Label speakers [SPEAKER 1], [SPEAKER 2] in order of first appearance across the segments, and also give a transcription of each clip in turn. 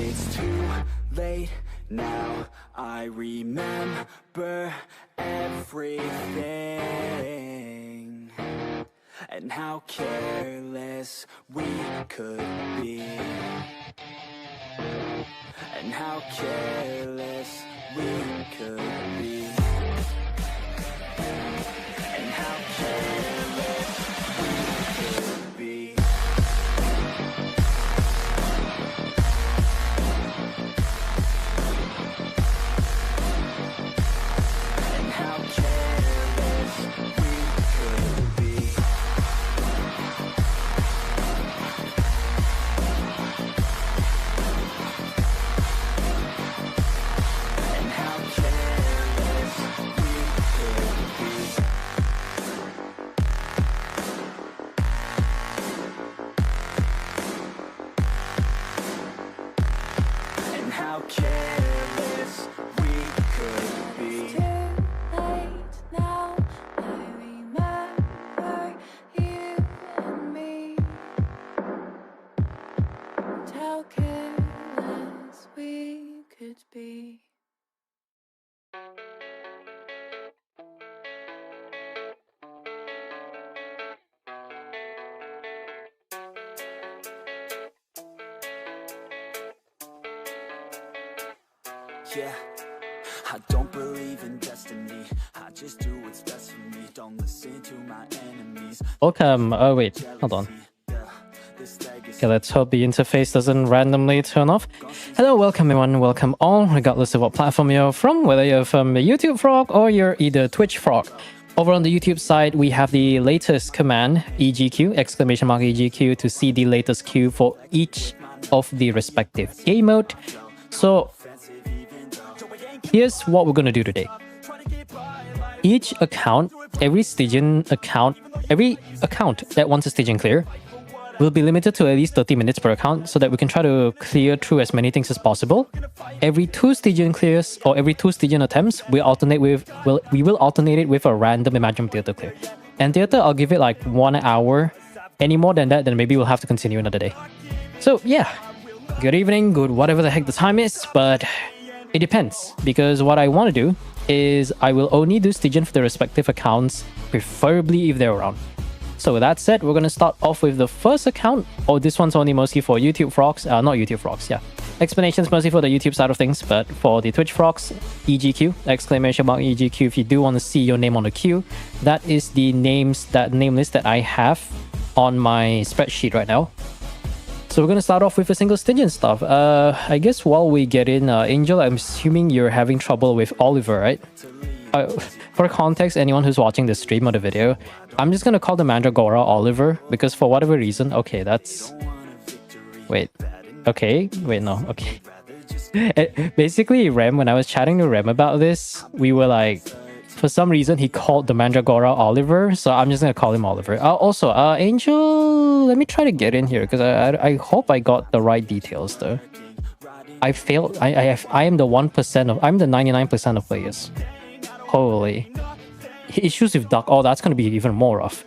[SPEAKER 1] it's too late now. I remember everything and how careless we could be, and how careless we could be, and how careless we could be. And how careless we could be. And how careless we could be. And how careless we could be.
[SPEAKER 2] Too late now, I remember you and me, and how careless we could be.
[SPEAKER 1] Yeah, I don't believe in destiny. I just do what's best for me. Don't listen to my enemies.
[SPEAKER 3] Welcome. Oh, wait. Hold on. Okay, let's hope the interface doesn't randomly turn off. Hello, welcome everyone. Welcome all, regardless of what platform you're from, whether you're from the YouTube Frog or you're either Twitch Frog. Over on the YouTube side, we have the latest command, EGQ, exclamation mark EGQ, to see the latest queue for each of the respective game mode. So here's what we're going to do today. Each account, every Stygian account, every account that wants a Stygian clear will be limited to at least 30 minutes per account so that we can try to clear through as many things as possible. Every 2 Stygian clears or every 2 Stygian attempts, we will alternate it with a random Imagine Theater clear. And Theater, I'll give it like 1 hour. Any more than that, then maybe we'll have to continue another day. So yeah, good evening, good whatever the heck the time is, but it depends, because what I want to do is I will only do Stygian for the respective accounts, preferably if they're around. So with that said, we're going to start off with the first account. Oh, this one's only mostly for YouTube Frogs. Not YouTube Frogs, yeah. Explanations mostly for the YouTube side of things, but for the Twitch Frogs, EGQ, exclamation mark EGQ, if you do want to see your name on the queue, that is the name list that I have on my spreadsheet right now. So we're going to start off with a single Stygian stuff. I guess while we get in, Angel, I'm assuming you're having trouble with Oliver, right? For context, anyone who's watching the stream or the video, I'm just going to call the Mandragora Oliver, because for whatever reason... Okay, that's... Wait. Okay. Wait, no. Okay. Basically, Rem, when I was chatting to Rem about this, we were like... For some reason, he called the Mandragora Oliver, so I'm just going to call him Oliver. Also, Angel, let me try to get in here, because I hope I got the right details, though. I failed. I am the 1% of... I'm the 99% of players. Holy. Issues with duck. Oh, that's going to be even more rough.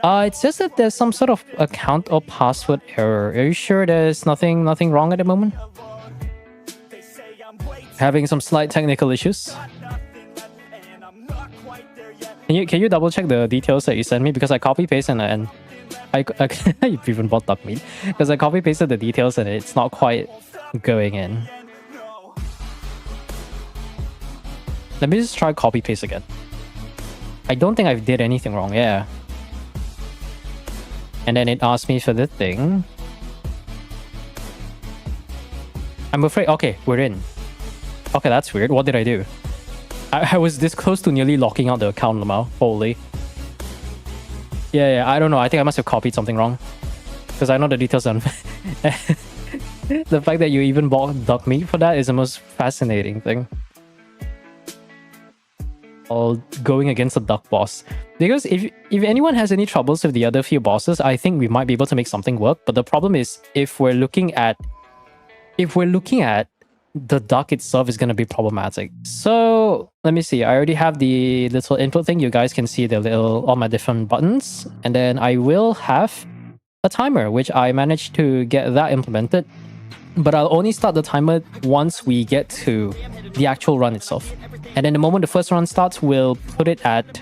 [SPEAKER 3] It says that there's some sort of account or password error. Are you sure there's nothing wrong at the moment? Having some slight technical issues. Can you double check the details that you sent me, because I copy paste and I you've even bought duck meat, because I copy pasted the details and it's not quite going in. Let me just try copy paste again. I don't think I did anything wrong. Yeah. And then it asked me for the thing. I'm afraid... Okay, we're in. Okay, that's weird. What did I do? I was this close to nearly locking out the account, Lamau. Holy. Yeah, I don't know. I think I must have copied something wrong. Because I know the details on... The fact that you even bought duck meat for that is the most fascinating thing. Going against a duck boss, because if anyone has any troubles with the other few bosses, I think we might be able to make something work. But the problem is, if we're looking at the duck itself, is going to be problematic. So let me see. I already have the little input thing. You guys can see the little all my different buttons, and then I will have a timer, which I managed to get that implemented. but I'll only start the timer once we get to the actual run itself. And then the moment the first run starts, we'll put it at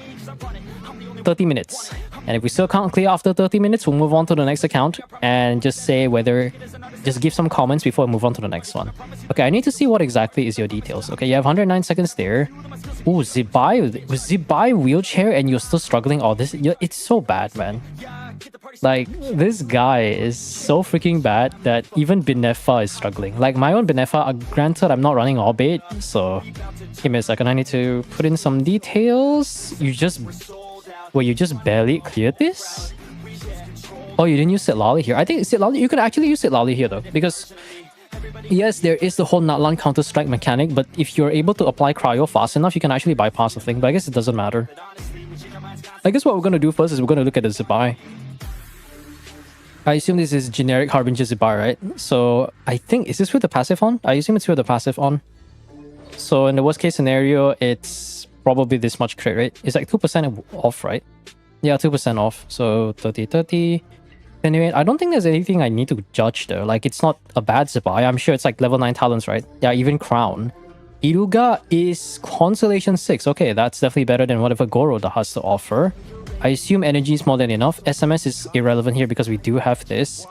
[SPEAKER 3] 30 minutes. And if we still can't clear after 30 minutes, we'll move on to the next account and just say whether... Just give some comments before we move on to the next one. Okay, I need to see what exactly is your details. Okay, you have 109 seconds there. Ooh, zip by wheelchair and you're still struggling. Oh, it's so bad, man. Like, this guy is so freaking bad that even Binefa is struggling. Like, my own Binefa, granted, I'm not running Orbit, so... Give me a second, I need to put in some details. You just barely cleared this? Oh, you didn't use Sitlali here. I think Sitlali, you could actually use Sitlali here though, because... Yes, there is the whole Natlan Counter-Strike mechanic, but if you're able to apply Cryo fast enough, you can actually bypass the thing, but I guess it doesn't matter. I guess what we're going to do first is we're going to look at the Zibai. I assume this is generic Harbinger Zibai, right? So I think, is this with the passive on? I assume it's with the passive on. So in the worst case scenario, it's probably this much crit rate. It's like 2% off, right? Yeah, 2% off. So 30. Anyway, I don't think there's anything I need to judge though. Like, it's not a bad Zibai. I'm sure it's like level 9 talents, right? Yeah, even Crown. Iruga is Constellation 6. Okay, that's definitely better than whatever Goro has to offer. I assume energy is more than enough. SMS is irrelevant here because we do have this.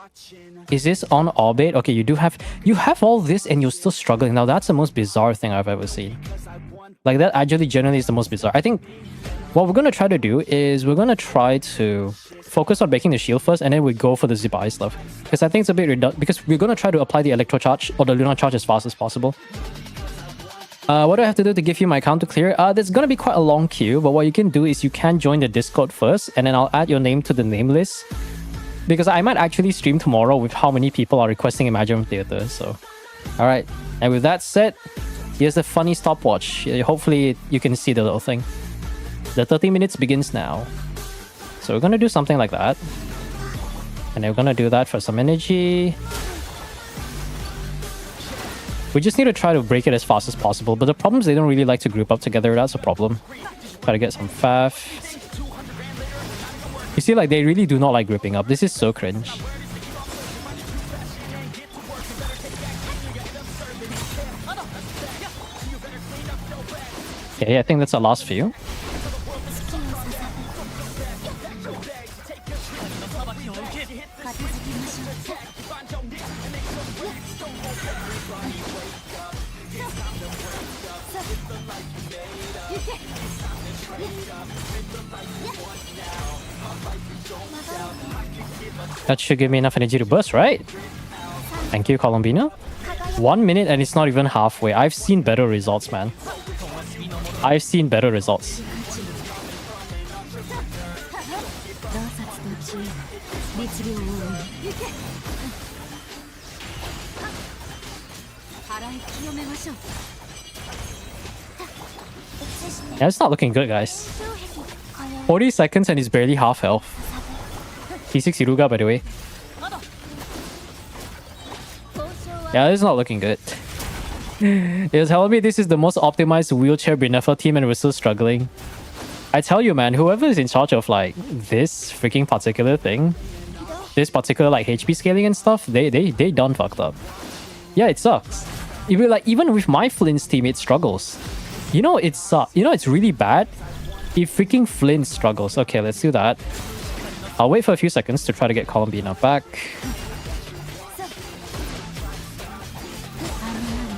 [SPEAKER 3] Is this on Orbit? Okay, you have all this and you're still struggling. Now, that's the most bizarre thing I've ever seen. Like, that actually generally is the most bizarre. I think what we're going to try to do is we're going to try to focus on making the shield first, and then we go for the Zibai stuff. Because I think it's a bit redundant, because we're going to try to apply the Electro Charge or the Lunar Charge as fast as possible. What do I have to do to give you my account to clear? There's going to be quite a long queue, but what you can do is you can join the Discord first, and then I'll add your name to the name list. Because I might actually stream tomorrow with how many people are requesting Imagine Theater, so... Alright, and with that said, here's the funny stopwatch. Hopefully you can see the little thing. The 30 minutes begins now. So we're going to do something like that. And then we're going to do that for some energy. We just need to try to break it as fast as possible. But the problem is they don't really like to group up together. That's a problem. Try to get some faff. You see, like, they really do not like grouping up. This is so cringe. Okay, I think that's our last few. That should give me enough energy to burst, right? Thank you, Colombina. 1 minute and it's not even halfway. I've seen better results, man. I've seen better results. Yeah, it's not looking good, guys. 40 seconds and he's barely half health. P6 Iruga, by the way. Yeah, this is not looking good. It was telling me this is the most optimized wheelchair Binefa team and we're still struggling. I tell you, man, whoever is in charge of like this freaking particular thing, this particular like HP scaling and stuff, they done fucked up. Yeah, it sucks. Even with my Flint's team, it struggles. You know, it sucks. You know, it's really bad if freaking Flint struggles. Okay, let's do that. I'll wait for a few seconds to try to get Colombina back.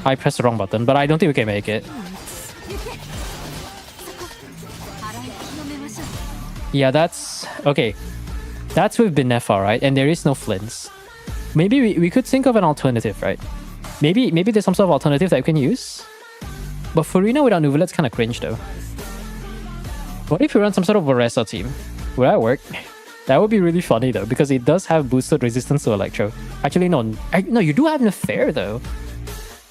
[SPEAKER 3] I pressed the wrong button, but I don't think we can make it. Yeah, that's... Okay. That's with Binefa, right? And there is no Flints. Maybe we could think of an alternative, right? Maybe there's some sort of alternative that we can use. But Furina without Nuvalet's kind of cringe, though. What if we run some sort of Varesa team? Would that work? That would be really funny, though, because it does have boosted resistance to Electro. Actually, no. No, you do have Nefair, though.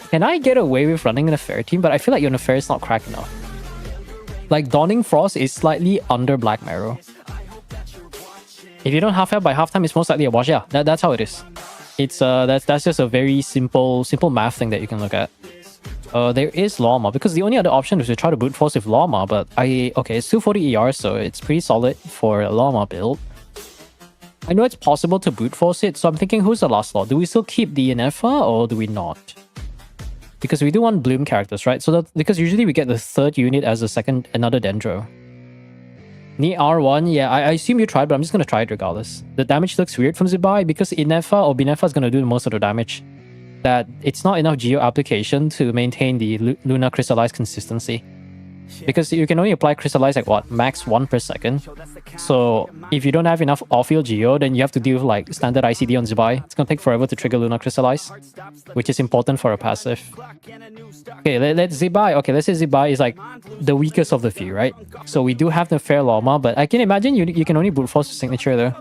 [SPEAKER 3] Can I get away with running an Nefair team? But I feel like your Nefair is not cracked enough. Like, Dawning Frost is slightly under Black Marrow. If you don't half health by halftime, it's most likely a wash. Yeah, that's how it is. It's that's just a very simple math thing that you can look at. There is Llama, because the only other option is to try to brute force with Llama, but okay, it's 240 ER, so it's pretty solid for a Llama build. I know it's possible to brute force it, so I'm thinking, who's the last slot? Do we still keep the Inefa or do we not? Because we do want Bloom characters, right? So because usually we get the third unit as another Dendro. Need R1, yeah, I assume you tried, but I'm just gonna try it regardless. The damage looks weird from Zibai because Inefa or Binefa is gonna do most of the damage. That it's not enough geo application to maintain the Luna Crystallize consistency. Because you can only apply Crystallize like what? Max 1 per second. So if you don't have enough off-field geo, then you have to deal with like standard ICD on Zibai. It's gonna take forever to trigger Luna Crystallize, which is important for a passive. Okay, let's Zibai. Okay, let's say Zibai is like the weakest of the few, right? So we do have the fair Lama, but I can imagine you can only brute force the signature there.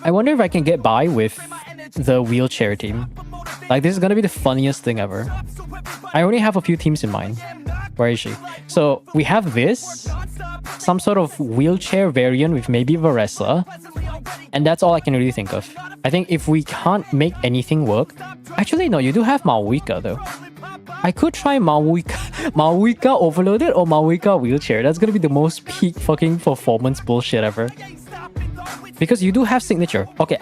[SPEAKER 3] I wonder if I can get by with the wheelchair team. Like, this is gonna be the funniest thing ever. I only have a few teams in mind. Where is she? So we have this, some sort of wheelchair variant with maybe Varessa, and that's all I can really think of. I think if we can't make anything work... Actually, no, you do have Maoika though. I could try Maoika Overloaded or Maoika Wheelchair. That's gonna be the most peak fucking performance bullshit ever. Because you do have signature. Okay,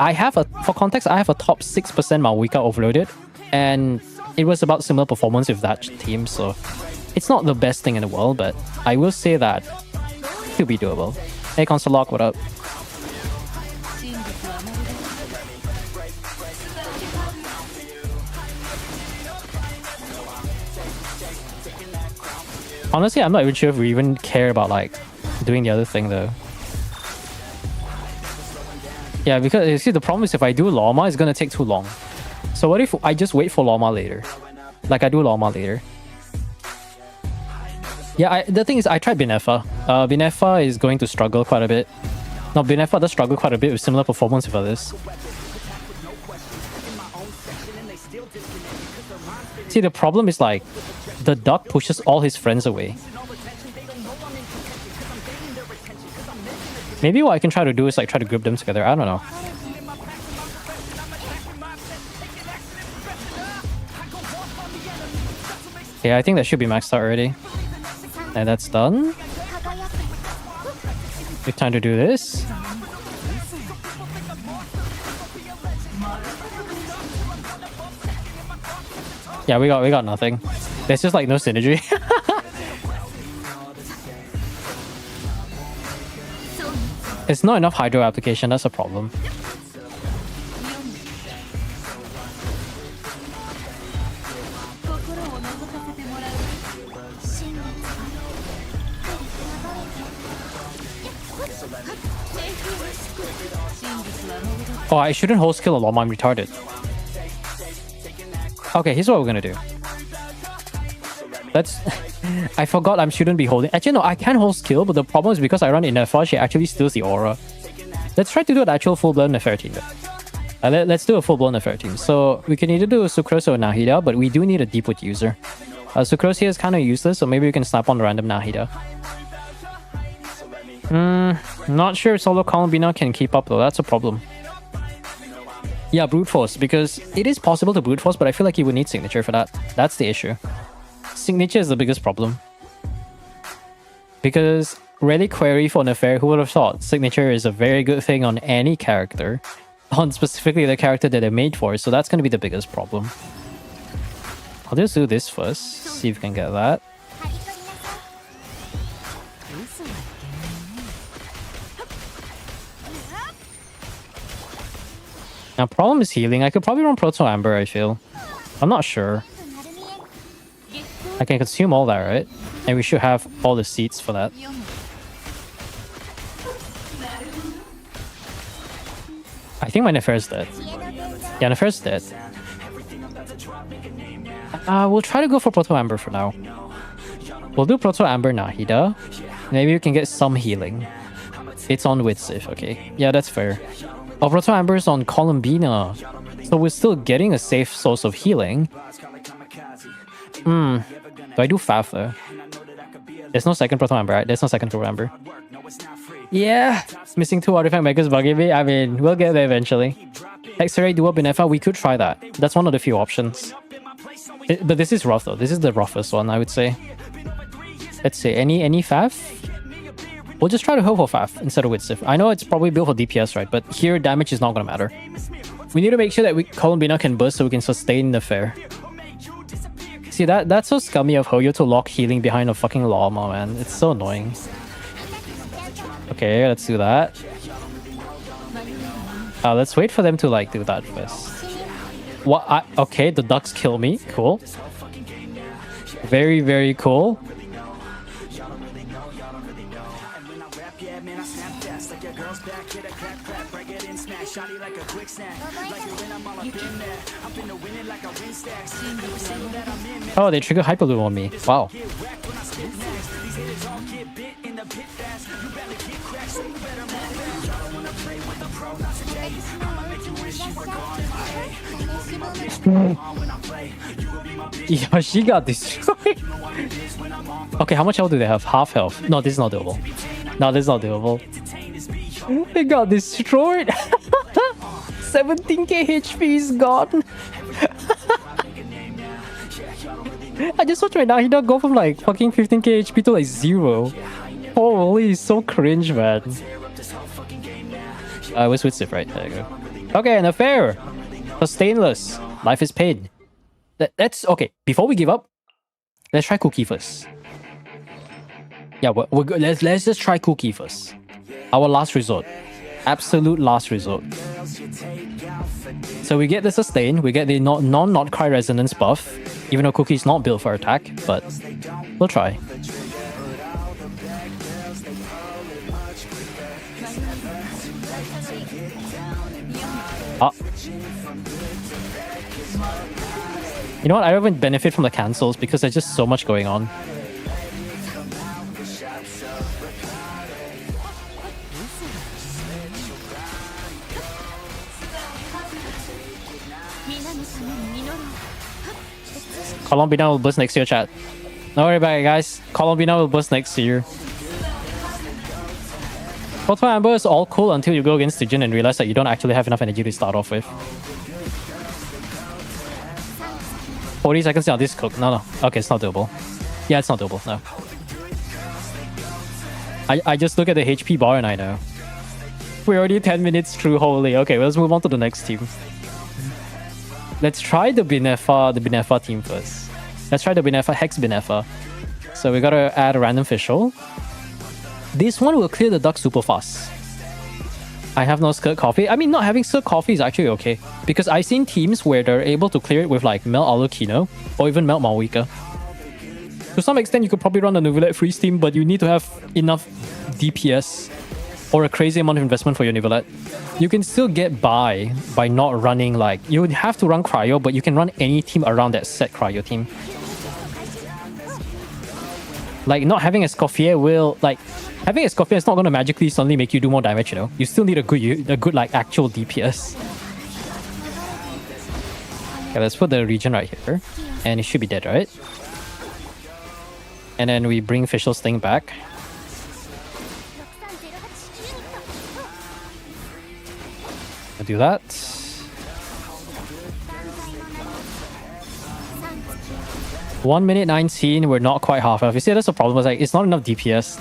[SPEAKER 3] for context, I have a top 6% Maoika Overloaded, and it was about similar performance with that team, so it's not the best thing in the world, but I will say that it could be doable. Hey, Console Lock, what up? Honestly, I'm not even sure if we even care about like doing the other thing though. Yeah, because you see, the problem is if I do Lama, it's gonna take too long. So what if I just wait for Lama later? Like I do Lama later. Yeah, the thing is, I tried Binefa. Binefa is going to struggle quite a bit. No, Binefa does struggle quite a bit with similar performance with others. See, the problem is like, the duck pushes all his friends away. Maybe what I can try to do is like try to group them together. I don't know. Yeah, I think that should be maxed out already. And that's done. Good time to do this. Yeah, we got nothing. There's just like no synergy. It's not enough hydro application, that's a problem. Oh, I shouldn't hold skill a lot, I'm retarded. Okay, here's what we're gonna do. Let's... I forgot I shouldn't be holding... Actually, no, I can hold skill, but the problem is because I run in Nefer, she actually steals the aura. Let's try to do an actual full-blown Nefer team. Let's do a full-blown Nefer team. So, we can either do a Sucrose or Nahida, but we do need a Deepwood user. Sucrose here is kind of useless, so maybe we can snap on the random Nahida. Not sure if solo Columbina can keep up though, that's a problem. Yeah, brute force, because it is possible to brute force, but I feel like you would need signature for that. That's the issue. Signature is the biggest problem. Because Reliquary for Nefer, who would have thought signature is a very good thing on any character, on specifically the character that they're made for, so that's going to be the biggest problem. I'll just do this first, see if we can get that. Now, problem is healing. I could probably run Proto Amber, I feel. I'm not sure. I can consume all that, right? And we should have all the seeds for that. I think my Nefer is dead. Yeah, Nefer is dead. We'll try to go for Proto Amber for now. We'll do Proto Amber Nahida. Maybe we can get some healing. It's on Widsif, okay. Yeah, that's fair. Oh, Proto Amber is on Columbina. So we're still getting a safe source of healing. Do I do Faf though? There's no second Proto Amber, right? There's no second Proto Amber. Yeah! Missing 2 artifact megas bugging me. I mean, we'll get there eventually. X-Ray Duo Benefa, we could try that. That's one of the few options. But this is rough though. This is the roughest one, I would say. Let's see, any Faf? We'll just try to heal for Faf instead of Widsif. I know it's probably built for DPS, right? But here, damage is not gonna matter. We need to make sure that Columbina can burst so we can sustain the fair. See, that's so scummy of Hoyo to lock healing behind a fucking llama, man. It's so annoying. Okay, let's do that. Let's wait for them to like do that first. What? Okay, the ducks kill me. Cool. Very, very cool. Oh, they trigger Hyperloom on me. Wow. Yeah, she got destroyed. Okay, how much health do they have? Half health. No, this is not doable. No, this is not doable. They got destroyed. 17k HP is gone. I just watched right now, he not go from like fucking 15k HP to like 0. Holy, so cringe, man. I was with Sif, right? There you go. Okay, and a fair. Sustainless. Life is pain. That's okay. Before we give up, let's try Cookie first. Yeah, we're good. Let's just try Cookie first. Our last resort. Absolute last resort. So we get the sustain, we get the not cry resonance buff, even though Cookie's not built for attack, but we'll try. You know what? I don't even benefit from the cancels because there's just so much going on. Columbina will burst next year, chat. Don't worry about it, guys. Columbina will burst next year. Photon Amber is all cool until you go against Stygian and realize that you don't actually have enough energy to start off with. 40 seconds on this cook. No. Okay, it's not doable. Yeah, it's not doable. No. I just look at the HP bar and I know. We're already 10 minutes through. Holy. Okay, let's move on to the next team. Let's try the Binefa team first. Let's try the Binefa Hex Binefa. So we gotta add a random official. This one will clear the duck super fast. I have no skirt coffee. I mean, not having skirt coffee is actually okay. Because I've seen teams where they're able to clear it with like Melt Alucino or even Melt Malwika. To some extent, you could probably run the Neuvillette freeze team, but you need to have enough DPS or a crazy amount of investment for your Neuvillette. You can still get by not running like... You would have to run Cryo, but you can run any team around that set Cryo team. Like, not having a Escoffier will... Like, having a Escoffier is not going to magically suddenly make you do more damage, you know? You still need a good like, actual DPS. Okay, let's put the region right here. And it should be dead, right? And then we bring Official Sting back. I'll do that. One minute 19, we're not quite half health. You see, that's the problem. It's like, it's not enough DPS.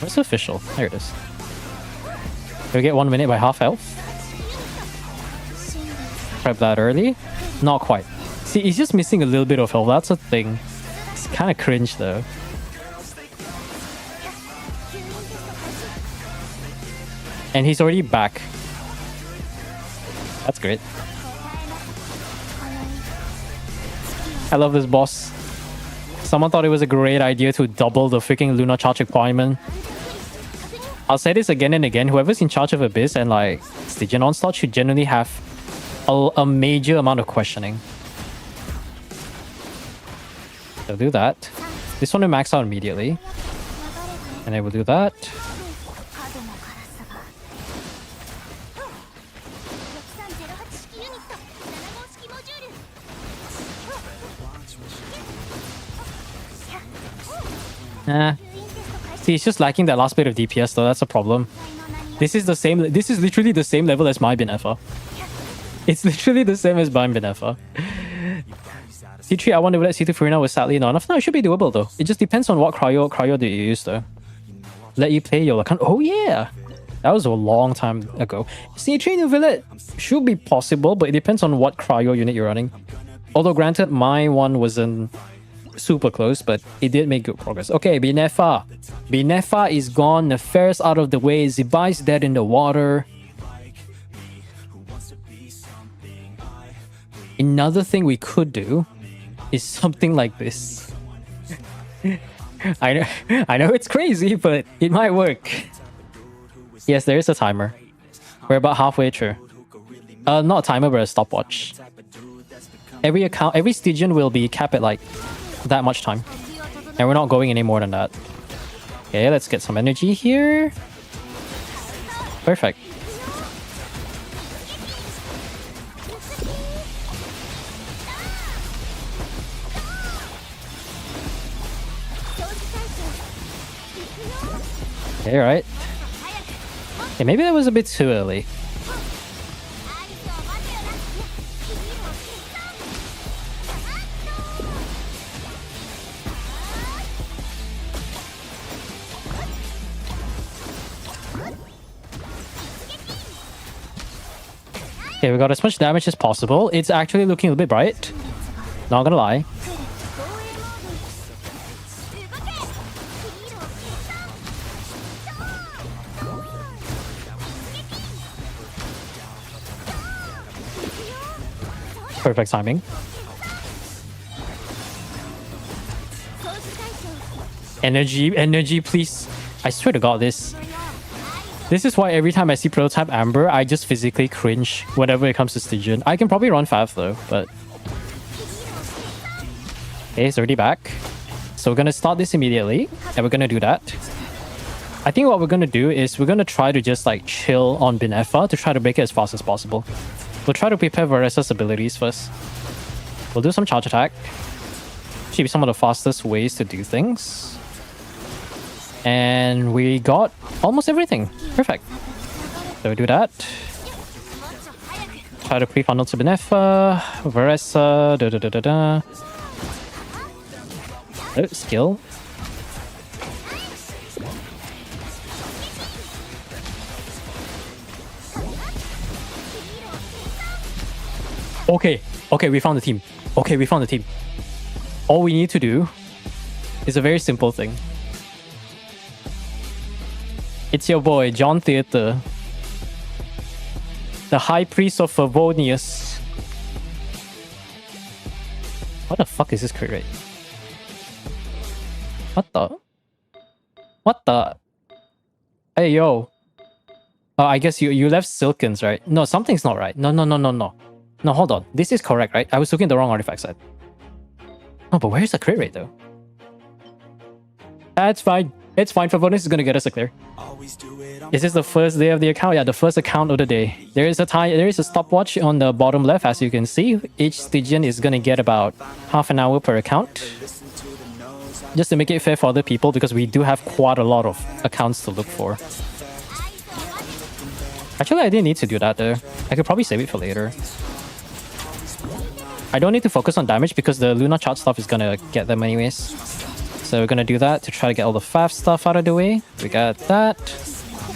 [SPEAKER 3] Where's the official? There it is. We get 1 minute by half health. Prep that early. Not quite. See, he's just missing a little bit of health. That's a thing. It's kind of cringe though. And he's already back. That's great. I love this boss. Someone thought it was a great idea to double the freaking Lunar charge requirement. I'll say this again and again. Whoever's in charge of Abyss and like Stygian Onslaught should generally have a major amount of questioning. So do that. This one will max out immediately. And I will do that. See, it's just lacking that last bit of DPS though, that's a problem. This is literally the same level as my Binefa. It's literally the same as my Binefa. C3 I1 Neuvillette, C2 Furina was sadly not enough. No, it should be doable though. It just depends on what cryo do you use though. Let you play your Lacan. Oh yeah! That was a long time ago. C3 Neuvillette should be possible, but it depends on what cryo unit you're running. Although granted, my one wasn't super close, but it did make good progress. Okay, Binefa. Binefa is gone. Nefer's out of the way. Zibai's dead in the water. Another thing we could do is something like this. I know it's crazy, but it might work. Yes, there is a timer. We're about halfway through. Not a timer, but a stopwatch. Every Stygian will be capped at like that much time. And we're not going any more than that. Okay, let's get some energy here. Perfect. Okay, right. Okay, maybe that was a bit too early. Okay, we got as much damage as possible. It's actually looking a little bit bright. Not gonna lie. Perfect timing. Energy, please. I swear to God, this is why every time I see Prototype Amber, I just physically cringe whenever it comes to Stygian. I can probably run fast though, but... Okay, it's already back. So we're gonna start this immediately, and we're gonna do that. I think what we're gonna do is we're gonna try to just like chill on Binefa to try to break it as fast as possible. We'll try to prepare Varesa's abilities first. We'll do some charge attack. Should be some of the fastest ways to do things. And we got almost everything. Perfect. So we do that. Try to pre-funnel to Binefa, Varesa, Oh, skill. Okay, we found the team. Okay, we found the team. All we need to do is a very simple thing. It's your boy, Stygian Theater. The High Priest of Favonius. What the fuck is this crit rate? What the? Hey, yo. Oh, I guess you left Silkins, right? No, something's not right. No. No, hold on. This is correct, right? I was looking at the wrong artifact side. No, but where's the crit rate, though? That's fine. It's fine. Favonius is gonna get us a clear. Is this the first day of the account? Yeah, the first account of the day. There is a stopwatch on the bottom left, as you can see. Each Stygian is gonna get about half an hour per account. Just to make it fair for other people, because we do have quite a lot of accounts to look for. Actually, I didn't need to do that though. I could probably save it for later. I don't need to focus on damage because the Luna chart stuff is gonna get them anyways. So we're gonna do that to try to get all the fast stuff out of the way. We got that.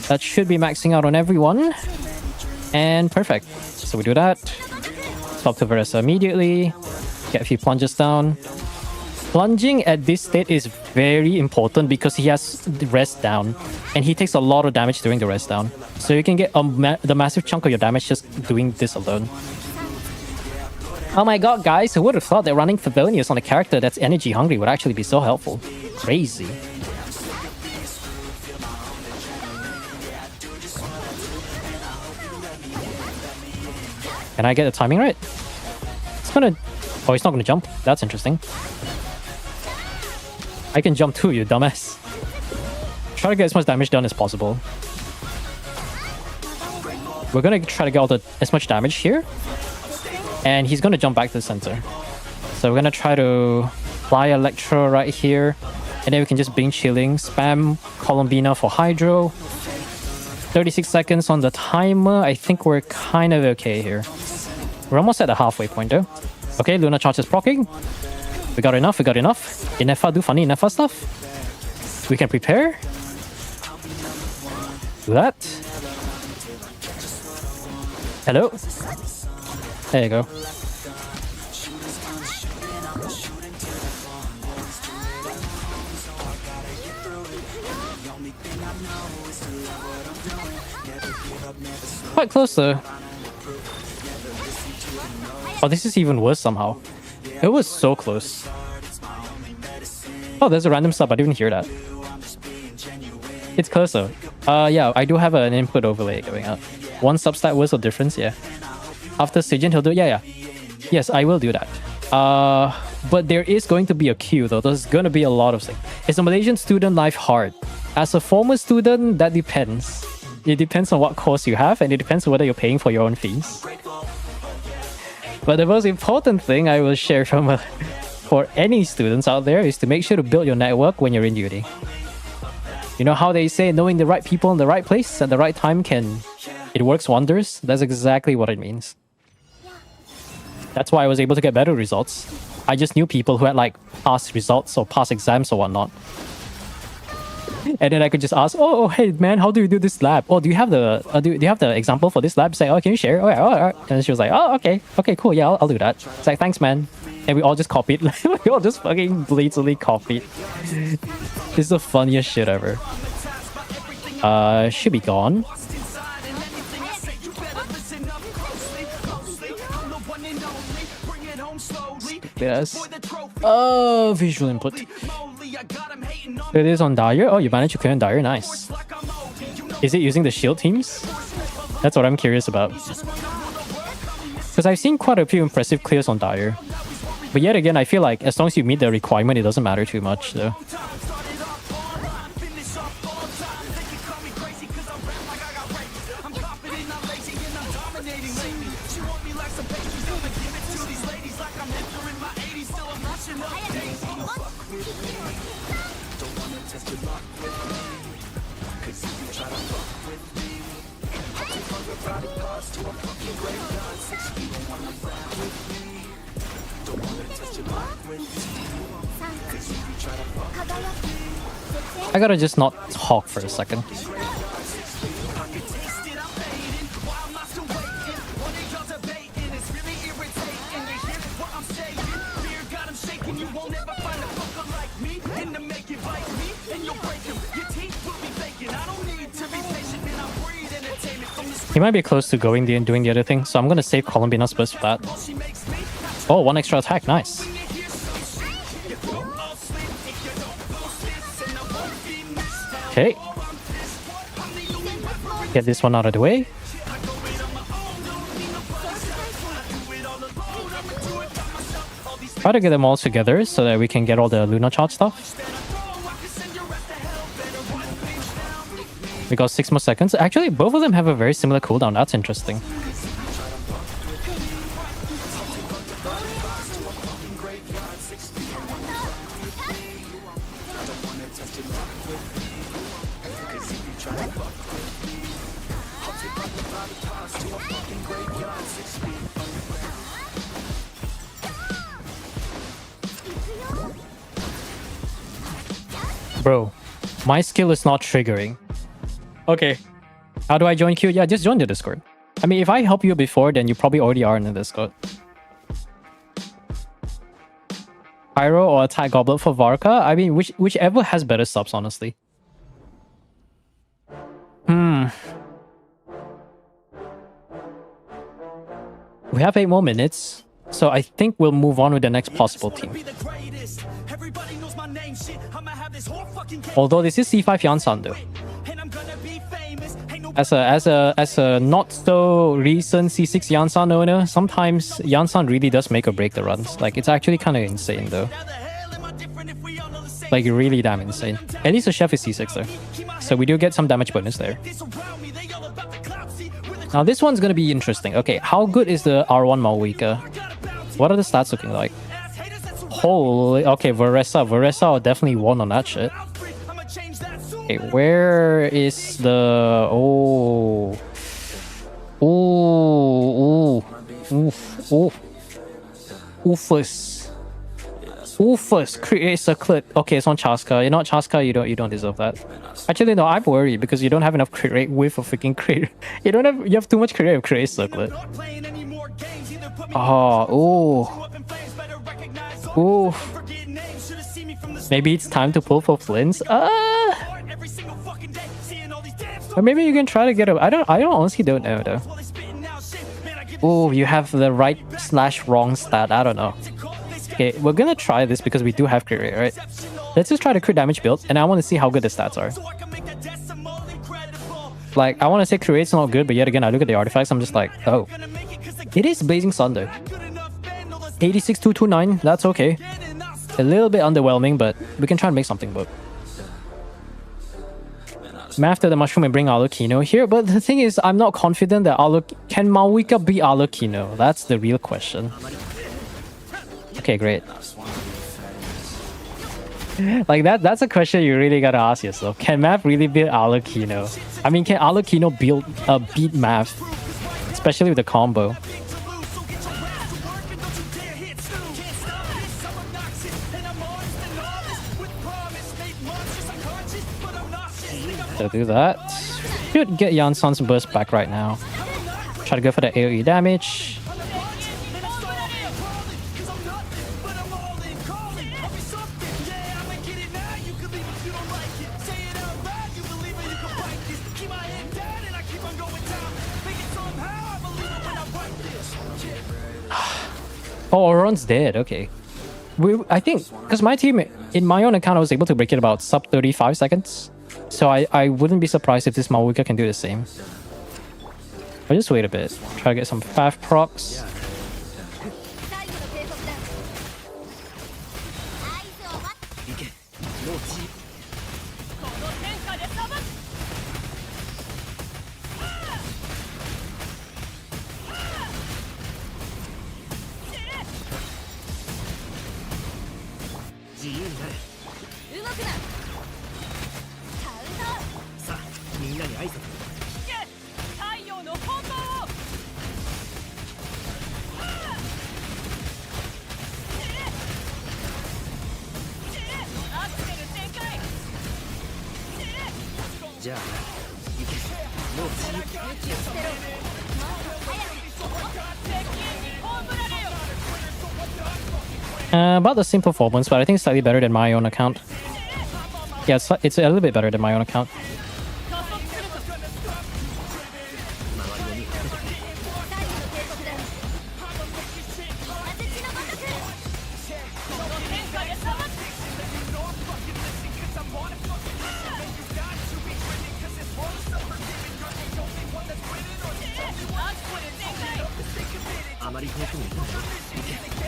[SPEAKER 3] That should be maxing out on everyone. And perfect. So we do that. Swap to Varesa immediately. Get a few plunges down. Plunging at this state is very important because he has the rest down. And he takes a lot of damage during the rest down. So you can get the massive chunk of your damage just doing this alone. Oh my god, guys, who would have thought that running Favonius on a character that's energy hungry would actually be so helpful? Crazy. Can I get the timing right? It's gonna... Oh, it's not gonna jump. That's interesting. I can jump too, you dumbass. Try to get as much damage done as possible. We're gonna try to get as much damage here. And he's gonna jump back to the center. So we're gonna try to fly Electro right here. And then we can just binge healing. Spam Columbina for Hydro. 36 seconds on the timer. I think we're kind of okay here. We're almost at the halfway point though. Okay, Luna Charge is proccing. We got enough, we got enough. Inefa do funny Inefa stuff. We can prepare. Do that. Hello. There you go. Quite close though. Oh, this is even worse somehow. It was so close. Oh, there's a random sub. I didn't hear that. It's close though. Yeah, I do have an input overlay going out. One substat worth of difference, yeah. After Stygian, he'll do it. Yeah. Yes, I will do that. But there is going to be a queue though. There's going to be a lot of things. Is a Malaysian student life hard? As a former student, that depends. It depends on what course you have, and it depends on whether you're paying for your own fees. But the most important thing I will share for any students out there is to make sure to build your network when you're in uni. You know how they say knowing the right people in the right place at the right time it works wonders? That's exactly what it means. That's why I was able to get better results. I just knew people who had like past results or past exams or whatnot. And then I could just ask, oh, hey man, how do you do this lab? Oh, do you have the do you have the example for this lab? Say, oh, can you share? Oh, yeah, all right. And she was like, oh, okay, cool, yeah, I'll do that. It's like, thanks, man. And we all just copied. We all just fucking blatantly copied. This is the funniest shit ever. Should be gone. Yes. Oh, visual input. It is on Dire. Oh, you managed to clear on Dire. Nice. Is it using the shield teams? That's what I'm curious about. Because I've seen quite a few impressive clears on Dire. But yet again, I feel like as long as you meet the requirement, it doesn't matter too much though. I gotta just not talk for a second. He might be close to going and doing the other thing, so I'm gonna save Columbina's burst for that. Oh, one extra attack, nice. Okay. Get this one out of the way. Try to get them all together so that we can get all the Luna Charge stuff. We got 6 more seconds. Actually, both of them have a very similar cooldown. That's interesting. Bro, my skill is not triggering. Okay. How do I join queue? Yeah, just join the Discord. I mean, if I help you before, then you probably already are in the Discord. Pyro or Attack Goblet for Varka? I mean, whichever has better subs, honestly. We have 8 more minutes, so I think we'll move on with the next possible team. Although this is C5 Yansan though. As a not so recent C6 Yansan owner, sometimes Yansan really does make or break the runs. Like, it's actually kind of insane though. Like, really damn insane. At least the chef is C6 though, so we do get some damage bonus there. Now this one's gonna be interesting. Okay, how good is the R1 Malwika? What are the stats looking like? Holy, okay, Veresa definitely won on that shit. Okay, where is the... Oh. Ooh. Oofus. Oofus. Create circlet. Okay, it's on Chaska. You know what, Chaska? You don't deserve that. Actually, no, I'm worried because you don't have enough crit rate with a freaking crit. You have too much crit rate of create circlet. Oh, ooh. Ooh. Maybe it's time to pull for Flints. Or maybe you can try to get a. I honestly don't know though. Oh, you have the right / wrong stat. I don't know. Okay, we're gonna try this because we do have crit rate, right? Let's just try the crit damage build, and I want to see how good the stats are. Like, I want to say crit rate's not good, but yet again, I look at the artifacts, I'm just like, oh. It is Blazing Sun though. 86,229, that's okay. A little bit underwhelming, but we can try and make something work. After the mushroom and bring Alucino here, but the thing is, I'm not confident that can Maoika beat Alucino? That's the real question. Okay, great. Like that's a question you really gotta ask yourself. Can Math really beat Alucino? I mean, can Alucino beat Math? Especially with the combo. So do that. Should get Janson's burst back right now. Try to go for the AoE damage. Oh, Auron's dead. Okay. I think because my team in my own account I was able to break it about sub 35 seconds. So I wouldn't be surprised if this Maoika can do the same. I'll just wait a bit. Try to get some Fav procs. About the same performance, but I think slightly better than my own account. Yeah, it's a little bit better than my own account.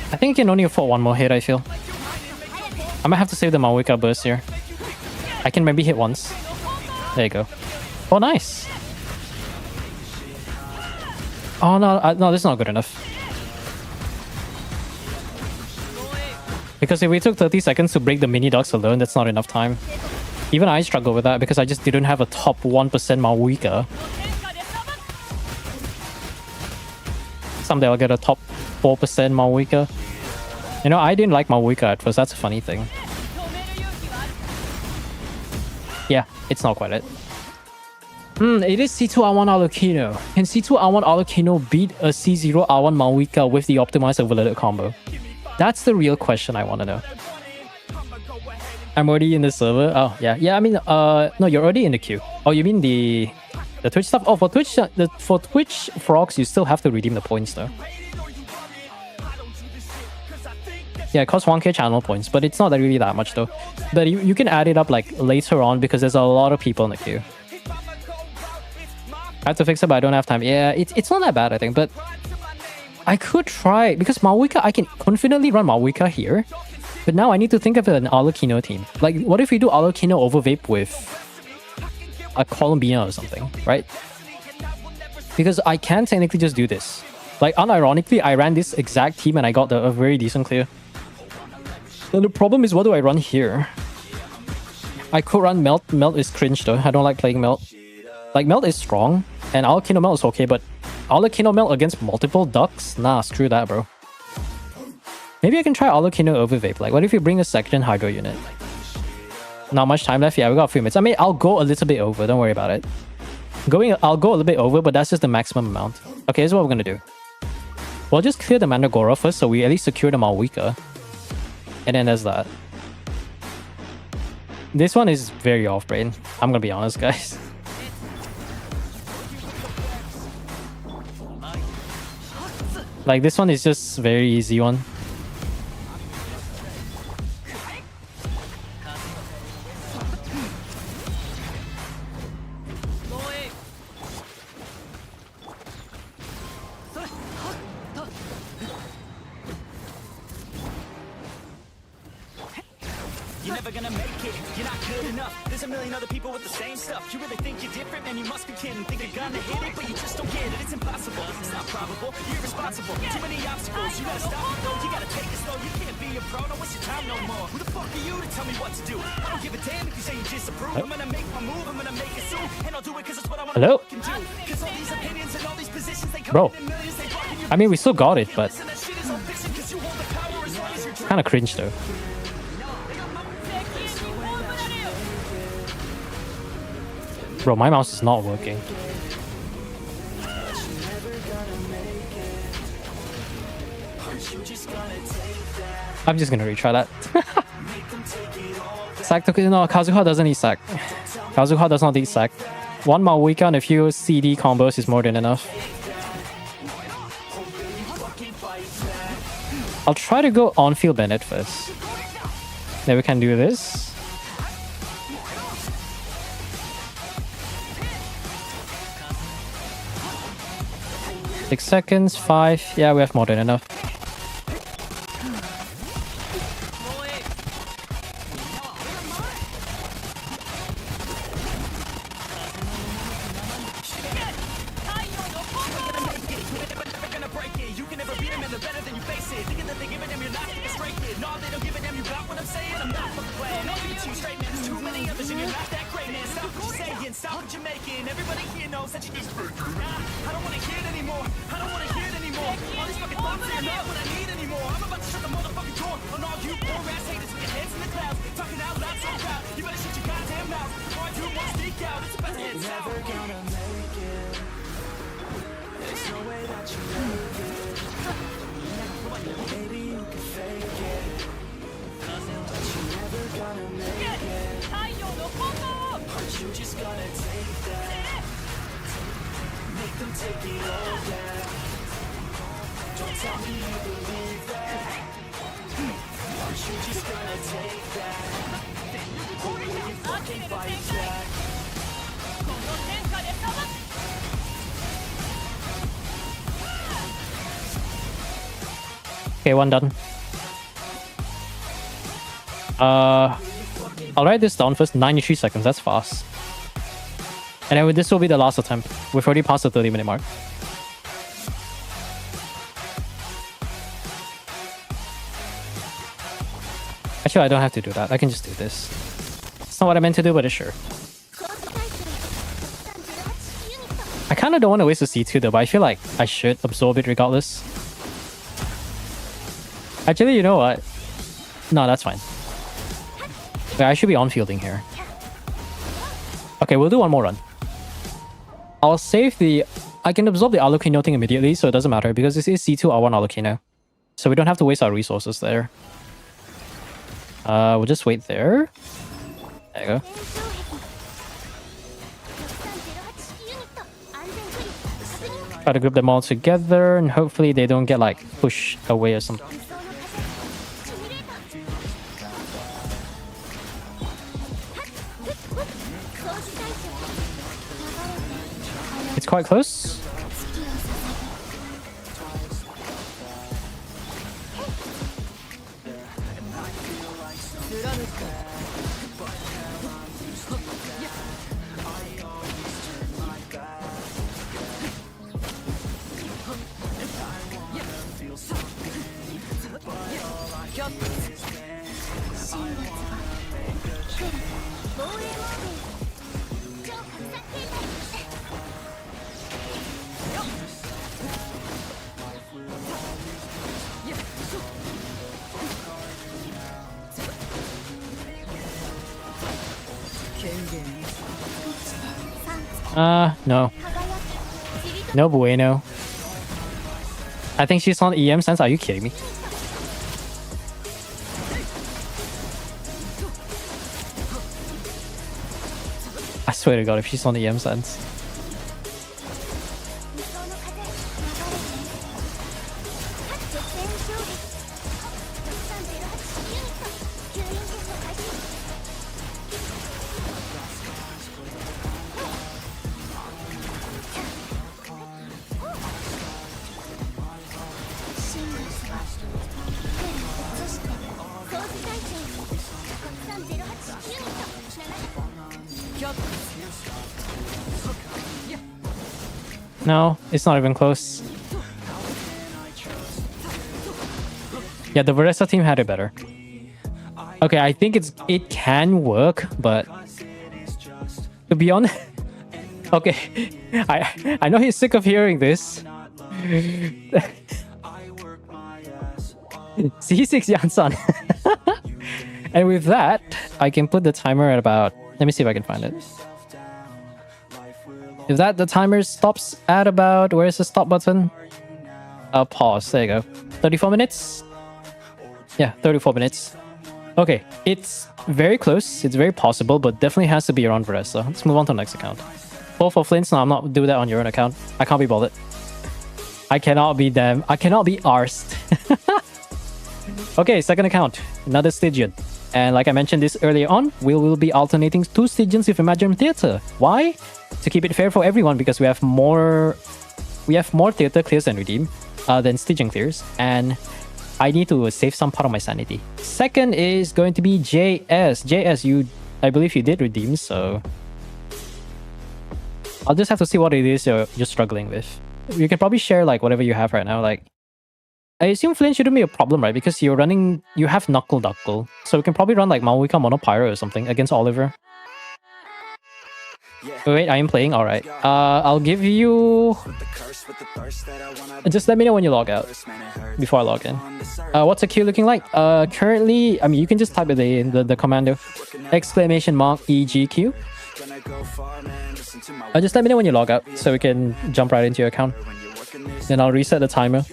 [SPEAKER 3] I think you can only afford one more hit, I feel. I might have to save the Maoika burst here. I can maybe hit once. There you go. Oh, nice! Oh, no, no, this is not good enough. Because if we took 30 seconds to break the mini dogs alone, that's not enough time. Even I struggle with that because I just didn't have a top 1% Maoika. Someday I'll get a top 4% Maoika. You know, I didn't like Maoika at first, that's a funny thing. Yeah, it's not quite it. It is C2R1 Alucino. Can C2R1 Alucino beat a C0R1 Maoika with the optimized overloaded combo? That's the real question I want to know. I'm already in the server. Oh, yeah. I mean, no, you're already in the queue. Oh, you mean the Twitch stuff? Oh, for Twitch frogs, you still have to redeem the points though. Yeah, it costs 1k channel points, but it's not really that much though. But you can add it up like later on because there's a lot of people in the queue. I have to fix it, but I don't have time. Yeah, it's not that bad, I think, but I could try because Maoika, I can confidently run Maoika here. But now I need to think of an Alucino team. Like, what if we do Alucino over Vape with a Columbina or something, right? Because I can technically just do this. Like, unironically, I ran this exact team and I got a very decent clear. Then the problem is, what do I run here? I could run Melt. Melt is cringe though. I don't like playing Melt. Like, Melt is strong, and Alucino Melt is okay, but Alucino Melt against multiple ducks? Nah, screw that, bro. Maybe I can try Alokino over Vape. Like, what if you bring a second Hydro unit? Not much time left. Yeah, we got a few minutes. I mean, I'll go a little bit over. Don't worry about it. I'll go a little bit over, but that's just the maximum amount. Okay, here's what we're gonna do. We'll just clear the Mandragora first, so we at least secure them all weaker. And then there's that. This one is very off-brain. I'm gonna be honest, guys. Like, this one is just very easy one.
[SPEAKER 1] You're never gonna make it, you're not good enough. There's a million other people with the same stuff. You really think you're different, man, you must be kidding. Think you're gonna hit it, but you just don't get it. It's impossible, it's not probable, you're irresponsible. Too many obstacles, you gotta stop it though. You gotta take it slow, you can't be a pro, don't waste your time no more. Who the fuck are you to tell me what to do? I don't give a damn if you say you disapprove. I'm gonna make my move, I'm gonna make it soon. And I'll do it cause it's what I wanna fucking do. Cause all these opinions and all these positions, they come in millions, they block in your...
[SPEAKER 3] I mean, we still got it, but... Kinda cringe though. Bro, my mouse is not working. I'm just gonna retry that. Sack took it. No, Kazuha doesn't need sack. Kazuha does not need sack. One Malwika and a few CD combos is more than enough. I'll try to go on-field Bennett first. Then we can do this. 6 seconds, 5. Yeah, we have more than enough. Okay, one done. I'll write this down first. 93 seconds, that's fast. And then this will be the last attempt. We've already passed the 30-minute mark. Actually, I don't have to do that. I can just do this. It's not what I meant to do, but it's sure. I kind of don't want to waste a C2 though, but I feel like I should absorb it regardless. Actually, you know what? No, that's fine. Okay, I should be on-fielding here. Okay, we'll do one more run. I'll save the... I can absorb the Alokino thing immediately, so it doesn't matter, because this is C2 R1 Alokino. So we don't have to waste our resources there. We'll just wait there. There you go. Try to group them all together, and hopefully they don't get, like, pushed away or something. It's quite close. No. No bueno. I think she's on EM sense. Are you kidding me? I swear to God, if she's on EM sense. No, it's not even close. Yeah, the Veresa team had it better. Okay, I think it can work, but to be honest, okay, I know he's sick of hearing this. C6 Yansan. And with that, I can put the timer at about. Let me see if I can find it. If that, the timer stops at about, where's the stop button? Pause, there you go. 34 minutes? Yeah, 34 minutes. Okay, it's very close, it's very possible, but definitely has to be around Veresa. Let's move on to the next account. Both for Flints, no, I'm not doing that on your own account. I can't be bothered. I cannot be them. I cannot be arsed. Okay, second account, another Stygian. And like I mentioned this earlier on, we will be alternating 2 Stygians with Stygian Theater. Why? To keep it fair for everyone, because we have more theater clears and redeem than Stygian clears, and I need to save some part of my sanity. Second is going to be JS. JS, I believe you did redeem, so I'll just have to see what it is you're struggling with. You can probably share like whatever you have right now. Like, I assume Flint shouldn't be a problem, right? Because you have Knuckle Duckle, so we can probably run like Maoika Mono Pyro or something against Oliver. Wait, I am playing? Alright. I'll give you... Just let me know when you log out before I log in. What's the queue looking like? Currently, I mean, you can just type it in the commando. Exclamation mark EGQ. Just let me know when you log out so we can jump right into your account. Then I'll reset the timer.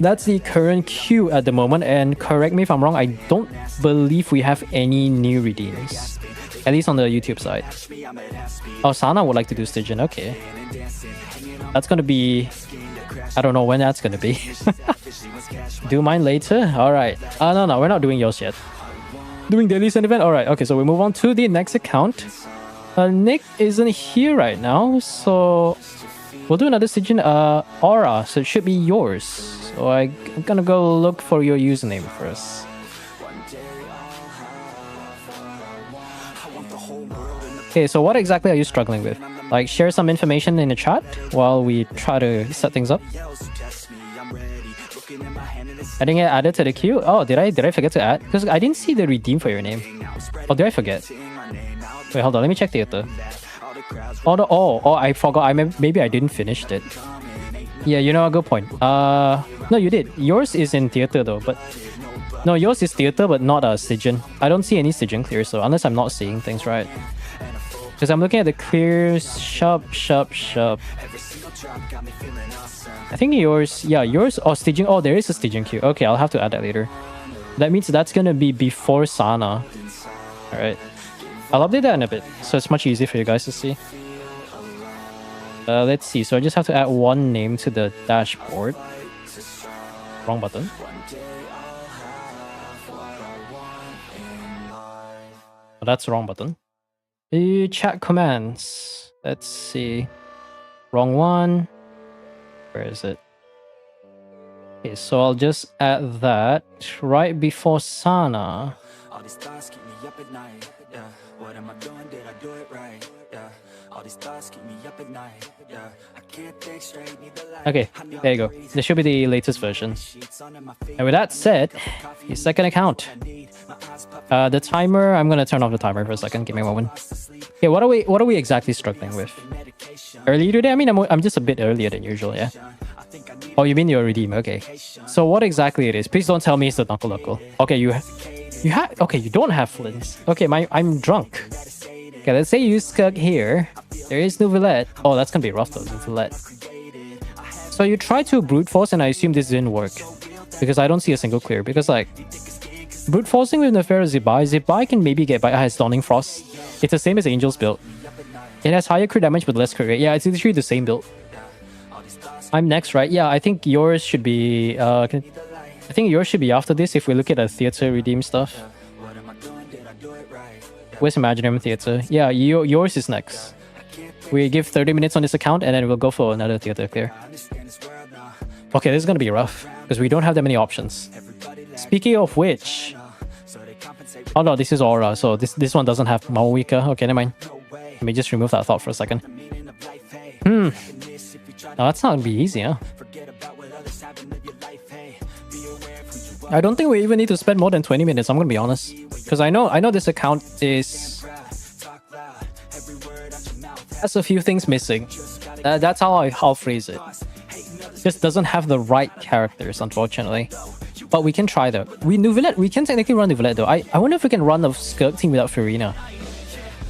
[SPEAKER 3] That's the current queue at the moment, and correct me if I'm wrong, I don't believe we have any new redeems. At least on the YouTube side. Oh, Sana would like to do Stygian. Okay. That's gonna be... I don't know when that's gonna be. Do mine later? Alright. No, we're not doing yours yet. Doing daily send event? Alright, okay, so we move on to the next account. Nick isn't here right now, so... We'll do another Stygian Aura, so it should be yours. So I'm gonna go look for your username first. Okay, so what exactly are you struggling with? Like, share some information in the chat while we try to set things up. I didn't get added to the queue. Oh, did I forget to add? Because I didn't see the redeem for your name. Oh, did I forget? Wait, hold on. Let me check theater. Oh, I forgot. Maybe I didn't finish it. Yeah, you know, a good point. No, you did. Yours is in theater though, but no, yours is theater, but not a Stygian. I don't see any Stygian clear, so unless I'm not seeing things right. Because I'm looking at the clears. Shop. I think yours, yeah, yours. Oh, Stygian. Oh, there is a Stygian queue. Okay, I'll have to add that later. That means that's gonna be before Sana. All right. I'll update that in a bit, so it's much easier for you guys to see. Let's see. So I just have to add one name to the dashboard. Wrong button. Oh, that's the wrong button. Chat commands. Let's see. Wrong one. Where is it? Okay, so I'll just add that right before Sana.
[SPEAKER 1] All these thoughts keep me up at night. Yeah, what am I doing? Did I do it right? Yeah, all these thoughts keep me up at night. Yeah, I can't think straight. Need the light.
[SPEAKER 3] Okay, there you go. This should be the latest version. And with that said, the second account. The timer. I'm gonna turn off the timer for a second. Give me a moment. Okay, what are we exactly struggling with? Earlier today? I mean, I'm just a bit earlier than usual. Yeah. Oh, you mean your redeem? Okay. So what exactly it is? Please don't tell me it's the knuckle. Okay, you have. Okay, you don't have flints. Okay, I'm drunk. Okay, let's say you use Skug here. There is Nouvellette. Oh, that's gonna be rough though, Nouvellette. So you try to brute force, and I assume this didn't work because I don't see a single clear. Because like brute forcing with Nefera Zibai can maybe get by. It has Dawning Frost. It's the same as Angel's build. It has higher crit damage but less crit rate. Yeah, it's literally the same build. I'm next, right? Yeah, I think yours should be. I think yours should be after this if we look at the theater redeem stuff. Where's Imaginary Theater? Yeah, yours is next. We give 30 minutes on this account and then we'll go for another theater clear. Okay, this is gonna be rough because we don't have that many options. Speaking of which, oh no, this is Aura, so this one doesn't have Mawika. Okay, never mind. Let me just remove that thought for a second. No, that's not gonna be easy, huh? I don't think we even need to spend more than 20 minutes, I'm gonna be honest. Because I know this account has a few things missing. That's how I'll phrase it. Just doesn't have the right characters, unfortunately. But we can try though. We can technically run Nouvellette though. I wonder if we can run a Skirk team without Furina.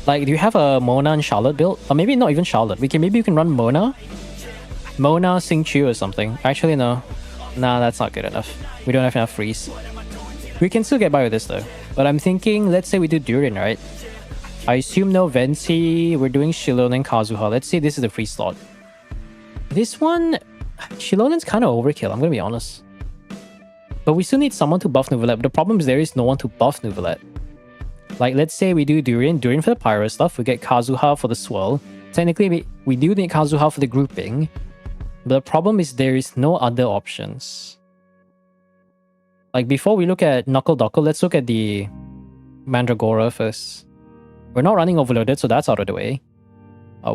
[SPEAKER 3] Like, do you have a Mona and Charlotte build? Or maybe not even Charlotte. Maybe you can run Mona, Xingqiu or something. Actually, no. Nah, that's not good enough. We don't have enough freeze. We can still get by with this though. But I'm thinking, let's say we do Durin, right? I assume no Venti. We're doing Shilon and Kazuha. Let's say this is the free slot. This one, Shilonen's kind of overkill, I'm gonna be honest. But we still need someone to buff Nouvellette. The problem is there is no one to buff Nouvellette. Like, let's say we do Durin for the Pyro stuff. We get Kazuha for the swirl. Technically, we do need Kazuha for the grouping. But the problem is there is no other options. Like, before we look at Knuckle Duckle, let's look at the Mandragora first. We're not running Overloaded, so that's out of the way.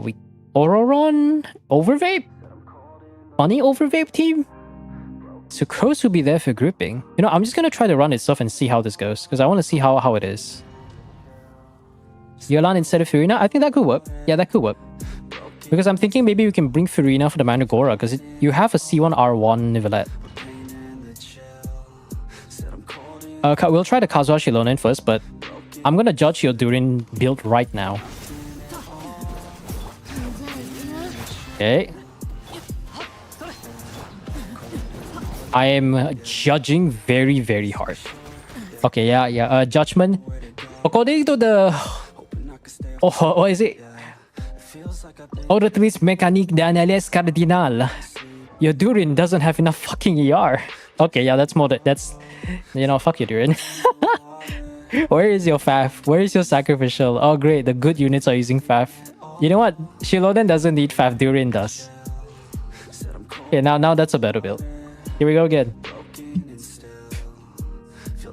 [SPEAKER 3] We Ororon? Overvape? Funny Overvape team? Sucrose will be there for grouping. You know, I'm just gonna try to run itself and see how this goes. Because I want to see how it is. Yolan instead of Furina? I think that could work. Yeah, that could work. Because I'm thinking maybe we can bring Furina for the Mandragora. Because you have a C1 R1 Nouvellette. We'll try the Kazuha Shilonen first, but I'm gonna judge your Durin build right now. Okay. I am judging very, very hard. Okay, yeah. Judgment. According to the... Oh, what is it? Oratrice Mécanique d'Analyse Cardinal. Your Durin doesn't have enough fucking ER. Okay, yeah, that's more... That's... You know, fuck you, Durin. Where is your FAF? Where is your sacrificial? Oh, great. The good units are using FAF. You know what? Shiloden doesn't need FAF. Durin does. Okay, now that's a better build. Here we go again.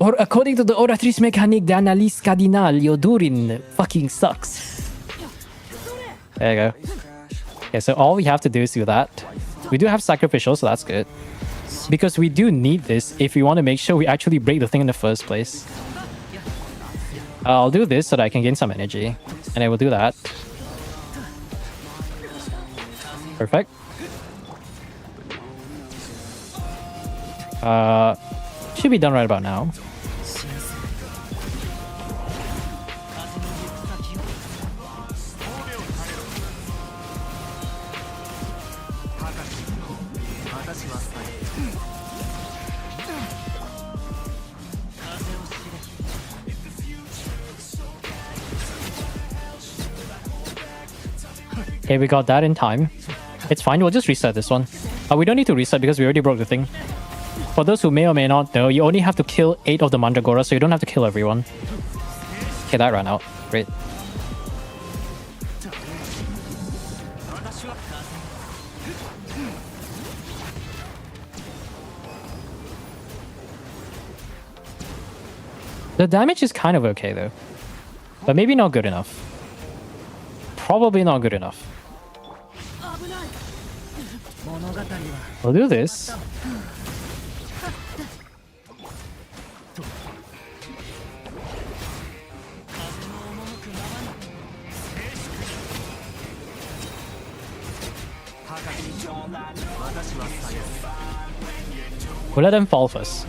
[SPEAKER 3] Or according to the Oratrice Mécanique d'Analyse Cardinal, your Durin fucking sucks. There you go. Okay, so all we have to do is do that. We do have sacrificial, so that's good. Because we do need this if we want to make sure we actually break the thing in the first place. I'll do this so that I can gain some energy. And I will do that. Perfect. Should be done right about now. Okay, we got that in time. It's fine, we'll just reset this one. We don't need to reset because we already broke the thing. For those who may or may not know, you only have to kill 8 of the Mandragora, so you don't have to kill everyone. Okay, that ran out. Great. The damage is kind of okay though. But maybe not good enough. Probably not good enough. We'll do this. We'll let them fall first.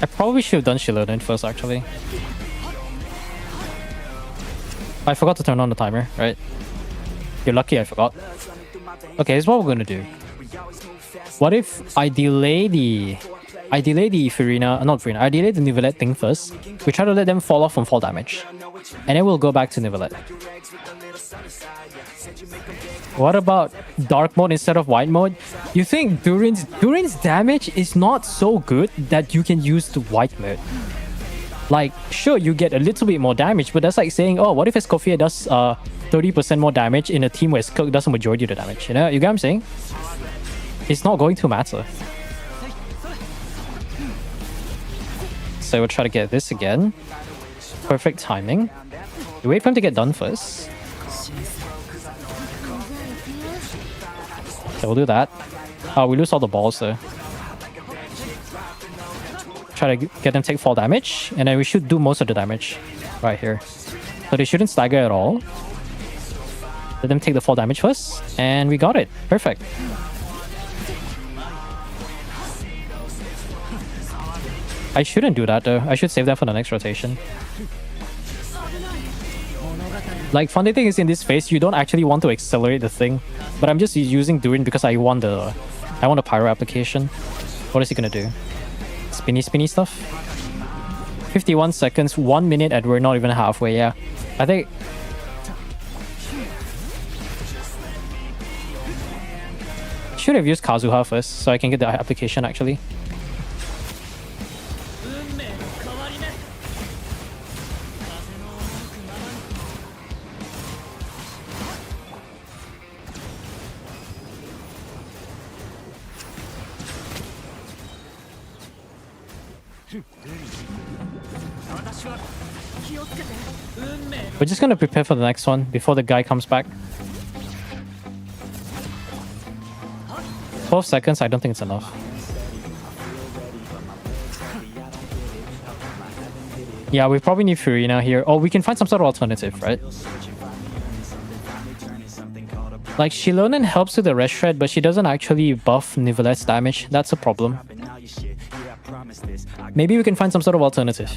[SPEAKER 3] I probably should have done Shiloden first, actually. I forgot to turn on the timer, right? You're lucky I forgot. Okay, here's what we're gonna do. What if I delay the Furina, not Furina, I delay the Nivelette thing first. We try to let them fall off from fall damage. And then we'll go back to Nivelette. What about dark mode instead of white mode? You think Durin's damage is not so good that you can use the white mode? Like, sure, you get a little bit more damage, but that's like saying, oh, what if Escoffier does 30% more damage in a team where Skirk does the majority of the damage? You know, you get what I'm saying? It's not going to matter. So we'll try to get this again. Perfect timing. We wait for him to get done first. So we'll do that. We lose all the balls though. Try to get them take fall damage, and then we should do most of the damage right here. So they shouldn't stagger at all. Let them take the fall damage first, and we got it. Perfect. I shouldn't do that though. I should save that for the next rotation. Like, funny thing is, in this phase, you don't actually want to accelerate the thing. But I'm just using Durin because I want the pyro application. What is he gonna do? Spinny stuff? 51 seconds, 1 minute, and we're not even halfway, yeah. I think... should have used Kazuha first, so I can get the application, actually. We're just gonna prepare for the next one before the guy comes back. 12 seconds, I don't think it's enough. Yeah, we probably need Furina here. Oh, we can find some sort of alternative, right? Like, Shilonen helps with the rest shred, but she doesn't actually buff Nivelette's damage. That's a problem. Maybe we can find some sort of alternative.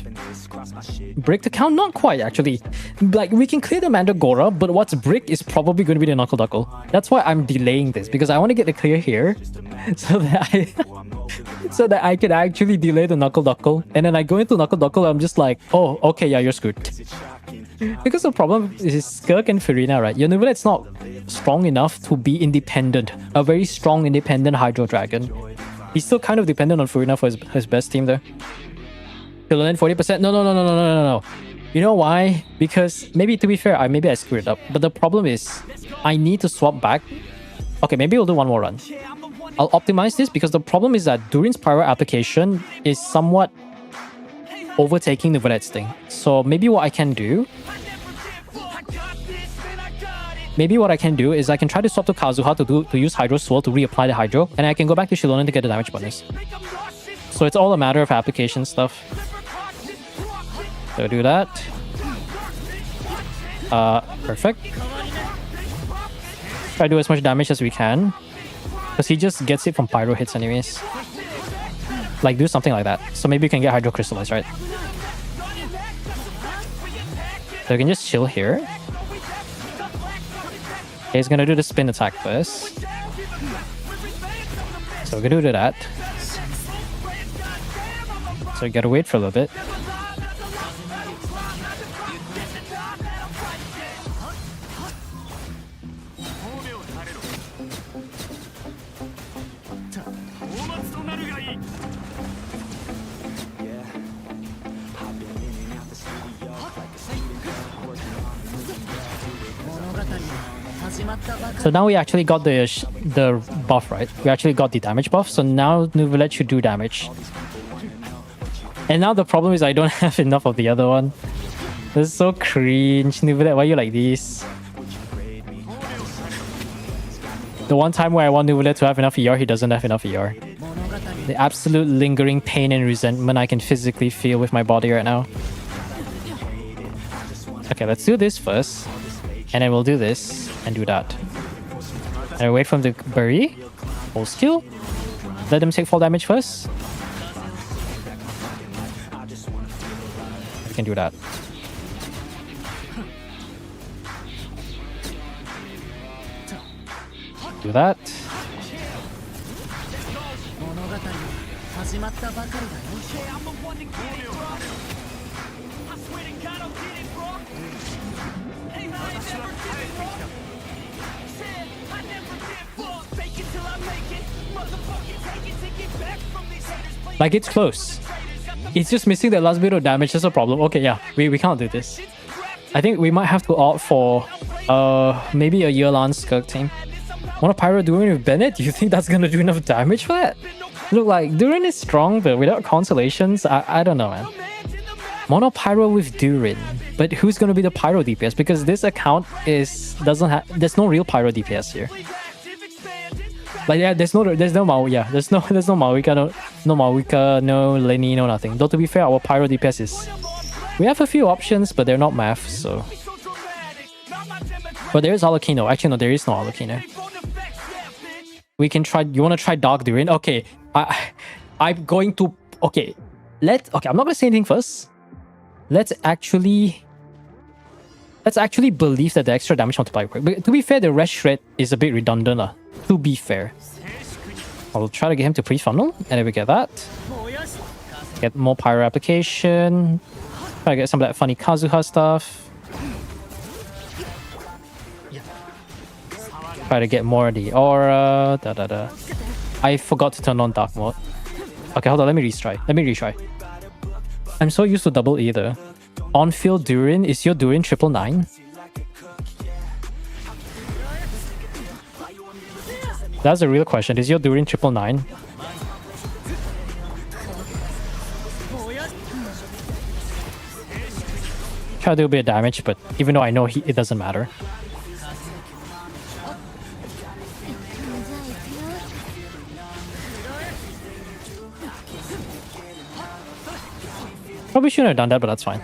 [SPEAKER 3] Brick the count? Not quite, actually. Like, we can clear the Mandragora, but what's brick is probably going to be the Knuckle Duckle. That's why I'm delaying this, because I want to get the clear here so that I can actually delay the Knuckle Duckle. And then I go into Knuckle Duckle, I'm just like, oh, okay, yeah, you're screwed. Because the problem is Skirk and Furina, right? Your Nivelette's not strong enough to be independent. A very strong, independent Hydro Dragon. He's still kind of dependent on Furina for his best team there. Shilonen 40%? No. You know why? Because, maybe to be fair, maybe I screwed it up. But the problem is, I need to swap back. Okay, maybe we'll do one more run. I'll optimize this because the problem is that Durin's Pyro application is somewhat overtaking the Nivelette's thing. So maybe what I can do... is I can try to swap to Kazuha to use Hydro Swirl to reapply the Hydro, and I can go back to Shilonen to get the damage bonus. So it's all a matter of application stuff. So do that. Perfect. Try to do as much damage as we can, because he just gets it from Pyro hits anyways. Like, do something like that. So maybe you can get Hydro Crystallized, right? So you can just chill here. Okay, he's gonna do the spin attack first. So we're gonna do that. So you gotta wait for a little bit. So now we actually got the buff, right? We actually got the damage buff. So now Nivelette should do damage. And now the problem is I don't have enough of the other one. This is so cringe. Nivelette, why are you like this? The one time where I want Nivelette to have enough ER, he doesn't have enough ER. The absolute lingering pain and resentment I can physically feel with my body right now. Okay, let's do this first. And then we'll do this and do that. And wait for him to bury. Full skill. Let them take fall damage first. We can do that. Do that. Like, it's close. It's just missing the last bit of damage. That's a problem. Okay, yeah, we can't do this. I think we might have to opt for maybe a year-long Skirk team. Mono Pyro Durin with Bennett? Do you think that's gonna do enough damage for that? Look, like, Durin is strong, but without constellations, I don't know, man. Mono Pyro with Durin. But who's gonna be the Pyro DPS? Because this account doesn't have, there's no real Pyro DPS here. Like, yeah, there's no Maoika, no Maoika, no Lenny, no nothing. Though to be fair, our Pyro DPS is, we have a few options, but they're not math, so. But there is Alucino. Actually, no, there is no Alucino. We can try. You want to try Dark Durin? Okay, I'm going to. Okay, okay, I'm not gonna say anything first. Let's actually believe that the extra damage multiplier. But to be fair, the rest shred is a bit redundant, to be fair. I'll try to get him to pre-funnel, and then we get that. Get more pyro application. Try to get some of that funny Kazuha stuff. Try to get more of the aura. I forgot to turn on dark mode. Okay, hold on. Let me retry. I'm so used to double E though. On-field Durin. Is your Durin 999? That's a real question. Is your Durin 999? Try to do a bit of damage, but even though I know it doesn't matter. Probably shouldn't have done that, but that's fine.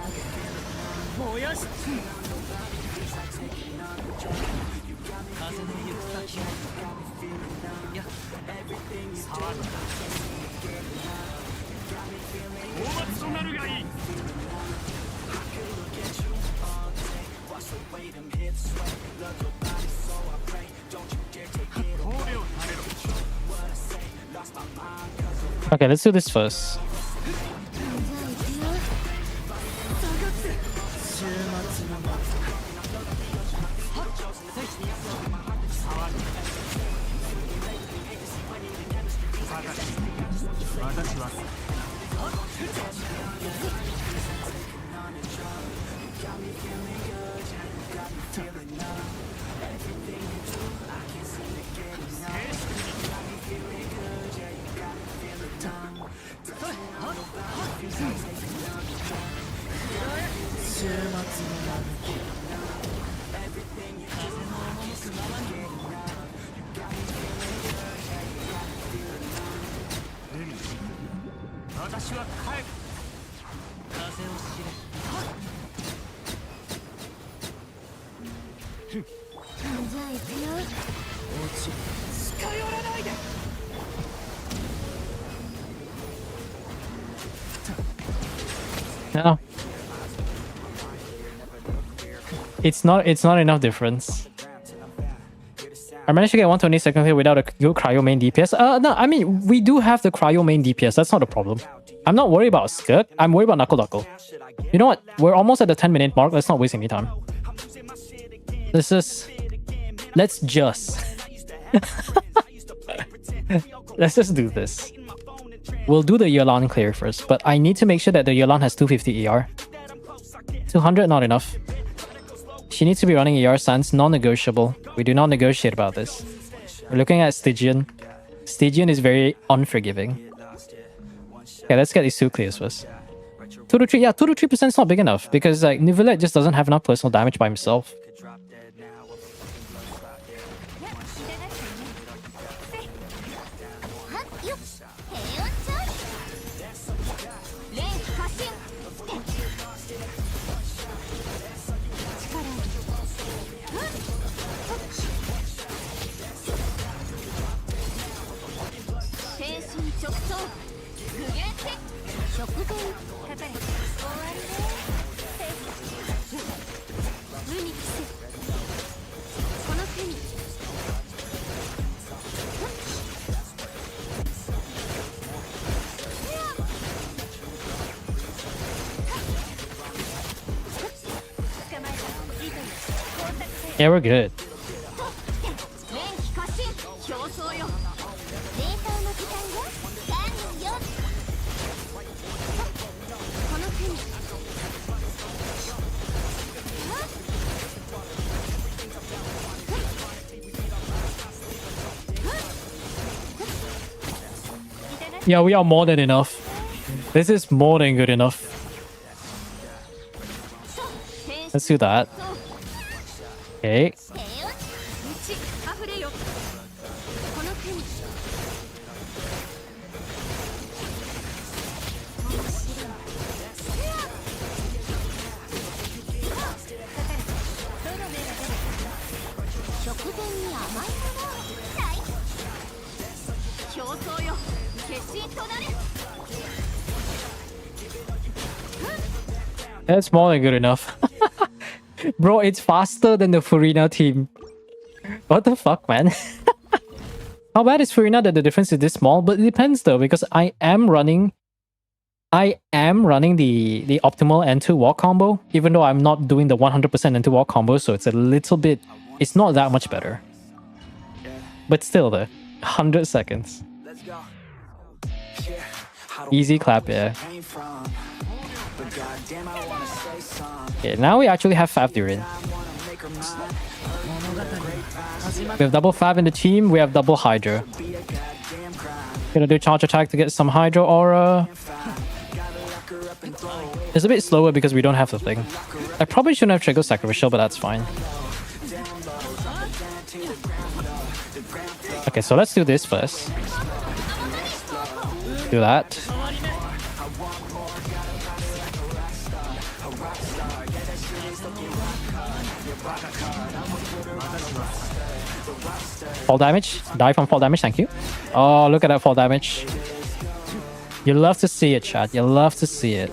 [SPEAKER 3] Okay, let's do this first. No. It's not enough difference. I managed to get 120 second here without a good cryo main DPS. No, I mean, we do have the cryo main DPS. That's not a problem. I'm not worried about Skirk. I'm worried about Knuckle. You know what? We're almost at the 10-minute mark. Let's not waste any time. Let's just let's just do this. We'll do the Yelan clear first, but I need to make sure that the Yelan has 250 ER. 200, not enough. She needs to be running ER sans, non-negotiable. We do not negotiate about this. We're looking at Stygian. Stygian is very unforgiving. Okay, let's get these two clears first. 2 to 3, yeah, 2 to 3% is not big enough because like Nivelette just doesn't have enough personal damage by himself. Yeah, we're good. Yeah, we are more than enough. This is more than good enough. Let's do that. Okay. That's more than good enough. Bro, it's faster than the Furina team. What the fuck, man? How bad is Furina that the difference is this small? But it depends though, because I am running the optimal N2 walk combo, even though I'm not doing the 100% N2 walk combo, so it's a little bit, it's not that much better. But still though, 100 seconds. Easy clap, yeah. Okay, now we actually have Fab Durin. We have double Fab in the team, we have double Hydra. Gonna do charge attack to get some Hydro Aura. It's a bit slower because we don't have the thing. I probably shouldn't have triggered Sacrificial, but that's fine. Okay, so let's do this first. Do that. Fall damage. Die from fall damage, thank you. Oh, look at that fall damage. You love to see it, chat. You love to see it.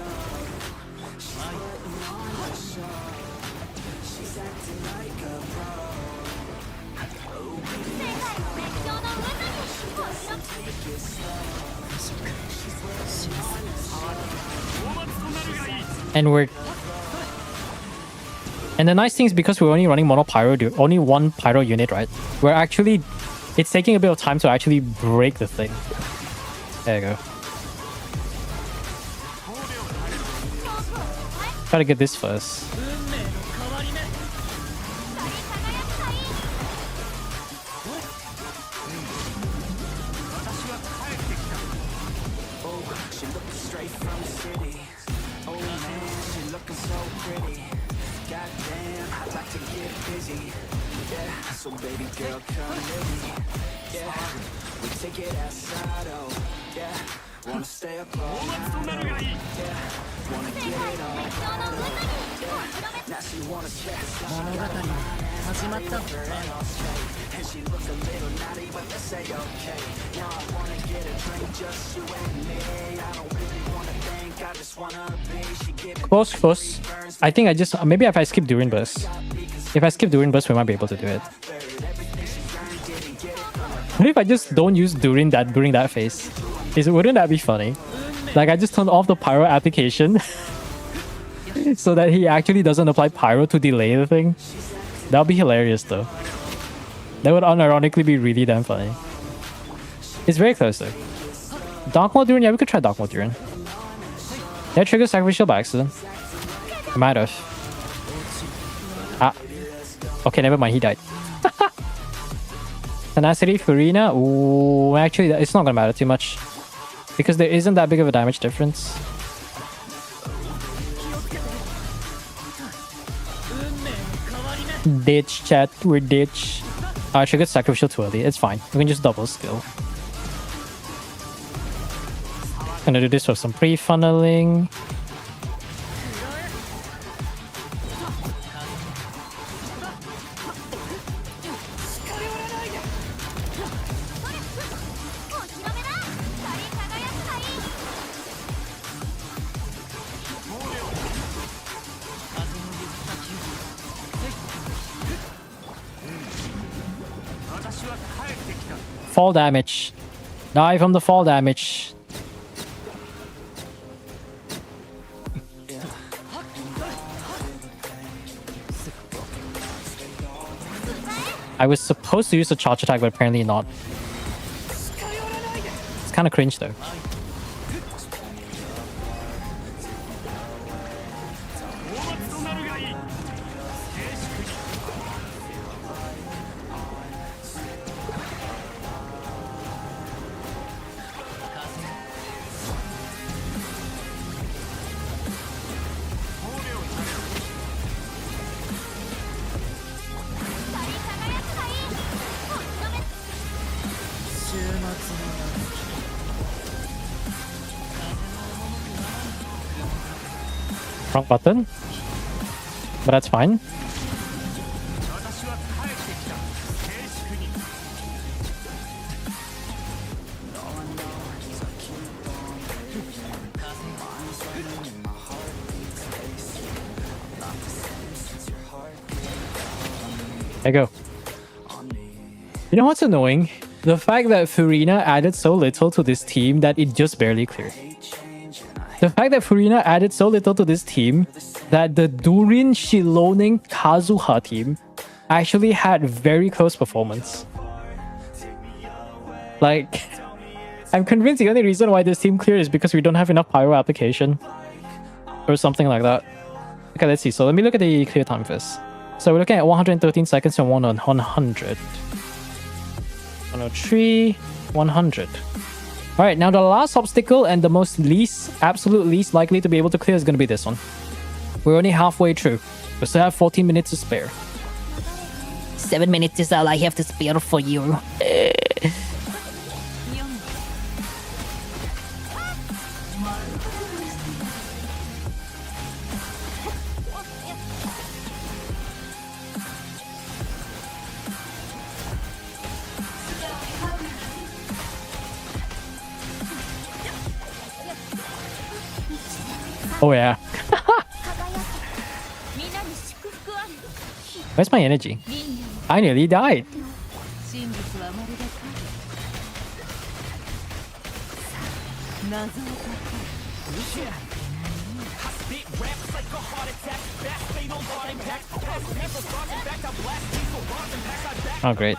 [SPEAKER 3] And the nice thing is because we're only running mono pyro, only one pyro unit, right? We're actually, it's taking a bit of time to actually break the thing. There you go. Try to get this first.
[SPEAKER 1] So baby girl, come with me. Yeah, we take it outside, oh yeah. Wanna stay up all night, oh, yeah. Wanna get it all out, oh yeah. Now she wanna check and she looks a little naughty, but that's okay. Now I wanna get a drink, just you and me. I don't really wanna think, I just wanna be. She give
[SPEAKER 3] Close. I think I just, maybe if I skip Durin Burst. If I skip Durin Burst, we might be able to do it. What if I just don't use Durin during that phase? Wouldn't that be funny? Like, I just turn off the pyro application so that he actually doesn't apply pyro to delay the thing. That would be hilarious though. That would unironically be really damn funny. It's very close though. Dark Mode Durin? Yeah, we could try Dark Mode Durin. That triggers Sacrificial by accident. Might have. Ah. Okay, never mind, he died. Tenacity, Furina. Ooh, actually, it's not gonna matter too much. Because there isn't that big of a damage difference. Ditch, chat. We're ditch. I triggered Sacrificial too early. It's fine. We can just double skill. Gonna do this for some pre-funneling. fall damage. Die from the fall damage. I was supposed to use a charge attack, but apparently not. It's kind of cringe though. Wrong button, but that's fine. There you go. You know what's annoying? The fact that Furina added so little to this team that it just barely cleared. The fact that Furina added so little to this team that the Durin Shiloning Kazuha team actually had very close performance. Like, I'm convinced the only reason why this team cleared is because we don't have enough pyro application. Or something like that. Okay, let's see. So let me look at the clear time first. So we're looking at 113 seconds and 100. 103, 100. Alright, now the last obstacle and the absolute least likely to be able to clear is going to be this one. We're only halfway through. We still have 14 minutes to spare.
[SPEAKER 4] 7 minutes is all I have to spare for you.
[SPEAKER 3] Oh yeah. Where's my energy? I nearly died. Oh great.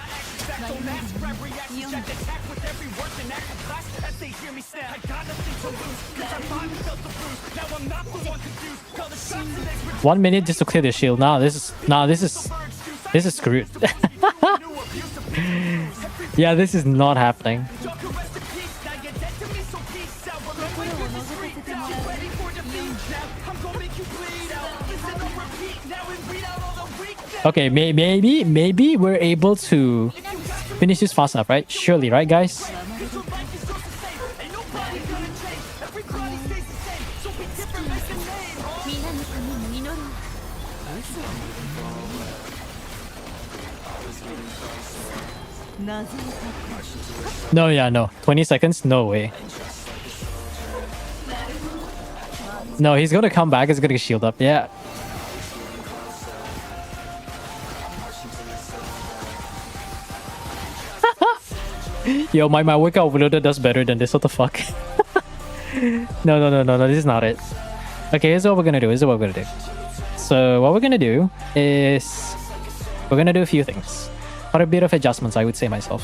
[SPEAKER 3] One minute just to clear the shield. This is screwed. Yeah, this is not happening. Okay, maybe we're able to finish this fast enough, right? Surely, right, guys? No, yeah, no. 20 seconds? No way. No, he's gonna come back. He's gonna get shield up. Yeah. Yo, my workout overloader does better than this. What the fuck? No. This is not it. Okay, here's what we're gonna do. So what we're gonna do is we're gonna do a few things. Quite a bit of adjustments, I would say myself.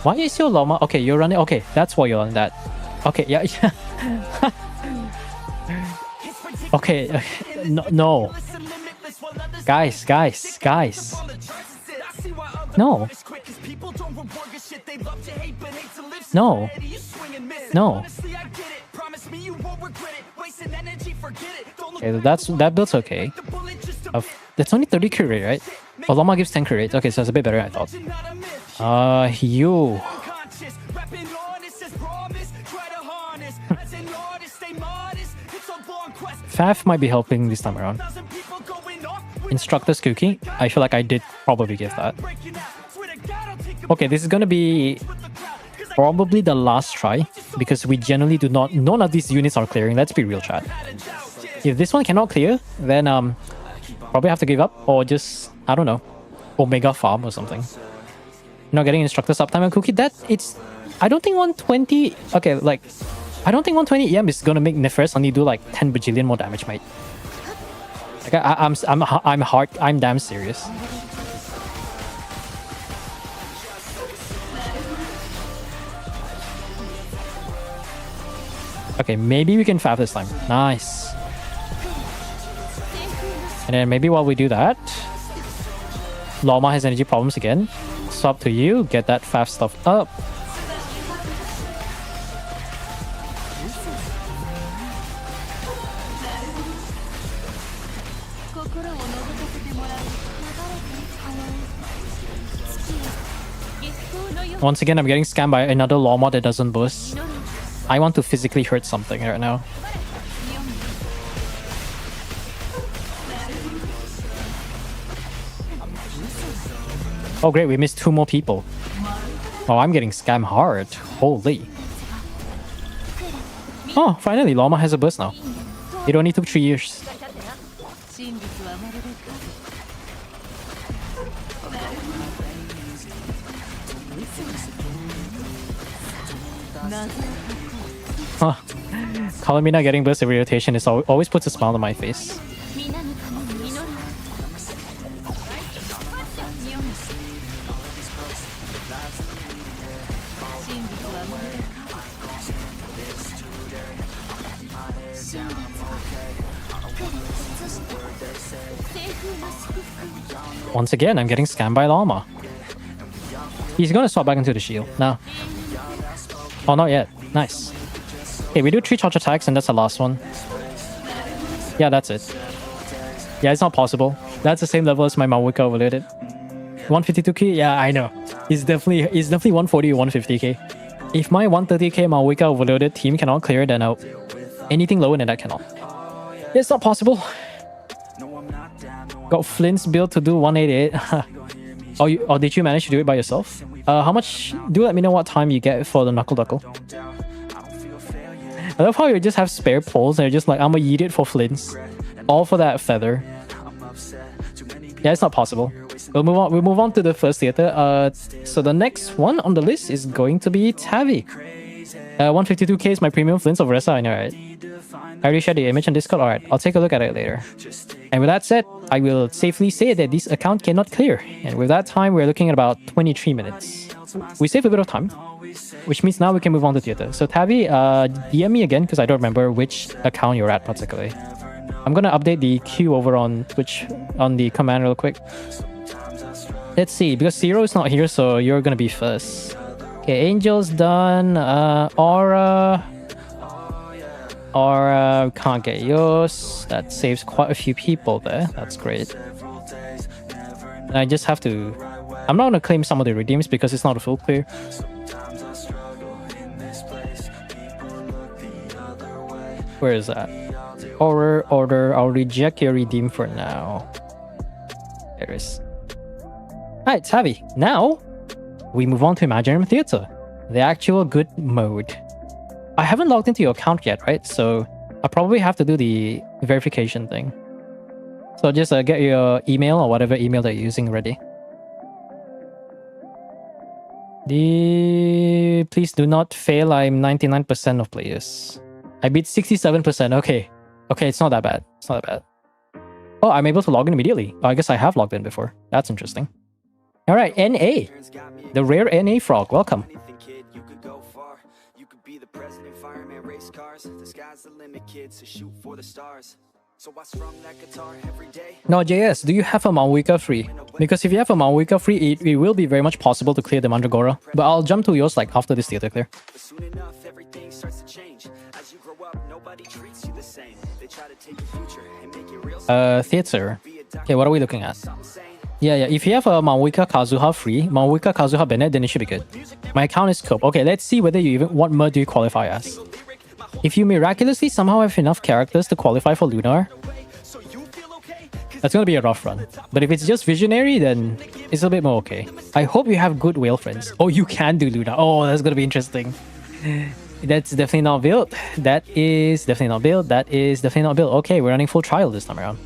[SPEAKER 3] Why is your llama? Okay, you're running. Okay, that's why you're on that. Okay, yeah. Okay, no. Guys. No. Okay, that build's okay. That's only 30 crit rate, right? Oh, llama gives 10 crit rate. Okay, so it's a bit better, I thought. You. Faf might be helping this time around. Instructor's cookie. I feel like I did probably give that. Okay, this is gonna be probably the last try because we generally do not. None of these units are clearing. Let's be real, chat. If this one cannot clear, then probably have to give up or just I don't know, Omega farm or something. not getting instructors uptime and cookie. That it's, I don't think 120. Okay, like, I don't think 120 EM is gonna make Nefres only do like 10 bajillion more damage, mate. Like I'm damn serious. Okay, maybe we can fav this time. Nice. And then maybe while we do that, Lama has energy problems again. Swap to you, get that fav stuff up. Once again, I'm getting scammed by another Lama that doesn't boost. I want to physically hurt something right now. Oh great, we missed 2 more people. Oh, I'm getting scammed hard. Holy. Oh, finally, Lama has a burst now. It only took 3 years. Huh. Kalamina getting burst every rotation is always puts a smile on my face. Once again, I'm getting scammed by Llama. He's gonna swap back into the shield. No. Oh, not yet. Nice. Okay, we do 3 charge attacks and that's the last one. Yeah, that's it. Yeah, it's not possible. That's the same level as my Mawika overloaded. 152k? Yeah, I know. It's definitely 140 or 150k. If my 130k Mawika overloaded team cannot clear, then anything lower than that cannot. Yeah, it's not possible. Got Flint's build to do 188. Oh, did you manage to do it by yourself? How much? Do let me know what time you get for the Knuckle Duckle. I love how you just have spare poles and you're just like, I'm gonna eat it for Flints. All for that feather. Yeah, it's not possible. We'll move on to the first theater. So the next one on the list is going to be Tavi. 152k is my premium Flints of Ressa, I know, right? I already shared the image on Discord. Alright, I'll take a look at it later. And with that said, I will safely say that this account cannot clear. And with that time, we're looking at about 23 minutes. We save a bit of time, which means now we can move on to theater. So Tavi, DM me again because I don't remember which account you're at particularly. I'm gonna update the queue over on Twitch on the command real quick. Let's see, because Zero is not here, so you're gonna be first. Okay, Angel's done. Aura can't get yours. That saves quite a few people there. That's great. And I just have to... I'm not gonna claim some of the redeems because it's not a full clear. Where is that? Order. I'll reject your redeem for now. There it is. Alright, Tavi. Now, we move on to Imaginary Theater. The actual good mode. I haven't logged into your account yet, right? So I probably have to do the verification thing. So just get your email or whatever email that you're using ready. Please do not fail. I'm 99% of players. I beat 67%. Okay. Okay, it's not that bad. It's not that bad. Oh, I'm able to log in immediately. Oh, I guess I have logged in before. That's interesting. Alright, NA. The rare NA frog. Welcome. No, JS, do you have a Mawika free? Because if you have a Mawika free, it will be very much possible to clear the Mandragora. But I'll jump to yours like after this theater clear. Theater. Okay, what are we looking at? Yeah, if you have a Mawika Kazuha free, Mawika Kazuha Bennett, then it should be good. My account is Cope. Okay, let's see whether you even... What mode do you qualify as? If you miraculously somehow have enough characters to qualify for Lunar, that's gonna be a rough run. But if it's just Visionary, then it's a bit more okay. I hope you have good whale friends. Oh, you can do Lunar. Oh, that's gonna be interesting. That's definitely not built. That is definitely not built. That is definitely not built. Okay, we're running full trial this time around.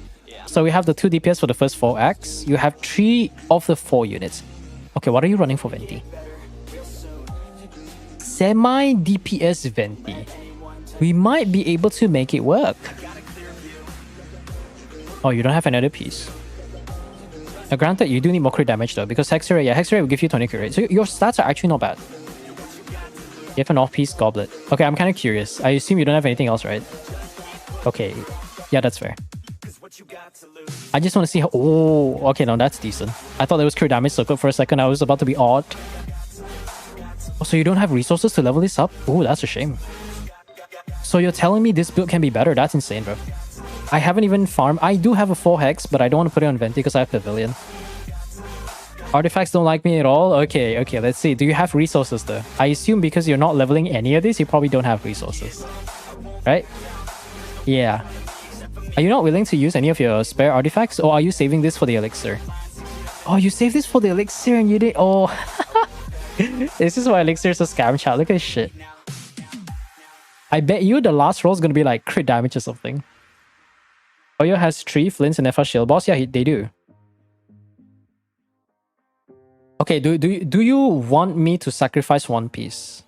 [SPEAKER 3] So we have the 2 DPS for the first 4 acts. You have 3 of the 4 units. Okay, what are you running for Venti? Semi DPS Venti. We might be able to make it work. Oh, you don't have another piece. Now, granted, you do need more crit damage though, because Hex Ray, yeah, Hex Ray will give you 20 crit rate. So your stats are actually not bad. You have an off-piece goblet. Okay, I'm kind of curious. I assume you don't have anything else, right? Okay, yeah, that's fair. I just want to see how... Oh, okay, no, that's decent. I thought there was crit damage circle for a second. I was about to be odd. Oh, so you don't have resources to level this up? Oh, that's a shame. So you're telling me this build can be better? That's insane, bro. I haven't even farmed. I do have a 4 Hex, but I don't want to put it on Venti because I have Pavilion. Artifacts don't like me at all? Okay, let's see. Do you have resources though? I assume because you're not leveling any of this, you probably don't have resources. Right? Yeah. Are you not willing to use any of your spare artifacts? Or are you saving this for the elixir? Oh, you saved this for the elixir and you did... Oh. This is why elixir is a scam chat. Look at this shit. I bet you the last roll is going to be like crit damage or something. Oyo has 3 flints and FR shield boss. Yeah, they do. Okay, do you want me to sacrifice one piece?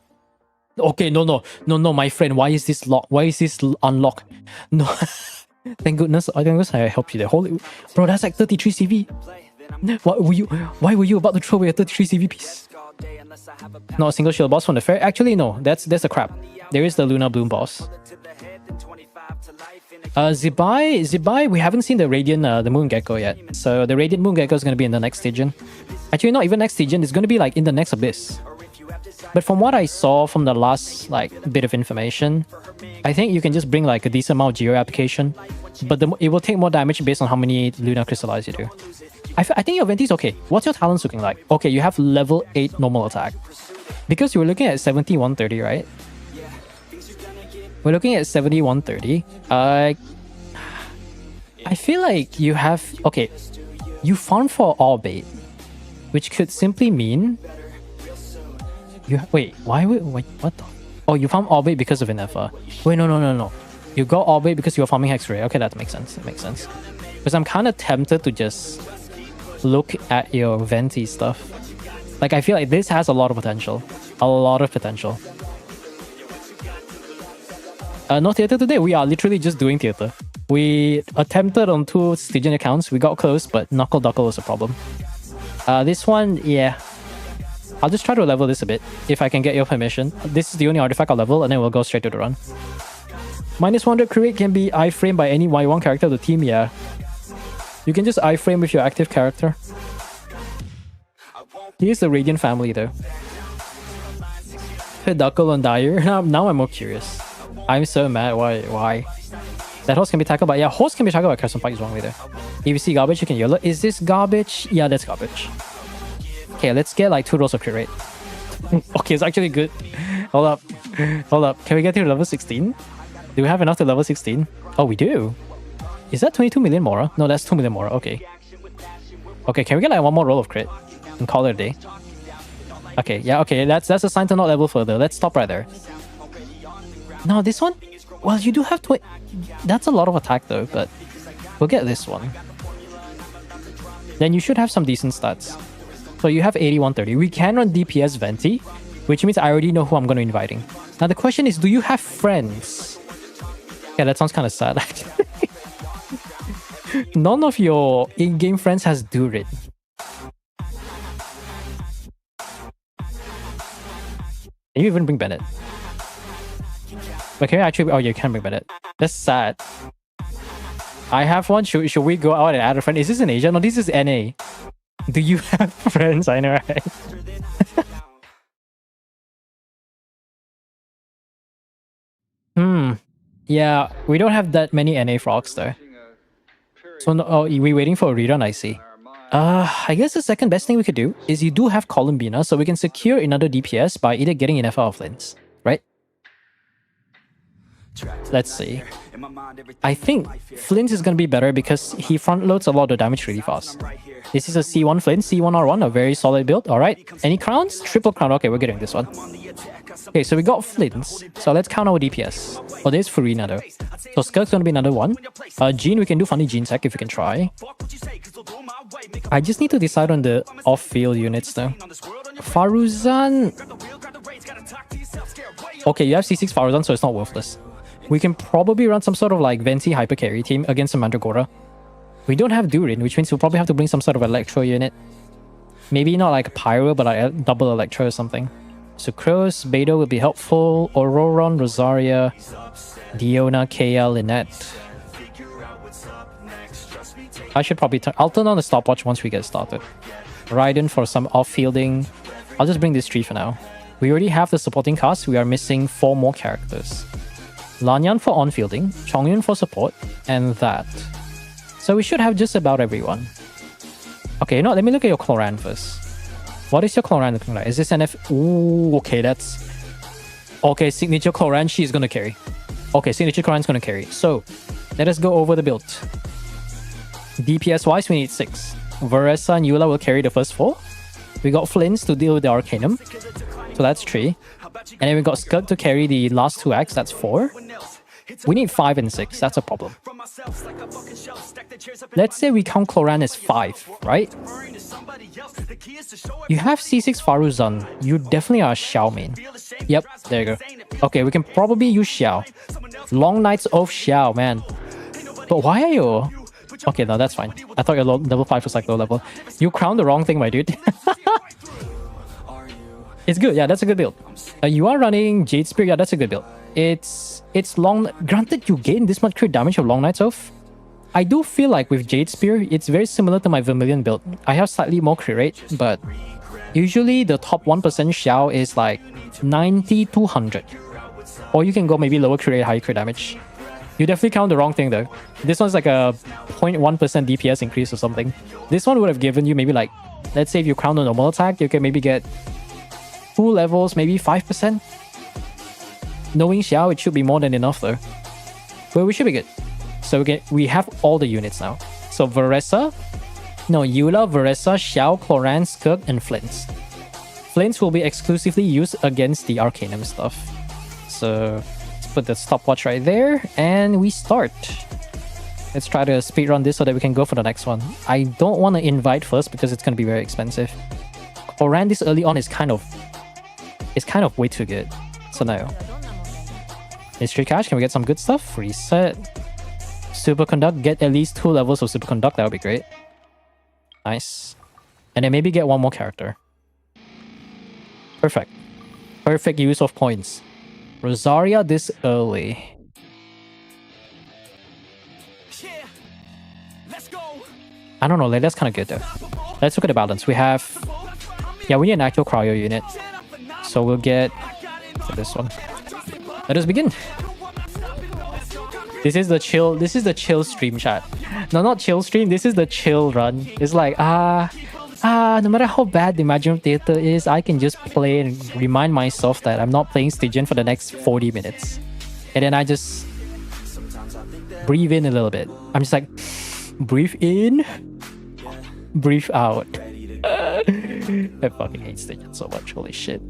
[SPEAKER 3] Okay, no, my friend. Why is this locked? Why is this unlocked? No. Thank goodness I helped you there. Holy bro, that's like 33 CV. Why were you about to throw away a 33 CV piece? Not a single shield boss from the fair. Actually, no, that's a crap. There is the Luna Bloom boss. Zibai, we haven't seen the Radiant, the Moon Gecko yet. So the Radiant Moon Gecko is going to be in the next Stygian. Actually, not even next Stygian. It's going to be like in the next Abyss. But from what I saw from the last like bit of information, I think you can just bring like a decent amount of Geo application. But it will take more damage based on how many Luna Crystallize you do. I think your Venti is okay. What's your talents looking like? Okay, you have level 8 normal attack. Because you were looking at 70, 130, right? We're looking at 70, 130. I feel like you have... Okay, you farm for all bait, which could simply mean... Wait, why would... Wait, what the... Oh, you farm all bait because of Inefa. Wait, no. You got all bait because you're farming Hex-Ray. Okay, that makes sense. That makes sense. Because I'm kind of tempted to just look at your Venti stuff. Like, I feel like this has a lot of potential. A lot of potential. No theater today. We are literally just doing theater. We attempted on 2 Stygian accounts. We got close, but Knuckle Duckle was a problem. This one, yeah. I'll just try to level this a bit, if I can get your permission. This is the only artifact I'll level, and then we'll go straight to the run. Minus 100 crit can be iframe by any Y1 character of the team, yeah. You can just iframe with your active character. Here's the Radiant family, though. Duckle on Dire. Now I'm more curious. I'm so mad. Why? That horse can be tackled by... Yeah, horse can be tackled by Crescent Pike is wrong way there. If you see garbage, you can yell it. Is this garbage? Yeah, that's garbage. Okay, let's get like 2 rolls of crit rate. Okay, it's actually good. Hold up. Can we get to level 16? Do we have enough to level 16? Oh, we do. Is that 22 million Mora? No, that's 2 million Mora. Okay. Okay, can we get like 1 more roll of crit? And call it a day? Okay, yeah, okay. That's a sign to not level further. Let's stop right there. No, this one? Well, you do have 20... That's a lot of attack though, but we'll get this one. Then you should have some decent stats. So you have 8130. We can run DPS Venti, which means I already know who I'm going to be inviting. Now the question is, do you have friends? Yeah, that sounds kind of sad actually. None of your in-game friends has Durit. Can you even bring Bennett? But can you actually... Oh, you can bring Bennett. That's sad. I have one. Should we go out and add a friend? Is this in Asia? No, this is NA. Do you have friends? I know, right? Yeah, we don't have that many NA frogs though. So, no, oh, we're waiting for a rerun, I see. I guess the second best thing we could do is you do have Columbina, so we can secure another DPS by either getting enough of flints, right? Let's see. I think Flint is going to be better because he front loads a lot of the damage really fast. This is a C1 Flint, C1 R1, a very solid build. Alright. Any crowns? Triple crown. Okay, we're getting this one. Okay, so we got Flints. So let's count our DPS. Oh, there's Furina though. So Skirk's gonna be another one. Jean, we can do funny Jean tech if we can try. I just need to decide on the off-field units though. Faruzan. Okay, you have C6 Faruzan, so it's not worthless. We can probably run some sort of like Venti hyper carry team against a Mandragora. We don't have Durin, which means we'll probably have to bring some sort of Electro unit. Maybe not like Pyro, but like a double Electro or something. Sucrose, Beto will be helpful. Auroron, Rosaria, Diona, Kea, Lynette. I should probably I'll turn on the stopwatch once we get started. Raiden for some off-fielding. I'll just bring this 3 for now. We already have the supporting cast. We are missing 4 more characters. Lanyan for on-fielding, Chongyun for support, and that. So we should have just about everyone. Okay, you know what? Let me look at your Cloran first. What is your Cloran looking like? Is this NF? Ooh, okay, that's... Okay, signature Cloran, she's gonna carry. Okay, signature Cloran's gonna carry. So, let us go over the build. DPS-wise, we need 6. Veressa and Eula will carry the first 4. We got Flints to deal with the Arcanum. So that's 3. And then we got Skirk to carry the last 2 acts. That's 4. We need 5 and 6. That's a problem. Let's say we count Cloran as 5, right? You have C6 Faruzan. You definitely are a Xiao main. Yep, there you go. Okay, we can probably use Xiao. Long Nights of Xiao, man. But why are you... Okay, no, that's fine. I thought your level 5 was like low level. You crowned the wrong thing, my dude. It's good. Yeah, that's a good build. You are running Jade Spear. Yeah, that's a good build. It's long... Granted, you gain this much crit damage of Long Nights Oath. I do feel like with Jade Spear, it's very similar to my Vermilion build. I have slightly more crit rate, but usually the top 1% Xiao is like 90 to 100. Or you can go maybe lower crit rate, higher crit damage. You definitely count the wrong thing though. This one's like a 0.1% DPS increase or something. This one would have given you maybe like... Let's say if you crown a normal attack, you can maybe get 2 levels, maybe 5%. Knowing Xiao, it should be more than enough though. But we should be good. So we have all the units now. So Veressa, no, Eula, Veressa, Xiao, Cloran, Skirk, and Flints. Flints will be exclusively used against the Arcanum stuff. So let's put the stopwatch right there, and we start. Let's try to speedrun this so that we can go for the next one. I don't want to invite first because it's going to be very expensive. Cloran this early on is kind of way too good. So now, Mystery Cache, can we get some good stuff? Reset. Superconduct, get at least 2 levels of Superconduct, that would be great. Nice. And then maybe get 1 more character. Perfect. Perfect use of points. Rosaria this early. I don't know, like, that's kind of good though. Let's look at the balance. We have... Yeah, we need an actual cryo unit. So we'll get... this one. Let us begin. This is the chill stream chat. No, not chill stream. This is the chill run. It's like, no matter how bad the Stygian Theater is, I can just play and remind myself that I'm not playing Stygian for the next 40 minutes. And then I just breathe in a little bit. I'm just like, breathe in, breathe out. I fucking hate Stygian so much. Holy shit.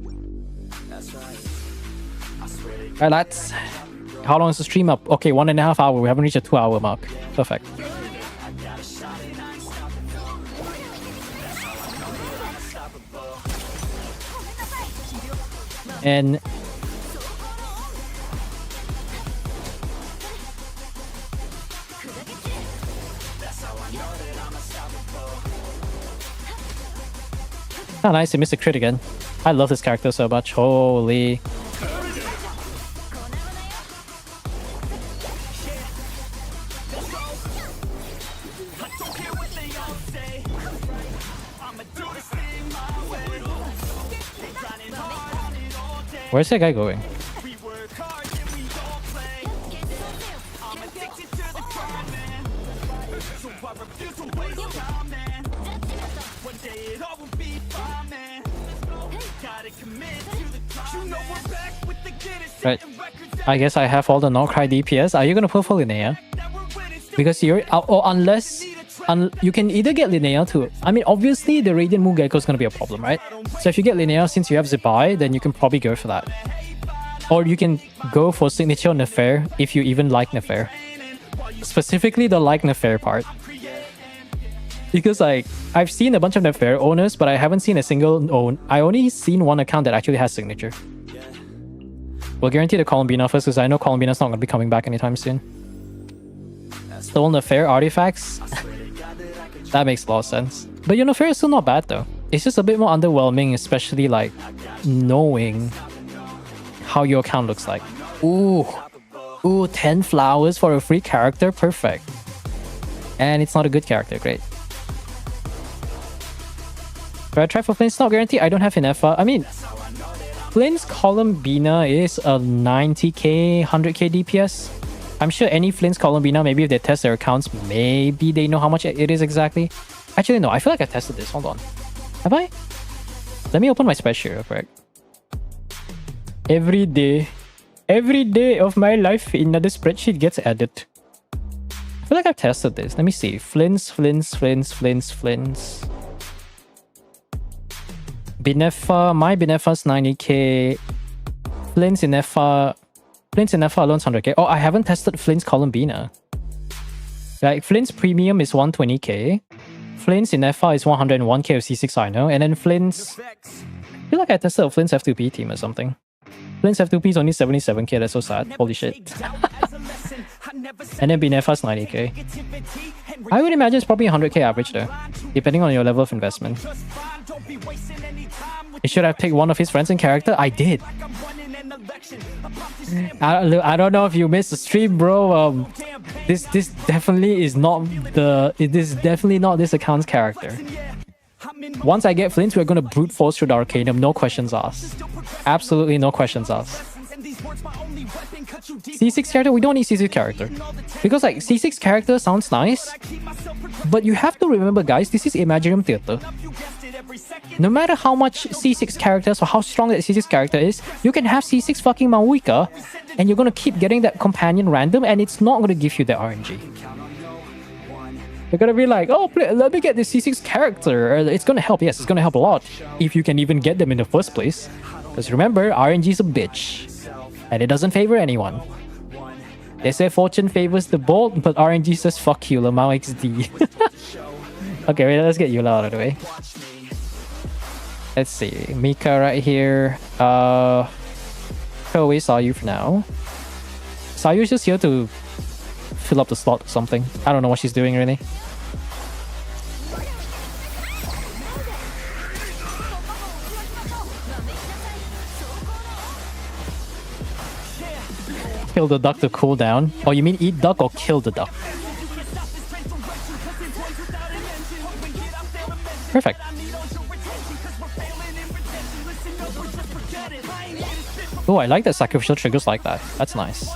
[SPEAKER 3] Alright, lads. How long is the stream up? Okay, 1.5 hours. We haven't reached a 2-hour mark. Perfect. And oh, nice, I missed a crit again. I love this character so much. Holy. Where's that guy going? Right. I guess I have all the Nocry DPS. Are you gonna put for Linnea? Because you're... or unless... you can either get Linnea too. I mean, obviously, the Radiant Moon Gecko is going to be a problem, right? So if you get Linnea, since you have Zibai, then you can probably go for that. Or you can go for signature Nefair if you even like Nefair. Specifically the like Nefair part. Because like, I've seen a bunch of Nefair owners, but I haven't seen a single own. I only seen one account that actually has signature. We'll guarantee the Columbina first because I know Columbina's not going to be coming back anytime soon. Still Nefair artifacts? That makes a lot of sense. But your Nefair is still not bad though. It's just a bit more underwhelming, especially like knowing how your account looks like. Ooh. Ooh, 10 flowers for a free character? Perfect. And it's not a good character, great. But I try for Flint's not guaranteed. I don't have Inefa. I mean, Flint's Columbina is a 90k, 100k DPS. I'm sure any Flint's Columbina, maybe if they test their accounts, maybe they know how much it is exactly. Actually, no, I feel like I tested this. Hold on. Have I? Let me open my spreadsheet real quick. Every day of my life, another spreadsheet gets added. I feel like I've tested this. Let me see. Flint's. Binefa, my Binefa's 90k. Flint's Inefa alone's 100k. Oh, I haven't tested Flint's Columbina. Like, Flint's Premium is 120k. Flint's Inefa is 101k of C6, I know. And then Flint's... I feel like I tested a Flint's F2P team or something. Flint's F2P is only 77k, that's so sad. Holy shit. And then Binefa's 90k. I would imagine it's probably 100k average though, depending on your level of investment. You should have picked one of his friends in character. I did. I don't know if you missed the stream, bro. This definitely is not the. It is definitely not this account's character. Once I get Flint, we're gonna brute force through the Arcanum. No questions asked. Absolutely no questions asked. C6 character, we don't need C6 character. Because like C6 character sounds nice, but you have to remember guys, this is Imaginarium Theater. No matter how much C6 characters or how strong that C6 character is, you can have C6 fucking Mawika and you're gonna keep getting that companion random and it's not gonna give you the RNG. You're gonna be like, oh, let me get this C6 character. It's gonna help, yes, it's gonna help a lot. If you can even get them in the first place. Because remember, RNG is a bitch. And it doesn't favor anyone. They say fortune favors the bold, but RNG says fuck you, Lamau XD. Okay, wait, let's get Eula out of the way. Let's see, Mika right here. Throw away Sayu for now. Sayu's just here to fill up the slot or something. I don't know what she's doing really. Kill the duck to cool down. Oh, you mean eat duck or kill the duck? Perfect. Oh, I like that sacrificial triggers like that. That's nice.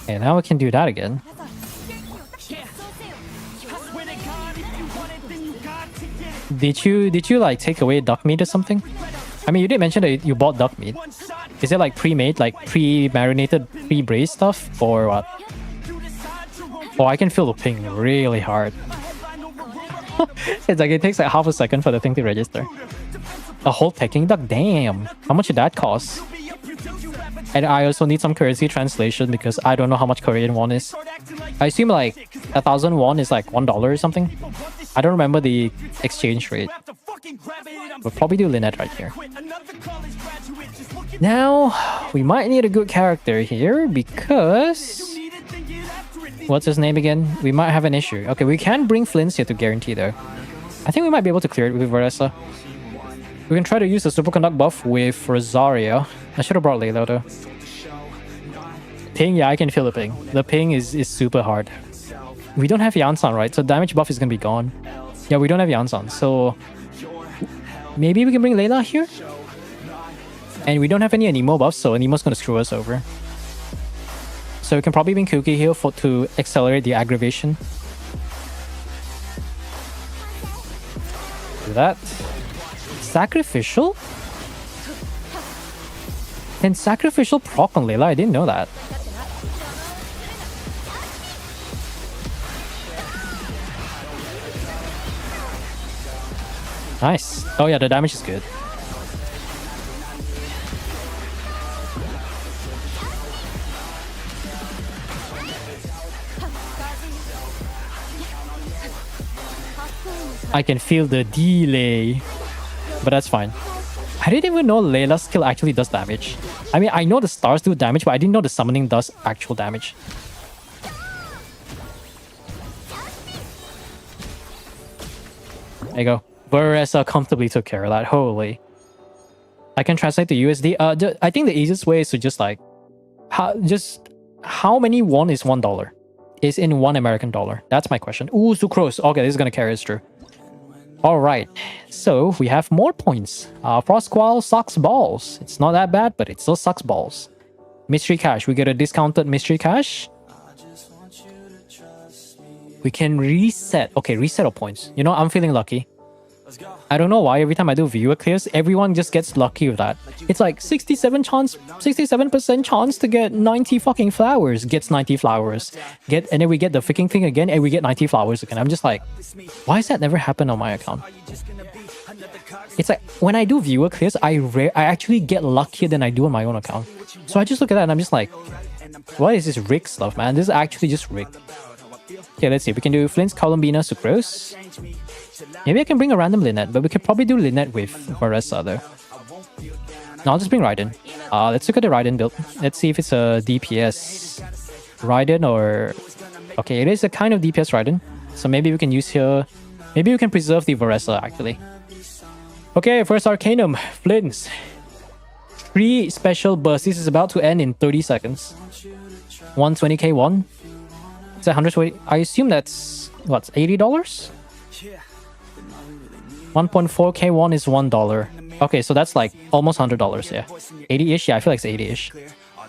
[SPEAKER 3] Okay, now we can do that again. Did you like take away duck meat or something? I mean, you did mention that you bought duck meat. Is it like pre-made, like pre-marinated, pre-braised stuff, or what? Oh, I can feel the ping really hard. It's like it takes like half a second for the thing to register. A whole Peking duck? Damn. How much did that cost? And I also need some currency translation because I don't know how much Korean won is. I assume like 1,000 won is like $1 or something. I don't remember the exchange rate. We'll probably do Lynette right here. Now, we might need a good character here because... What's his name again? We might have an issue. Okay, we can bring Flint's here to guarantee though. I think we might be able to clear it with Varessa. We can try to use the Superconduct buff with Rosaria. I should have brought Layla though. Ping, yeah, I can feel the ping. The ping is super hard. We don't have Yansan, right? So damage buff is gonna be gone. Yeah, we don't have Yansan, so... Maybe we can bring Layla here? And we don't have any Anemo buffs, so Anemo's gonna screw us over. So we can probably bring Kuki here to accelerate the aggravation. Do that. Sacrificial? Can Sacrificial proc on Layla? I didn't know that. Nice. Oh yeah, the damage is good. I can feel the delay, but that's fine. I didn't even know Layla's skill actually does damage. I mean, I know the stars do damage, but I didn't know the summoning does actual damage. There you go. Veresa comfortably took care of that. Holy. I can translate to USD. I think the easiest way is to just like, how many won is $1? Is in $1 American dollar? That's my question. Ooh, sucrose. Okay, this is gonna carry us through. All right, so we have more points. Frostquall sucks balls. It's not that bad, but it still sucks balls. Mystery cash. We get a discounted mystery cash. We can reset. Okay, reset of points. You know, I'm feeling lucky. I don't know why every time I do viewer clears, everyone just gets lucky with that. It's like 67% chance to get 90 fucking flowers. Gets 90 flowers. And then we get the freaking thing again and we get 90 flowers again. I'm just like, why has that never happened on my account? It's like when I do viewer clears, I actually get luckier than I do on my own account. So I just look at that and I'm just like, what is this rigged stuff, man? This is actually just rigged. Okay, let's see. We can do Flint's Columbina Sucrose. Maybe I can bring a random Lynette, but we could probably do Lynette with Marissa though. No, I'll just bring Raiden. Let's look at the Raiden build. Let's see if it's a DPS Raiden or... Okay, it is a kind of DPS Raiden. So maybe we can use here... Maybe we can preserve the Varessa actually. Okay, first Arcanum. Flint's. 3 special bursts. This is about to end in 30 seconds. 120k one. It's 120. I assume that's... What's $80? 1.4k one is $1. Okay, so that's like almost $100, yeah. 80-ish? Yeah, I feel like it's 80-ish.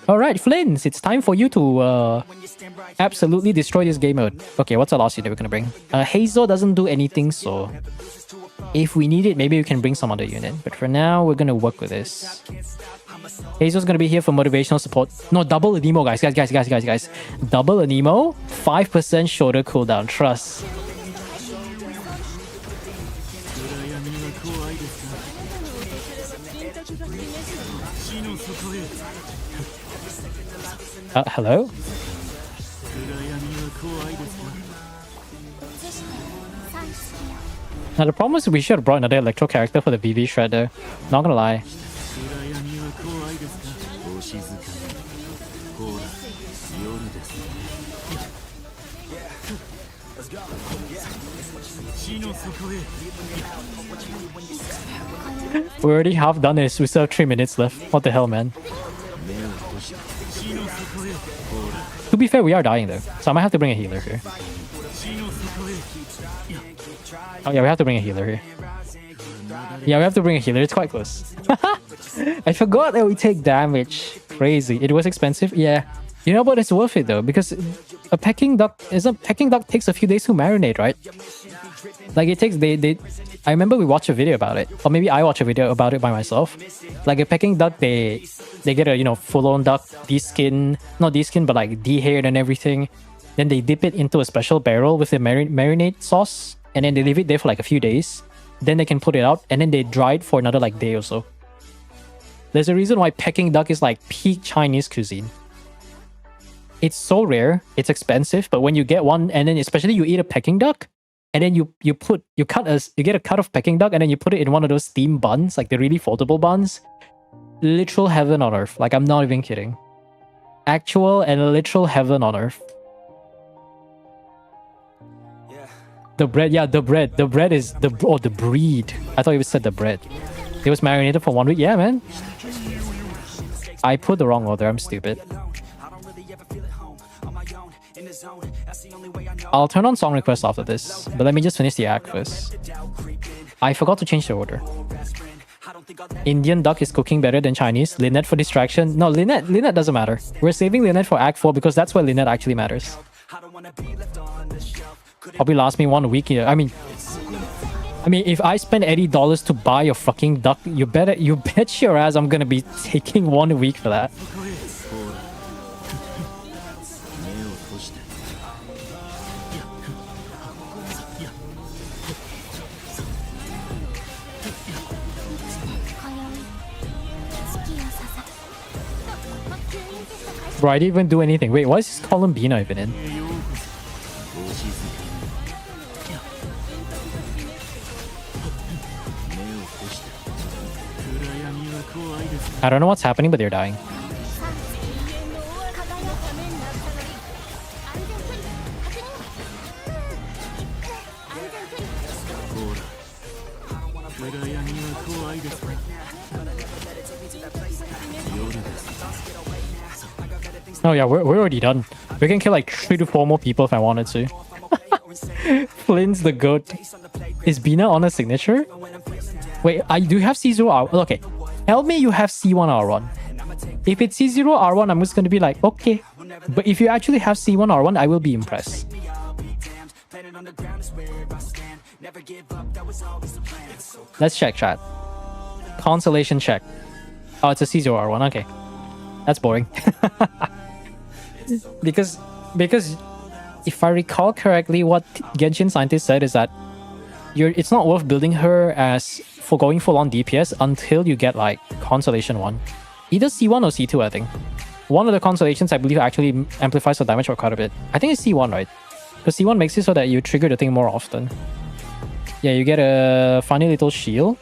[SPEAKER 3] Alright, Flins, it's time for you to absolutely destroy this game mode. Okay, what's the last unit we're gonna bring? Hazel doesn't do anything, so if we need it, maybe we can bring some other unit. But for now, we're gonna work with this. Hazel's gonna be here for motivational support. No, double Anemo, guys. Guys. Double Anemo, 5% shorter cooldown. Trust. Hello? Now the problem is we should have brought another Electro character for the VV Shredder. Not gonna lie. We're already half done this. We still have 3 minutes left. What the hell, man? To be fair, we are dying though, so I might have to bring a healer here. Oh yeah, we have to bring a healer here. Yeah, we have to bring a healer. It's quite close. I forgot that we take damage. Crazy. It was expensive. Yeah. You know, but it's worth it though, because a pecking duck takes a few days to marinate, right? Like it takes I remember we watched a video about it, or maybe I watched a video about it by myself. Like a pecking duck, they get a full-on duck, not deskin, but like dehaired and everything. Then they dip it into a special barrel with the marinade sauce, and then they leave it there for like a few days. Then they can put it out, and then they dry it for another like day or so. There's a reason why Peking duck is like peak Chinese cuisine. It's so rare, it's expensive, but when you get one, and then especially you eat a Peking duck, and then you get a cut of Peking duck, and then you put it in one of those steam buns, like the really foldable buns. Literal heaven on earth. Like, I'm not even kidding. Actual and literal heaven on earth. The bread, yeah, the bread. The bread is the breed. I thought you said the bread. It was marinated for 1 week. Yeah, man. I put the wrong order. I'm stupid. I'll turn on song requests after this, but let me just finish the act first. I forgot to change the order. Indian duck is cooking better than Chinese. Lynette for distraction. No, Lynette doesn't matter. We're saving Lynette for Act 4 because that's where Lynette actually matters. Probably last me 1 week here. I mean, if I spend $80 to buy a fucking duck, you bet your ass I'm gonna be taking 1 week for that. Bro, I didn't even do anything. Wait, why is this column B not even in? I don't know what's happening, but they're dying. Oh yeah, we're already done. We can kill like 3 to 4 more people if I wanted to. Flynn's the goat. Is Bina on a signature? Wait, I do have C0R1. Okay, tell me you have C1R1. If it's C0R1, I'm just gonna be like, okay. But if you actually have C1R1, I will be impressed. Let's check chat. Consolation check. Oh, it's a C0R1. Okay, that's boring. because if I recall correctly, what Genshin scientist said is that it's not worth building her as for going full on DPS until you get like Consolation 1. Either C1 or C2, I think. One of the Consolations, I believe, actually amplifies the damage by quite a bit. I think it's C1, right? Because C1 makes it so that you trigger the thing more often. Yeah, you get a funny little shield.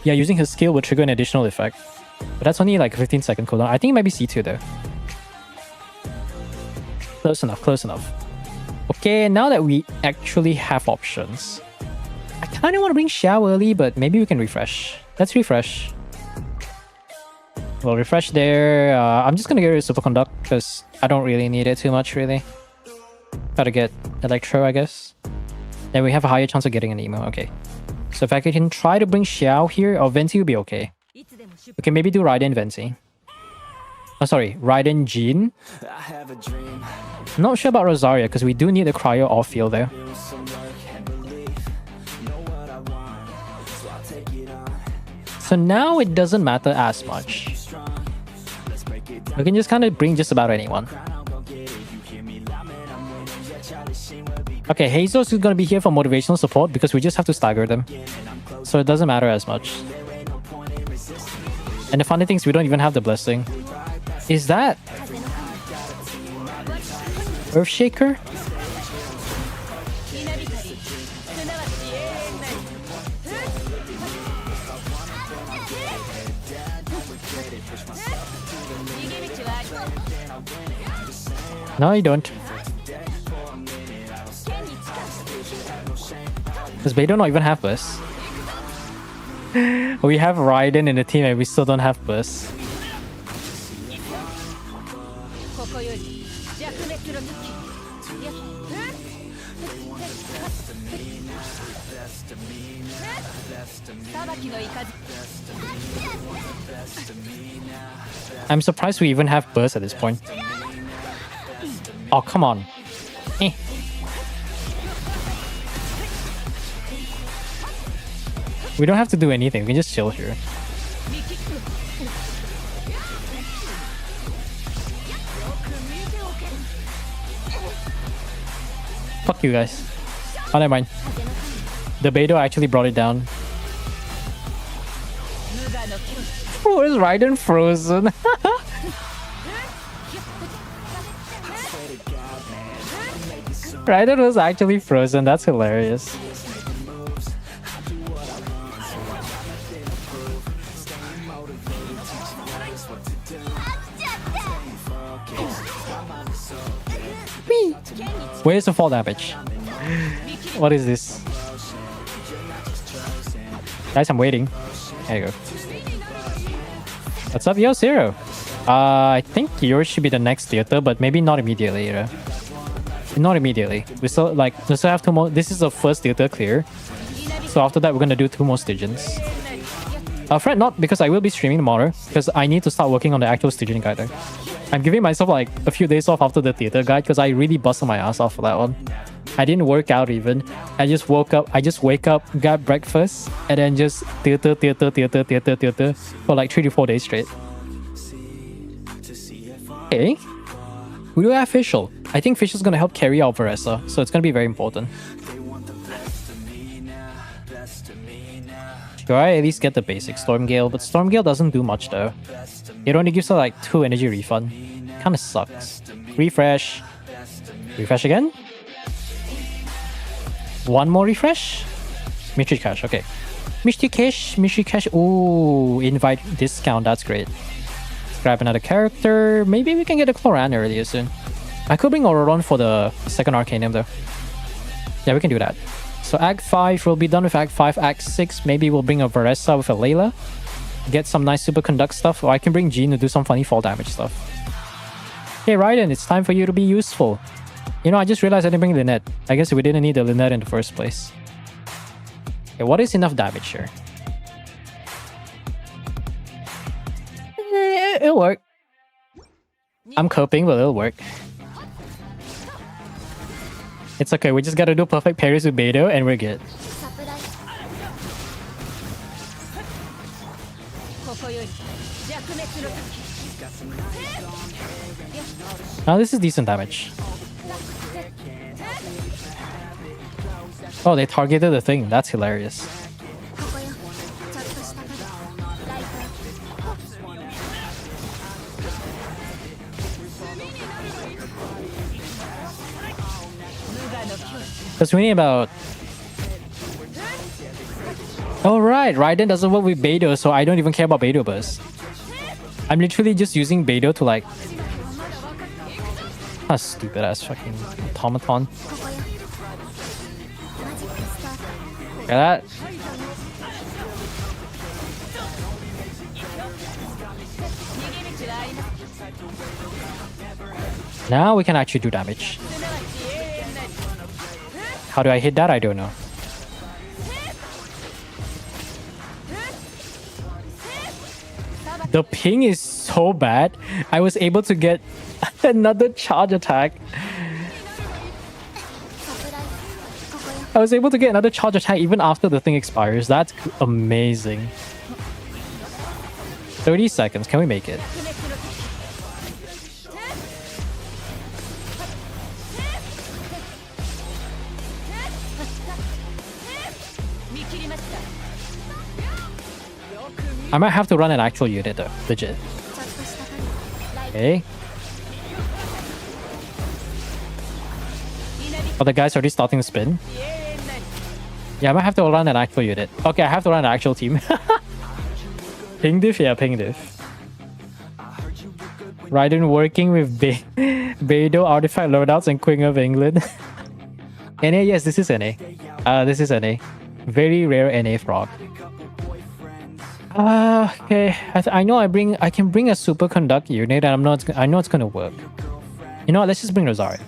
[SPEAKER 3] Yeah, using his skill will trigger an additional effect. But that's only like a 15-second cooldown. I think it might be C2 though. Close enough, close enough. Okay, now that we actually have options. I kind of want to bring Xiao early, but maybe we can refresh. Let's refresh. We'll refresh there. I'm just going to get rid of Superconduct because I don't really need it too much, really. Gotta get Electro, I guess. Then we have a higher chance of getting an emo. Okay. So if I can try to bring Xiao here, or Venti will be okay. Okay, maybe do Raiden Venti. Oh, sorry, Raiden Jean. I'm not sure about Rosaria because we do need the cryo off field there. So now it doesn't matter as much. We can just kind of bring just about anyone. Okay, Jesus is going to be here for motivational support because we just have to stagger them. So it doesn't matter as much. And the funny thing is we don't even have the blessing. Is that Earthshaker? No, you don't. Does Beidou not even have burst? We have Raiden in the team and we still don't have burst. I'm surprised we even have burst at this point. Oh, come on. Eh. We don't have to do anything, we can just chill here. Fuck you guys. Oh, never mind. The Beidou actually brought it down. Oh, is Raiden frozen? Raiden was actually frozen, that's hilarious. Where's the fall damage? What is this? Guys, I'm waiting. There you go. What's up, yo, Zero? I think yours should be the next theater, but maybe not immediately, you know? Not immediately. We still have 2 more. This is the first theater clear. So after that, we're gonna do 2 more Stygians. Fret not, because I will be streaming tomorrow, because I need to start working on the actual Stygian guide. I'm giving myself like a few days off after the theater guide, because I really busted my ass off for that one. I didn't work out even. I just wake up, got breakfast, and then just theater for like 3 to 4 days straight. Okay. We do have Fischl. I think Fischl's gonna help carry out Varessa, so it's gonna be very important. Should I at least get the basic Stormgale? But Stormgale doesn't do much though. It only gives her like 2 energy refund. Kinda sucks. Refresh. Refresh again. One more refresh. Mystery cash, okay. Mystery cash. Ooh, invite discount, that's great. Let's grab another character. Maybe we can get a Cloran earlier soon. I could bring Auroron for the second Arcanum though. Yeah, we can do that. So Act 5, we'll be done with Act 5. Act 6, maybe we'll bring a Varessa with a Layla. Get some nice superconduct stuff. Or I can bring Jean to do some funny fall damage stuff. Hey Raiden, it's time for you to be useful. You know, I just realized I didn't bring Lynette. I guess we didn't need the Lynette in the first place. Okay, what is enough damage here? It'll work. I'm coping, but it'll work. It's okay, we just gotta do perfect parries with Beidou and we're good. Now this is decent damage. Oh, they targeted the thing. That's hilarious. Because we need about... Oh right, Raiden doesn't work with Beidou, so I don't even care about Beidou burst. I'm literally just using Beidou to like... Ah, stupid ass fucking automaton. Look at that. Now we can actually do damage. How do I hit that? I don't know. The ping is so bad. I was able to get another charge attack. I was able to get another charge attack even after the thing expires. That's amazing. 30 seconds. Can we make it? I might have to run an actual unit though. Legit. Okay. Oh, the guy's already starting to spin. Yeah, I might have to run an actual unit. Okay, I have to run an actual team. Ping diff? Yeah, ping diff. Raiden working with Beidou, Artifact Loadouts, and Queen of England. NA? Yes, this is NA. This is NA. Very rare NA frog. Okay. I know I can bring a superconduct unit, and I know it's gonna work. You know what? Let's just bring Rosario.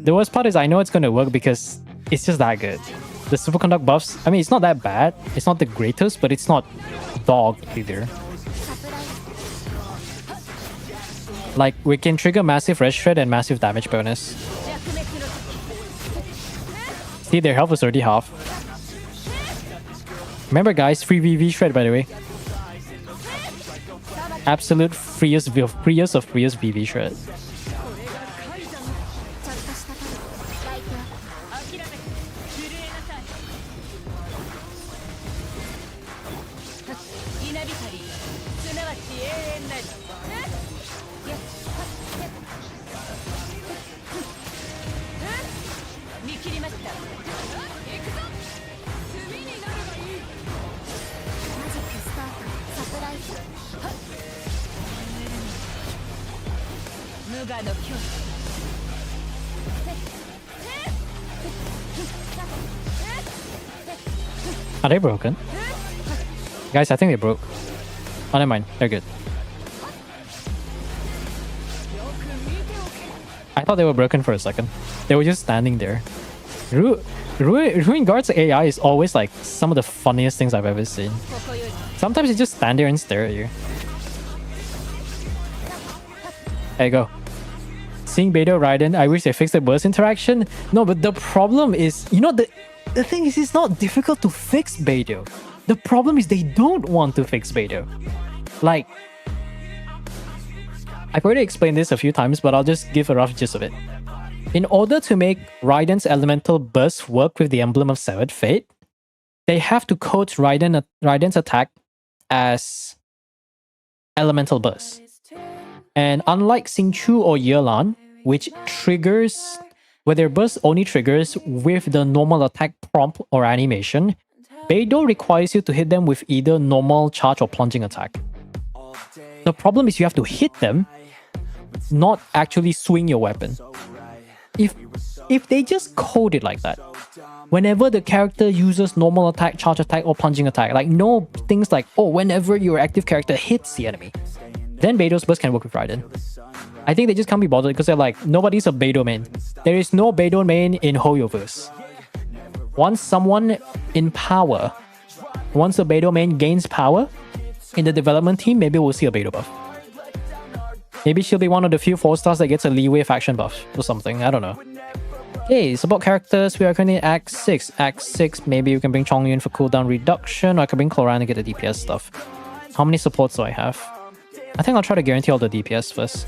[SPEAKER 3] The worst part is I know it's gonna work because it's just that good. The superconduct buffs, I mean, it's not that bad. It's not the greatest, but it's not dog either. Like, we can trigger massive red shred and massive damage bonus. See, their health is already half. Remember guys, free VV shred by the way. Absolute freest of freest VV shred. Are they broken? Guys, I think they broke. Oh, never mind. They're good. I thought they were broken for a second. They were just standing there. Ruin Guard's AI is always like some of the funniest things I've ever seen. Sometimes they just stand there and stare at you. There you go. Seeing Beidou Raiden, I wish they fixed the burst interaction. No, but the problem is, you know, the thing is, it's not difficult to fix Beidou. The problem is they don't want to fix Beidou. Like, I've already explained this a few times, but I'll just give a rough gist of it. In order to make Raiden's elemental burst work with the emblem of Severed Fate, they have to code Raiden's attack as elemental burst. And unlike Xingqiu or Yelan, which triggers, where their burst only triggers with the normal attack prompt or animation, Beidou requires you to hit them with either normal charge or plunging attack. The problem is you have to hit them, not actually swing your weapon. If they just code it like that, whenever the character uses normal attack, charge attack, or plunging attack, like no things like, oh, whenever your active character hits the enemy, then Beidou's burst can work with Raiden. I think they just can't be bothered because they're like, nobody's a Beidou main. There is no Beidou main in Hoyoverse. Once someone in power, once a Beidou main gains power in the development team, maybe we'll see a Beidou buff. Maybe she'll be one of the few 4-stars that gets a leeway faction buff or something, I don't know. Okay, support characters, we are currently in Act 6. Act 6, maybe we can bring Chongyun for cooldown reduction, or I can bring Cloran to get the DPS stuff. How many supports do I have? I think I'll try to guarantee all the DPS first.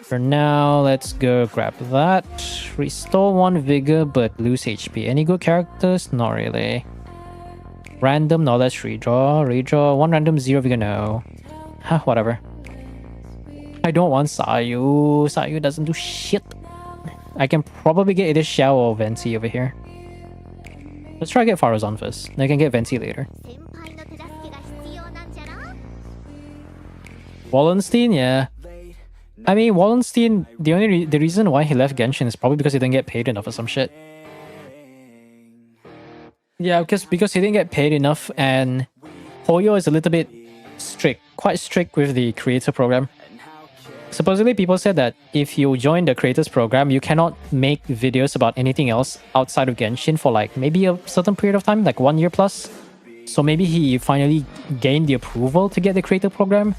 [SPEAKER 3] For now, let's go grab that. Restore 1 vigor, but lose HP. Any good characters? Not really. Random, no, let's redraw. Redraw, 1 random, 0 vigor, no. Huh, whatever. I don't want Sayu. Sayu doesn't do shit. I can probably get either Xiao or Venti over here. Let's try to get Farazan first. Then I can get Venti later. Wallenstein, yeah. I mean, Wallenstein, the reason why he left Genshin is probably because he didn't get paid enough or some shit. Yeah, because he didn't get paid enough, and Hoyo is a little bit strict, quite strict with the creator program. Supposedly, people said that if you join the creators program, you cannot make videos about anything else outside of Genshin for like maybe a certain period of time, like 1 year plus. So maybe he finally gained the approval to get the creator program.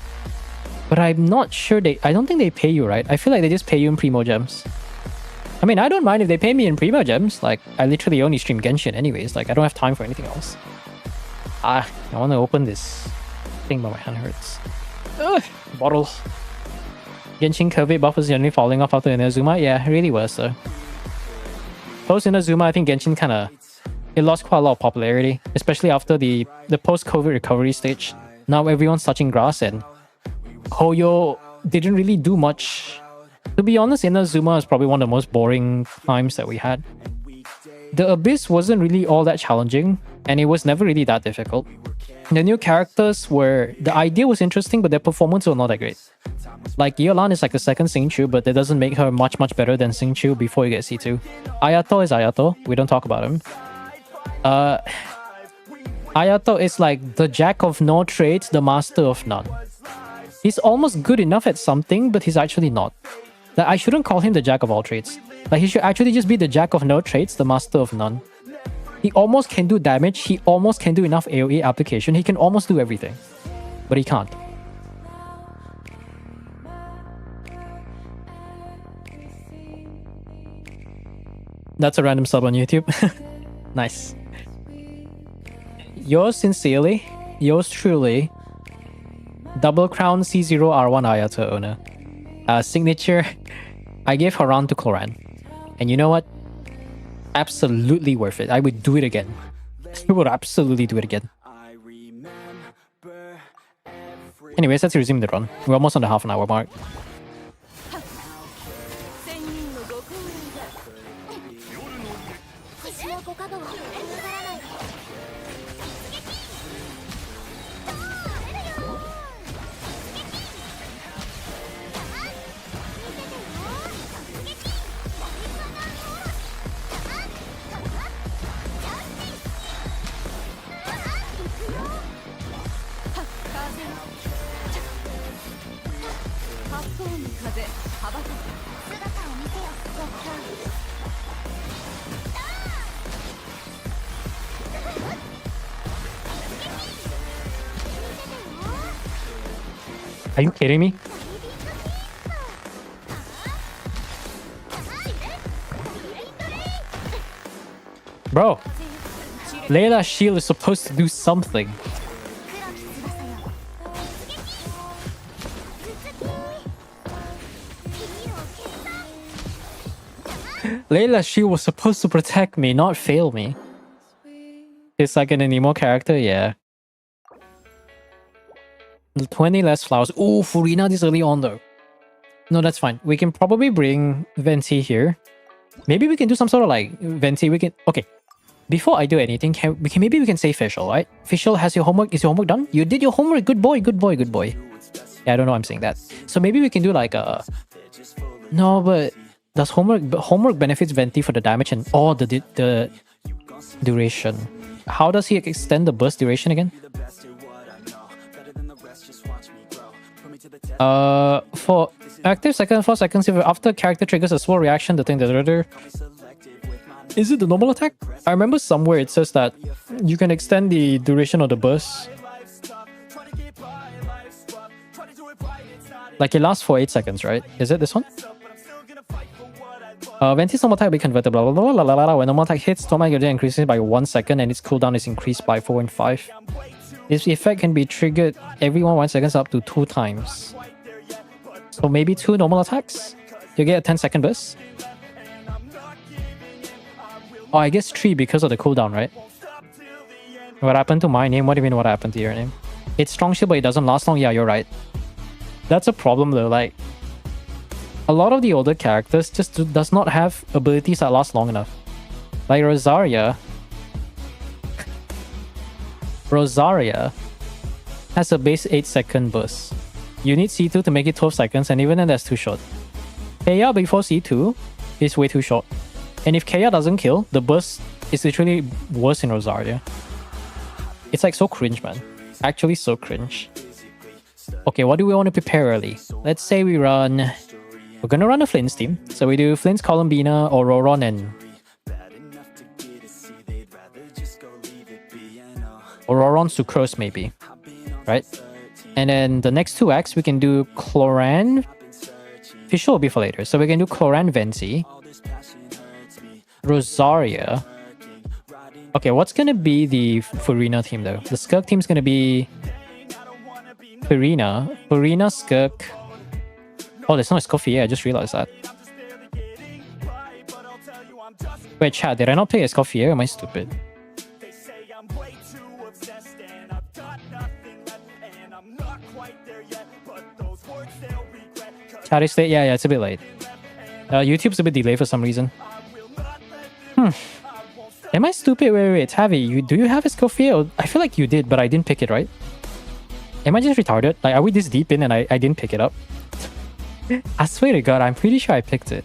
[SPEAKER 3] But I'm not sure I don't think they pay you, right? I feel like they just pay you in Primo Gems. I mean, I don't mind if they pay me in Primo Gems. Like, I literally only stream Genshin anyways. Like, I don't have time for anything else. I want to open this thing, but my hand hurts. Ugh, bottle. Genshin curve buff was generally falling off after Inazuma. Yeah, it really was, though. Post Inazuma, I think Genshin it lost quite a lot of popularity, especially after the post-COVID recovery stage. Now everyone's touching grass, and Hoyo didn't really do much. To be honest, Inazuma is probably one of the most boring times that we had. The Abyss wasn't really all that challenging, and it was never really that difficult. The new characters the idea was interesting, but their performance was not that great. Like, Yelan is like the second Xingqiu, but that doesn't make her much better than Xingqiu before you get C2. Ayato is Ayato, we don't talk about him. Ayato is like the jack of no trades, the master of none. He's almost good enough at something, but he's actually not. Like, I shouldn't call him the jack of all trades. Like, he should actually just be the jack of no trades, the master of none. He almost can do damage, he almost can do enough AoE application, he can almost do everything. But he can't. That's a random sub on YouTube. Nice. Yours sincerely, yours truly, Double Crown C0R1 Ayato owner. Signature, I gave Haran to Cloran. And you know what? Absolutely worth it. I would do it again. I would absolutely do it again. Anyways, let's resume the run. We're almost on the half an hour mark. Are you kidding me? Bro, Layla's shield is supposed to do something. Layla's shield was supposed to protect me, not fail me. It's like an Anemo character, yeah. 20 less flowers. Ooh, Furina this early on though. No, that's fine. We can probably bring Venti here. Maybe we can do some sort of like Venti. We can okay. Before I do anything, maybe we can say Fischl, right? Fischl, has your homework? Is your homework done? You did your homework. Good boy. Good boy. Good boy. Yeah, I don't know. I'm saying that. So maybe we can do like a. No, but does homework benefits Venti for the damage and the duration? How does he extend the burst duration again? For active second 4 seconds, if after character triggers a slow reaction, the thing that is it the normal attack? I remember somewhere it says that you can extend the duration of the burst. Like it lasts for 8 seconds, right? Is it this one? Venti's normal attack will be converted, blah, blah, blah, blah, blah, blah. When normal attack hits, normal attack increases by 1 second and its cooldown is increased by 4.5. This effect can be triggered every 1 second up to 2 times. So maybe 2 normal attacks? You get a 10-second burst? Oh, I guess 3 because of the cooldown, right? What happened to my name? What do you mean what happened to your name? It's strong shield, but it doesn't last long. Yeah, you're right. That's a problem though, like... A lot of the older characters just does not have abilities that last long enough. Like Rosaria. Rosaria has a base 8-second burst. You need C2 to make it 12 seconds, and even then that's too short. Kaya before C2 is way too short. And if Kaya doesn't kill, the burst is literally worse in Rosaria. It's like so cringe, man. Actually so cringe. Okay, what do we want to prepare early? Let's say we run... We're gonna run a Flint's team. So we do Flint's, Columbina, Auroron, and... Auroron, Sucrose, maybe. Right? And then the next 2 acts, we can do Chloran... Fischl will be for later. So we can do Chloran, Venti, Rosaria. Okay, what's gonna be the Furina team though? The Skirk team's gonna be... Furina, Skirk... Oh, that's not Escoffier, I just realized that. Wait, chat, did I not play Escoffier? Am I stupid? Chat is late? Yeah, it's a bit late. YouTube's a bit delayed for some reason. Am I stupid? Wait, Tavi, do you have Escoffier? I feel like you did, but I didn't pick it, right? Am I just retarded? Like, are we this deep in and I didn't pick it up? I swear to God, I'm pretty sure I picked it.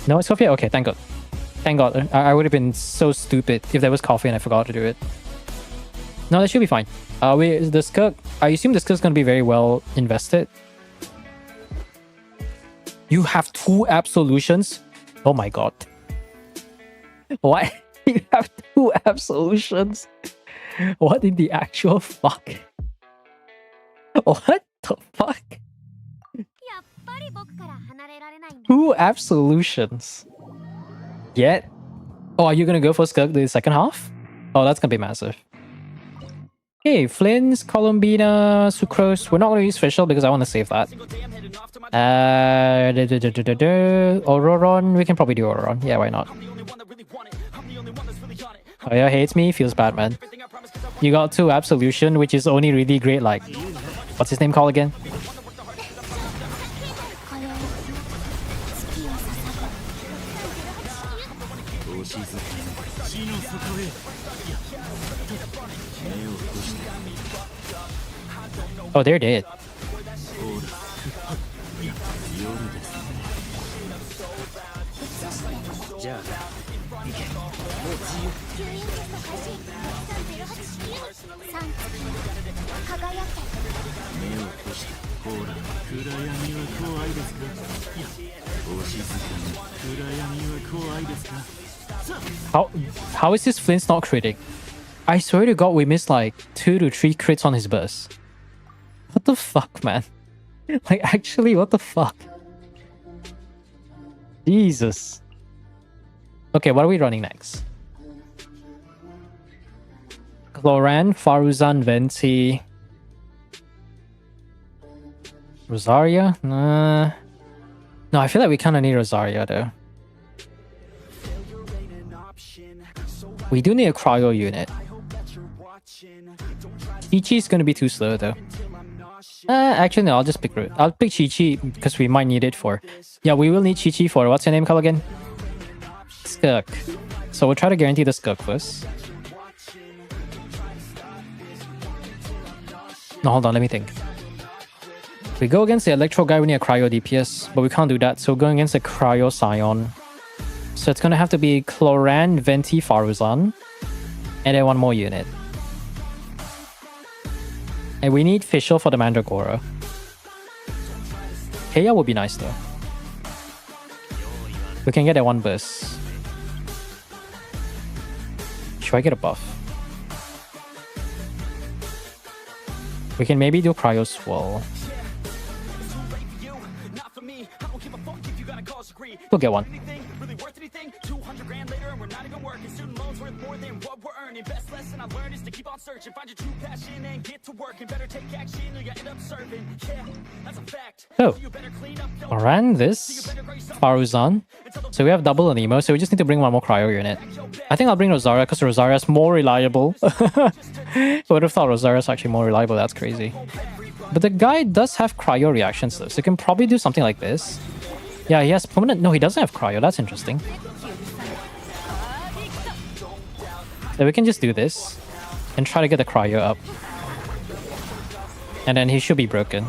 [SPEAKER 3] No, it's coffee? Okay, thank God. Thank God. I would have been so stupid if there was coffee and I forgot to do it. No, that should be fine. The Skirk, I assume the Skirk's gonna be very well invested. You have 2 absolutions? Oh my God. What? You have 2 absolutions? What in the actual fuck? What the fuck? 2 absolutions? Yet? Oh, are you gonna go for Skirk the second half? Oh, that's gonna be massive. Okay, Flint's, Columbina, Sucrose. We're not gonna use Fischl because I want to save that. Auroron. We can probably do Auroron. Yeah, why not? Oh yeah, hates me? Feels bad, man. You got 2 Absolution, which is only really great, like... What's his name called again? Oh, they're dead. How is this Flint's not critting? I swear to God, we missed like 2 to 3 crits on his burst. What the fuck, man? Like, actually, what the fuck? Jesus. Okay, what are we running next? Chloran, Faruzan, Venti. Rosaria? Nah. No, I feel like we kind of need Rosaria though. We do need a cryo unit. Chi-Chi is going to be too slow though. Actually, no, I'll just pick Root. I'll pick Chi-Chi because we might need it for... Yeah, we will need Chi-Chi for... What's your name called again? Skirk. So we'll try to guarantee the Skirk first. No, hold on, let me think. If we go against the Electro guy, we need a Cryo DPS, but we can't do that, so we're going against the Cryo Scion. So it's gonna have to be Cloran, Venti, Faruzan, and then one more unit. And we need Fischl for the Mandragora. Heya would be nice though. We can get that one burst. Should I get a buff? We can maybe do Cryo Swirl. We'll get one. Oh, Moran, this, Faruzan. So we have double Anemo, so we just need to bring one more cryo unit. I think I'll bring Rosaria because Rosaria is more reliable. I would have thought Rosaria is actually more reliable, that's crazy. But the guy does have cryo reactions though, so he can probably do something like this. Yeah, he has permanent... No, he doesn't have cryo, that's interesting. So we can just do this and try to get the cryo up. And then he should be broken.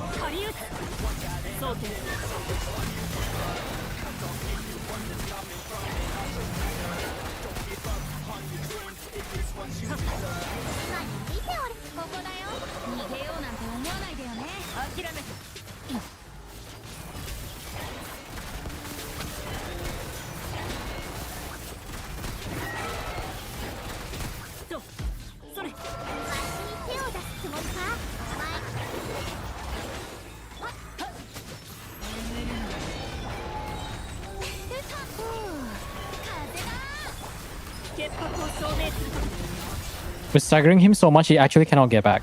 [SPEAKER 3] We're staggering him so much he actually cannot get back.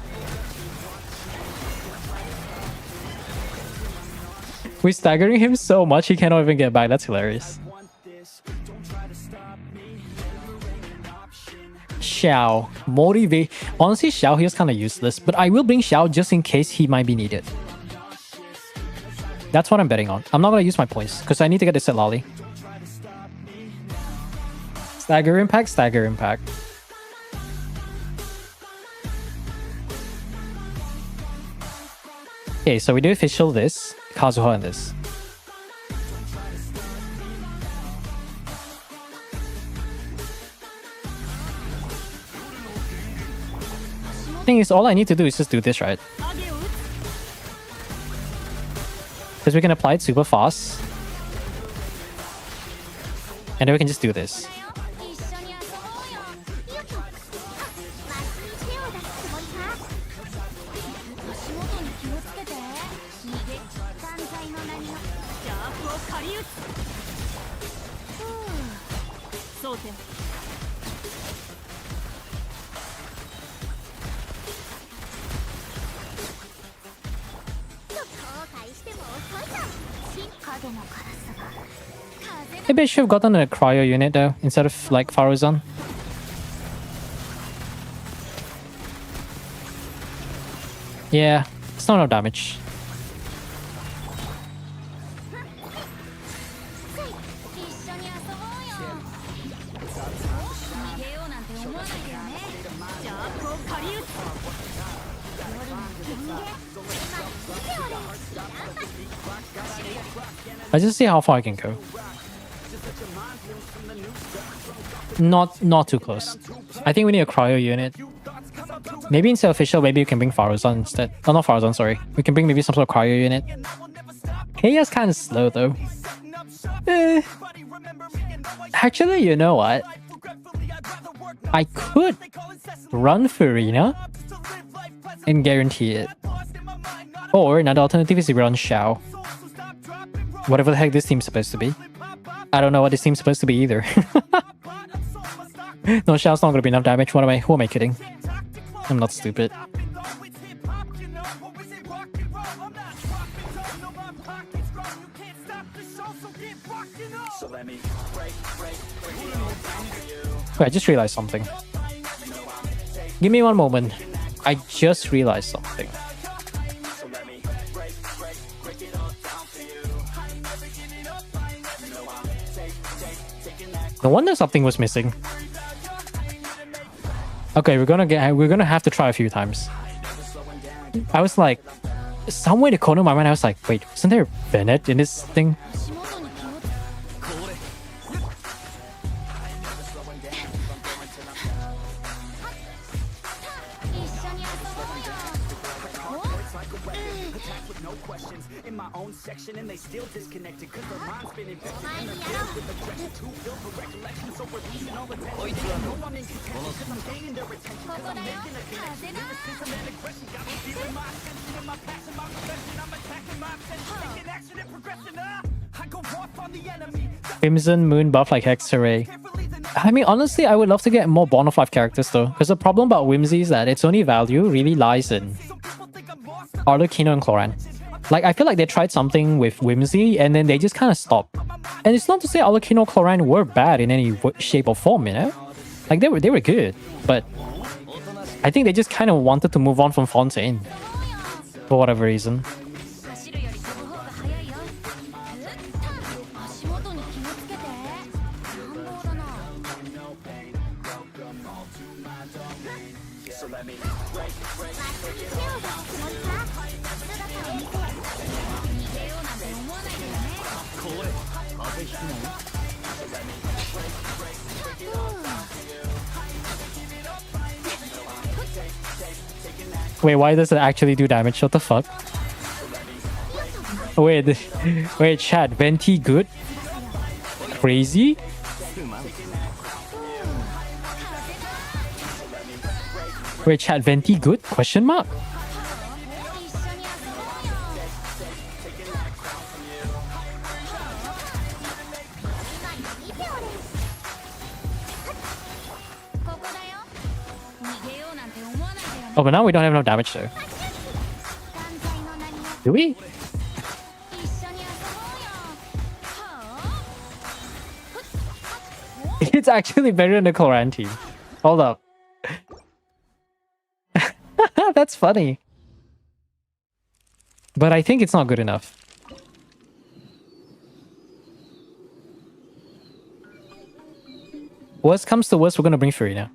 [SPEAKER 3] We're staggering him so much he cannot even get back. That's hilarious. Xiao. Motivate. Honestly, Xiao here is kind of useless, but I will bring Xiao just in case he might be needed. That's what I'm betting on. I'm not going to use my points because I need to get this at Lolly. Stagger impact, stagger impact. Okay, so we do official this, Kazuha and this. Thing is, all I need to do is just do this, right? Because we can apply it super fast. And then we can just do this. Maybe I should have gotten a cryo unit though, instead of like Faruzan. Yeah, it's not enough damage. I just see how far I can go. Not too close. I think we need a cryo unit. Maybe instead of official, maybe we can bring Faruzan instead. Oh, not Faruzan, sorry. We can bring maybe some sort of cryo unit. Heia's kind of slow though. Actually, you know what? I could run Furina and guarantee it. Or another alternative is to run Xiao. Whatever the heck this team's supposed to be. I don't know what this team's supposed to be either. No, Xiao's not gonna be enough damage. Who am I kidding? I'm not stupid. Wait, I just realized something. Give me one moment. I just realized something. No wonder something was missing. Okay, we're gonna have to try a few times. I was like, somewhere in the corner of my mind, I was like, wait, isn't there a Bennett in this thing? Crimson Moon buff like Hexarray. I mean, honestly, I would love to get more Bond of Life characters though, because the problem about Whimsy is that its only value really lies in Arlecchino and Cloran. Like, I feel like they tried something with Whimsy and then they just kind of stopped. And it's not to say Arlecchino and Cloran were bad in any shape or form, you know? Like, they were good, but I think they just kind of wanted to move on from Fontaine for whatever reason. Wait, why does it actually do damage? What the fuck? Wait, chat, Venti good? Crazy? Wait, chat, Venti good? Question mark? Oh, but now we don't have enough damage though. Do we? It's actually better than the Cloran team. Hold up. That's funny. But I think it's not good enough. Worst comes to worst, we're gonna bring Furina.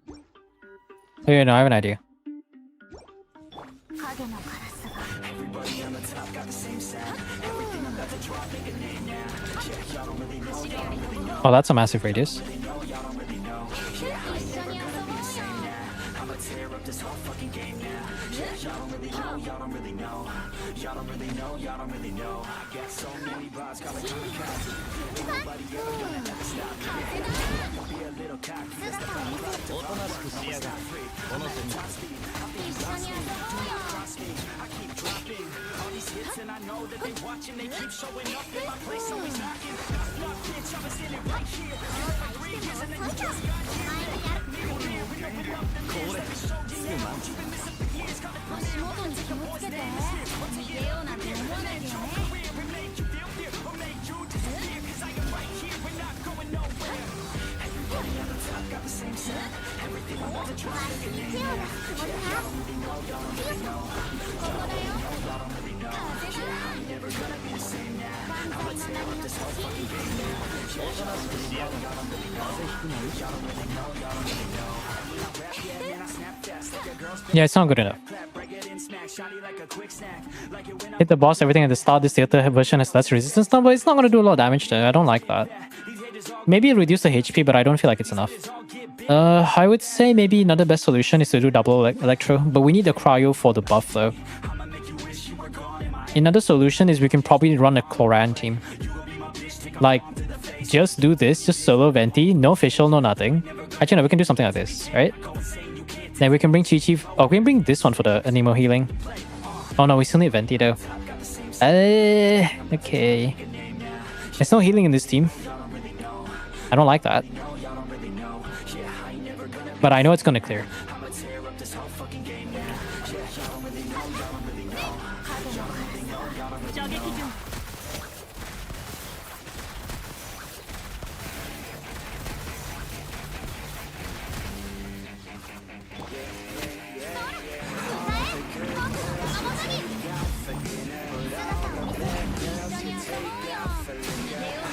[SPEAKER 3] Oh yeah, no, I have an idea. Oh, that's a massive radius. Yeah, it's not good enough. Hit the boss, everything at the start. This theater version has less resistance now, but it's not going to do a lot of damage though. I don't like that. Maybe reduce the HP, but I don't feel like it's enough. I would say maybe another best solution is to do double Electro, but we need the Cryo for the buff though. Another solution is we can probably run a Cloran team. Like, just do this, just solo Venti, no official, no nothing. Actually, no, we can do something like this, right? Then we can bring Chi-Chi. Oh, we can bring this one for the Anemo healing. Oh no, we still need Venti though. Okay. There's no healing in this team. I don't like that. But I know it's gonna clear.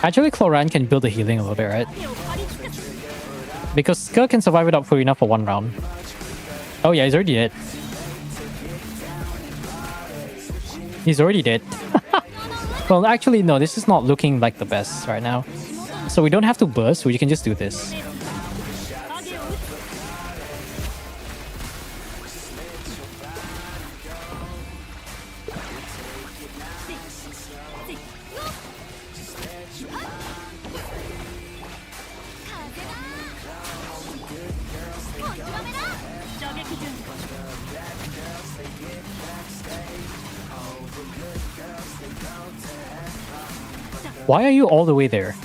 [SPEAKER 3] Actually, Cloran can build the healing a little bit, right? Because Skirk can survive without Purina for 1 round. Oh yeah, he's already dead. He's already dead. Well, actually, no, this is not looking like the best right now. So we don't have to burst, we can just do this. Why are you all the way there?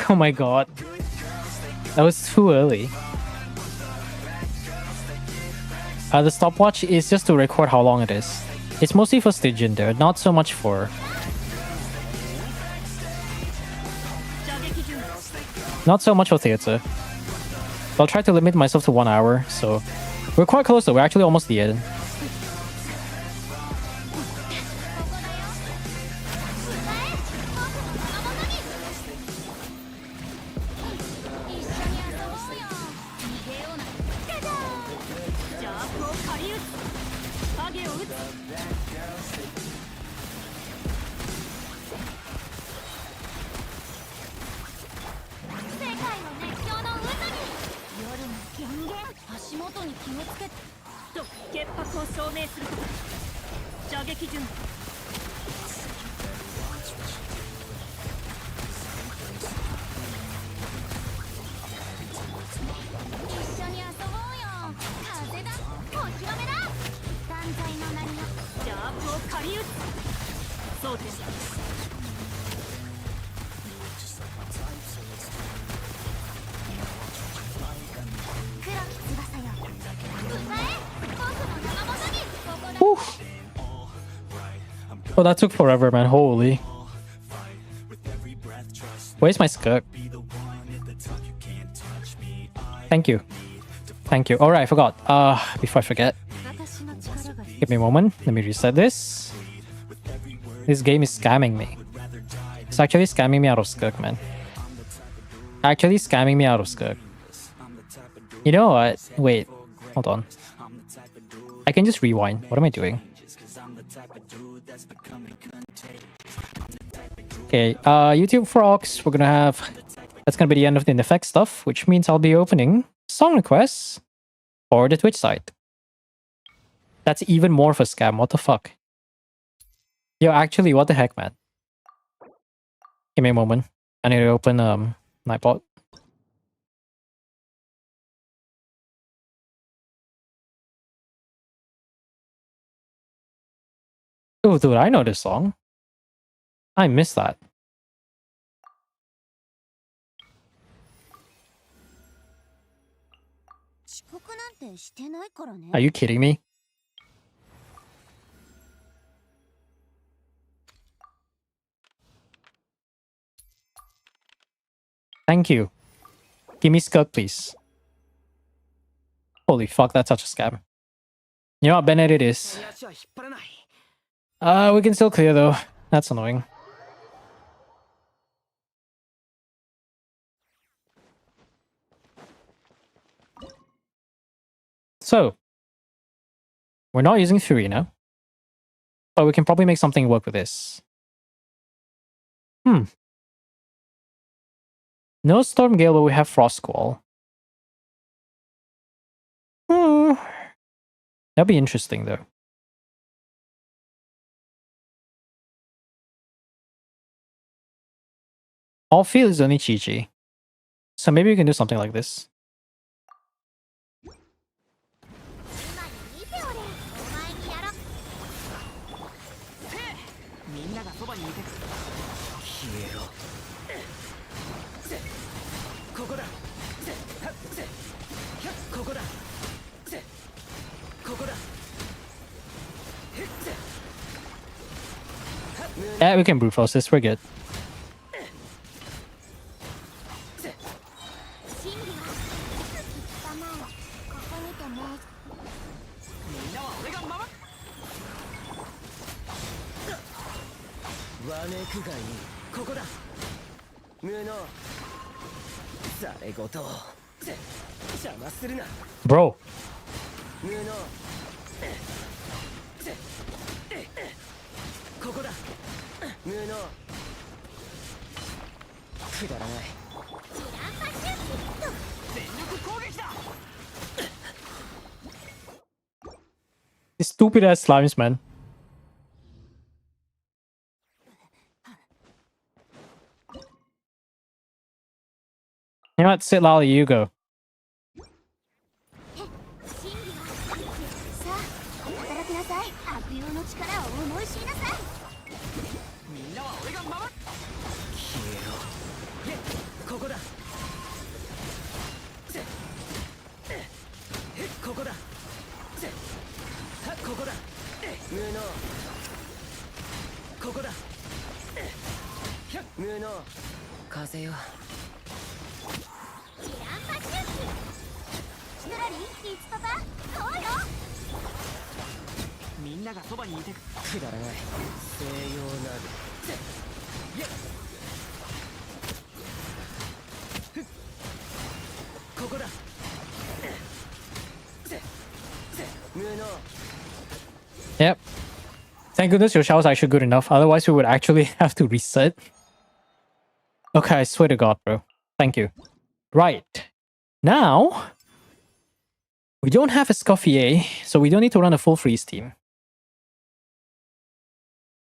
[SPEAKER 3] Oh my god. That was too early. The stopwatch is just to record how long it is. It's mostly for Stygian there, not so much for... Not so much for theater. I'll try to limit myself to 1 hour, so... We're quite close though, we're actually almost the end. Oh, that took forever, man. Holy. Where's my skirt? Thank you. Thank you. Alright, I forgot. Before I forget. Give me a moment. Let me reset this. This game is scamming me. It's actually scamming me out of skirt, man. Actually scamming me out of skirt. You know what? Wait. Hold on. I can just rewind. What am I doing? Okay, YouTube frogs, we're gonna have... That's gonna be the end of the effect stuff, which means I'll be opening song requests for the Twitch site. That's even more of a scam, what the fuck? Yo, actually, what the heck, man? Give me a moment. I need to open Nightbot. Oh, dude, I know this song. I missed that. Are you kidding me? Thank you. Give me skirt, please. Holy fuck, that's such a scam. You know what, Bennett it is.
[SPEAKER 1] 足は引っ張らない
[SPEAKER 3] We can still clear though. That's annoying. So, we're not using Fury now. But we can probably make something work with this. No Storm Gale, but we have Frost Squall. That'd be interesting though. All field is only Chi-Chi. So maybe we can do something like this.
[SPEAKER 1] みんながそばにいて消えろここだここだここだ
[SPEAKER 3] Yeah, we can brute force this. We're good.
[SPEAKER 1] みんなは俺が守るわめくがいいここだ無能ざれごと邪魔するな
[SPEAKER 3] Bro.
[SPEAKER 1] 無能ここだ無能くだらない全力攻撃だ
[SPEAKER 3] These stupid ass slimes, man. You know what? Sit Lolly, you go.
[SPEAKER 1] みんなは俺が守る消えろここだここだここだ無能ここだ無能風よみんながそばにいてくだらない西洋なるここだ無能
[SPEAKER 3] Yep. Thank goodness your shower was actually good enough. Otherwise, we would actually have to reset. Okay, I swear to God, bro. Thank you. Right. Now, we don't have a Scoffier, so we don't need to run a full freeze team.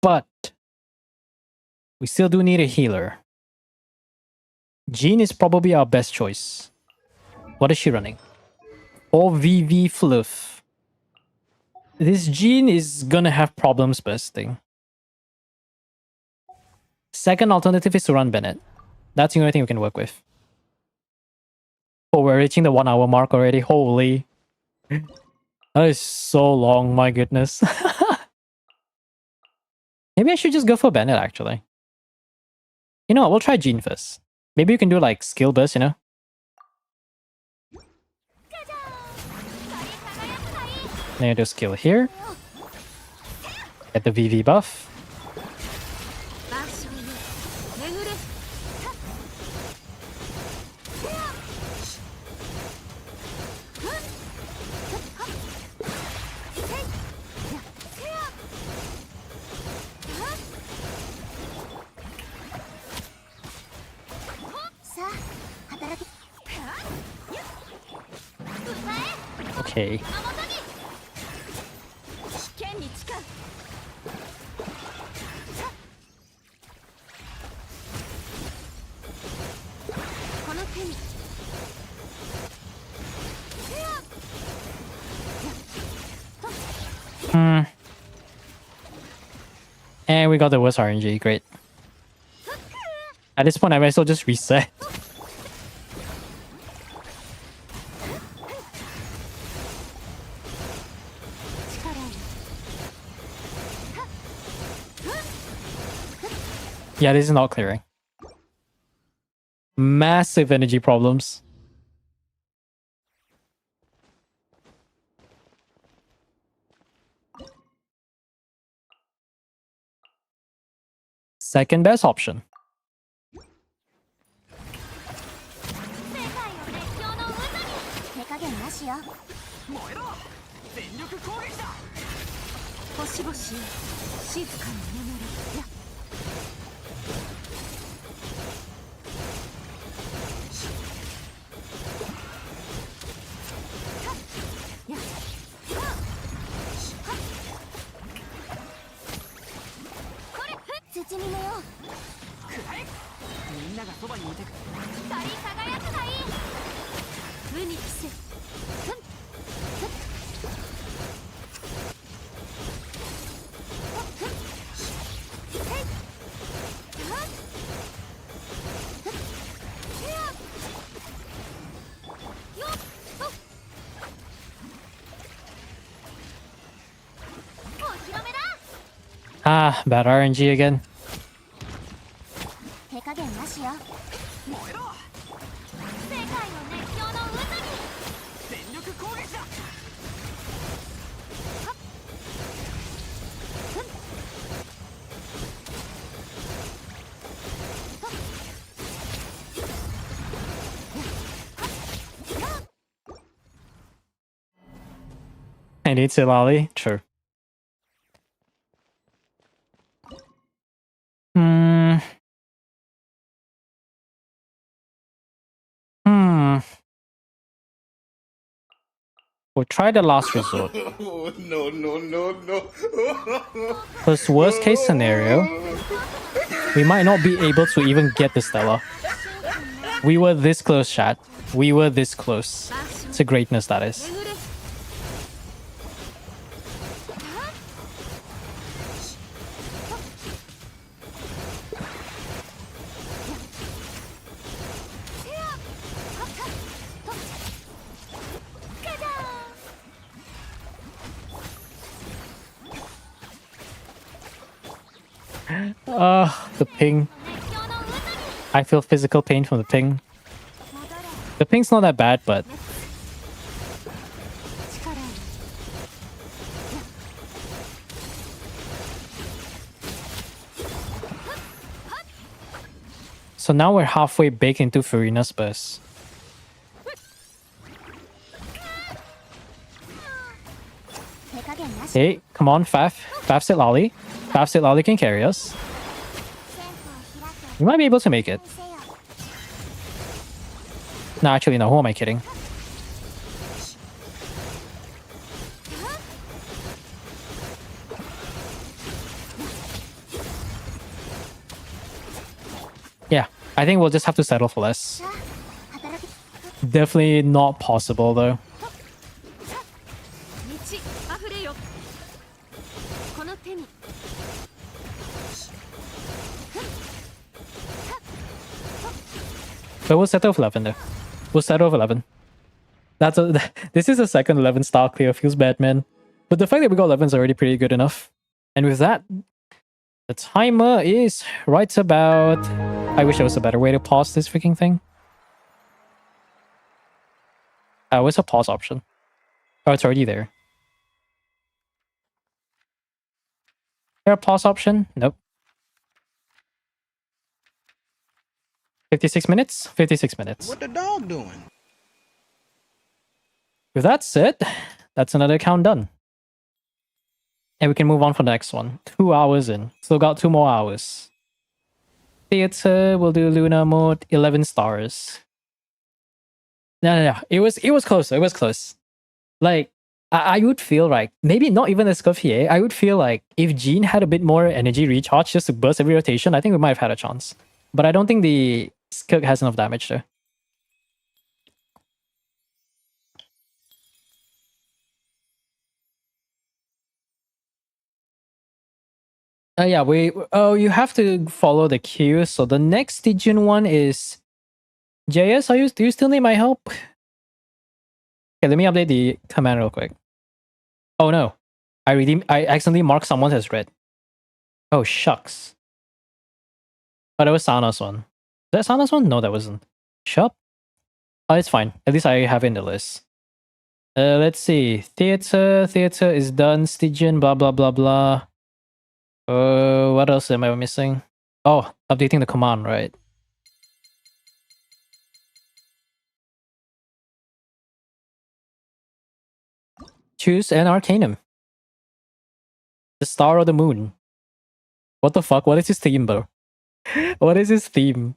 [SPEAKER 3] But we still do need a healer. Jean is probably our best choice. What is she running? Or VV Fluff. This Jean is gonna have problems bursting. Second alternative is to run Bennett. That's the only thing we can work with. Oh, we're reaching the 1 hour mark already. Holy. That is so long, my goodness. Maybe I should just go for Bennett, actually. You know what, we'll try Jean first. Maybe you can do like skill burst, you know? Then you do skill here. Get the VV buff. Okay. And we got the worst RNG, great. At this point, I might as well just reset. Yeah, this is not clearing. Massive energy problems. Second best option.
[SPEAKER 5] 手加減なしよ。
[SPEAKER 1] 燃えろ全力攻撃だ
[SPEAKER 5] 星々静かに眠れや。土に寝よう。
[SPEAKER 1] くらえみんながそばにいてく
[SPEAKER 5] 光り輝くがいい。フェニックス。ふんふんふんへいはっふっへやよっとお披露目だ。
[SPEAKER 3] Ah, bad RNG again.
[SPEAKER 5] 手加減なしよ。
[SPEAKER 1] 燃えろ
[SPEAKER 5] 世界の熱狂の渦に。
[SPEAKER 1] 全力攻撃だ
[SPEAKER 3] I need to lolly. True. Hmm. We'll try the last resort.
[SPEAKER 6] No.
[SPEAKER 3] Because worst case scenario, we might not be able to even get the Stella. We were this close, chat. We were this close to greatness, that is.
[SPEAKER 5] 眠れ。
[SPEAKER 3] The ping. I feel physical pain from the ping. The ping's not that bad, but so now we're halfway baked into Furina's burst. Hey, come on, Faf. Faf said Lolly. Faf said Lolly can carry us. We might be able to make it. No, actually, no. Who am I kidding? Yeah, I think we'll just have to settle for less. Definitely not possible, though.
[SPEAKER 5] 道あふれよ。この手に。
[SPEAKER 3] But we'll settle with 11 though. We'll settle with 11. This is a second 11 star clear. Feels bad, man. But the fact that we got 11 is already pretty good enough. And with that, the timer is right about... I wish there was a better way to pause this freaking thing. Where's the pause option? Oh, it's already there. Is there a pause option? Nope. 56 minutes? 56 minutes.
[SPEAKER 6] What the dog doing?
[SPEAKER 3] With that said, that's another count done. And we can move on for the next one. 2 hours in. Still got 2 more hours. Theater, we'll do Luna mode, 11 stars. No. It was close. It was close. Like, I would feel like, maybe not even a Scuffier, I would feel like if Jean had a bit more energy recharge just to burst every rotation, I think we might have had a chance. But I don't think the Skirk has enough damage there. Yeah, you have to follow the queue. So the next Stygian one is JS. Do you still need my help? Okay, let me update the command real quick. Oh no, I accidentally marked someone as red. Oh shucks. Oh, that was Sana's one. Is that Sana's one? No, that wasn't. Shop? Oh, it's fine. At least I have it in the list. Let's see. Theater is done. Stygian, blah blah blah blah. What else am I missing? Oh, updating the command, right? Choose an Arcanum. The star or the moon. What the fuck? What is his theme, bro? What is his theme?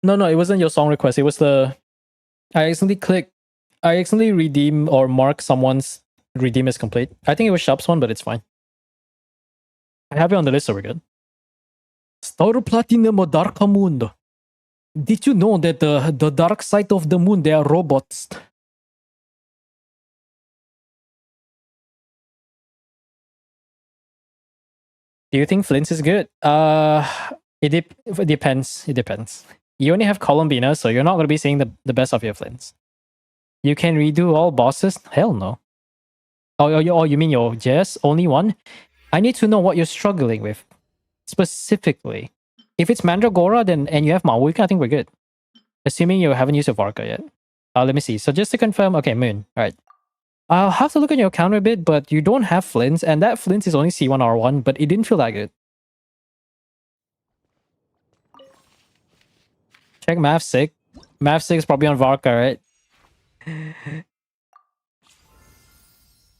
[SPEAKER 3] No, it wasn't your song request. It was the... I accidentally redeem or mark someone's redeem as complete. I think it was Shop's one, but it's fine. I have it on the list, so we're good. Star Platinum or Dark Moon. Did you know that the dark side of the moon, they are robots? Do you think Flint's is good? It depends. It depends. You only have Columbina, so you're not going to be seeing the best of your Flints. You can redo all bosses? Hell no. Oh, you mean your JS only one? I need to know what you're struggling with. Specifically. If it's Mandragora and you have Maui, I think we're good. Assuming you haven't used your Varka yet. Let me see. So just to confirm, okay, Moon. Alright. I'll have to look at your counter a bit, but you don't have Flints, and that Flint is only C1R1, but it didn't feel that good. Check Math 6. Math 6 is probably on Varka, right?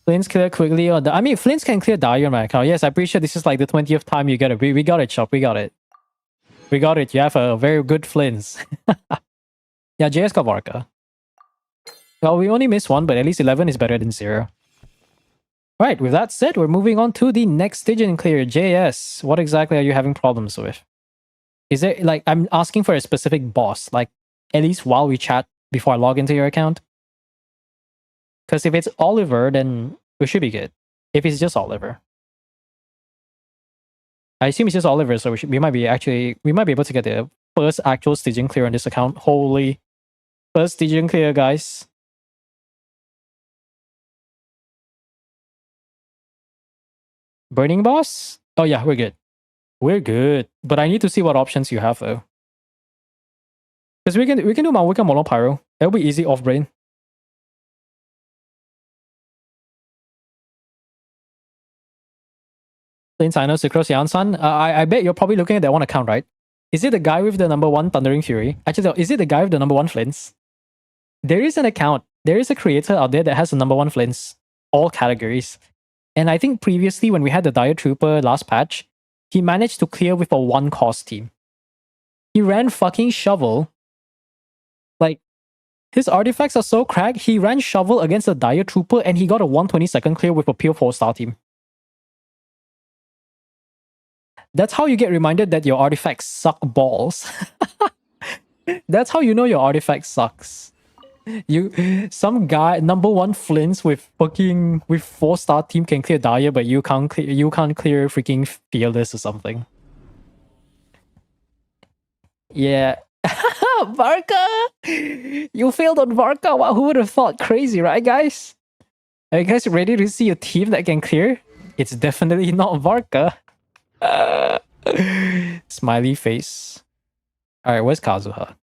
[SPEAKER 3] Flints clear quickly on the... I mean, Flints can clear Dire on my account. Yes, I'm pretty sure this is like the 20th time you get it. We got it, Chop. We got it. We got it. You have a very good Flints. Yeah, JS got Varka. Well, we only missed one, but at least 11 is better than 0. Alright, with that said, we're moving on to the next Stygian clear, JS. What exactly are you having problems with? Is there, like, I'm asking for a specific boss, like, at least while we chat before I log into your account? Because if it's Oliver, then we should be good. If it's just Oliver. I assume it's just Oliver, so we might be able to get the first actual Stygian clear on this account. Holy. First Stygian clear, guys. Burning boss? Oh yeah, we're good. We're good. But I need to see what options you have though. Because we can do Mawika Mono Pyro. It'll be easy off brain. Plains I know Sucrose Yansan. I bet you're probably looking at that one account, right? Is it the guy with the number 1 Thundering Fury? Actually, no, is it the guy with the number 1 Flints? There is an account. There is a creator out there that has the number 1 Flints. All categories. And I think previously when we had the Dire Trooper last patch, he managed to clear with a 1-cost team. He ran fucking Shovel. Like, his artifacts are so cracked, he ran Shovel against the Dire Trooper and he got a 122nd clear with a pure 4-star team. That's how you get reminded that your artifacts suck balls. That's how you know your artifact sucks. Some guy number 1 Flints with 4-star team can clear Dire, but you can't clear freaking Fearless or something. Yeah. Varka! You failed on Varka. Wow, who would have thought? Crazy, right, guys? Are you guys ready to see a team that can clear? It's definitely not Varka. Smiley face. Alright, where's Kazuha?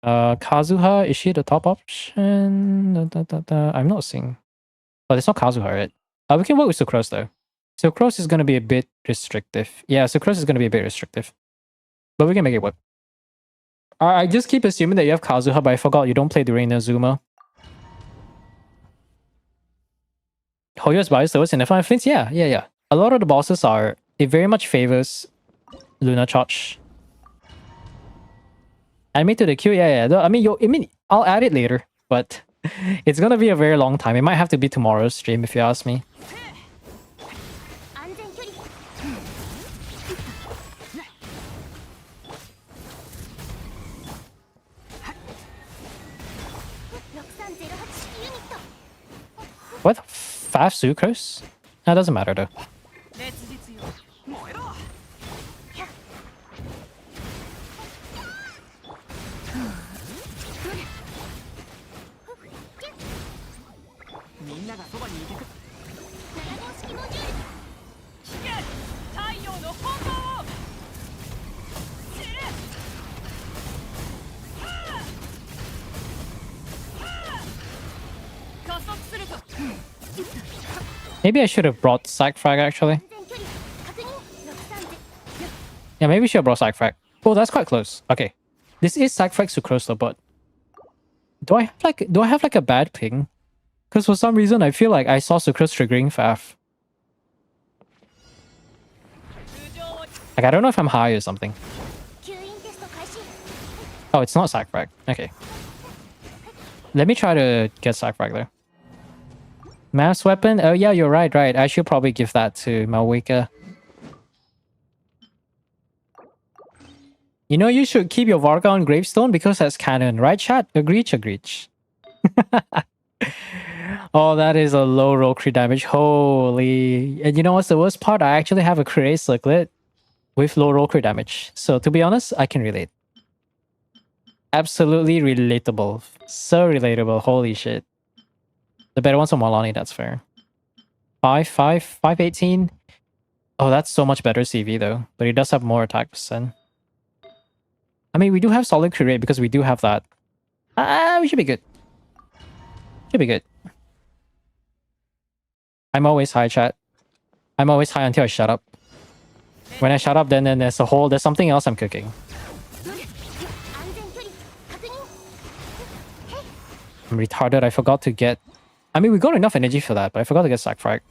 [SPEAKER 3] Kazuha, is she the top option? I'm not seeing. Oh, it's not Kazuha, right? We can work with Sucrose though. Sucrose is going to be a bit restrictive. Yeah, Sucrose is going to be a bit restrictive. But we can make it work. I just keep assuming that you have Kazuha, but I forgot you don't play during Inazuma. Hoyo's bias though in F1 Flints? Yeah. A lot of the bosses are... It very much favors Luna Charge. Add me to the queue? Yeah. I mean, I'll add it later, but it's gonna be a very long time. It might have to be tomorrow's stream if you ask me. What? Fast Sucrose? That doesn't matter though. Maybe I should have brought Sack Frag actually. Yeah, maybe we should have brought Sack Frag. Oh, that's quite close. Okay. This is Sack Frag Sucrose though, but do I have like a bad ping? Because for some reason I feel like I saw Sucrose triggering Faf. Like I don't know if I'm high or something.
[SPEAKER 5] 吸引テスト開始
[SPEAKER 3] Oh, it's not Sack Frag. Okay. Let me try to get Sack Frag there. Mass weapon? Oh yeah, you're right. I should probably give that to Malwika. You know, you should keep your Varga on Gravestone because that's canon, right, chat? Agreed. Oh, that is a low roll crit damage. Holy. And you know what's the worst part? I actually have a crit circlet with low roll crit damage. So to be honest, I can relate. Absolutely relatable. So relatable. Holy shit. The better one's on Malani, that's fair. 518. Oh, that's so much better CV though. But he does have more attack percent. I mean, we do have solid crit rate because we do have that. We should be good. Should be good. I'm always high, chat. I'm always high until I shut up. When I shut up, then there's something else I'm cooking.
[SPEAKER 5] 安全距離確認
[SPEAKER 3] I'm retarded. I forgot to get... I mean, we got enough energy for that, but I forgot to get Sack Frag.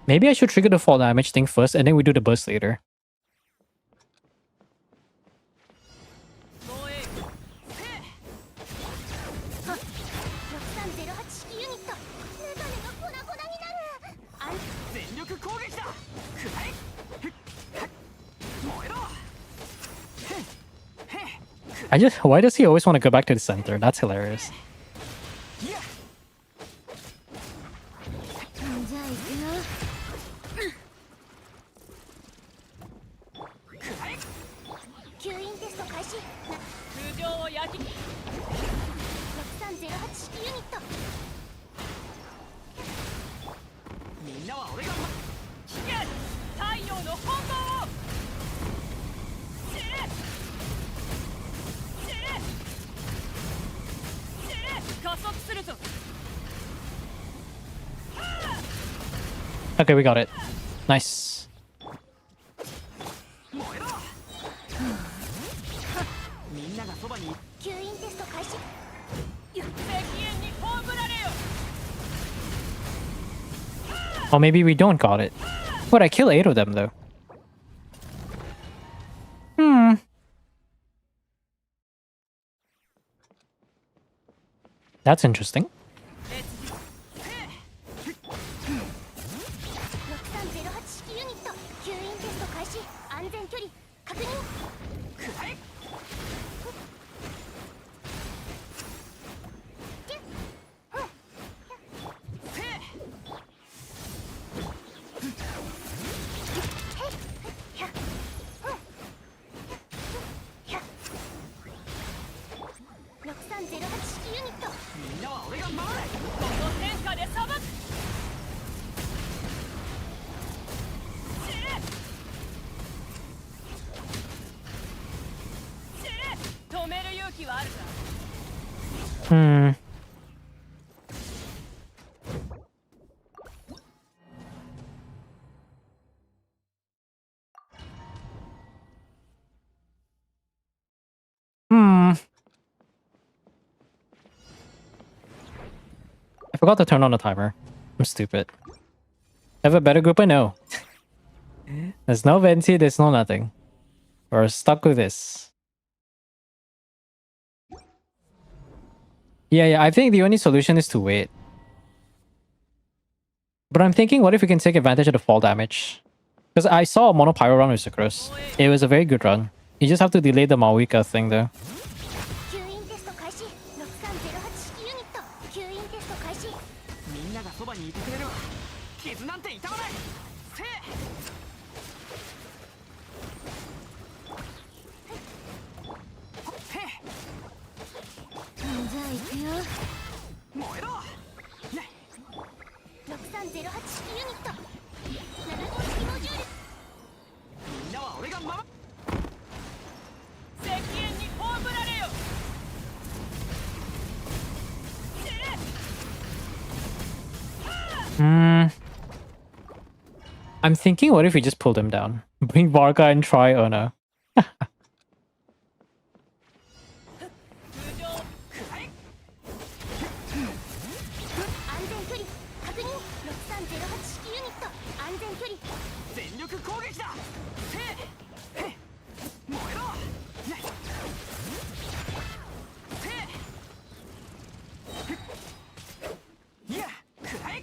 [SPEAKER 3] Maybe I should trigger the fall damage thing first and then we do the burst later. Why does he always want to go back to the center? That's hilarious. Okay, we got it. Nice. Or maybe we don't got it. But I kill 8 of them though. That's interesting. I forgot to turn on the timer. I'm stupid. Have a better group? I know. There's no venti, there's no nothing. We're stuck with this. Yeah, I think the only solution is to wait. But I'm thinking, what if we can take advantage of the fall damage? Because I saw a mono pyro run with Sucrose. It was a very good run. You just have to delay the Mawika thing though.
[SPEAKER 5] 吸引テスト開始6308式ユニット吸引テスト開始
[SPEAKER 1] みんながそばにいてくれるわ傷なんて痛まないせえ
[SPEAKER 5] じゃあ行くよ
[SPEAKER 1] 燃えろ
[SPEAKER 5] 6308式ユニット7号式モジュール
[SPEAKER 1] みんなは俺が守る石煙に葬られよ
[SPEAKER 3] I'm thinking, what if we just pull them down? Bring Varga and try Ona.
[SPEAKER 5] 安全距離確認6308式ユニット安全距離
[SPEAKER 1] 全力攻撃だせえへっ燃えろねせえいやくらえ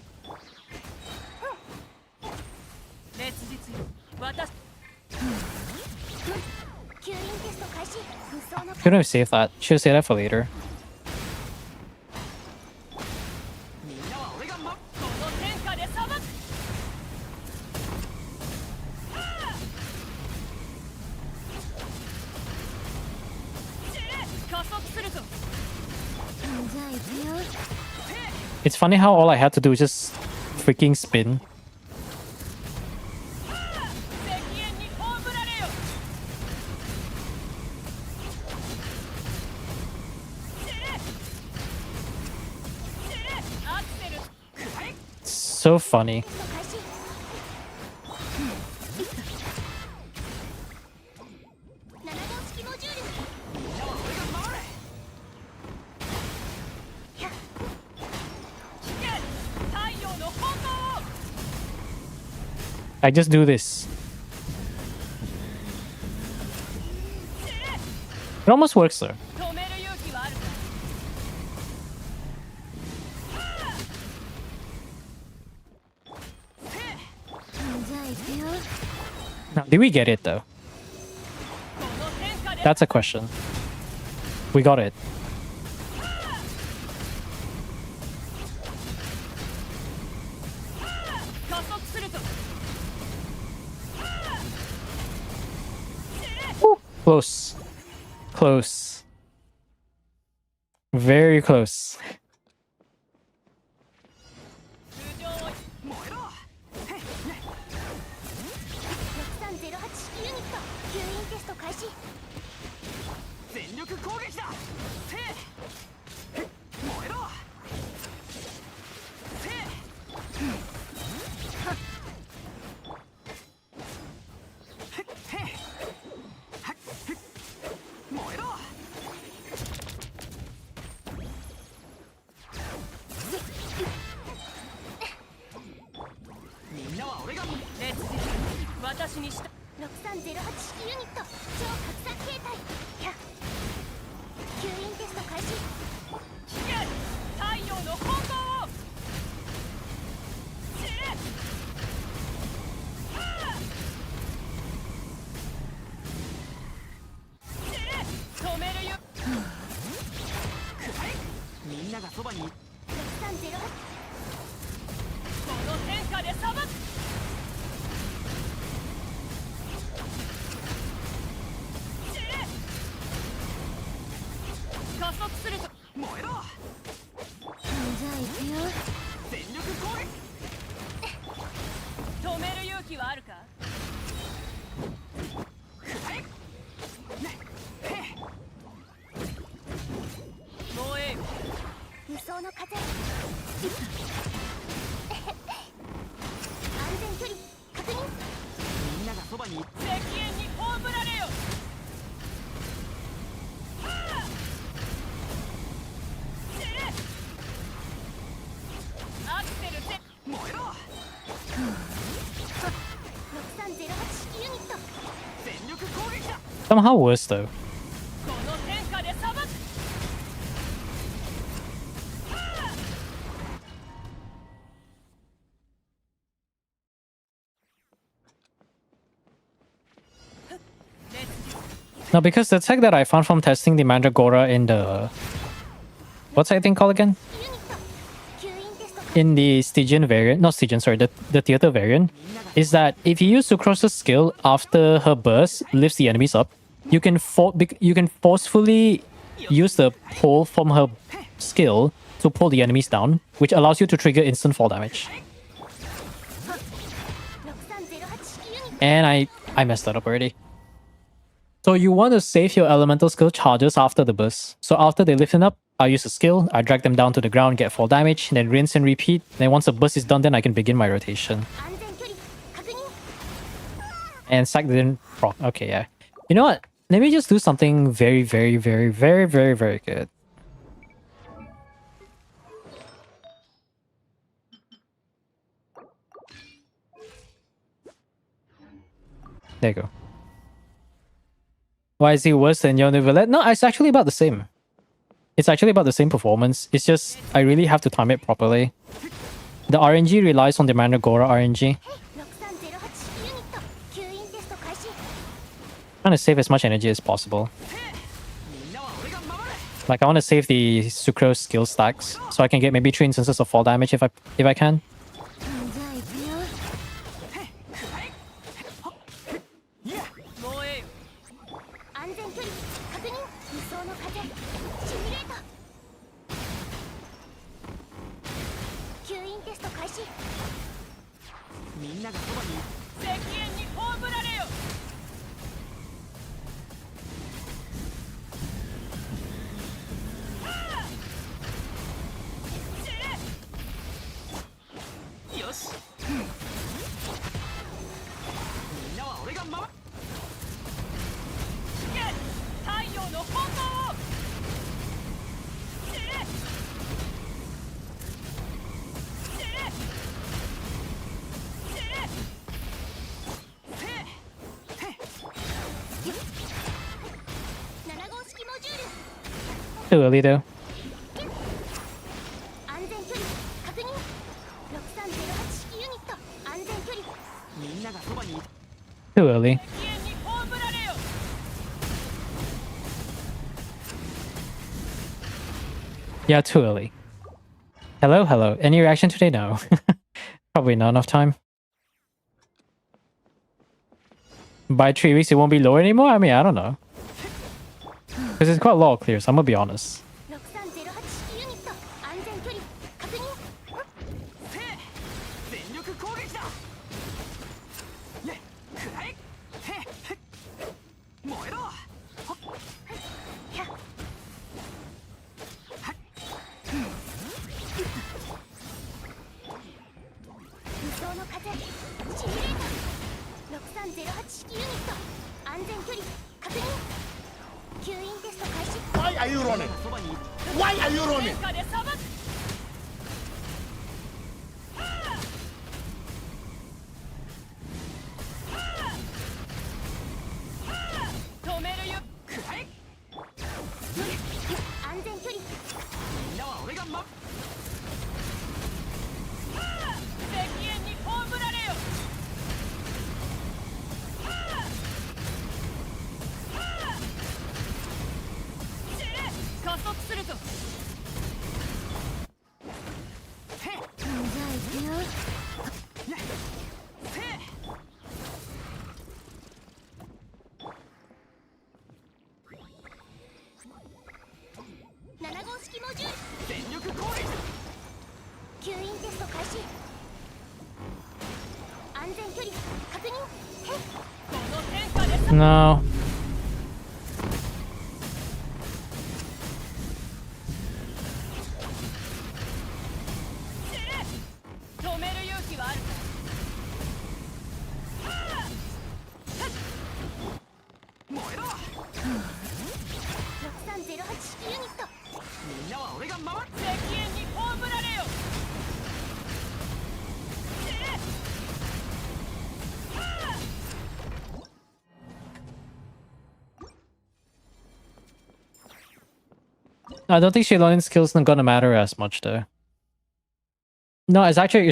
[SPEAKER 1] 烈日よ私
[SPEAKER 5] 吸引テスト開始無双の
[SPEAKER 3] Couldn't have saved that. Should have saved that for later.
[SPEAKER 1] みんなは俺が守るこの天下で裁く加速するぞ
[SPEAKER 5] じゃあ行くよ
[SPEAKER 3] It's funny how all I had to do was just freaking spin.
[SPEAKER 1] 石煙に葬られよアクセルくらえ
[SPEAKER 3] So funny.
[SPEAKER 5] テスト開始7号式モジュール
[SPEAKER 1] みんなは俺が守れ 太陽の炎を
[SPEAKER 3] I just do this. It almost works though.
[SPEAKER 1] 止める勇気はあるか
[SPEAKER 5] じゃあ行くよ
[SPEAKER 3] Now, did we get it though?
[SPEAKER 1] この天下で
[SPEAKER 3] That's a question. We got it.
[SPEAKER 1] 加速するぞ
[SPEAKER 3] Close. Close. Very close.
[SPEAKER 1] 通常を燃えろへっね
[SPEAKER 5] 6308式ユニット吸引テスト開始
[SPEAKER 1] 全力攻撃だせえへっ燃えろせえへっへっはっへっ燃えろみんなは俺が烈日私にした
[SPEAKER 5] 6308式ユニット超拡散形態吸引テスト開始
[SPEAKER 1] 太陽の炎を止めるよみんながそばにこ
[SPEAKER 5] 6308
[SPEAKER 1] の天下で裁く加速するぞ燃えろ
[SPEAKER 5] じゃあ行くよ
[SPEAKER 1] 全力攻撃止める勇気はあるかもうええ
[SPEAKER 5] 無双の風安全距離確認
[SPEAKER 1] みんながそばに石煙に葬られよアクセルで燃えろ
[SPEAKER 5] 6308式
[SPEAKER 3] Somehow worse though. No, because the tech that I found from testing the Mandragora in the... What's that thing called again?
[SPEAKER 5] 吸引テスト
[SPEAKER 3] In the Stygian variant, not Stygian, sorry, the theater variant, is that if you use Sucrose's skill after her burst lifts the enemies up, you can forcefully use the pull from her skill to pull the enemies down, which allows you to trigger instant fall damage.
[SPEAKER 5] 6308 ユニット
[SPEAKER 3] And I messed that up already. So you want to save your elemental skill charges after the burst. So after they lift it up, I use a skill, I drag them down to the ground, get fall damage, then rinse and repeat. Then once the burst is done, then I can begin my rotation.
[SPEAKER 5] 安全距離確認
[SPEAKER 3] And Sack didn't proc. Okay, yeah. You know what? Let me just do something very, very, very, very, very, very good. There you go. Why is he worse than Yone Villette? No, it's actually about the same. It's actually about the same performance. It's just I really have to time it properly. The RNG relies on the Mandragora RNG.
[SPEAKER 5] 6308ユニット吸引テスト開始
[SPEAKER 3] Trying to save as much energy as possible. Like I want to save the Sucrose skill stacks so I can get maybe 3 instances of fall damage if I can.
[SPEAKER 5] じゃあ行くよ安全距離確認理想の風シミュレート吸引テスト開始7号式モジュール
[SPEAKER 3] Too early though.
[SPEAKER 5] 安全距離確認6308式ユニット安全距離
[SPEAKER 3] Too early. Yeah, too early. Hello, hello. Any reaction today? No. Probably not enough time. By 3 weeks, it won't be low anymore? I mean, I don't know. Because it's quite a lot of clears, I'm gonna be honest.
[SPEAKER 5] 6308式ユニット安全距離確認理想の風シミュレート6308式ユニット安全距離確認吸引テスト開始
[SPEAKER 6] Why are you running? Why are you running?
[SPEAKER 5] 安全距離じゃあ行くよ7号式モジュール吸引テスト開始安全距離確認
[SPEAKER 3] No. I don't think Sheilonin's skills not gonna matter as much though. No, it's actually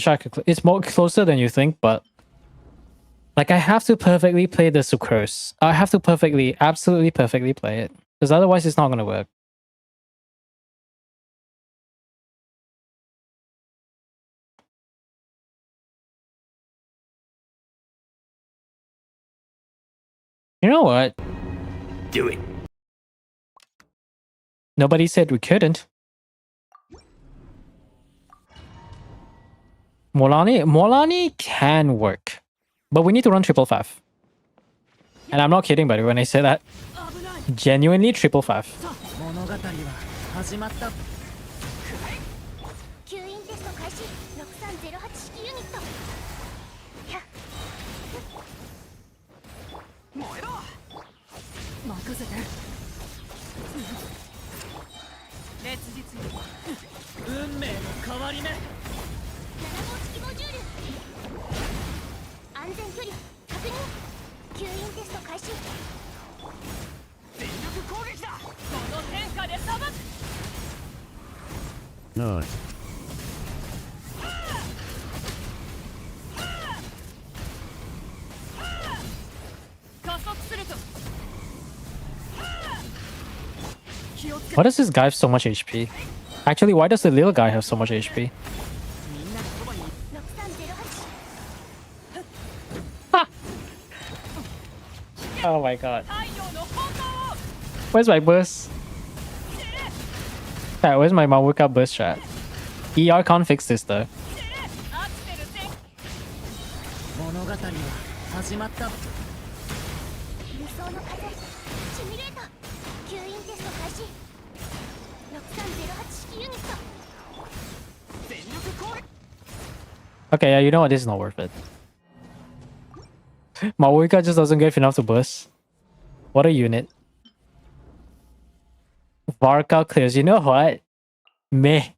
[SPEAKER 3] it's more closer than you think, but like I have to perfectly play the Sucrose. I have to absolutely perfectly play it. Because otherwise it's not gonna work. You know what?
[SPEAKER 1] Do it.
[SPEAKER 3] Nobody said we couldn't. Molani can work. But we need to run 555. And I'm not kidding, buddy, when I say that. Genuinely 555.
[SPEAKER 5] 吸引テスト開始6308式ユニットひゃ燃えろ任せて烈日運命の変わり目7号式モジュール安全距離確認吸引テスト開始全力攻撃だこの天下でさばく
[SPEAKER 6] No.
[SPEAKER 5] 加速すると
[SPEAKER 3] Why does this guy have so much HP? Actually, why does the little guy have so much HP?
[SPEAKER 5] みんながそばに6308
[SPEAKER 3] Oh my god.
[SPEAKER 5] 太陽の炎を
[SPEAKER 3] Where's my burst? Chat, where's my Mavuka burst chat? ER can't fix this though.
[SPEAKER 5] アクセル全物語は始まった無双の風シミュレート吸引テスト開始6308式ユニット全力攻撃
[SPEAKER 3] Okay, yeah, you know what? This is not worth it. Mavuka just doesn't get enough to burst. What a unit. Varka clears. You know what? Meh.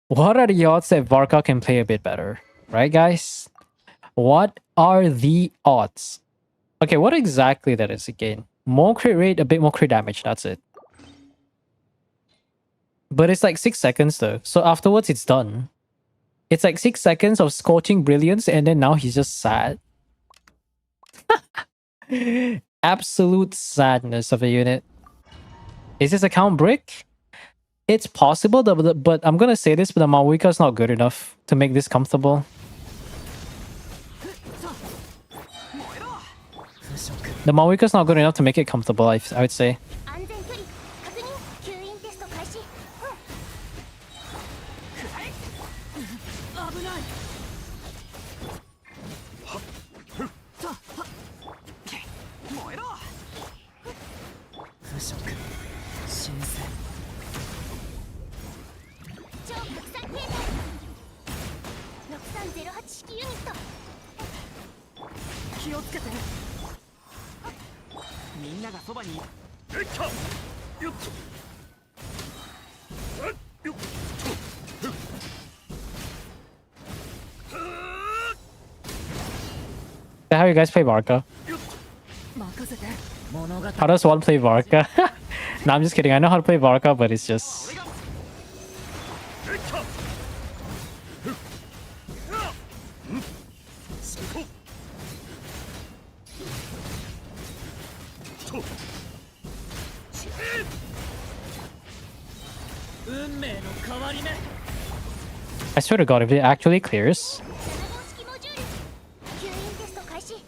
[SPEAKER 3] What are the odds that Varka can play a bit better? Right, guys? What are the odds? Okay, what exactly that is again? More crit rate, a bit more crit damage. That's it. But it's like 6 seconds though. So afterwards, it's done. It's like 6 seconds of scorching brilliance, and then now he's just sad. Absolute sadness of a unit. Is this account brick? It's possible, but I'm gonna say this, but the Mavuka is not good enough to make this comfortable. The Mavuka is not good enough to make it comfortable, I would say.
[SPEAKER 5] 安全距離確認吸引テスト開始危ない燃えろ腐食新鮮超拡散形態6308式ユニット気をつけてみんながそばに
[SPEAKER 6] よっとよっとよっと
[SPEAKER 3] How you guys play Varka?
[SPEAKER 5] 任せて物語
[SPEAKER 3] How does one play Varka? No, I'm just kidding. I know how to play Varka, but it's just... I swear to God, if it actually clears...
[SPEAKER 5] 7号式モジュール吸引テスト開始燃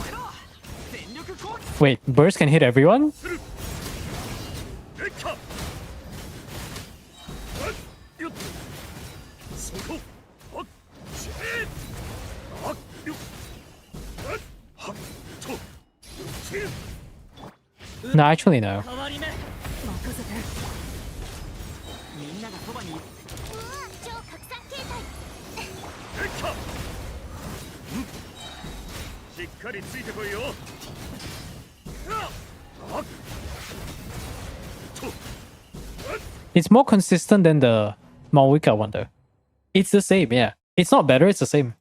[SPEAKER 5] えろ全力攻撃
[SPEAKER 3] Wait, burst can hit everyone?
[SPEAKER 6] よっとよっとそこはっしはっよっはっとせっ
[SPEAKER 3] No, actually, no.
[SPEAKER 5] 変わり目任せてみんながそばにうわ超拡散形態
[SPEAKER 6] できたしっかりついてこいよあっと
[SPEAKER 3] It's more consistent than the Mavuka one, though. It's the same, yeah. It's not better, it's the same.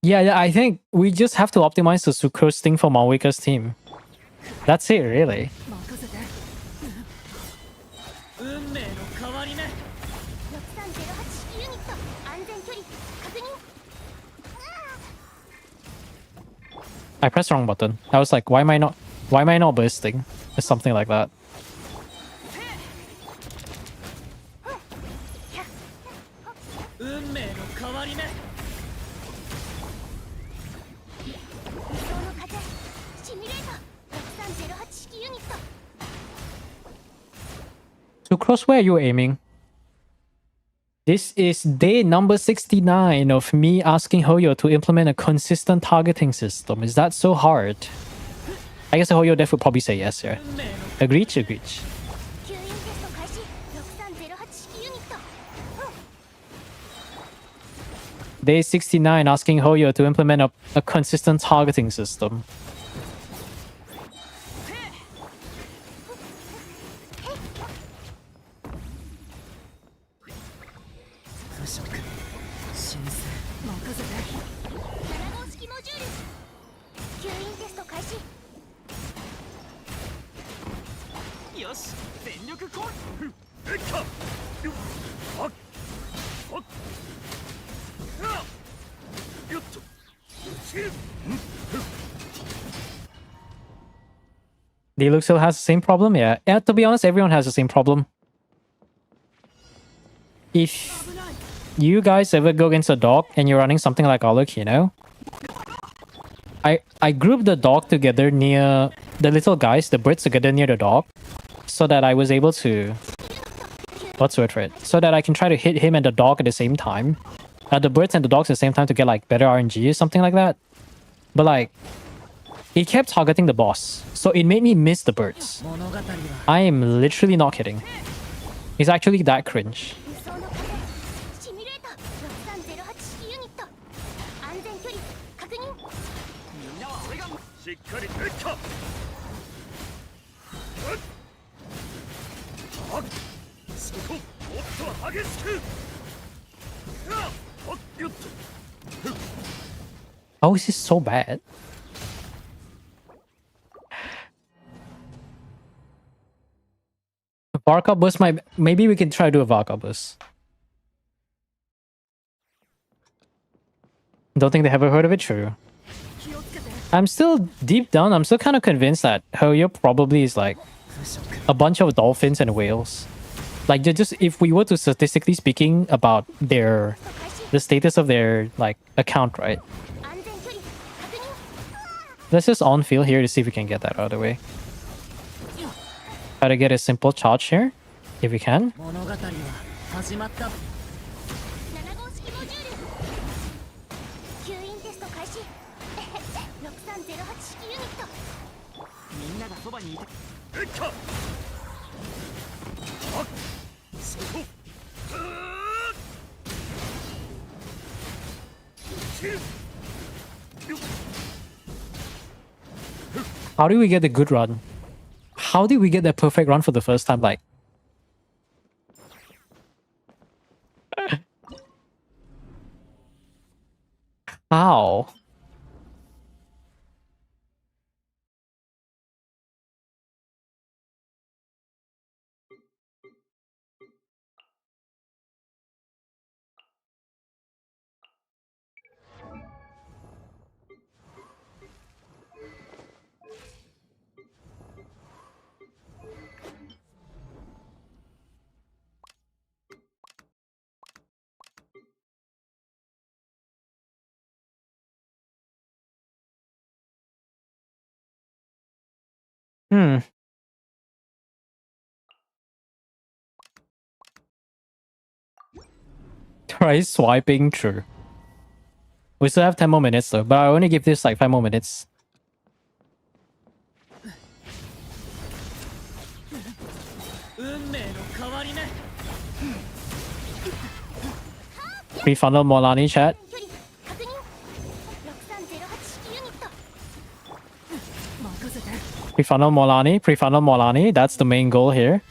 [SPEAKER 3] Yeah, I think we just have to optimize the sucrose thing for Malwika's team. That's it, really.
[SPEAKER 5] 任せて運命の変わり目6308式ユニット安全距離確認
[SPEAKER 3] I pressed the wrong button. I was like, why am I not bursting? Or something like that.
[SPEAKER 5] 運命の変わり目理想の風シミュレーター6308式ユニット
[SPEAKER 3] Sucrose, where are you aiming? This is day number 69 of me asking Hoyo to implement a consistent targeting system. Is that so hard? I guess the Hoyo dev would probably say yes here. Agreed? Agreed.
[SPEAKER 5] 吸引テスト開始6308式ユニット
[SPEAKER 3] Day 69 asking Hoyo to implement a consistent targeting system. Diluc still has the same problem? Yeah, to be honest, everyone has the same problem. If you guys ever go against a dog and you're running something like Aluk, you know, I group the dog together near the little guys, the birds together near the dog, so that I was able to what's the word for it? So that I can try to hit him and the dog at the same time. The birds and the dogs at the same time to get like better RNG or something like that. But like, it kept targeting the boss, so it made me miss the birds. I am literally not kidding. It's actually that cringe.
[SPEAKER 5] 理想の風シミュレーター6308式ユニット安全距離確認みんなは俺が
[SPEAKER 6] しっかり撃ったそこもっと激しくよっと
[SPEAKER 3] How is this so bad? Varka bus might... Maybe we can try to do a Varka bus. Don't think they ever heard of it? True. I'm still... Deep down, I'm still kind of convinced that Hoyo probably is like... a bunch of dolphins and whales. Like, just if we were to statistically speaking about their... the status of their, like, account, right?
[SPEAKER 5] 安全距離確認
[SPEAKER 3] Let's just on field here to see if we can get that out of the way. Try to get a simple charge here, if we can.
[SPEAKER 5] 物語は始まった7号式モジュール吸引テスト開始6308式ユニットみんながそばにいて
[SPEAKER 6] 撃ったそこ
[SPEAKER 3] How do we get a good run? How did we get that perfect run for the first time? Like, how? Try swiping, true. We still have 10 more minutes though, but I only give this like 5 more minutes. Pre-funnel Molani chat.
[SPEAKER 5] 距離確認6308式ユニット任せて
[SPEAKER 3] Pre-funnel Molani, pre-funnel Molani. That's the main goal here.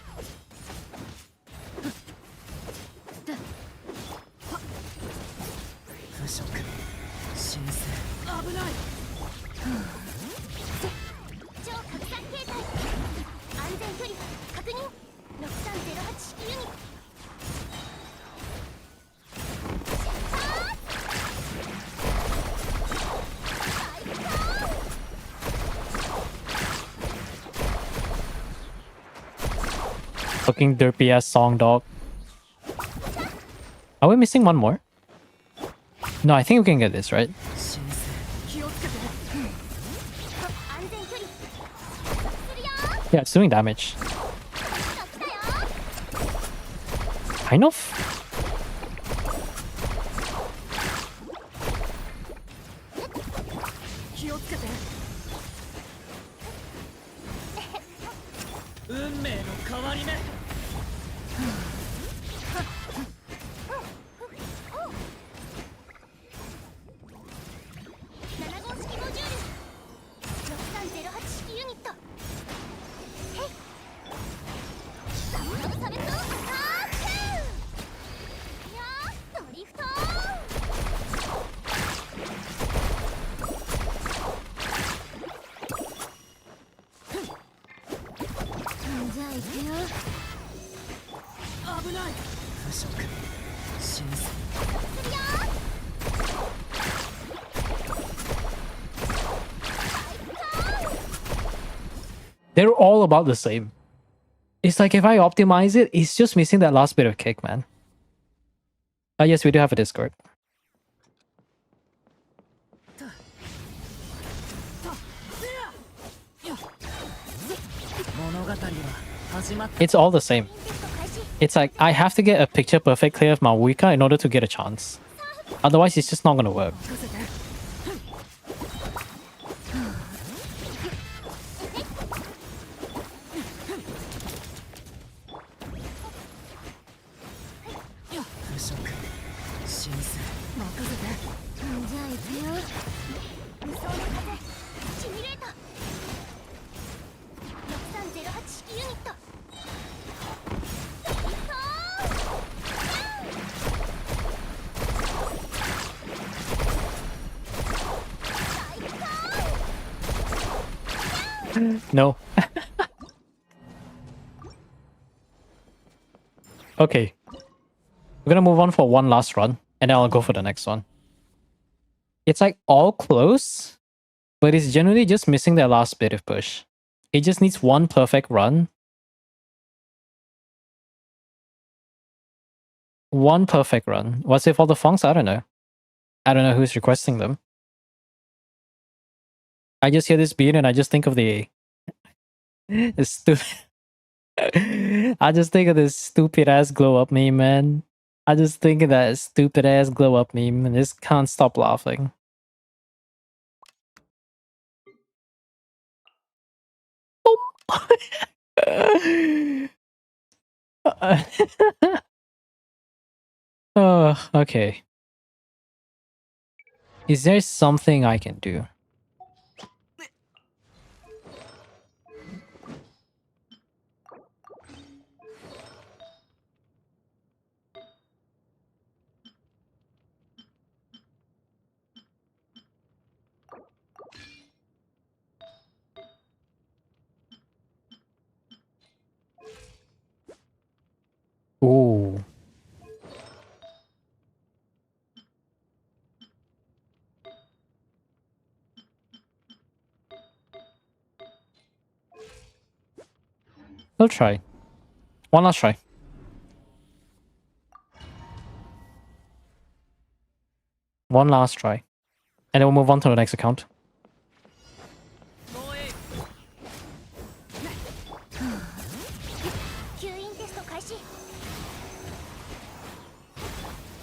[SPEAKER 5] 式ユニット
[SPEAKER 3] Fucking derpy ass song, dog. Are we missing one more? No, I think we can get this, right?
[SPEAKER 5] 気をつけて安全距離するよ
[SPEAKER 3] Yeah, it's doing damage.
[SPEAKER 5] 来たよ
[SPEAKER 3] Kind of?
[SPEAKER 5] 気をつけて
[SPEAKER 6] 運命の変わり目
[SPEAKER 5] 7号式モジュール6308式ユニットへいサムサムサメとアタックいやードリフトじゃあ行くよ
[SPEAKER 6] 危ない腐食新鮮
[SPEAKER 5] するよ
[SPEAKER 3] They're all about the same. It's like if I optimize it, it's just missing that last bit of kick, man. Yes, we do have a Discord.
[SPEAKER 6] 物語は始まっ
[SPEAKER 3] It's all the same.
[SPEAKER 5] テスト開始
[SPEAKER 3] It's like I have to get a picture perfect clear of my Wicca in order to get a chance. Otherwise, it's just not gonna work.
[SPEAKER 6] たせて 腐食新鮮
[SPEAKER 5] 任せてじゃあ行くよ無双の風シミュレート6308式ユニットドリフト大行
[SPEAKER 3] No. Okay. We're gonna move on for one last run, and then I'll go for the next one. It's like all close, but it's generally just missing that last bit of push. It just needs one perfect run. One perfect run. What's it for the Funks? I don't know. I don't know who's requesting them. I just hear this beat and I just think of the stupid. I just think of this stupid ass glow up meme, man. I just think of that stupid ass glow up meme and just can't stop laughing. Oh, okay. Is there something I can do? Ooh. We'll try. One last try. One last try. And then we'll move on to the next account.
[SPEAKER 5] 吸引テスト開始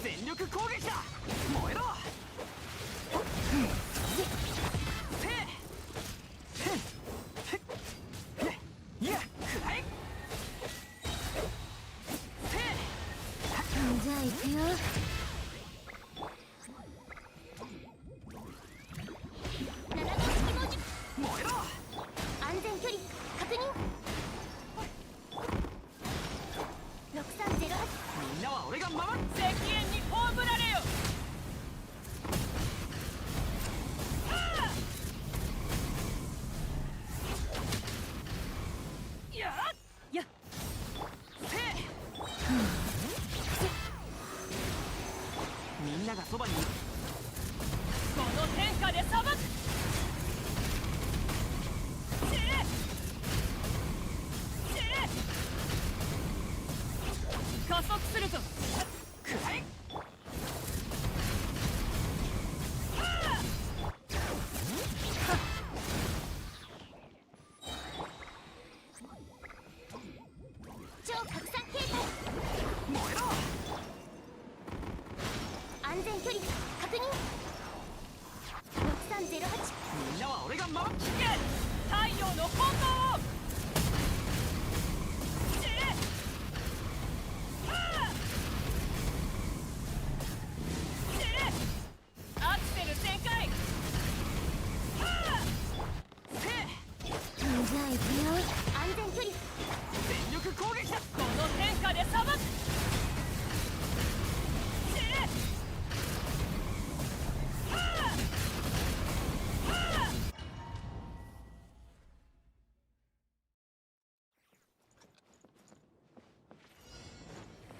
[SPEAKER 1] 全力攻撃だ燃えろいやくらえ
[SPEAKER 5] じゃあ行くよ超拡散形態燃えろ安全距離確認6308
[SPEAKER 1] みんなは俺が守って
[SPEAKER 7] 太陽の炎をアクセル全開
[SPEAKER 5] じゃあ行くよ安全距離
[SPEAKER 1] 全力攻撃だ。
[SPEAKER 7] この天下で裁く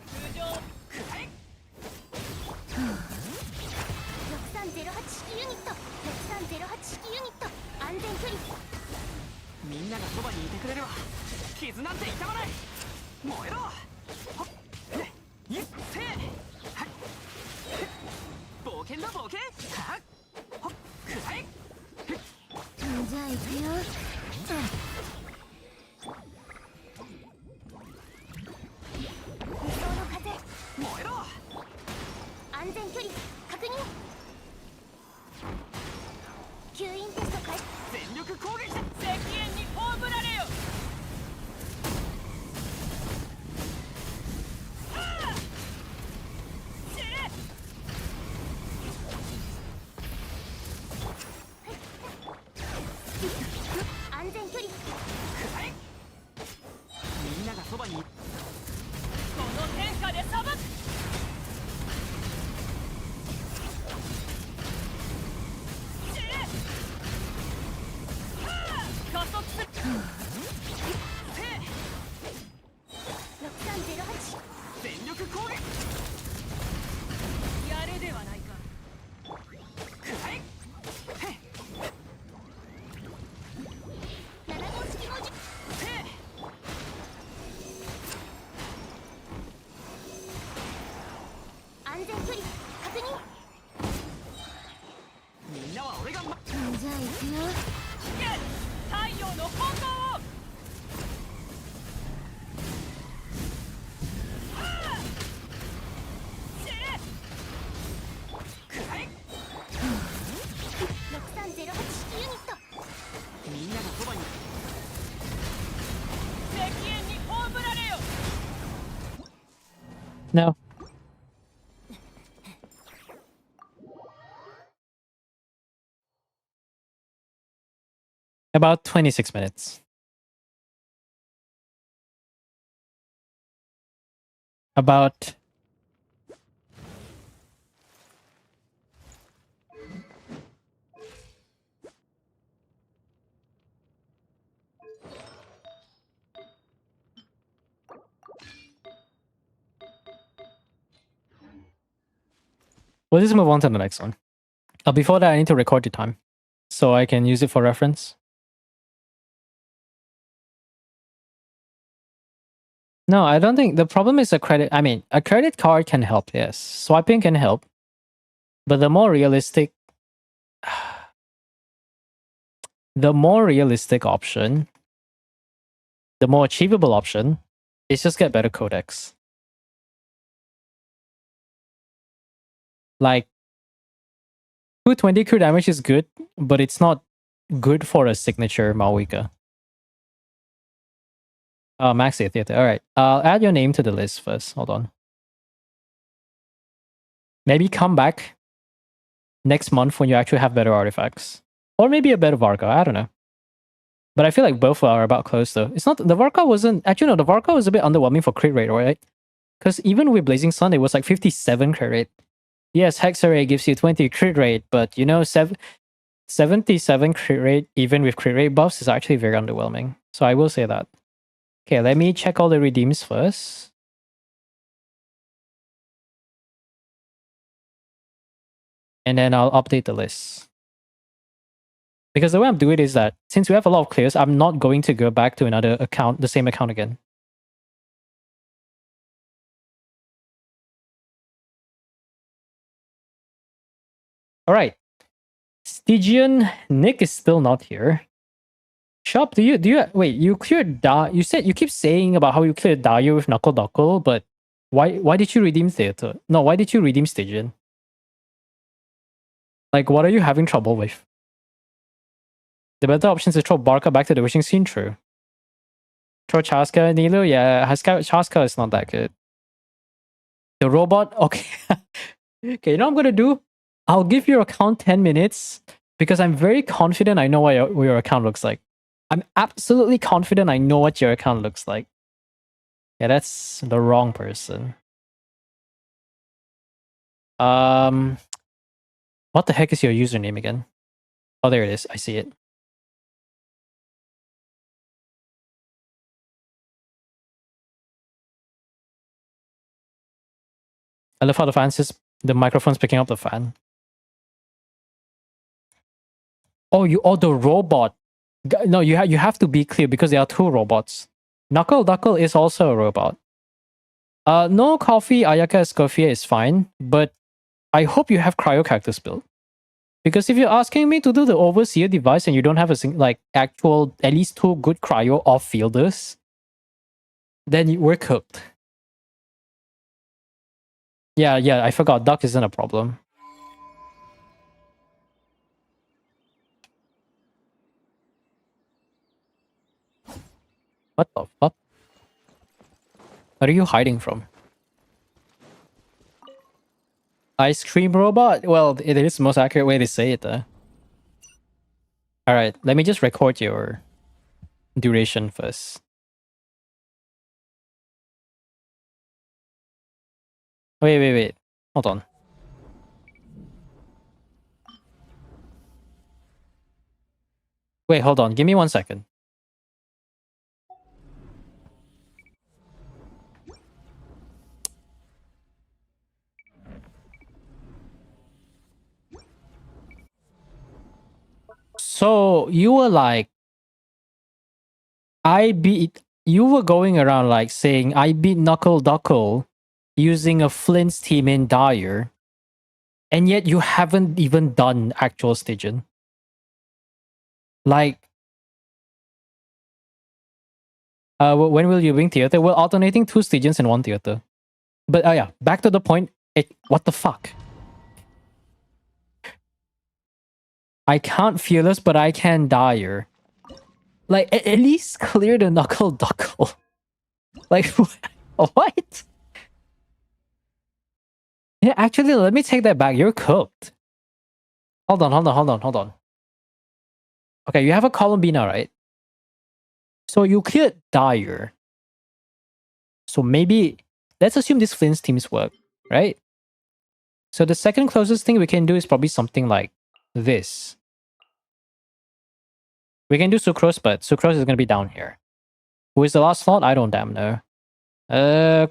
[SPEAKER 7] 通常
[SPEAKER 5] 6308式ユニット6308式ユニット安全距離
[SPEAKER 1] みんながそばにいてくれるわ。傷なんて痛まない。燃えろ。ほっねいっせはい冒険だ冒険はっほっくらえ
[SPEAKER 5] じゃあ行くよ理想の風
[SPEAKER 1] 燃えろ。
[SPEAKER 5] 安全距離確認吸引テスト開始
[SPEAKER 1] 全力攻撃だ。
[SPEAKER 7] 石煙に葬られよ
[SPEAKER 5] 安全距離
[SPEAKER 1] みんながそばに
[SPEAKER 7] この天下で裁く加速する
[SPEAKER 5] 6308
[SPEAKER 1] 全力攻撃
[SPEAKER 7] やるではないか
[SPEAKER 1] くらえ
[SPEAKER 5] 7号式の安全距離確認
[SPEAKER 1] みんなは俺が
[SPEAKER 5] じゃあ行くよ
[SPEAKER 7] 太陽の炎を
[SPEAKER 5] 6308式ユニット
[SPEAKER 1] みんながそばに
[SPEAKER 7] 石煙に葬られよ
[SPEAKER 3] No. About 26 minutes. About we'll just move on to the next one. Before that, I need to record the time so I can use it for reference. No, I don't think the problem is a credit. I mean, a credit card can help, yes. Swiping can help. But the more realistic option, the more achievable option is just get better codecs. Like 220 crit damage is good, but it's not good for a signature Malwika. Maxi Theater. All right. I'll add your name to the list first. Hold on. Maybe come back next month when you actually have better artifacts. Or maybe a better Varka. I don't know. But I feel like both are about close though. It's not the Varka wasn't actually no, the Varka was a bit underwhelming for crit rate, right? Because even with Blazing Sun, it was like 57 crit rate. Yes, Hex Array gives you 20 crit rate, but you know, 77 crit rate, even with crit rate buffs, is actually very underwhelming. So I will say that. Okay, let me check all the redeems first. And then I'll update the list. Because the way I'm doing it is that since we have a lot of clears, I'm not going to go back to another account, the same account again. All right. Stygian Nick is still not here. Shop, do you wait? You cleared You said you keep saying about how you cleared Dahlia with Knuckle, but why did you redeem Theater? No, why did you redeem Stygian? Like, what are you having trouble with? The better option is to throw Barca back to the wishing scene. True. Throw Chaska, Nilo. Yeah, Chaska is not that good. The robot. Okay. Okay. You know what I'm gonna do? I'll give your account 10 minutes because I'm very confident I know what your account looks like. I'm absolutely confident I know what your account looks like. Yeah, that's the wrong person. What the heck is your username again? Oh, there it is. I see it. I love how the microphone's picking up the fan. Oh, the robot. No, you have to be clear because there are two robots. Knuckle is also a robot. No coffee, Ayaka Escoffier is fine, but I hope you have cryo cactus built. Because if you're asking me to do the overseer device and you don't have actual at least 2 good cryo off fielders, then we're cooked. Yeah, I forgot. Duck isn't a problem. What the fuck? What are you hiding from? Ice cream robot? Well, it is the most accurate way to say it, though. Alright, let me just record your duration first. Wait. Hold on. Wait, hold on. Give me 1 second. So you were like, you were going around like saying I beat Knuckle using a Flint's team in Dire, and yet you haven't even done actual Stygian. Like, when will you win Theater? We're alternating 2 Stygians in 1 Theater. But yeah, back to the point. What the fuck? I can't Fearless, but I can Dire. Like, at least clear the Knuckle. Like, what? Yeah, actually, let me take that back. You're cooked. Hold on. Okay, you have a Columbina, right? So you cleared Dire. So maybe, let's assume this Flint's teams work, right? So the second closest thing we can do is probably something like this. We can do Sucrose, but Sucrose is going to be down here. Who is the last slot? I don't damn know.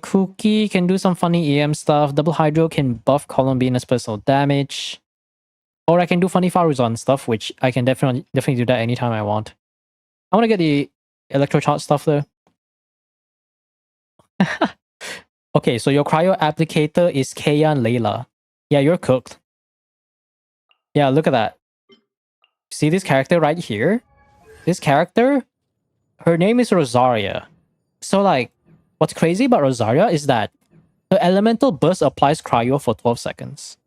[SPEAKER 3] Cookie can do some funny EM stuff. Double Hydro can buff Columbina's personal damage. Or I can do funny Faruzon stuff, which I can definitely do that anytime I want. I want to get the Electrocharge stuff though. Okay, so your cryo applicator is Kaya and Layla. Yeah, you're cooked. Yeah, look at that. See this character right here? This character, her name is Rosaria. So like, what's crazy about Rosaria is that her elemental burst applies cryo for 12 seconds.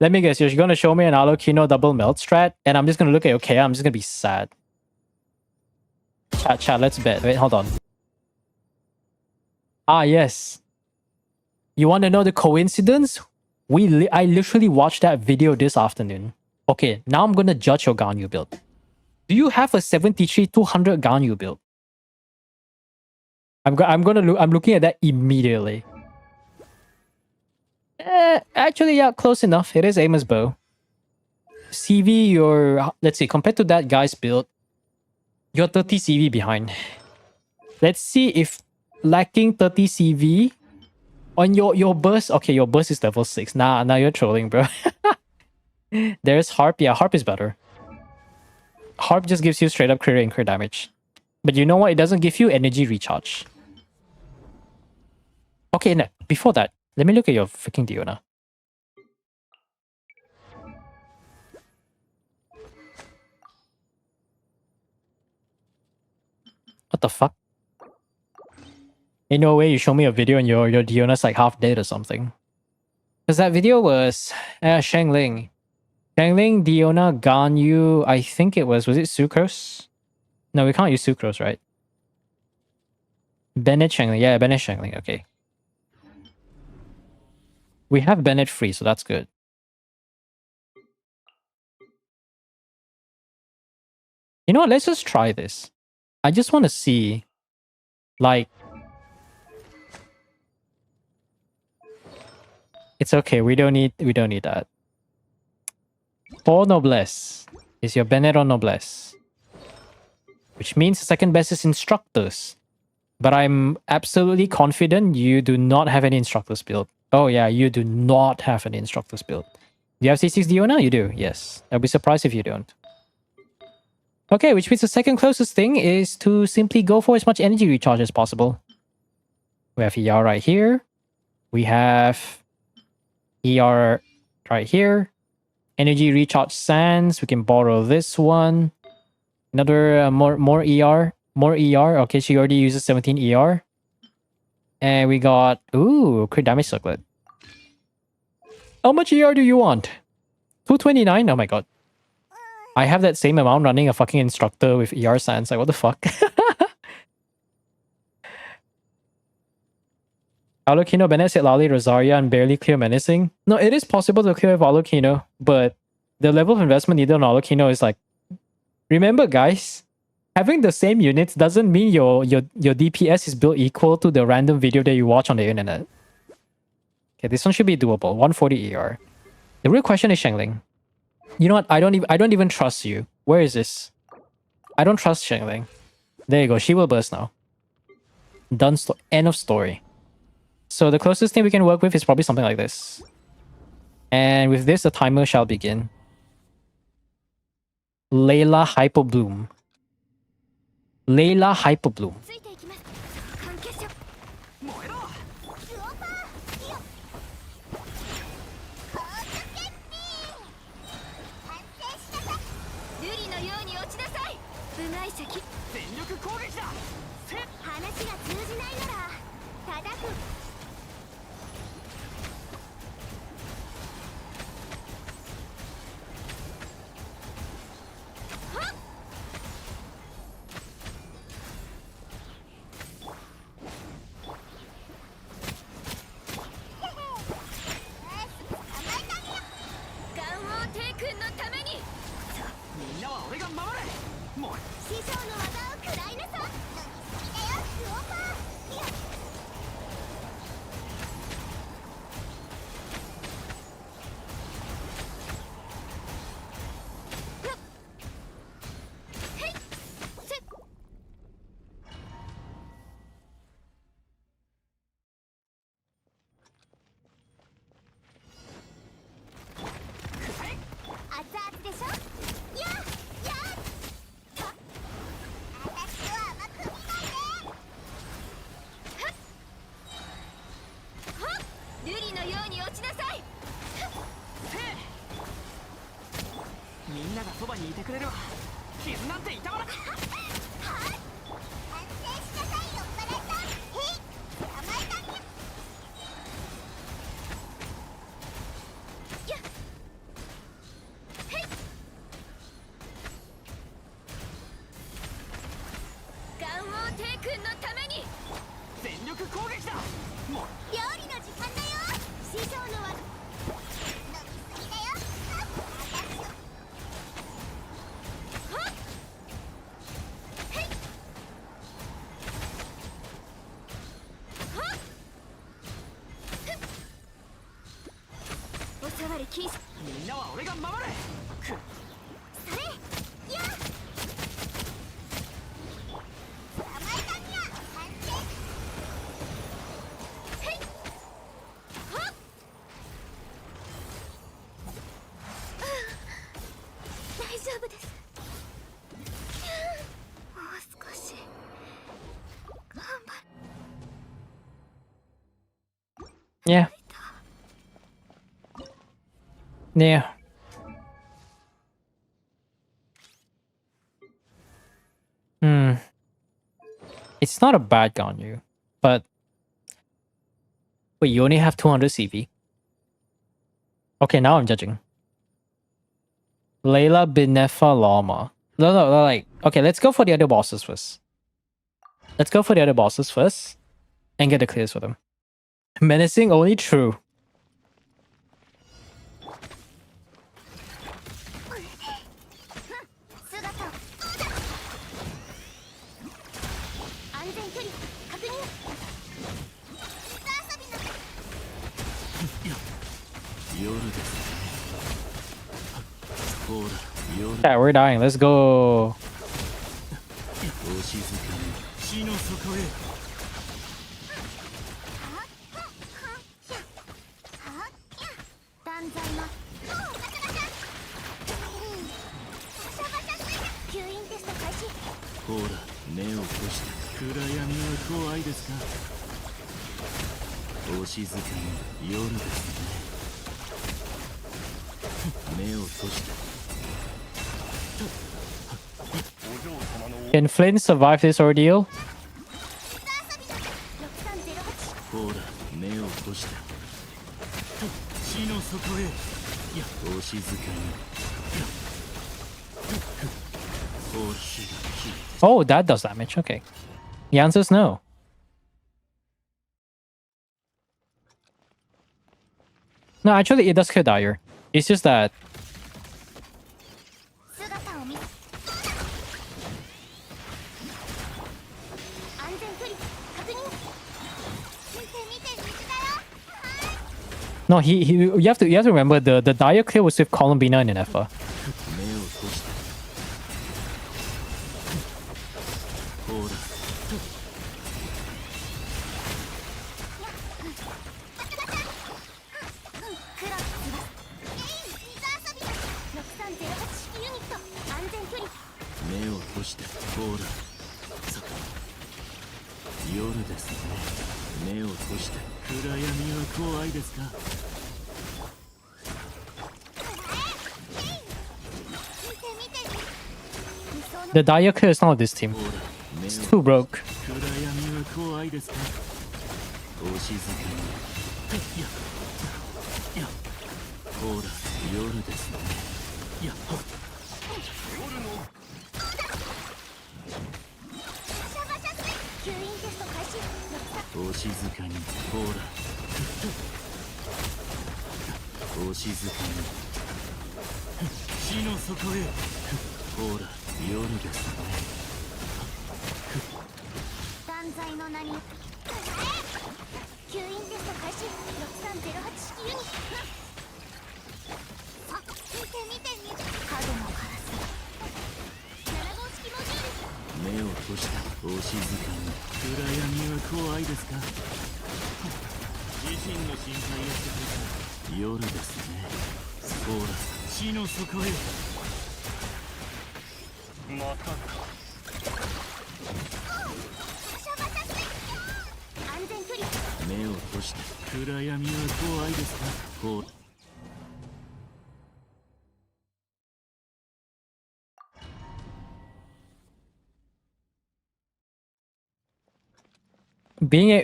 [SPEAKER 3] Let me guess, you're gonna show me an Alokino double melt strat, and I'm just gonna look at okay, I'm just gonna be sad. Chat, let's bet. Wait, hold on. Ah, yes. You want to know the coincidence? I literally watched that video this afternoon. Okay, now I'm gonna judge your Ganyu build. Do you have a 73-200 Ganyu build? I'm looking at that immediately. Actually, yeah, close enough. It is Amos Bow. CV, let's see, compared to that guy's build, you're 30 CV behind. Let's see if lacking 30 CV On your burst, okay, your burst is level 6. Nah, now you're trolling, bro. There's Harp. Yeah, Harp is better. Harp just gives you straight up crit and crit damage. But you know what? It doesn't give you energy recharge. Okay, no, before that, let me look at your freaking Diona. What the fuck? Ain't no way you show me a video and your Diona's like half dead or something. Because that video was Shangling. Shangling, Diona, Ganyu, I think it was it Sucrose? No, we can't use Sucrose, right? Bennett Shangling. Yeah, Bennett Shangling, okay. We have Bennett free, so that's good. You know what? Let's just try this. I just want to see, like, it's okay. We don't need that. For Noblesse is your Bennett or Noblesse, which means the second best is Instructors. But I'm absolutely confident you do not have any Instructors build. Oh yeah, you do not have any Instructors build. Do you have C6 Diona? You do. Yes. I'll be surprised if you don't. Okay, which means the second closest thing is to simply go for as much energy recharge as possible. We have ER right here. We have ER right here. Energy recharge sands. We can borrow this one. Another more ER. More ER. Okay, she already uses 17 ER. And we got crit damage circlet. How much ER do you want? 229? Oh my god. I have that same amount running a fucking instructor with ER sands. Like, what the fuck? Alucino, Bennett said Lali, Rosaria, and barely clear menacing. No, it is possible to clear with Alucino, but the level of investment needed on Alucino is like... Remember, guys, having the same units doesn't mean your DPS is built equal to the random video that you watch on the internet. Okay, this one should be doable. 140 ER. The real question is Shangling. You know what? I don't even trust you. Where is this? I don't trust Shangling. There you go. She will burst now. Done. End of story. So the closest thing we can work with is probably something like this. And with this, the timer shall begin. Layla Hyperbloom. Layla Hyperbloom.
[SPEAKER 5] ついていきます関係者燃えろスオパーイオコートケッピー反省しなさい瑠璃のように落ちなさい部外石全力攻撃だ話が通じないなら叩く 師匠の技を食らいなさ飲みすぎだよスオパーイオ みんながそばにいてくれるわ傷なんて痛まらはい安静しなさいよバレたへい捕まえたにゃやっへいガンオーテイ君のために全力攻撃だもう料理の時間だよ師匠の技飲みすぎだよみんなは俺が守れそれや捕まえたにゃ安定へい
[SPEAKER 3] Yeah. Yeah. It's not a bad Ganyu, but wait, you only have 200 CV. Okay, now I'm judging. Layla, Binefa, Lama. No, like, okay, let's go for the other bosses first. Let's go for the other bosses first and get the clears for them. Menacing only true. Yeah, we're dying. Let's go. Can Flynn survive this ordeal? Oh, that does damage. Okay. The answer is no. No, actually, it does kill Dyer. It's just that... No, you have to remember the Dyer clear was with Columbina and Nefa. The Dyer clear is not this team. It's too broke.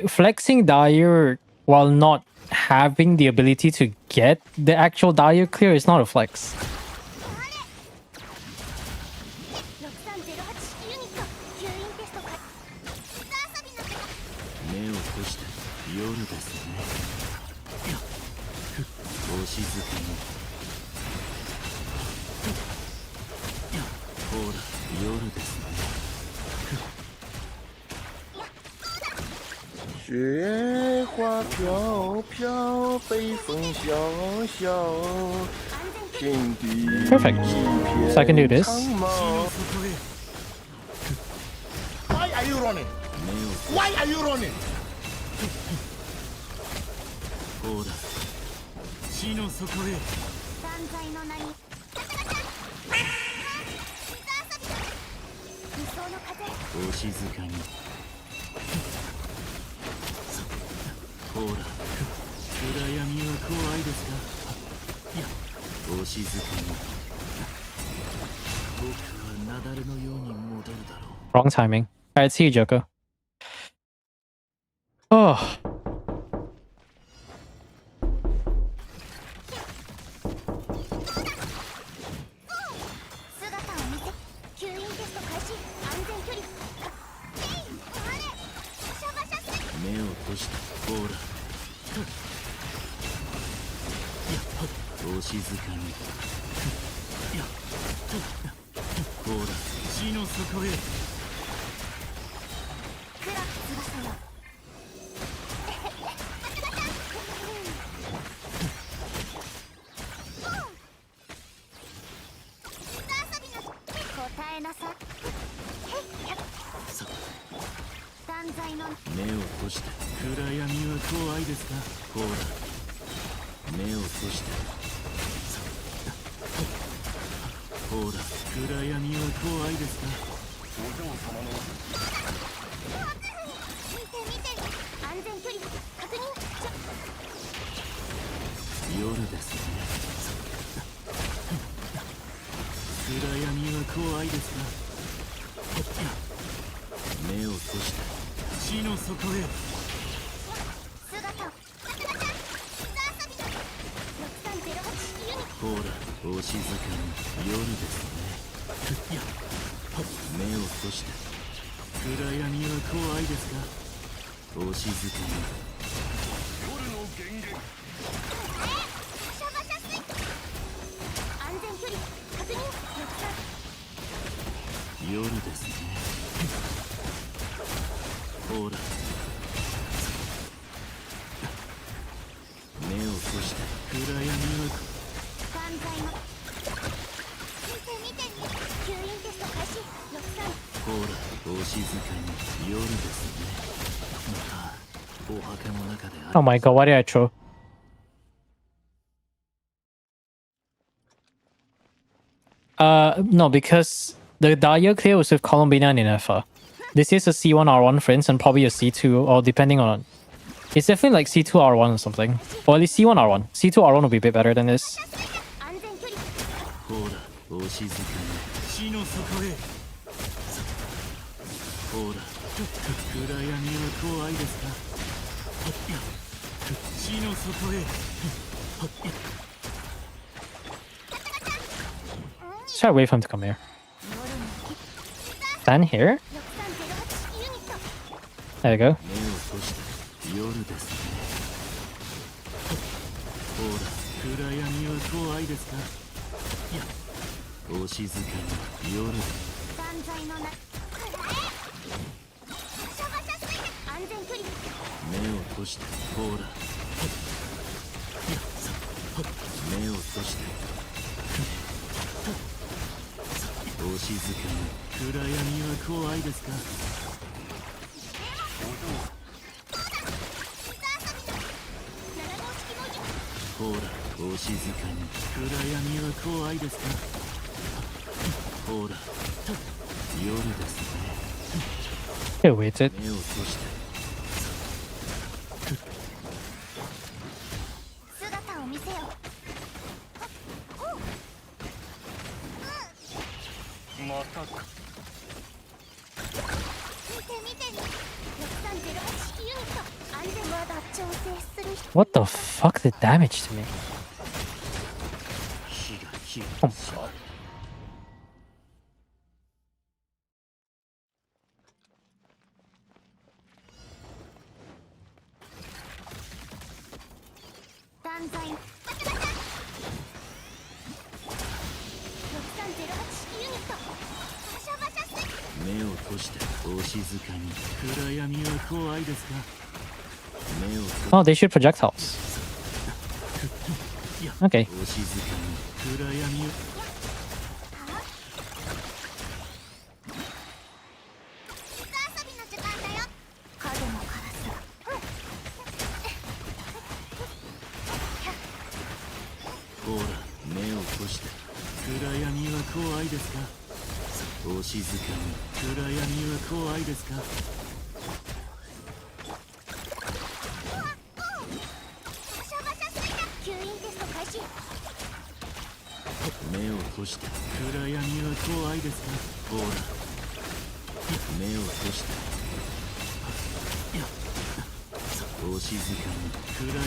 [SPEAKER 3] Flexing Dyer while not having the ability to get the actual Dyer clear is not a flex. Perfect. So I can do this.
[SPEAKER 6] Why are you running? Why are you running? 暗闇は怖いですか。いや、お静かに。僕は雪崩のように戻るだろう。
[SPEAKER 3] Wrong timing. Alright, see you, Joker. Oh.
[SPEAKER 5] 姿を見せ吸引テスト開始安全距離あれシャバシャス
[SPEAKER 6] 目を閉じてほら。やっぱりお静かに。やっほら地の底へ。
[SPEAKER 5] クラ翼よ答えなさ断罪の
[SPEAKER 6] 目を閉じて。暗闇は怖いですか。ほら目を閉じて。ほら暗闇は怖いですか。
[SPEAKER 5] 見て安全距離確認
[SPEAKER 6] 夜ですね。暗闇は怖いですか。目を閉じて地の底へ。
[SPEAKER 5] 姿を6308ユニ
[SPEAKER 6] ほらお静かに。夜ですね。やっ目を閉じて。暗闇は怖いですか。お静かに。夜の源源。
[SPEAKER 5] シャバシャスイ安全距離確認
[SPEAKER 6] 夜ですね。ほら目を閉じて。暗闇は
[SPEAKER 5] 断罪の見て吸引テスト開始63
[SPEAKER 6] ほらお静かに。夜ですね。またお墓の中であ
[SPEAKER 3] Oh my god, why did I throw? No, because the Dahlia clear was with Columbina and Inefa. This is a C1 R1, friends, and probably a C2, or depending on... It's definitely like C2 R1 or something. Or at least C1 R1. C2 R1 would be a bit better than this.
[SPEAKER 5] 安全距離
[SPEAKER 6] ほらお静かに。地の底へ。ほら暗闇は怖いですか。いや地の底へ。
[SPEAKER 3] Try to wait for him to come here. Stand here?
[SPEAKER 5] 6308ユニット
[SPEAKER 3] There you go.
[SPEAKER 6] 目を閉じて。夜ですね。ほら暗闇は怖いですか。いやお静かに。夜
[SPEAKER 5] 断罪のなシャバシャスイ安全距離
[SPEAKER 6] 目を閉じて。ほらいや目を閉じて。お静かに。暗闇は怖いですか。ほらお静かに。暗闇は怖いですか。ほら夜ですね。
[SPEAKER 3] Okay, waited.
[SPEAKER 6] 目を閉じて。
[SPEAKER 5] 姿を見せよ
[SPEAKER 6] またか。
[SPEAKER 5] 見て6308ユニット安全まだ調整する人
[SPEAKER 3] What the fuck did damage to me?
[SPEAKER 6] 火が
[SPEAKER 3] Oh.
[SPEAKER 5] 断罪6308ユニットシャバシャス
[SPEAKER 6] 目を閉じて。お静かに。暗闇は怖いですか。目を閉
[SPEAKER 3] Oh, they shoot projectiles.
[SPEAKER 6] じ。いや
[SPEAKER 3] Okay.
[SPEAKER 6] お静かに。暗闇を。
[SPEAKER 5] 遊びの時間だよ影のカラス
[SPEAKER 6] ほら目を閉じて。暗闇は怖いですか。お静かに。暗闇は怖いですか。
[SPEAKER 5] シャバ
[SPEAKER 6] 目を閉して。暗闇は怖いですか。ほら目を閉して。いやお静かに。暗闇。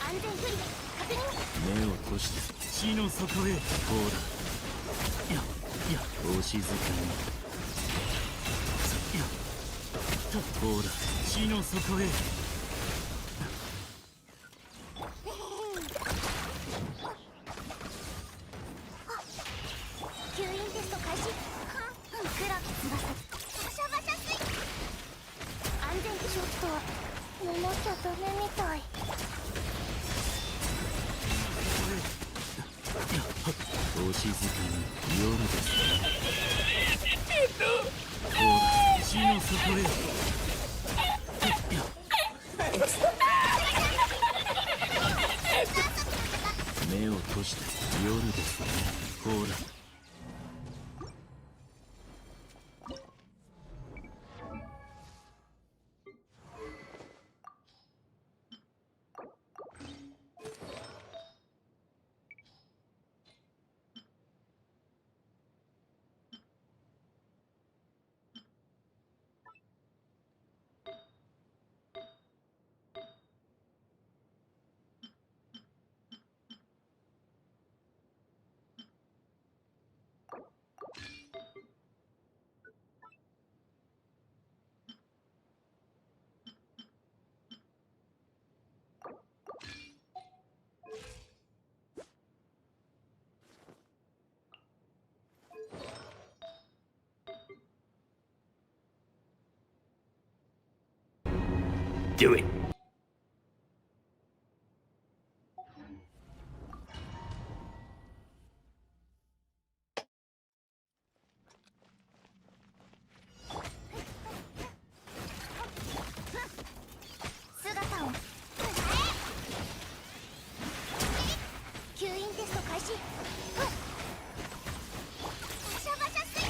[SPEAKER 5] 安全距離確認。
[SPEAKER 6] 目を閉して地の底へ。ほらお静かに。ほら地の底へ。
[SPEAKER 5] 吸引テスト開始。黒き翼バシャバシャスイ。安全ちょっと寝なきゃダメみたい。
[SPEAKER 6] お静かに。夜ですね。ほら地の底へ。目を閉して夜ですね。ほらDo it.
[SPEAKER 5] 姿を吸引テスト開始。バシャバシャスイ。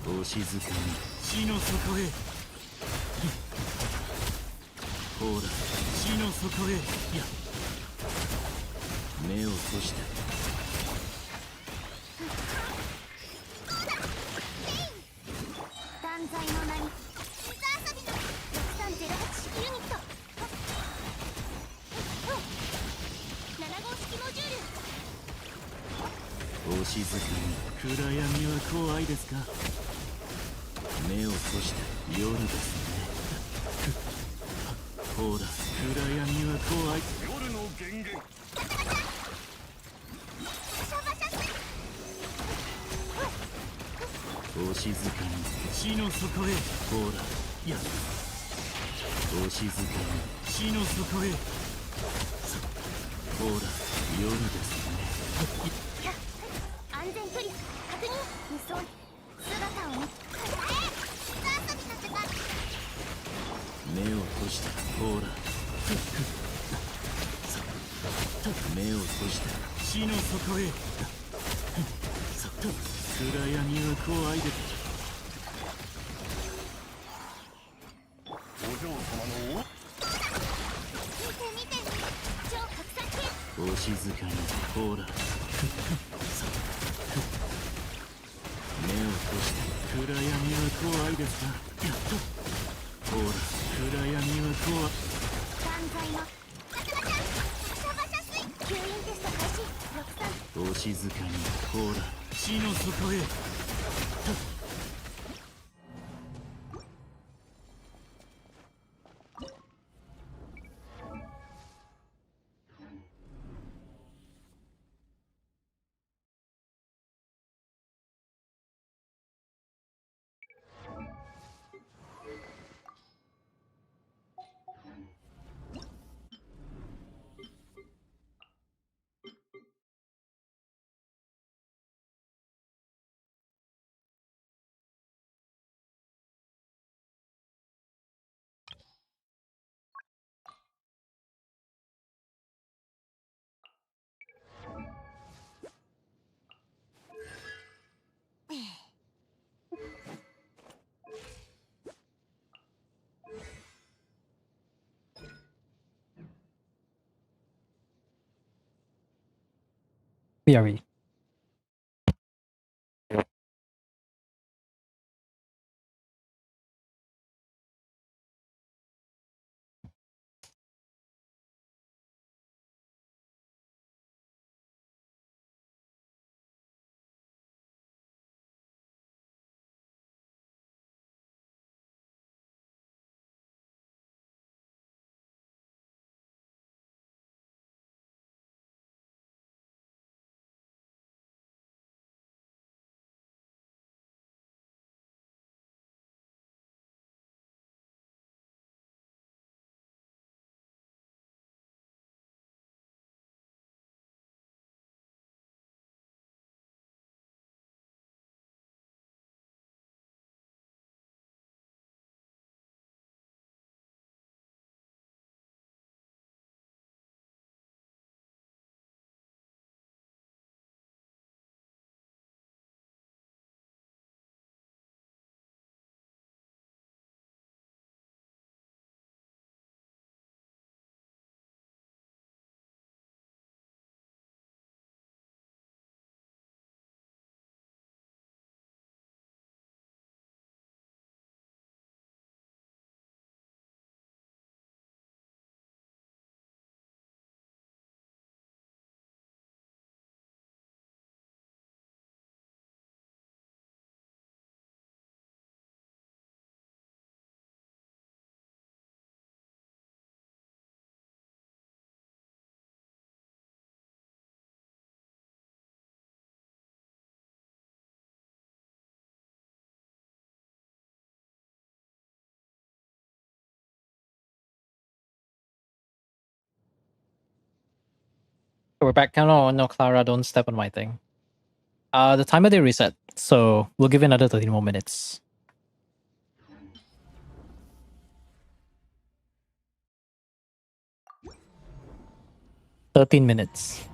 [SPEAKER 6] お静かに。地の底へ。ほら地の底へ。いや目を閉して。
[SPEAKER 5] 断罪の名に水遊びの6308ユニット。7号式モジュール。
[SPEAKER 6] お静かに。暗闇は怖いですか。目を閉して夜ですね。ほら暗闇は怖い。夜の源源。お静かに。地の底へ。ほらお静かに。地の底へ。ほら夜ですね。
[SPEAKER 5] 安全距離確認。無双姿を見
[SPEAKER 6] 目を閉して。ほら目を閉して地の底へ。暗闇は怖いです。お嬢様の
[SPEAKER 5] 見て超拡散系。
[SPEAKER 6] お静かに。ほら目を閉して。暗闇は怖いですか。やっと。ほら暗闇は怖い。
[SPEAKER 5] 断罪のバシャバシャスイ。吸引テスト開始。63。
[SPEAKER 6] お静かに。ほら地の底へ。
[SPEAKER 3] BRE. We're back. No, no, Clara, don't step on my thing. The timer did reset, so we'll give it another 13 more minutes. 13 minutes.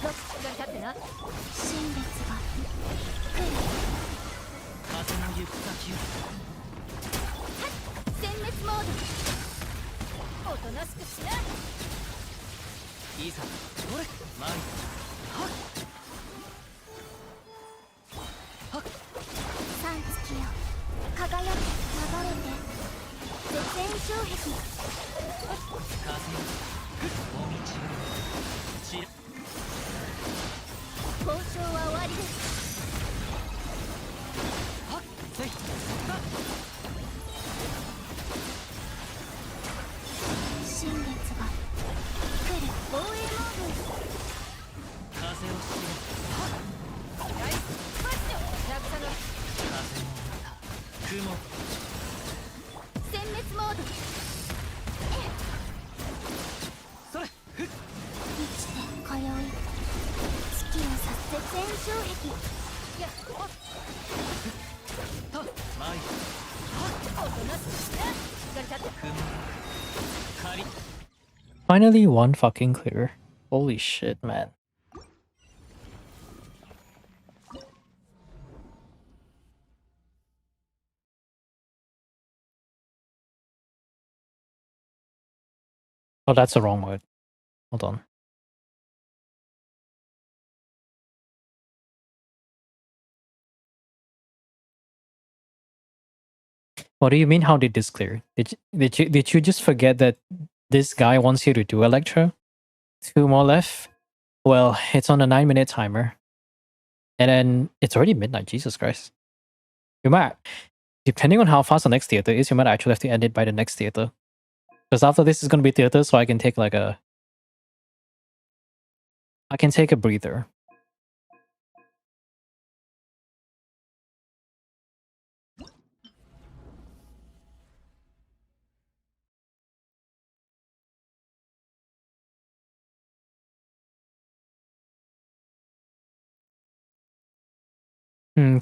[SPEAKER 5] ロックが立ってな新列が来る
[SPEAKER 1] 風の行く先を
[SPEAKER 5] 殲滅モードおとなしくしない
[SPEAKER 1] ざそれ前
[SPEAKER 5] 三月よ輝き流れて絶縁障壁
[SPEAKER 1] 風よお道を散ら
[SPEAKER 5] 交渉は終わりです
[SPEAKER 1] はっせい
[SPEAKER 5] 新列が来る防衛モード
[SPEAKER 1] 風を知れ
[SPEAKER 5] ナイスパッション渚の
[SPEAKER 1] 風もまた雲
[SPEAKER 5] 殲滅モード
[SPEAKER 1] それふっ
[SPEAKER 5] 満ちて今宵月をさ絶縁障壁やっ
[SPEAKER 1] と前
[SPEAKER 5] おとなしくしな光立って
[SPEAKER 1] 雲仮
[SPEAKER 3] Finally, one fucking clear. Holy shit, man. Oh, that's the wrong word. Hold on. What do you mean? How did this clear? Did you just forget that this guy wants you to do a lecture? 2 more left. Well, it's on a 9-minute timer, and then it's already midnight. Jesus Christ! You might, depending on how fast the next theater is, you might actually have to end it by the next theater. Because after this is gonna be theater, so I can take like a breather.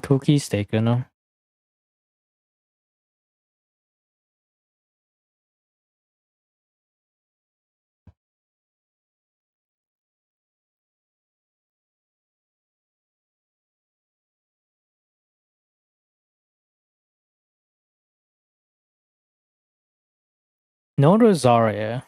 [SPEAKER 3] Cookie's taken. No Rosaria.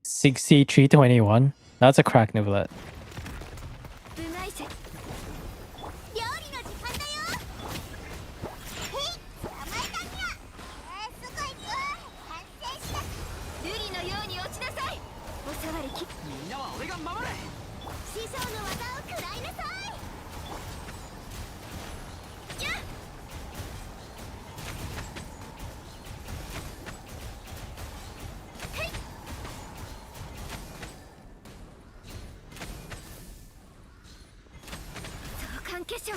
[SPEAKER 3] $63.21. That's a crack nivelet.
[SPEAKER 5] 化粧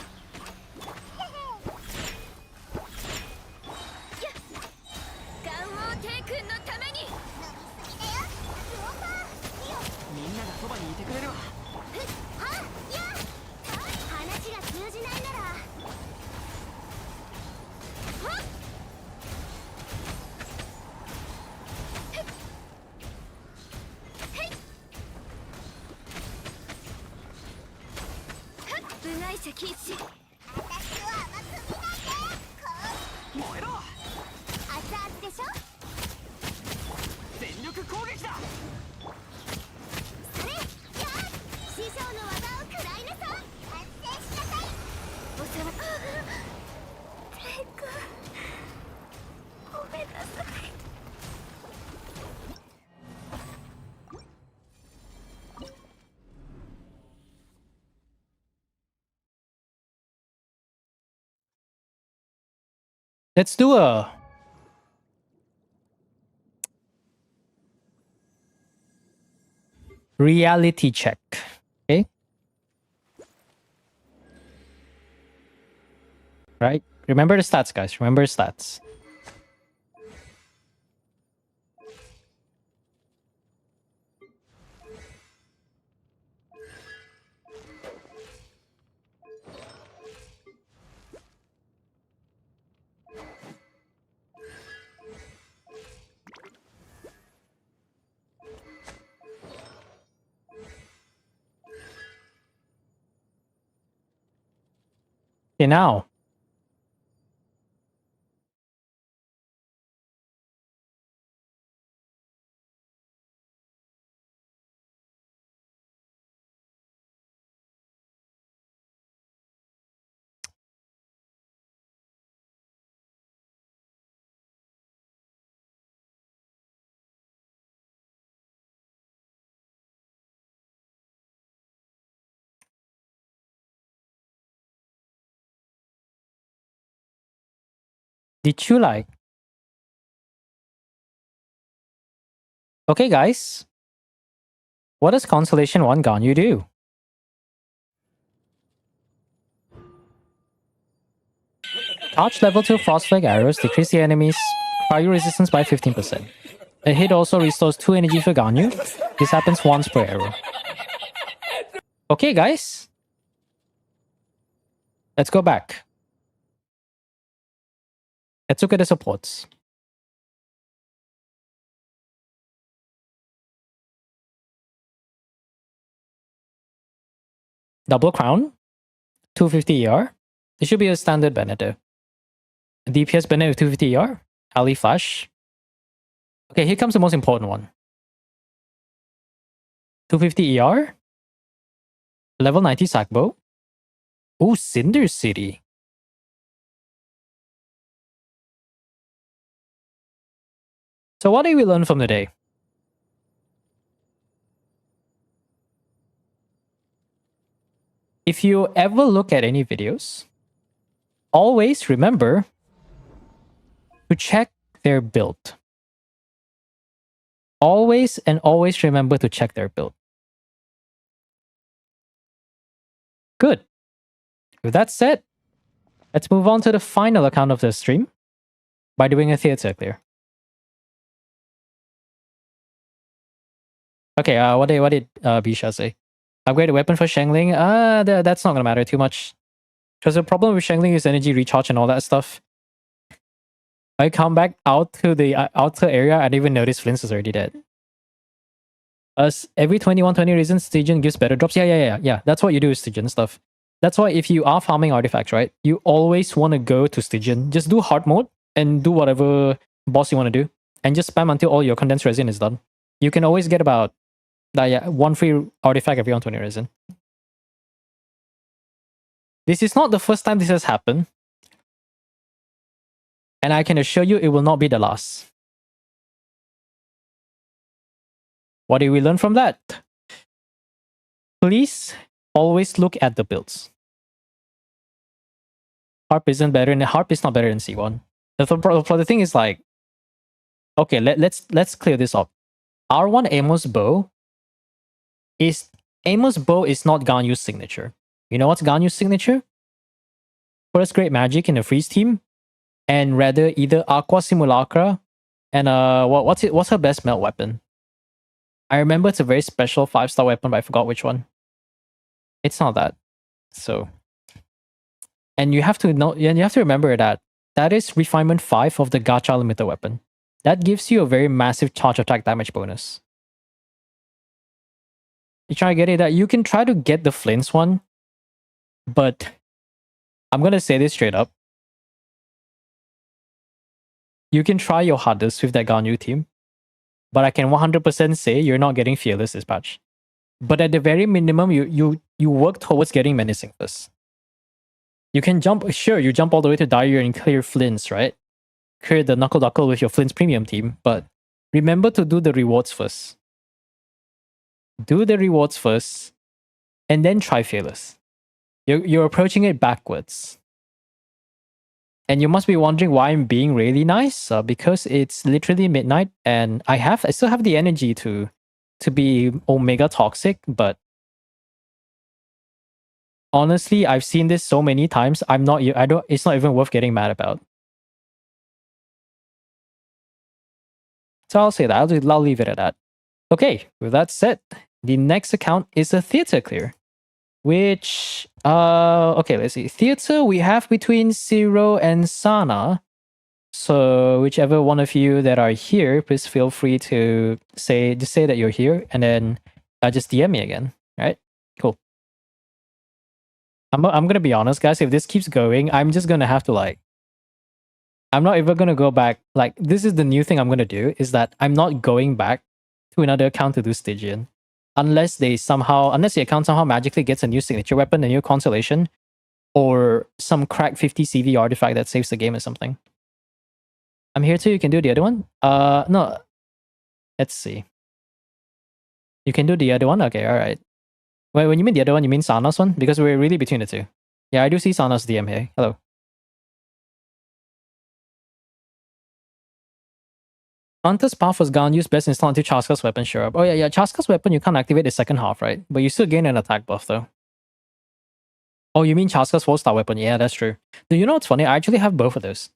[SPEAKER 5] 禁止。
[SPEAKER 1] 燃えろ。
[SPEAKER 5] 熱々でしょ。
[SPEAKER 1] 全力攻撃だ。
[SPEAKER 5] それ。師匠の技を食らいなさい。完成しなさい。お世話。テイク。ごめんなさい。
[SPEAKER 3] Let's do a reality check. Okay. Right? Remember the stats, guys. Remember the stats. Okay, now. Did you like? Okay, guys. What does Constellation 1 Ganyu do? Charge level 2 Frostflake arrows decrease the enemy's fire resistance by 15%. A hit also restores 2 energy for Ganyu. This happens once per arrow. Okay, guys. Let's go back. Let's look at the supports. Double Crown, 250 ER. This should be a standard Benedetto. DPS Bennett with 250 ER. Ali Flash. Okay, here comes the most important one. 250 ER. Level 90 Sackbow. Ooh, Cinder City. So what did we learn from the day? If you ever look at any videos, always remember to check their build. Always and always remember to check their build. Good. With that said, let's move on to the final account of the stream by doing a theater clear. Okay, what did Bisha say? Upgrade a weapon for Shengling? That's not gonna matter too much. Because the problem with Shengling is energy recharge and all that stuff. I come back out to the outer area, I didn't even notice Flint's is already dead. Every 21-20 reasons, Stygian gives better drops. Yeah. That's what you do with Stygian stuff. That's why if you are farming artifacts, right, you always want to go to Stygian. Just do hard mode and do whatever boss you want to do. And just spam until all your condensed resin is done. You can always get about one free artifact every 120 resin. This is not the first time this has happened. And I can assure you it will not be the last. What did we learn from that? Please always look at the builds. Harp isn't better, and Harp is not better than C1. The thing is like, okay, let's clear this up. R1 Amos Bow is not Ganyu's signature. You know what's Ganyu's signature? First Great Magic in the freeze team, and rather either Aqua Simulacra and what's her best melt weapon? I remember it's a very special 5-star weapon, but I forgot which one. It's not that. So, and you have to know, and you have to remember that is refinement 5 of the Gacha limiter weapon. That gives you a very massive charge attack damage bonus. You try to get it that you can try to get the Flint's one, but I'm gonna say this straight up. You can try your hardest with that Ganyu team, but I can 100% say you're not getting Fearless this patch. But at the very minimum, you work towards getting Menacing first. You can jump, sure, you jump all the way to Dire and clear Flints, right? Clear the Knuckle Duckle with your Flints premium team, but remember to do the rewards first. Do the rewards first, and then try Fearless. You're approaching it backwards. And you must be wondering why I'm being really nice, because it's literally midnight, and I still have the energy to be Omega toxic, but honestly, I've seen this so many times. It's not even worth getting mad about. So I'll say that. I'll leave it at that. Okay, with that said, the next account is a theater clear. Which okay, let's see. Theater we have between Zero and Sana. So whichever one of you that are here, please feel free to say that you're here, and then just DM me again. Right? Cool. I'm gonna be honest, guys. If this keeps going, I'm just gonna have to I'm not even gonna go back. This is the new thing I'm gonna do, is that I'm not going back to another account to do Stygian. Unless the account somehow magically gets a new signature weapon, a new constellation, or some crack 50 CV artifact that saves the game or something. I'm here too. You can do the other one. No. Let's see. You can do the other one. Okay, all right. Well, when you mean the other one, you mean Sana's one, because we're really between the two. Yeah, I do see Sana's DM here. Hello. Hunter's Path was Ganyu's best install until Chaska's weapon show up. Oh yeah, Chaska's weapon you can't activate the second half, right? But you still gain an attack buff though. Oh, you mean Chaska's 4-star weapon? Yeah, that's true. Do you know what's funny? I actually have both of those.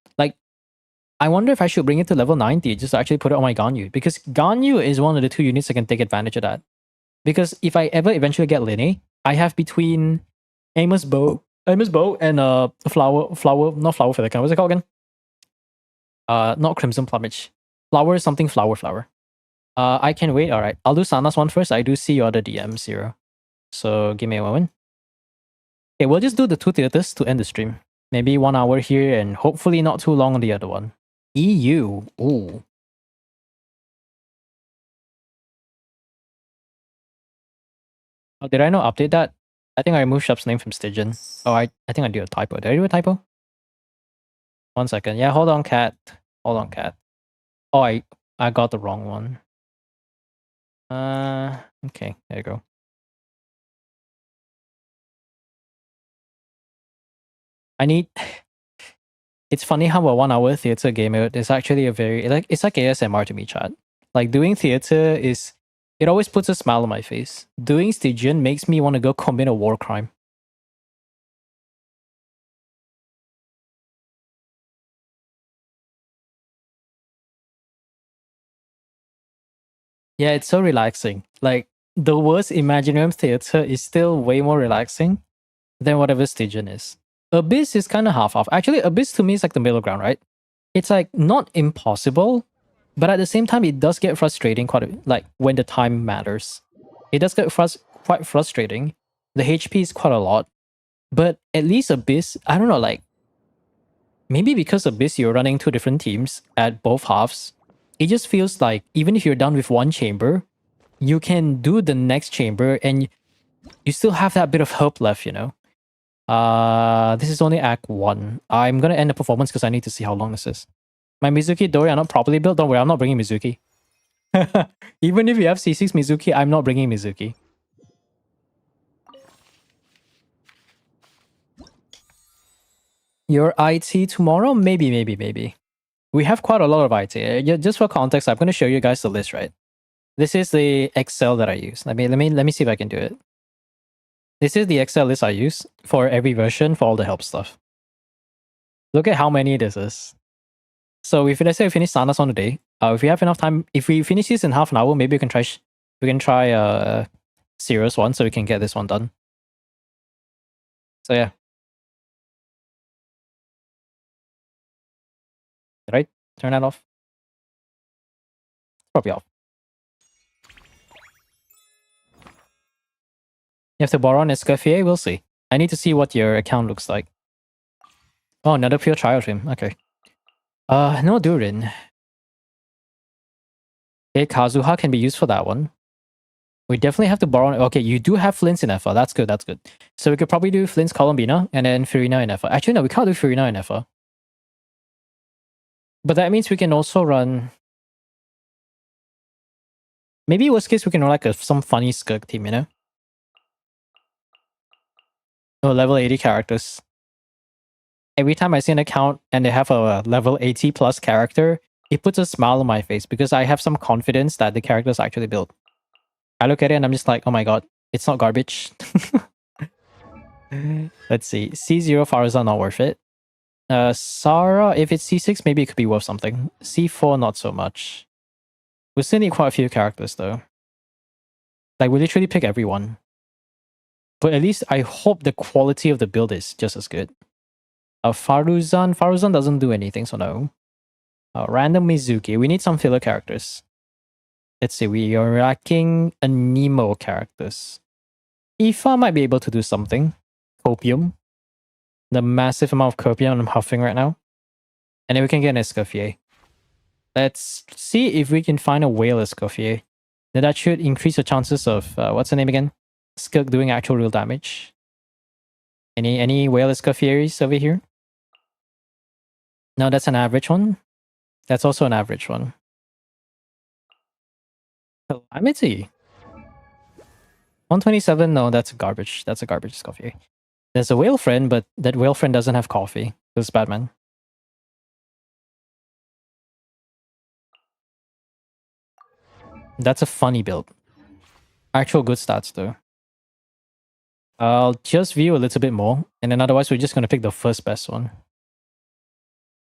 [SPEAKER 3] I wonder if I should bring it to level 90 just to actually put it on my Ganyu. Because Ganyu is one of the 2 units that can take advantage of that. Because if I ever eventually get Linne, I have between Amos Bow and not Flower Feather. What's it called again? Not Crimson Plumage. Flower. I can wait. All right, I'll do Sana's one first. I do see your other DM, Zero. So give me a moment. Okay, we'll just do the 2 theaters to end the stream. Maybe 1 hour here and hopefully not too long on the other one. EU. Ooh. Oh, did I not update that? I think I removed Shop's name from Stygian. Oh, I think I did a typo. Did I do a typo? 1 second. Yeah, hold on, cat. Oh, I got the wrong one. Okay, there you go. It's funny how a 1 hour theater game is actually it's like ASMR to me, chat. Doing theater it always puts a smile on my face. Doing Stygian makes me want to go commit a war crime. Yeah, it's so relaxing. The worst Imaginarium theater is still way more relaxing than whatever Stygian is. Abyss is kind of half-off. Actually, Abyss to me is like the middle ground, right? It's not impossible, but at the same time, it does get frustrating quite a bit, when the time matters. It does get quite frustrating. The HP is quite a lot, but at least Abyss, I don't know, maybe because Abyss you're running 2 different teams at both halves, it just feels like even if you're done with 1 chamber, you can do the next chamber and you still have that bit of hope left, you know? This is only Act 1. I'm gonna end the performance because I need to see how long this is. My Mizuki Dori are not properly built. Don't worry, I'm not bringing Mizuki. Even if you have C6 Mizuki, I'm not bringing Mizuki. Your IT tomorrow? Maybe. We have quite a lot of IT. Just for context, I'm going to show you guys the list, right? This is the Excel that I use. Let me see if I can do it. This is the Excel list I use for every version for all the help stuff. Look at how many this is. So if let's say we finish Sana's on today, if we have enough time, if we finish this in half an hour, maybe we can try Zero's one so we can get this one done. So yeah. Did I turn that off? Probably off. You have to borrow an Escoffier? We'll see. I need to see what your account looks like. Oh, another pure trial stream. Okay. No Durin. Okay, Kazuha can be used for that one. We definitely have to borrow. Okay, you do have Flints in Effa. That's good. That's good. So we could probably do Flint's Columbina and then Furina in Effa. Actually, no, we can't do Furina in Effa. But that means we can also run. Maybe worst case we can run like some funny Skirk team, you know? Oh, level 80 characters. Every time I see an account and they have a level 80 plus character, it puts a smile on my face because I have some confidence that the character is actually built. I look at it and I'm just like, oh my god, it's not garbage. Let's see. C0 Farazan not worth it. Sarah, if it's C6, maybe it could be worth something. C4, not so much. We still need quite a few characters though. Like, we literally pick everyone. But at least I hope the quality of the build is just as good. Faruzan doesn't do anything, so no. Random Mizuki, we need some filler characters. Let's see, we are lacking a Nemo characters. Ifa might be able to do something. Copium. The massive amount of copium I'm huffing right now. And then we can get an Escoffier. Let's see if we can find a whale Escoffier. Then that should increase the chances of, what's the name again? Skirk doing actual real damage. Any whale Escoffieries over here? No, that's an average one. That's also an average one. Calamity. 127, no, that's garbage. That's a garbage Escoffier. There's a whale friend, but that whale friend doesn't have coffee. It's Batman. That's a funny build. Actual good stats though. I'll just view a little bit more, and then otherwise we're just gonna pick the first best one.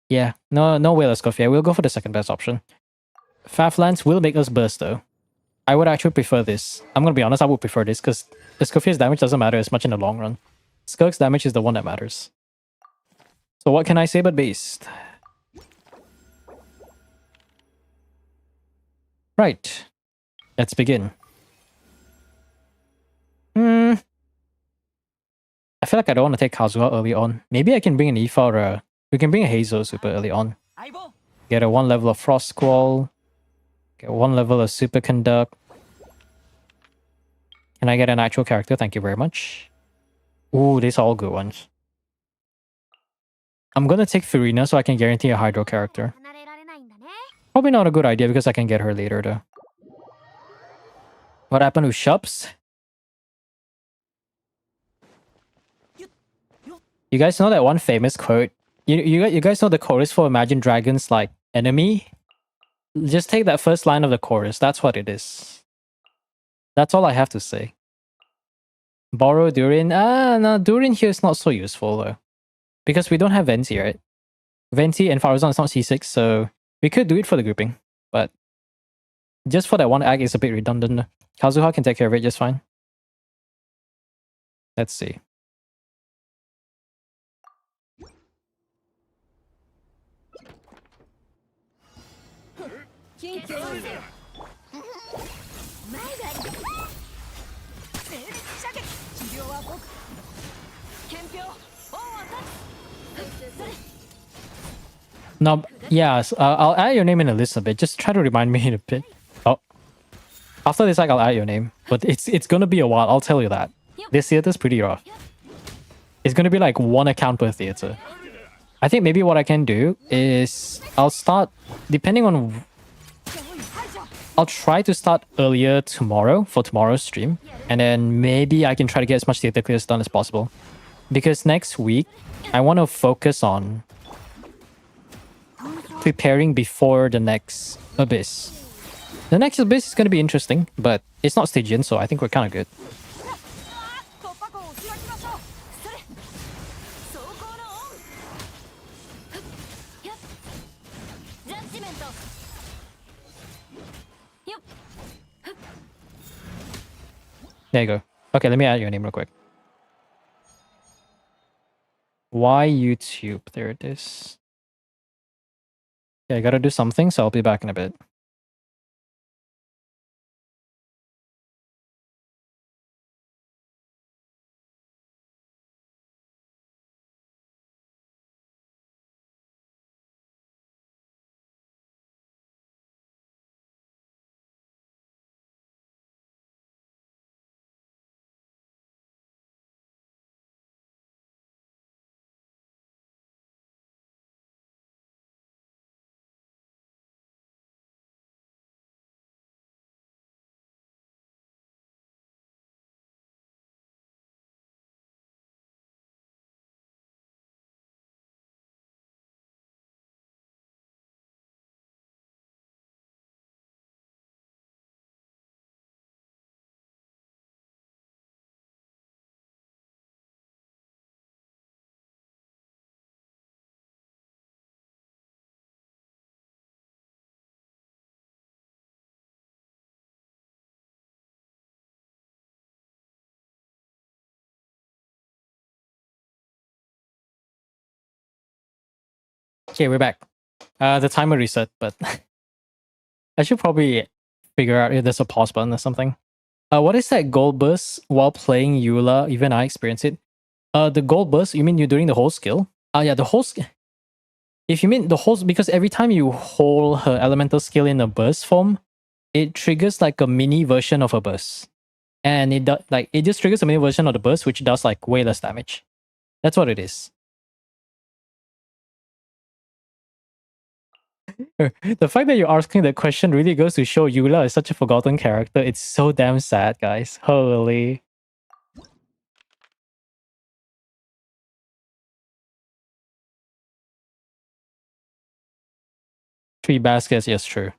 [SPEAKER 3] Yeah, no whale Escoffier. We'll go for the second best option. Faflance will make us burst though. I would actually prefer this. I'm gonna be honest, I would prefer this because Escoffier's damage doesn't matter as much in the long run. Skirk's damage is the one that matters. So what can I say but based? Right. Let's begin. I feel like I don't want to take Kazuha early on. Maybe I can bring an Aoife or we can bring a Hazel super early on. Get a 1 level of Frost Squall. Get 1 level of Superconduct. Can I get an actual character? Thank you very much. Ooh, these are all good ones. I'm gonna take Furina so I can guarantee a Hydro character. Probably not a good idea because I can get her later though. What happened with Shups? You guys know that one famous quote? You guys know the chorus for Imagine Dragons like enemy? Just take that first line of the chorus. That's what it is. That's all I have to say. Borrow Durin? No, Durin here is not so useful though. Because we don't have Venti, right? Venti and Farazan is not C6, so we could do it for the grouping. But just for that one act is a bit redundant. Kazuha can take care of it just fine. Let's see. No, yes, I'll add your name in a list a bit. Just try to remind me in a bit. Oh, after this, I'll add your name. But it's gonna be a while. I'll tell you that. This theater's pretty rough. It's gonna be like 1 account per theater. I think maybe what I can do is I'll start depending on. I'll try to start earlier tomorrow for tomorrow's stream, and then maybe I can try to get as much theater clears done as possible. Because next week I want to focus on preparing before the next Abyss. The next Abyss is going to be interesting, but it's not Stygian, so I think we're kind of good. There you go. Okay, let me add your name real quick. Why YouTube? There it is. Okay, I gotta do something, so I'll be back in a bit. Okay, we're back. The timer reset, but I should probably figure out if there's a pause button or something. What is that gold burst while playing Eula? Even I experienced it. The gold burst, you mean you're doing the whole skill? Yeah, the whole if you mean the whole, because every time you hold her elemental skill in a burst form, it triggers like a mini version of a burst. And it just triggers a mini version of the burst, which does like way less damage. That's what it is. The fact that you're asking that question really goes to show Eula is such a forgotten character. It's so damn sad, guys. Holy. Three baskets, yes, true.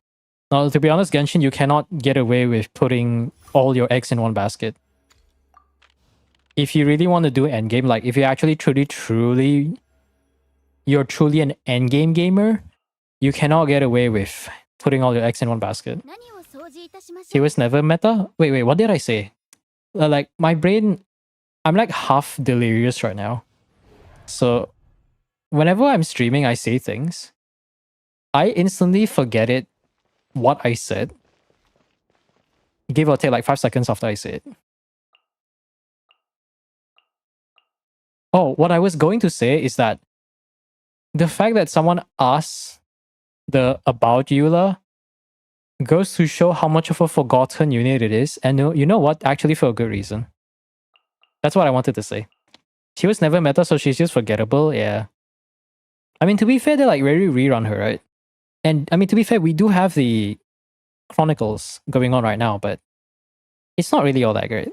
[SPEAKER 3] Now, to be honest, Genshin, you cannot get away with putting all your eggs in one basket. If you really want to do endgame, like if you're actually you're truly an endgame gamer, you cannot get away with putting all your eggs in one basket.
[SPEAKER 5] 何を掃除いたしまし
[SPEAKER 3] He
[SPEAKER 5] ょう
[SPEAKER 3] was never meta? Wait, what did I say? Like, my brain, I'm like half delirious right now. So, whenever I'm streaming, I say things. I instantly forget it, what I said. Give or take like 5 seconds after I say it. Oh, what I was going to say is that the fact that someone asks the about Eula goes to show how much of a forgotten unit it is. And you know what? Actually, for a good reason. That's what I wanted to say. She was never meta, so she's just forgettable. Yeah. I mean, to be fair, they like very rerun her, right? And I mean, to be fair, we do have the Chronicles going on right now, but it's not really all that great.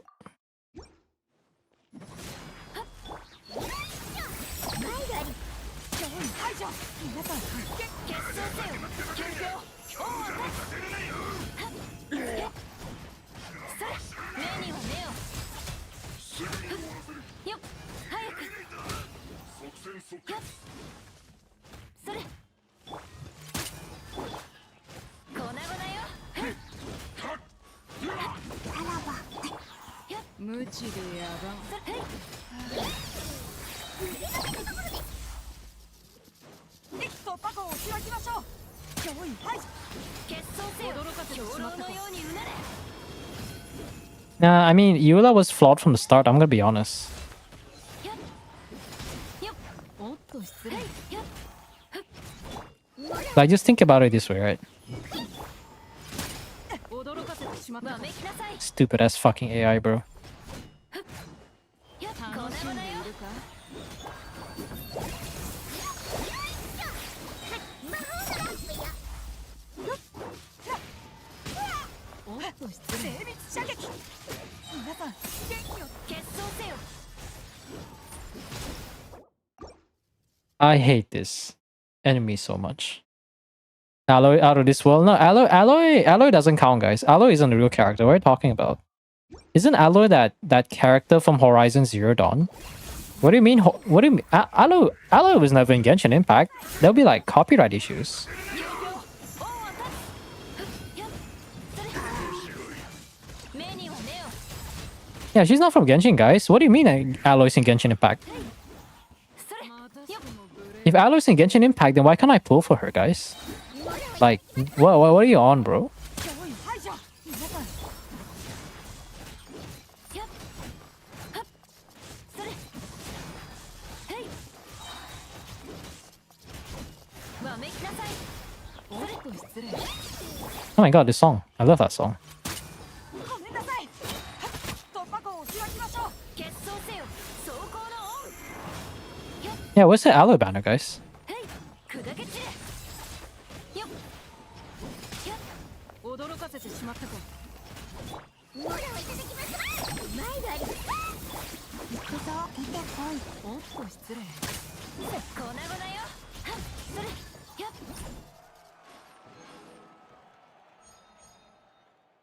[SPEAKER 7] 無知でやば敵突破口を開きましょう脅威排除決闘せよ驚かせてしまったのようにうなれ
[SPEAKER 3] Nah, I mean, Eula was flawed from the start, I'm gonna be honest.
[SPEAKER 7] おっと失礼
[SPEAKER 3] Like, just think about it this way, right?
[SPEAKER 7] 驚かせてしまっためきなさい
[SPEAKER 3] Stupid ass fucking AI, bro.
[SPEAKER 7] 楽しんでいるかおっと失礼精密射撃皆さん元気を決闘せよ
[SPEAKER 3] I hate this enemy so much. Alloy out of this world? No, Alloy doesn't count, guys. Alloy isn't a real character. What are you talking about? Isn't Alloy that character from Horizon Zero Dawn? What do you mean? What do you mean? Alloy was never in Genshin Impact. There'll be like copyright issues. Yeah, she's not from Genshin, guys. What do you mean Alloy's in Genshin Impact? If Alloy's in Genshin Impact, then why can't I pull for her, guys? Like, what are you on, bro? Oh my god, this song. I love that song. Yeah, where's the Alloy banner, guys?
[SPEAKER 7] 驚かせてしまったかおっと失礼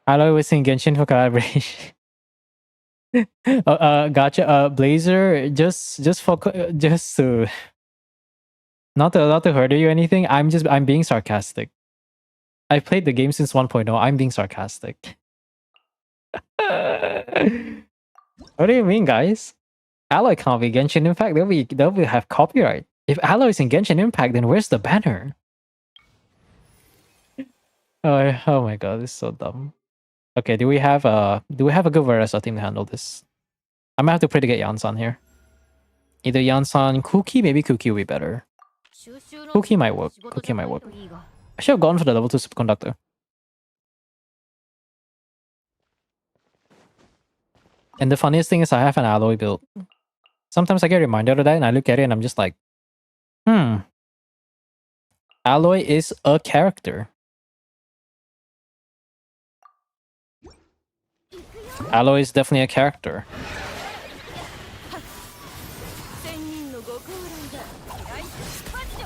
[SPEAKER 3] Alloy was in Genshin for collaboration. Gotcha. Blazer, just to not to hurt you or anything. I'm being sarcastic. I've played the game since 1.0. I'm being sarcastic. What do you mean, guys? Alloy can't be Genshin. In fact, they'll have copyright. If Alloy is in Genshin Impact, then where's the banner? Oh my god, this is so dumb. Okay, do we have a good Verasa team to handle this? I'm gonna have to pray to get Yansan here. Either Yansan, Kuki, maybe Kuki will be better. Kuki might work. Kuki might work. I should have gone for the level 2 superconductor. And the funniest thing is I have an alloy build. Sometimes I get reminded of that and I look at it and I'm just like, Alloy is a character. Alloy is definitely a character.
[SPEAKER 7] 千人のご高覧だはいマジよ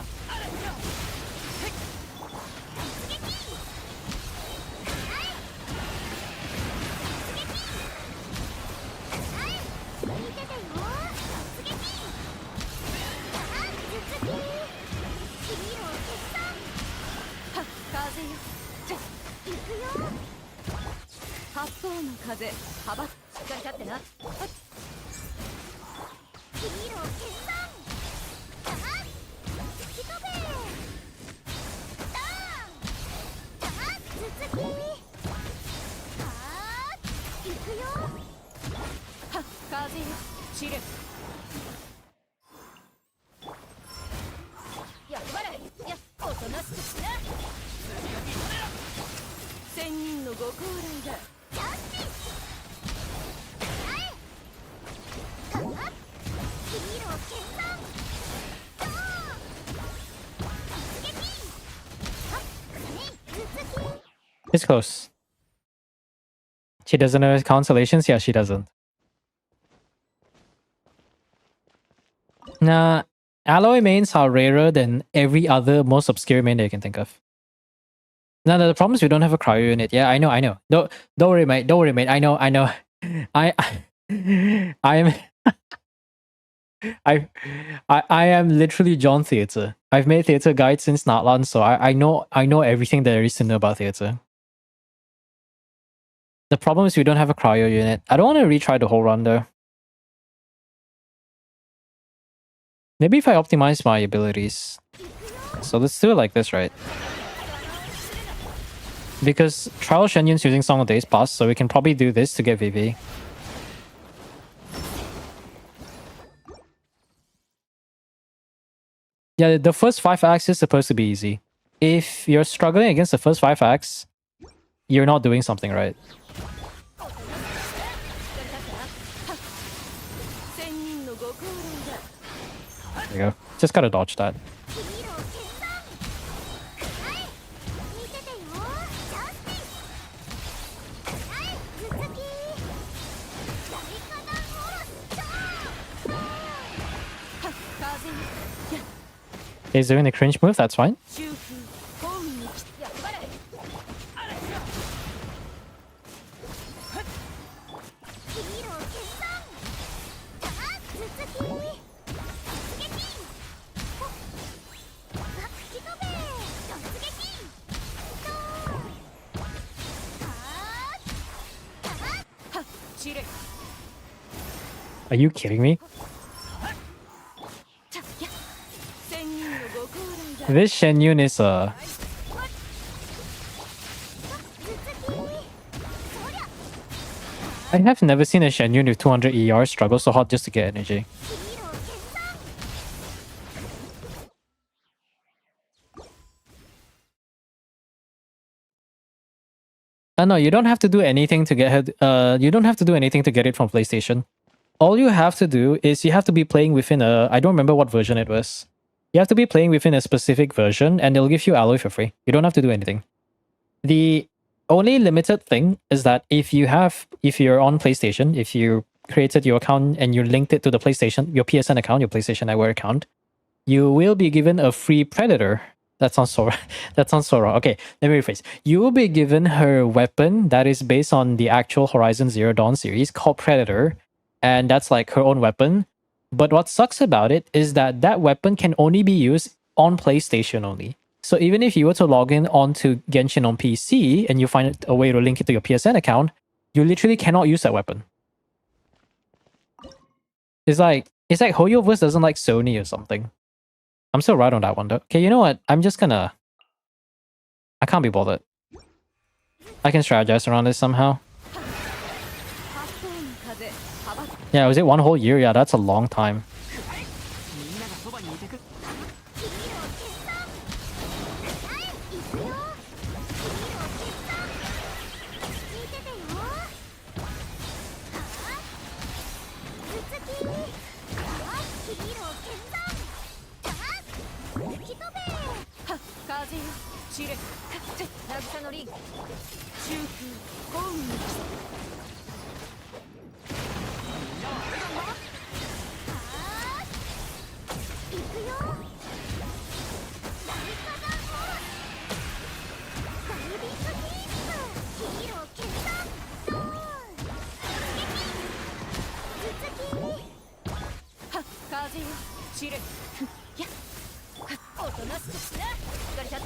[SPEAKER 7] 風よじゃ行くよ八方の風幅しっかり立ってなヒーロー決算ダーッ吹き飛べダーンダーッ続きはー行くよはっ風よ散れやっぱりやおとなしくしな千人のご高覧だジャスティスヒーロー決算ドーン出撃はっ続き
[SPEAKER 3] It's close. She doesn't know his constellations? Yeah, she doesn't. Nah, alloy mains are rarer than every other most obscure main that you can think of. Now the problem is we don't have a cryo unit. Yeah, I know. Don't worry, mate. Don't worry, mate. I know. I'm I am literally John Theater. I've made theater guides since Natlan, so I know everything there is to know about theater. The problem is we don't have a cryo unit. I don't want to retry the whole run though. Maybe if I optimize my abilities. So let's do it like this, right? Because Trial Shenyun's using Song of Days Pass, so we can probably do this to get VV. Yeah, the first 5 acts is supposed to be easy. If you're struggling against the first 5 acts, you're not doing something right. There you go. Just gotta dodge that. He's doing the cringe move, that's fine. Are you kidding me? This Shenyun is a... I have never seen a Shenyun with 200 ER struggle so hard just to get energy. No, you don't have to do anything to get her. You don't have to do anything to get it from PlayStation. All you have to do is you have to be playing within a... I don't remember what version it was. You have to be playing within a specific version and they'll give you alloy for free. You don't have to do anything. The only limited thing is that if you're on PlayStation, if you created your account and you linked it to the PlayStation, your PSN account, your PlayStation Network account, you will be given a free Predator. That sounds so wrong. Okay, let me rephrase. You will be given her weapon that is based on the actual Horizon Zero Dawn series called Predator. And that's like her own weapon. But what sucks about it is that that weapon can only be used on PlayStation only. So even if you were to log in onto Genshin on PC and you find a way to link it to your PSN account, you literally cannot use that weapon. It's like Hoyoverse doesn't like Sony or something. I'm still right on that one though. Okay, you know what? I'm just gonna... I can't be bothered. I can strategize around this somehow. Yeah, was it 1 whole year? Yeah, that's a long time.
[SPEAKER 1] みんながそばにいてく。
[SPEAKER 5] 渚のリン中空幸運に風よ散れやおとなしくしな光り立っ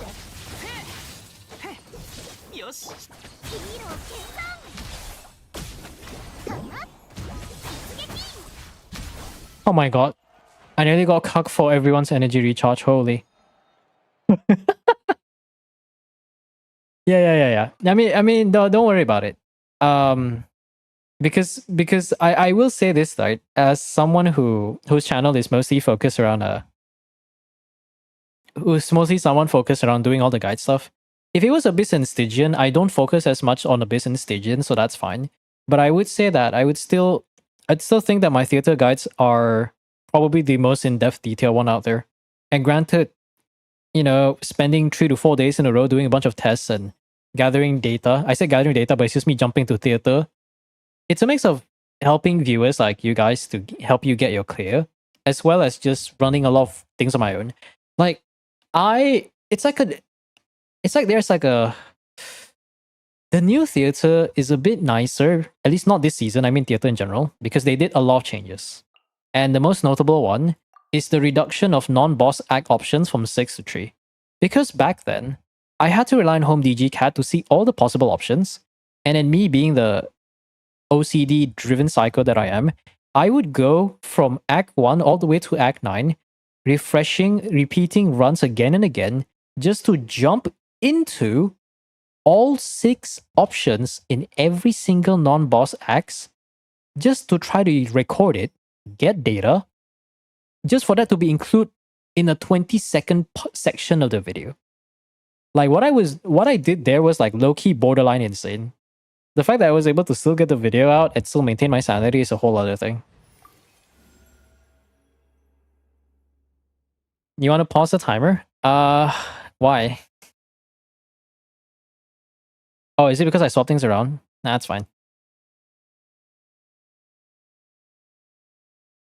[SPEAKER 5] て
[SPEAKER 1] よし。
[SPEAKER 3] Oh my god. I nearly got cucked for everyone's energy recharge. Holy. Yeah. I mean, don't worry about it. Because I will say this, right? As someone whose channel is mostly focused around who's mostly someone focused around doing all the guide stuff. If it was Abyss and Stygian, I don't focus as much on Abyss and Stygian, so that's fine. But I would say that I'd still think that my theater guides are probably the most in-depth detail one out there. And granted, you know, spending 3 to 4 days in a row doing a bunch of tests and gathering data. I said gathering data, but it's just me jumping to theater. It's a mix of helping viewers like you guys to help you get your clear, as well as just running a lot of things on my own. Like, the new theater is a bit nicer, at least not this season, I mean theater in general, because they did a lot of changes. And the most notable one is the reduction of non-boss act options from 6 to 3. Because back then, I had to rely on Home DG Cat to see all the possible options, and then me being the OCD-driven psycho that I am, I would go from Act 1 all the way to Act 9, repeating runs again and again, just to jump into all 6 options in every single non-boss acts, just to try to record it, get data, just for that to be included in a 20-second section of the video. Like what I did there was like low-key borderline insane. The fact that I was able to still get the video out and still maintain my sanity is a whole other thing. You want to pause the timer? Why? Oh, is it because I swap things around? Nah, that's fine.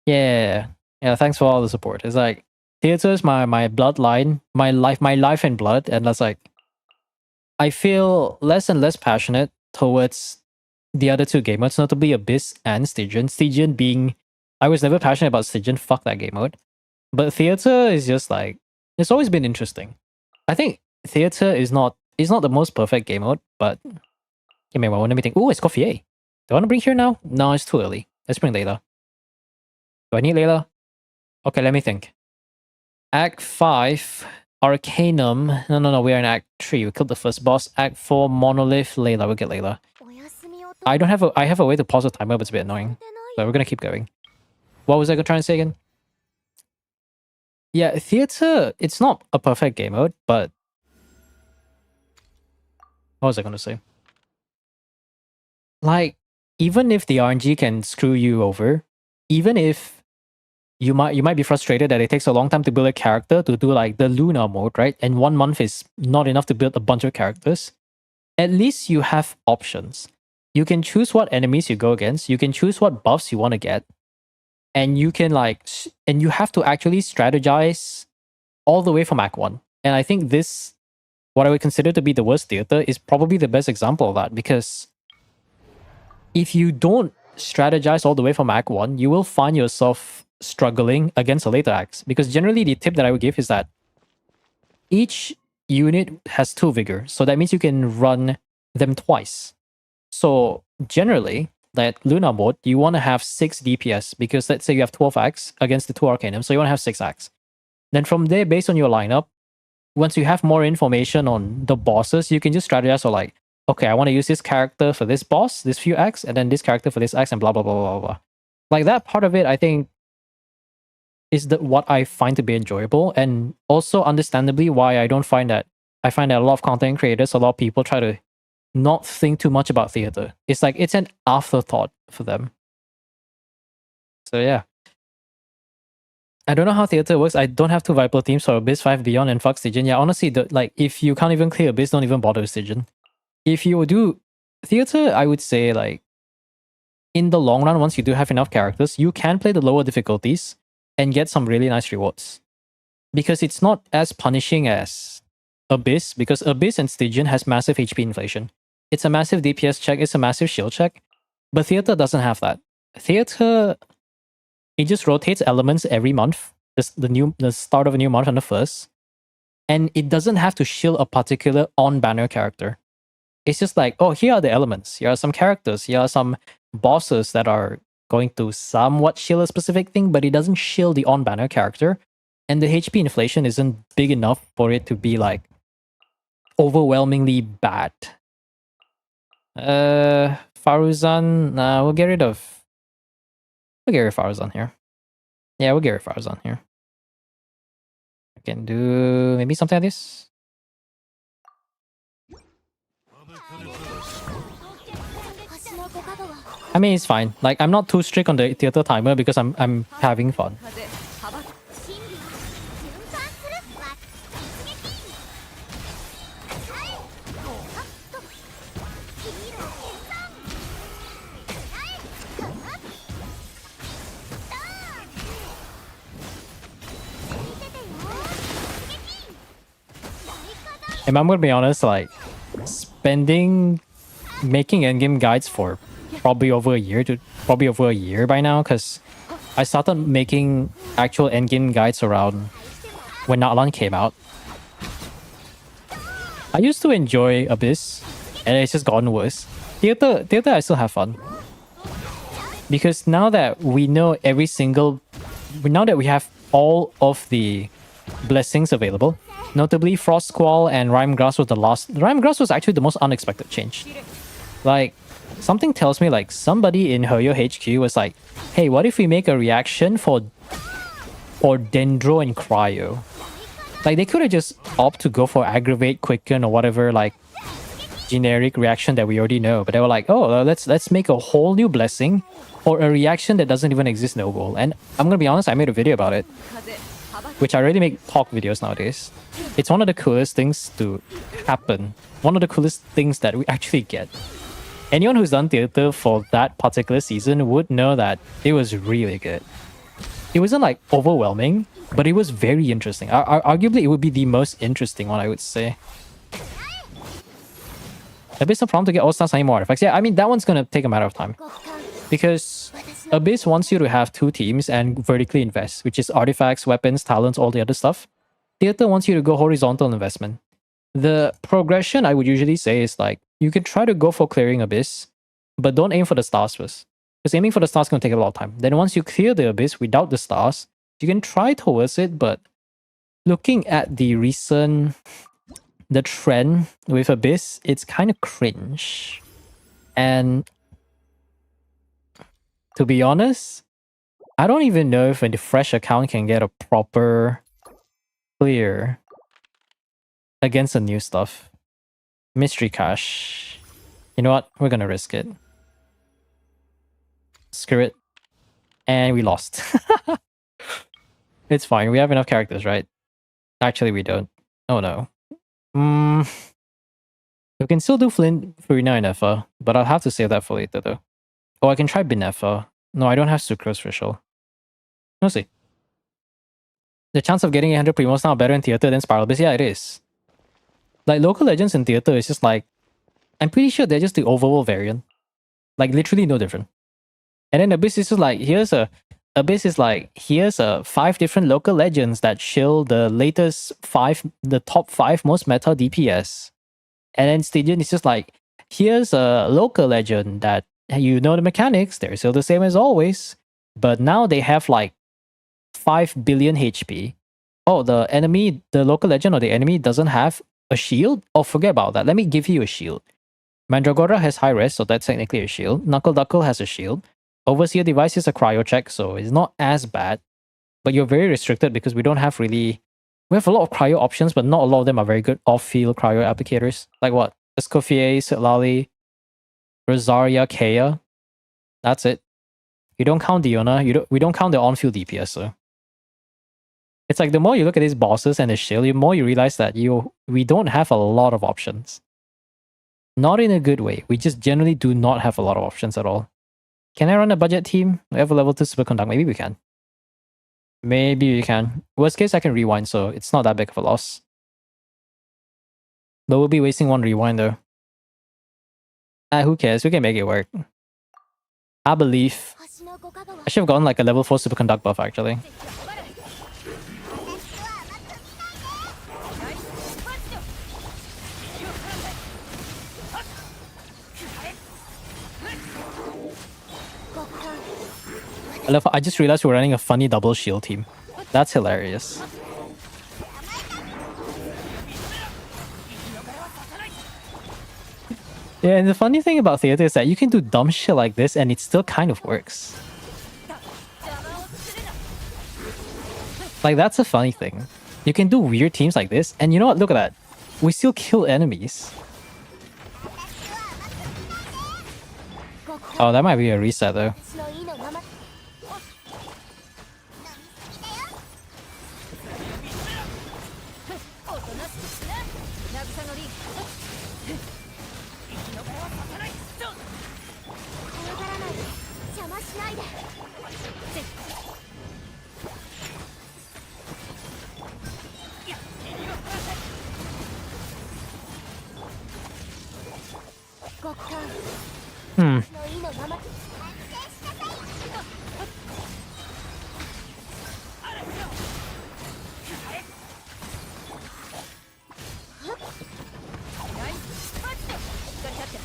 [SPEAKER 3] Yeah, thanks for all the support. It's like, theater is my bloodline, my life and blood, and that's like, I feel less and less passionate towards the other 2 game modes, notably Abyss and Stygian. Stygian being, I was never passionate about Stygian, fuck that game mode. But theater is just like, it's always been interesting. I think theater is not the most perfect game mode, but give me a moment, let me think. Ooh, it's Coffee. Do I want to bring here now? No, it's too early. Let's bring Layla. Do I need Layla? Okay, let me think. Act 5, Arcanum. No, we are in Act 3. We killed the first boss. Act 4, Monolith, Layla. We'll get Layla. I have a way to pause the timer, but it's a bit annoying. So we're gonna keep going. What was I trying to say again? Yeah, theater, it's not a perfect game mode, but what was I gonna say? Like, even if the RNG can screw you over, even if you might be frustrated that it takes a long time to build a character to do like the Luna mode, right? And 1 month is not enough to build a bunch of characters. At least you have options. You can choose what enemies you go against. You can choose what buffs you want to get. And you can and you have to actually strategize all the way from Act 1. And I think this, what I would consider to be the worst theater, is probably the best example of that, because if you don't strategize all the way from Act 1, you will find yourself struggling against the later acts. Because generally the tip that I would give is that each unit has 2 vigor, so that means you can run them twice. So generally, that Luna mode, you want to have 6 DPS, because let's say you have 12 acts against the 2 Arcanum, so you want to have 6 acts. Then from there, based on your lineup, once you have more information on the bosses, you can just strategize or like, okay, I want to use this character for this boss, this few acts, and then this character for this acts, and blah blah blah blah blah. Like that part of it, I think, is what I find to be enjoyable, and also understandably why I don't find that I find that a lot of content creators, a lot of people try to not think too much about theater. It's like it's an afterthought for them. So yeah. I don't know how theater works. I don't have two Viper teams for Abyss 5 Beyond and fuck Stygian. Yeah, honestly, like if you can't even clear Abyss, don't even bother with Stygian. If you do theater, I would say like in the long run, once you do have enough characters, you can play the lower difficulties and get some really nice rewards. Because it's not as punishing as Abyss, because Abyss and Stygian has massive HP inflation. It's a massive DPS check, it's a massive shield check, but theater doesn't have that. Theater, it just rotates elements every month. The start of a new month on the 1st. And it doesn't have to shield a particular on-banner character. It's just like, oh, here are the elements. Here are some characters. Here are some bosses that are going to somewhat shield a specific thing, but it doesn't shield the on-banner character. And the HP inflation isn't big enough for it to be like overwhelmingly bad. Faruzan, nah, we'll get rid of Faruzan here. Yeah, we'll get rid of Faruzan here. I can do maybe something like this. I mean, it's fine. Like, I'm not too strict on the theater timer because I'm having fun.
[SPEAKER 7] 真理は循環するわ一撃はいはっとヒーロー変換はいはっはっドーン見ててよ一撃大火山
[SPEAKER 3] And I'm gonna be honest, like, making endgame guides for probably over a year by now, because I started making actual endgame guides around when Natlan came out. I used to enjoy Abyss, and it's just gotten worse. Theater, I still have fun. Because now that we know now that we have all of the blessings available, notably Frost Squall and Rime Grass was the last. Rime Grass was actually the most unexpected change. Like, something tells me like somebody in Hoyo HQ was like, hey, what if we make a reaction for Dendro and Cryo? Like, they could have just opted to go for Aggravate, Quicken, or whatever, like, generic reaction that we already know. But they were like, oh, let's make a whole new blessing or a reaction that doesn't even exist in Ogul. And I'm gonna be honest, I made a video about it, which I already make talk videos nowadays. It's one of the coolest things to happen. One of the coolest things that we actually get. Anyone who's done theater for that particular season would know that it was really good. It wasn't like overwhelming, but it was very interesting. Arguably, it would be the most interesting one, I would say. Abyss no problem to get all stars and more artifacts. Yeah, I mean, that one's gonna take a matter of time. Because Abyss wants you to have two teams and vertically invest, which is artifacts, weapons, talents, all the other stuff. Theater wants you to go horizontal investment. The progression I would usually say is like, you can try to go for clearing Abyss, but don't aim for the stars first. Because aiming for the stars is going to take a lot of time. Then once you clear the Abyss without the stars, you can try towards it, but looking at the trend with Abyss, it's kind of cringe. And to be honest, I don't even know if a fresh account can get a proper clear against the new stuff. Mystery Cache. You know what? We're gonna risk it. Screw it. And we lost. It's fine. We have enough characters, right? Actually, we don't. Oh no. We can still do Flint, Furina, and Effa, but I'll have to save that for later though. Oh, I can try Bineffa. No, I don't have Sucrose for sure. We'll see. The chance of getting 800 Primos now better in Theater than Spiral Abyss? Yeah, it is. Like, local legends in Theater is just like, I'm pretty sure they're just the overall variant. Like, literally no different. And then Abyss is just like, here's 5 different local legends that shield the top 5 most meta DPS. And then Stygian is just like, here's a local legend that, you know the mechanics, they're still the same as always, but now they have like 5 billion HP. oh, the enemy, the local legend or the enemy doesn't have a shield? Oh, forget about that. Let me give you a shield. Mandragora has high res, so that's technically a shield. Knuckle Duckle has a shield. Overseer device is a cryo check, so it's not as bad. But you're very restricted because we don't have really... We have a lot of cryo options, but not a lot of them are very good off-field cryo applicators. Like what? Escoffier, Sitlali, Rosaria, Kea. That's it. You don't count Diona. We don't count the on-field DPS, so... It's like the more you look at these bosses and the shield, the more you realize that we don't have a lot of options. Not in a good way. We just generally do not have a lot of options at all. Can I run a budget team? We have a level 2 superconduct. Maybe we can. Maybe we can. Worst case, I can rewind, so it's not that big of a loss. But we'll be wasting one rewind though. Who cares? We can make it work. I believe. I should have gotten like a level 4 superconduct buff actually. I just realized we're running a funny double shield team. That's hilarious. Yeah, and the funny thing about theater is that you can do dumb shit like this and it still kind of works. Like, that's a funny thing. You can do weird teams like this, and you know what? Look at that. We still kill enemies. Oh, that might be a reset though.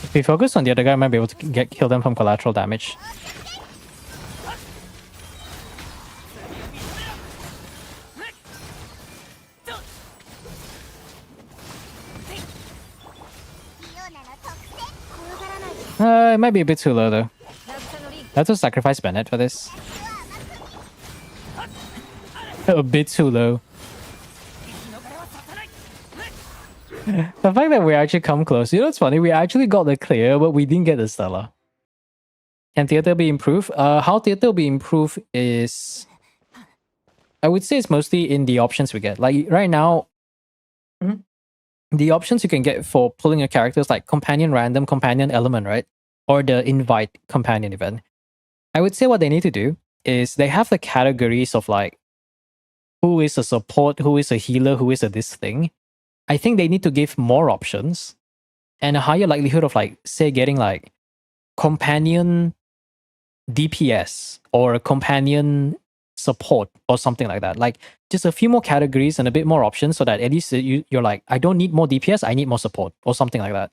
[SPEAKER 3] If we focus on the other guy, I might be able to kill them from collateral damage. It might be a bit too low though. I have to sacrifice Bennett for this. A bit too low. The fact that we actually come close. You know what's funny? We actually got the clear, but we didn't get the Stellar. Can theater be improved? How theater will be improved is... I would say it's mostly in the options we get. Like right now, the options you can get for pulling a character is like companion random, companion element, right? Or the invite companion event. I would say what they need to do is they have the categories of like who is a support, who is a healer, who is a this thing. I think they need to give more options and a higher likelihood of like, say, getting like companion DPS or a companion support or something like that. Like just a few more categories and a bit more options so that at least you're like, I don't need more DPS, I need more support or something like that.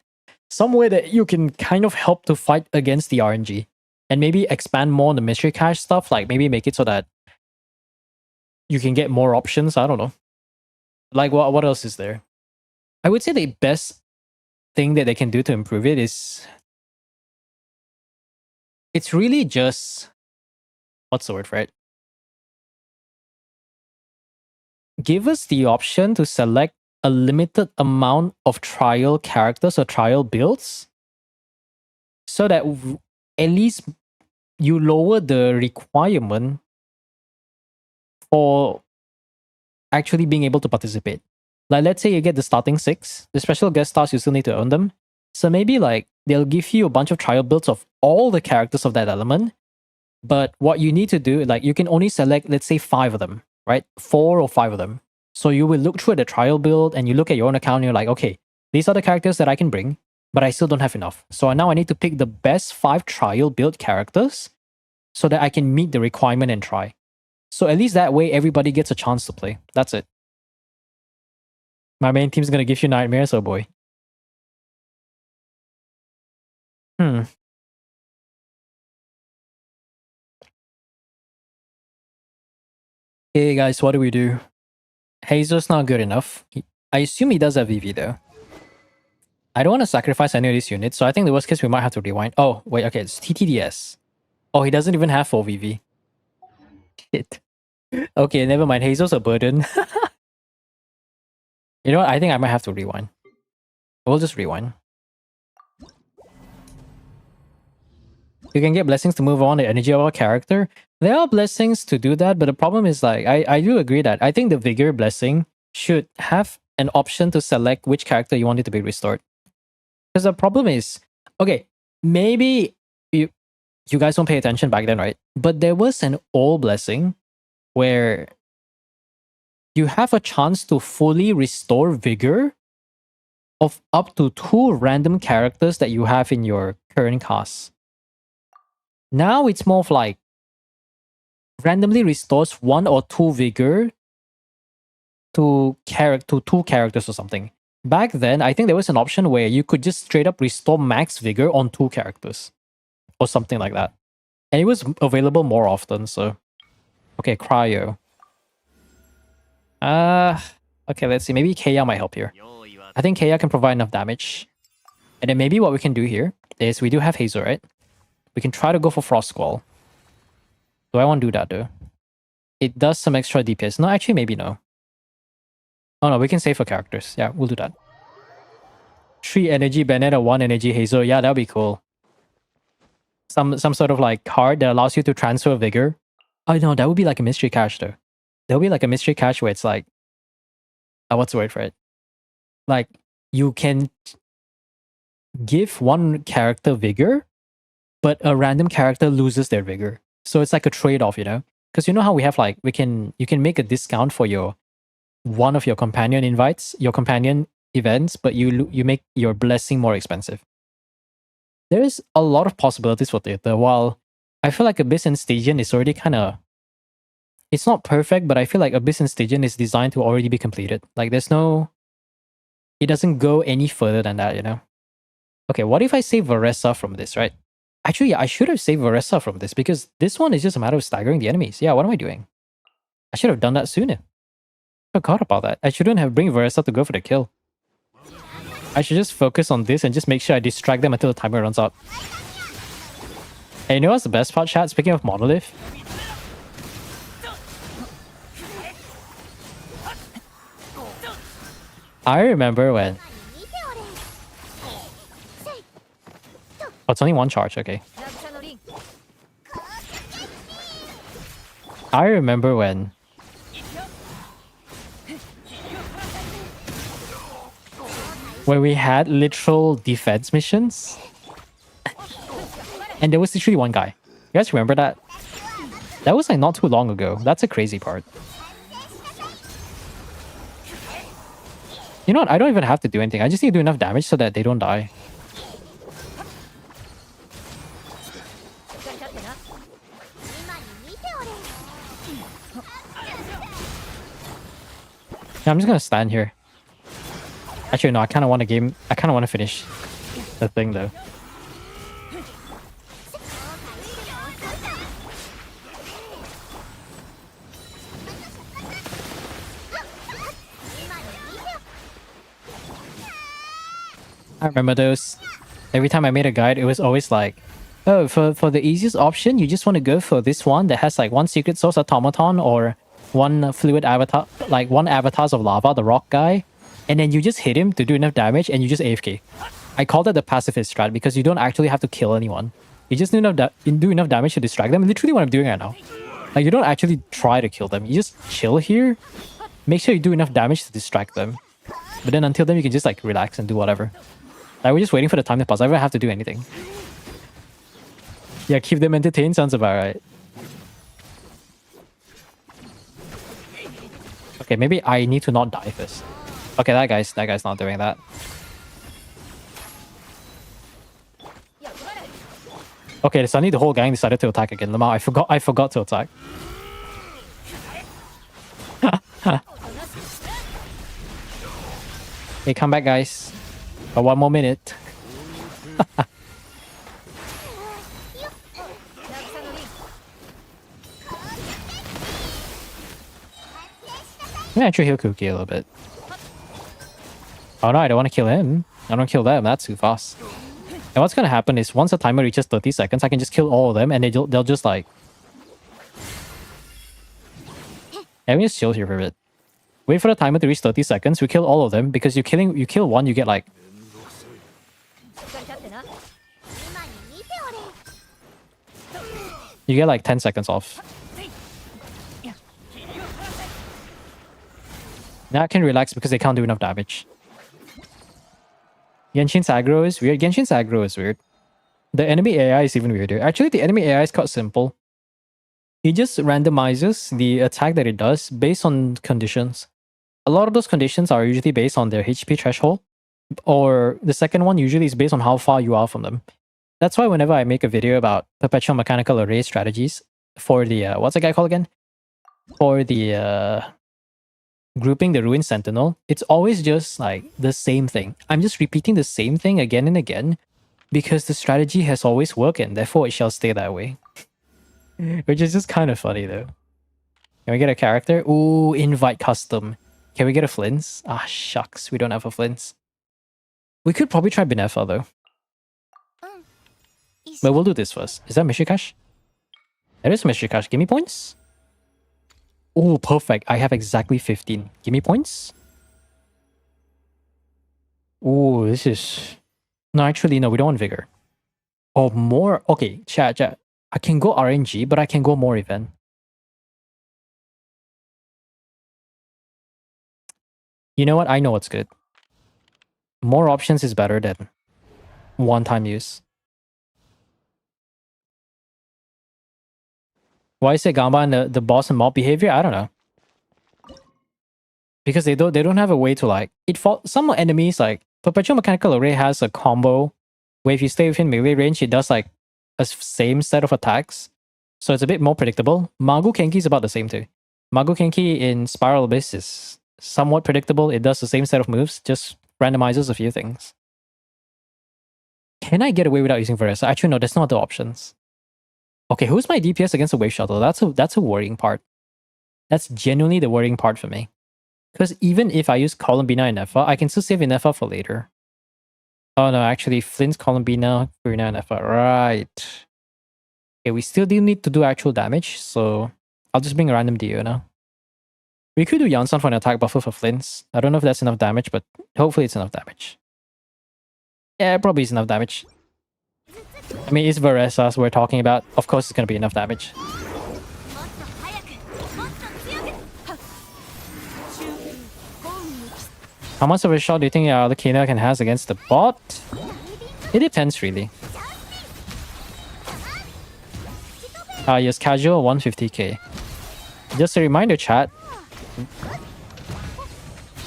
[SPEAKER 3] Some way that you can kind of help to fight against the RNG and maybe expand more on the mystery cache stuff. Like maybe make it so that you can get more options. I don't know. Like what else is there? I would say the best thing that they can do to improve it is it's really just, what's the word for it? Give us the option to select a limited amount of trial characters or trial builds so that at least you lower the requirement for actually being able to participate. Like, let's say you get the starting 6, the special guest stars, you still need to earn them. So maybe like they'll give you a bunch of trial builds of all the characters of that element. But what you need to do, like you can only select, let's say 5 of them, right? 4 or 5 of them. So you will look through the trial build and you look at your own account and you're like, okay, these are the characters that I can bring, but I still don't have enough. So now I need to pick the best 5 trial build characters so that I can meet the requirement and try. So at least that way, everybody gets a chance to play. That's it. My main team's gonna give you nightmares, oh boy. Hey guys, what do we do? Hazel's not good enough. I assume he does have VV though. I don't want to sacrifice any of these units, so I think the worst case we might have to rewind. Oh, wait, okay, it's TTDS. Oh, he doesn't even have full VV. Shit. Okay, never mind. Hazel's a burden. You know what? I think I might have to rewind. We'll just rewind. You can get blessings to move on the energy of our character. There are blessings to do that, but the problem is like, I do agree that I think the Vigor blessing should have an option to select which character you want it to be restored. Because the problem is, okay, maybe you guys don't pay attention back then, right? But there was an old blessing where you have a chance to fully restore Vigor of up to 2 random characters that you have in your current cast. Now it's more of like randomly restores 1 or 2 Vigor to 2 characters or something. Back then, I think there was an option where you could just straight up restore max Vigor on 2 characters or something like that. And it was available more often, so... Okay, Cryo. Okay, let's see. Maybe Kaya might help here. I think Kaya can provide enough damage. And then maybe what we can do here is we do have Hazel, right? We can try to go for Frost Squall. Do I want to do that though? It does some extra DPS. No, actually, maybe no. Oh no, we can save for characters. Yeah, we'll do that. 3 energy Bennett or 1 energy Hazel. Yeah, that'll be cool. Some sort of like card that allows you to transfer Vigor. Oh no, that would be like a mystery cache though. There'll be like a mystery cache where it's like... what's the word for it? Like, you can give 1 character Vigor, but a random character loses their Vigor. So it's like a trade-off, you know? Because you know how we have like, you can make a discount for your one of your companion invites, your companion events, but you make your blessing more expensive. There is a lot of possibilities for theater. While I feel like Abyss and Stygian is already kind of... It's not perfect, but I feel like Abyss and Stygian is designed to already be completed. Like there's no... It doesn't go any further than that, you know? Okay, what if I save Varessa from this, right? Actually, I should have saved Varessa from this because this one is just a matter of staggering the enemies. Yeah, what am I doing? I should have done that sooner. Forgot about that. I shouldn't have bring Varessa to go for the kill. I should just focus on this and just make sure I distract them until the timer runs out. And you know what's the best part, chat? Speaking of Monolith. I remember when... Oh, it's only 1 charge, okay. I remember when... we had literal defense missions. And there was literally 1 guy. You guys remember that? That was like not too long ago. That's a crazy part. You know what? I don't even have to do anything. I just need to do enough damage so that they don't die. Yeah, I'm just gonna stand here. Actually, no, I kind of want to game. I kind of want to finish the thing though. I remember those. Every time I made a guide, it was always like, oh, for the easiest option, you just want to go for this one that has like 1 secret source automaton or 1 fluid avatar, like 1 avatars of lava, the rock guy, and then you just hit him to do enough damage and you just AFK. I call that the pacifist strat because you don't actually have to kill anyone. You just do enough damage to distract them. Literally what I'm doing right now. Like, you don't actually try to kill them. You just chill here. Make sure you do enough damage to distract them. But then until then, you can just like relax and do whatever. Like, we're just waiting for the time to pass. I don't have to do anything. Yeah, keep them entertained sounds about right. Okay, maybe I need to not die first. Okay, that guy's not doing that. Okay, suddenly the whole gang decided to attack again. Lamar, I forgot to attack. Hey, come back, guys. Got 1 more minute. Let me actually heal Cookie a little bit. Oh no, I don't want to kill him. I don't kill them. That's too fast. And what's gonna happen is once the timer reaches 30 seconds, I can just kill all of them and they'll just like... Let me just chill here for a bit. Wait for the timer to reach 30 seconds. We kill all of them because you kill one, you get like...
[SPEAKER 7] しっかり立ってな今に見ておれ
[SPEAKER 3] You get like 10 seconds off. Now I can relax because they can't do enough damage. Genshin's aggro is weird. Genshin's aggro is weird. The enemy AI is even weirder. Actually, the enemy AI is quite simple. It just randomizes the attack that it does based on conditions. A lot of those conditions are usually based on their HP threshold. Or the second one usually is based on how far you are from them. That's why whenever I make a video about perpetual mechanical array strategies for the... what's the guy called again? For the... grouping the Ruined Sentinel, it's always just like the same thing. I'm just repeating the same thing again and again because the strategy has always worked and therefore it shall stay that way. Which is just kind of funny though. Can we get a character? Ooh, invite custom. Can we get a Flins? Ah, shucks, we don't have a Flins. We could probably try Benefa though. But we'll do this first. Is that Mishikash? That is Mishikash. Give me points. Oh, perfect. I have exactly 15. Give me points. Oh, this is... No, actually, no. We don't want Vigor. Oh, more... Okay, chat. I can go RNG, but I can go more event. You know what? I know what's good. More options is better than one-time use. Why is it Gamba and the boss and mob behavior? I don't know. Because they don't have a way to like... Some enemies, like Perpetual Mechanical Array has a combo where if you stay within melee range, it does like a same set of attacks. So it's a bit more predictable. Magu Kenki is about the same too. Magu Kenki in Spiral Abyss is somewhat predictable. It does the same set of moves, just randomizes a few things. Can I get away without using Varesa? Actually, no, there's no other options. Okay, who's my DPS against the Wave Shuttle? That's a worrying part. That's genuinely the worrying part for me. Because even if I use Columbina and Nefa, I can still save Nefa for later. Oh no, actually, Flint's Columbina, Furina and Nefa. Right. Okay, we still do need to do actual damage, so I'll just bring a random DO now. We could do Yansan for an attack buffer for Flint's. I don't know if that's enough damage, but hopefully it's enough damage. Yeah, it probably is enough damage. I mean, it's Varesas we're talking about. Of course, it's going to be enough damage. How much of a shot do you think the Kena can has against the bot? It depends, really. Yes, casual 150k. Just a reminder, chat.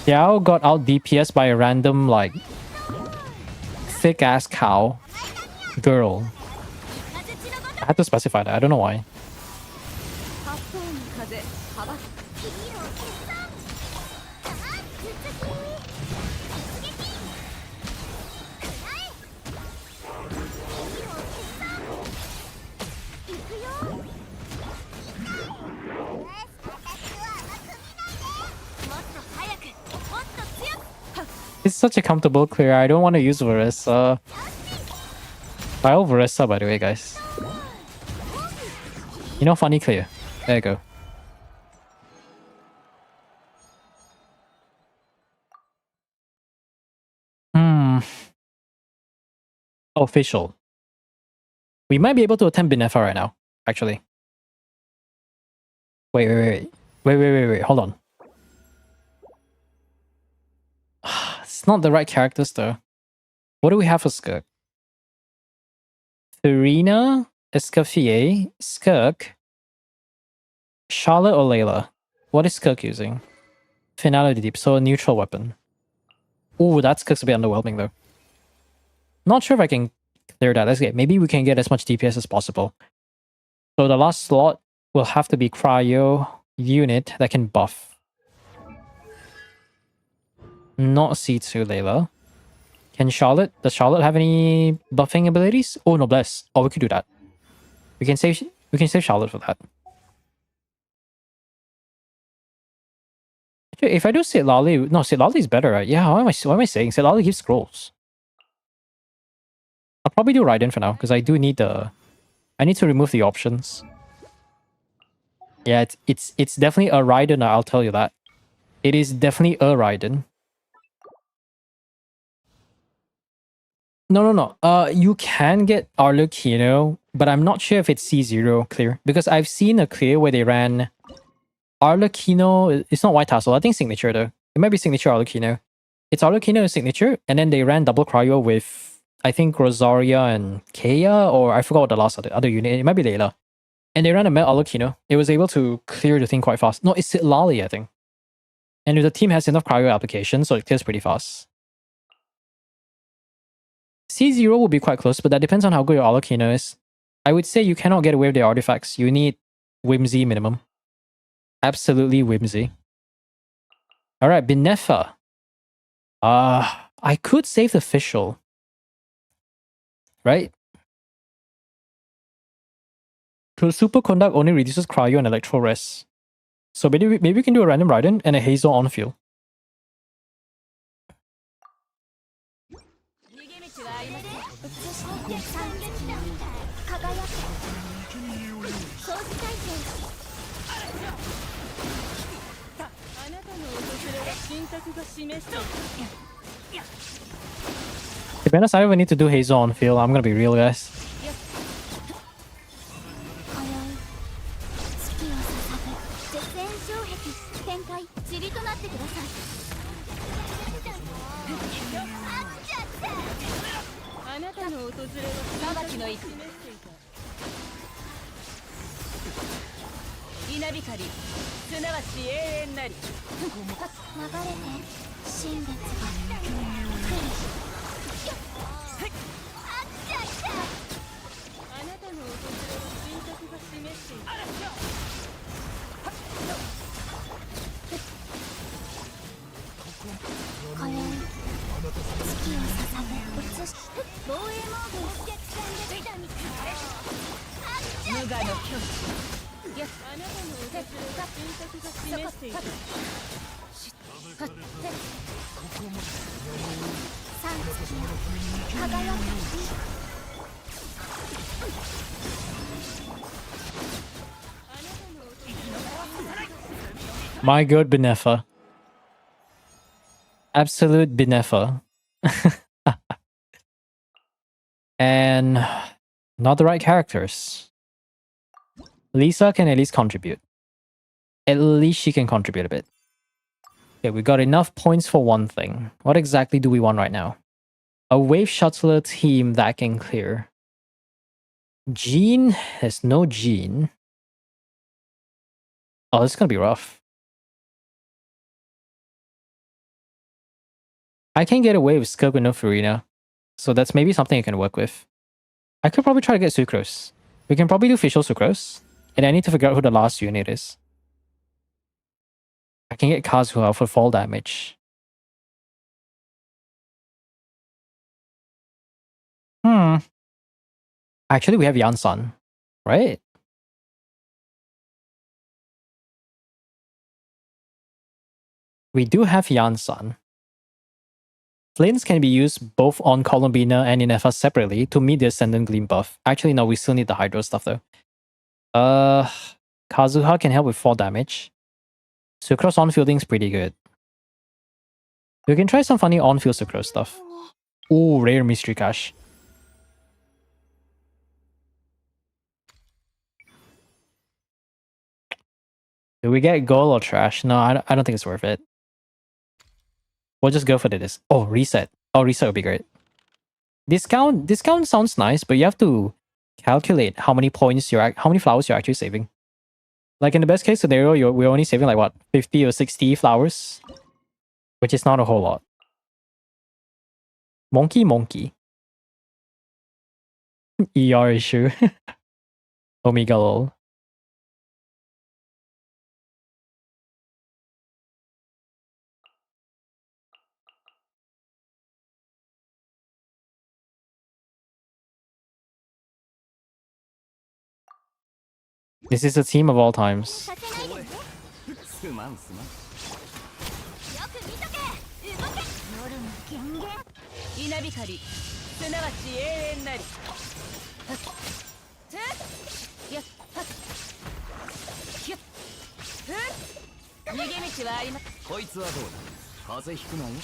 [SPEAKER 3] Xiao got out DPS by a random, like, thick-ass cow. Girl. I had to specify that. I don't know why. It's such a comfortable clear. I don't want to use Varesa. I have Varesa, by the way, guys. You know, funny clear. There you go. Official. We might be able to attempt Benefa right now, actually. Wait. Hold on. It's not the right characters, though. What do we have for Skirk? Serena, Escoffier, Skirk, Charlotte or Layla? What is Skirk using? Finale Deep, so a neutral weapon. Ooh, that Skirk's a bit underwhelming though. Not sure if I can clear that. Let's get, maybe we can get as much DPS as possible. So the last slot will have to be Cryo unit that can buff. Not C2 Layla. Can Charlotte? Does Charlotte have any buffing abilities? Oh, Noblesse. Oh, we could do that. We can save Charlotte for that. if I do Sitlali, no, Sitlali is better, right? Yeah, what am I saying? Sitlali gives scrolls. I'll probably do Raiden for now, because I do need the... I need to remove the options. Yeah, it's definitely a Raiden, I'll tell you that. It is definitely a Raiden. No. You can get Arlecchino, but I'm not sure if it's C0 clear. Because I've seen a clear where they ran Arlecchino. It's not White Tassel, I think Signature though. It might be Signature Arlecchino. It's Arlecchino Signature, and then they ran double cryo with, I think, Rosaria and Kea, or I forgot what the last other unit. It might be Layla. And they ran a Met Arlecchino. It was able to clear the thing quite fast. No, it's Sitlali, I think. And if the team has enough cryo applications, so it clears pretty fast. C0 will be quite close, but that depends on how good your Arlecchino is. I would say you cannot get away with the artifacts. You need Whimsy minimum. Absolutely Whimsy. Alright, Benefa. I could save the Fischl. Right? Because Superconduct only reduces cryo and electro rest. So maybe we can do a random Raiden and a Hazel on field. To be honest, I don't even need to do Hazel on field. I'm gonna be real, guys. My good Benefa. Absolute Benefa. And not the right characters. Lisa can at least contribute. At least she can contribute a bit. Okay, we got enough points for one thing. What exactly do we want right now? A wave shuttler team that can clear. Jean? There's no Jean. Oh, this is gonna be rough. I can get away with Skirk with no Farina. So that's maybe something I can work with. I could probably try to get Sucrose. We can probably do Fischl Sucrose. And I need to figure out who the last unit is. I can get Kazuha for fall damage. Actually, we have Yansan, right? We do have Yansan. Flames can be used both on Columbina and in FS separately to meet the Ascendant Gleam buff. Actually, no, we still need the Hydro stuff though. Kazuha can help with 4 damage. Sucrose on-fielding is pretty good. We can try some funny on-field Sucrose stuff. Ooh, rare Mystery Cash. Do we get gold or trash? No, I don't think it's worth it. We'll just go for this. Oh, reset. Oh, reset would be great. Discount sounds nice, but you have to calculate how many points how many flowers you're actually saving. Like in the best case scenario, we're only saving like what, 50 or 60 flowers, which is not a whole lot. Monkey. ER issue. Omega lol. This is a team of all times.
[SPEAKER 5] 稲光すなわち永遠なりやっはっひゅっ逃げ道はありま
[SPEAKER 6] こいつはどうだ風邪ひくなよ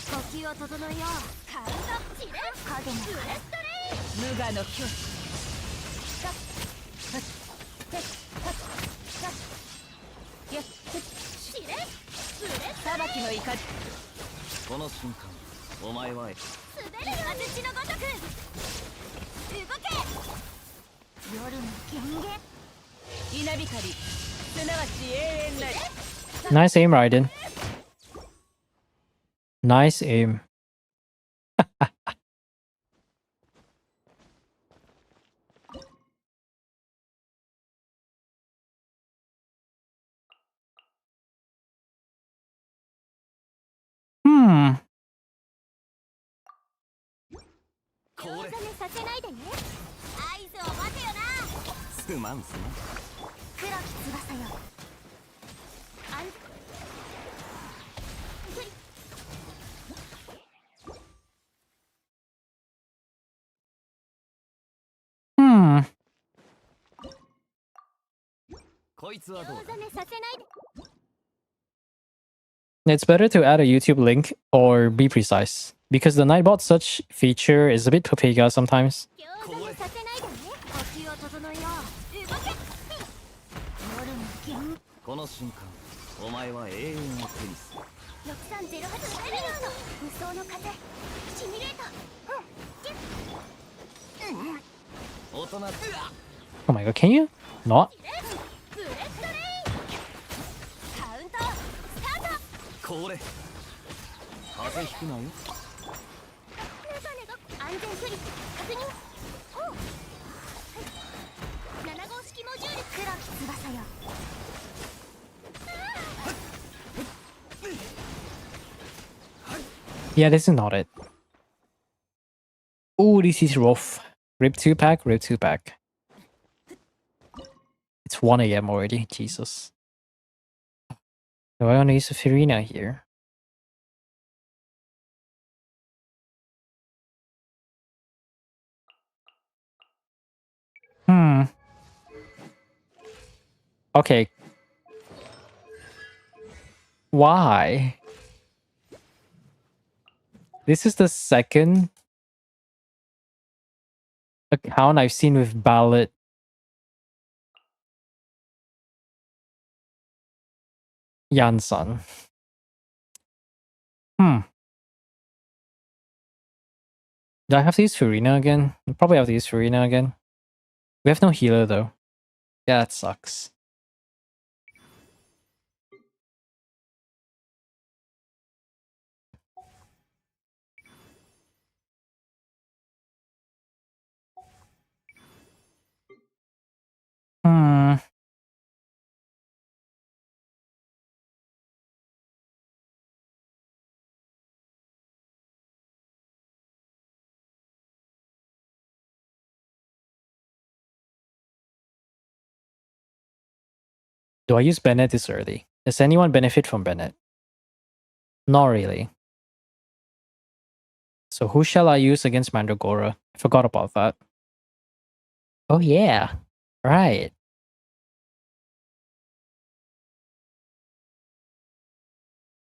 [SPEAKER 7] 呼吸を整えようカウントチレ影のブレストレイ
[SPEAKER 5] 無我の境地やっ
[SPEAKER 7] チレブレス
[SPEAKER 5] 裁きの怒り
[SPEAKER 6] この瞬間お前は
[SPEAKER 7] 滑る土のごとく動け夜の権限
[SPEAKER 5] 稲光すなわち永遠なり
[SPEAKER 3] Nice aim, Raiden. Nice aim. Hmm.
[SPEAKER 7] 興ざめさせないでね合図を待てよな
[SPEAKER 6] すまんすまん
[SPEAKER 7] 黒き翼よあん
[SPEAKER 3] Hmm.
[SPEAKER 6] こいつはどうだ
[SPEAKER 7] 興ざめさせないで
[SPEAKER 3] It's better to add a YouTube link or be precise, because the Nightbot search feature is a bit Pepega sometimes.
[SPEAKER 7] 興ざめさせないでね呼吸を整えよう動け夜の権
[SPEAKER 6] この瞬間お前は永遠を手にする
[SPEAKER 7] 6308スペリアード無双の風シミュレート
[SPEAKER 6] 大人
[SPEAKER 3] Oh my god, can you not?
[SPEAKER 7] ブレストレイカウントスタート
[SPEAKER 6] これ風邪ひくなよ
[SPEAKER 7] メガネが安全距離確認おう7号式モジュール黒き翼よ
[SPEAKER 3] Yeah, this is not it. Oh, this is rough. Rip 2-pack, rip 2-pack. It's 1 AM already, Jesus. Do I want to use a Firina here? Hmm. Okay. Why? This is the second account I've seen with Ballot. Yansan. Hmm. Do I have to use Furina again? I probably have to use Furina again. We have no healer though. Yeah, that sucks. Hmm. Do I use Bennett this early? Does anyone benefit from Bennett? Not really. So who shall I use against Mandragora? I forgot about that. Oh yeah. Right.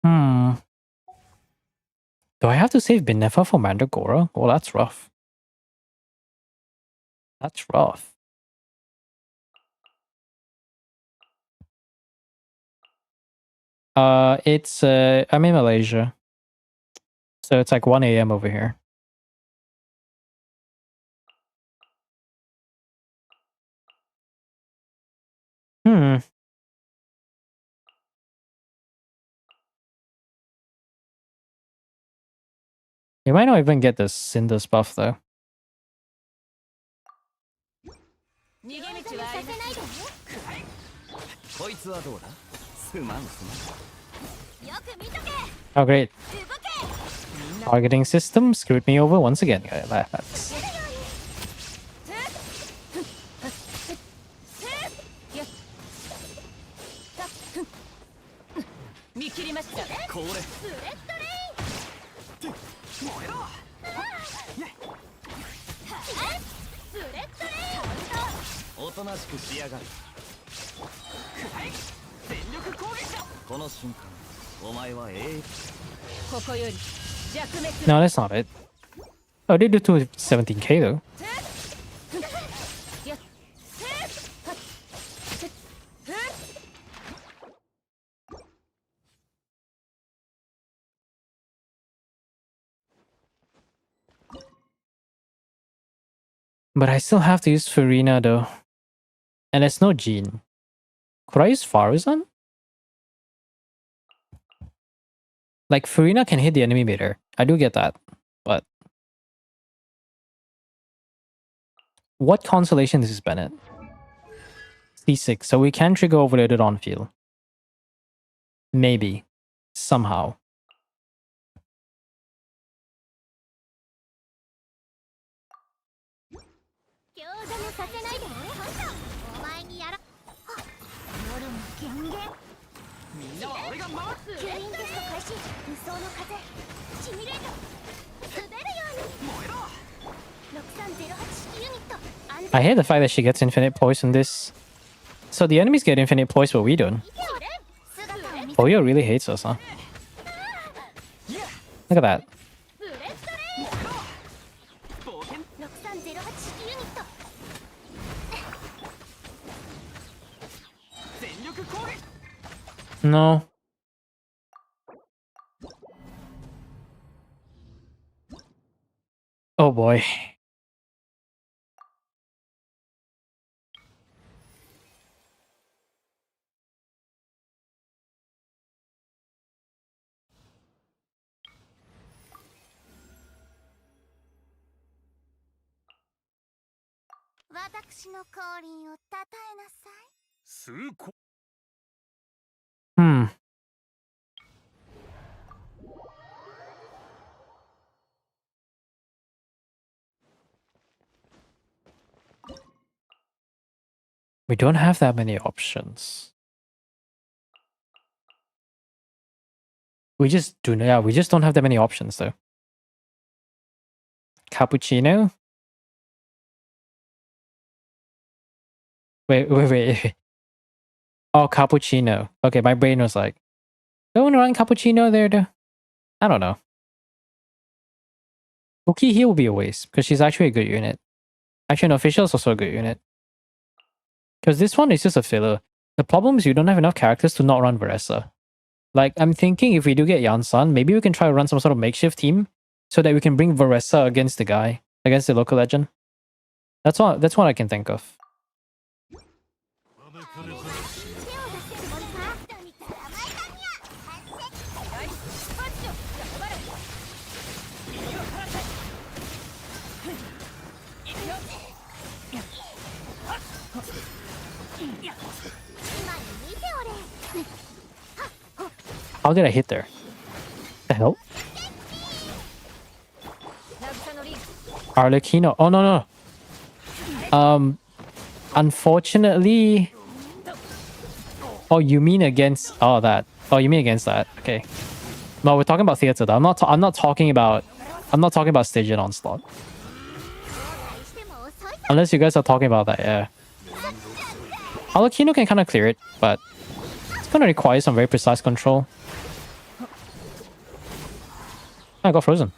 [SPEAKER 3] Hmm. Do I have to save Benefa for Mandragora? Oh, that's rough. That's rough. I'm in Malaysia. So it's like 1 AM over here. Hmm. You might not even get the Cinder's buff though.
[SPEAKER 5] 逃げ道はありません
[SPEAKER 6] こいつはどうだすまんすまん
[SPEAKER 7] よく見とけ
[SPEAKER 3] Oh great.
[SPEAKER 7] 動け
[SPEAKER 3] Targeting system screwed me over once again. Yeah, that's...
[SPEAKER 5] 見切りました
[SPEAKER 6] これ
[SPEAKER 7] ブレストレイ
[SPEAKER 6] おとなしくしやがる。この瞬間、お前は永遠。
[SPEAKER 5] ここより弱滅
[SPEAKER 3] No, that's not it. Oh, they do 217k though. But I still have to use Farina though. And there's no Jean. Could I use Faruzan? Like, Farina can hit the enemy meter. I do get that. But... what constellation is this Bennett? C6, so we can trigger overloaded on field. Maybe. Somehow.
[SPEAKER 7] 餃子もさせないでね。お前にやら。夜もギャンゲン。みんなは俺が回す。吸引テスト開始。無双の風。シミュレート。滑るように。燃えろ。6308式ユニット。安全。
[SPEAKER 3] I hate the fact that she gets infinite poise in this. So the enemies get infinite poise, but we don't.
[SPEAKER 7] 姿を見せ。
[SPEAKER 3] Oyo really hates us, huh? Look at that.
[SPEAKER 7] ブレッドレイ。6308式ユニット。
[SPEAKER 3] No. Oh boy.
[SPEAKER 7] "私の降臨をたたえなさい."
[SPEAKER 3] Hmm. We don't have that many options. We just do, yeah, we just don't have that many options though. Cappuccino? Wait. Oh, cappuccino. Okay, my brain was like, don't run cappuccino there though. I don't know. Uki here will be a waste because she's actually a good unit. Actually, no, Official is also a good unit. Because this one is just a filler. The problem is you don't have enough characters to not run Varessa. Like, I'm thinking if we do get Yansan, maybe we can try to run some sort of makeshift team so that we can bring Varessa against the guy, against the local legend. That's what I can think of.
[SPEAKER 7] 手を出せるつもりか。人に捕まえたにゃ。反省。今に見ておれ。
[SPEAKER 3] How did I hit there? The hell?
[SPEAKER 5] 渚のリンク
[SPEAKER 3] Arlecchino. Oh, no. Unfortunately... Oh, you mean against... Oh, that. Oh, you mean against that. Okay. No, we're talking about theater though. I'm not talking about Stygian Onslaught. Unless you guys are talking about that, yeah. Arlecchino can kind of clear it, but it's gonna require some very precise control. I got frozen.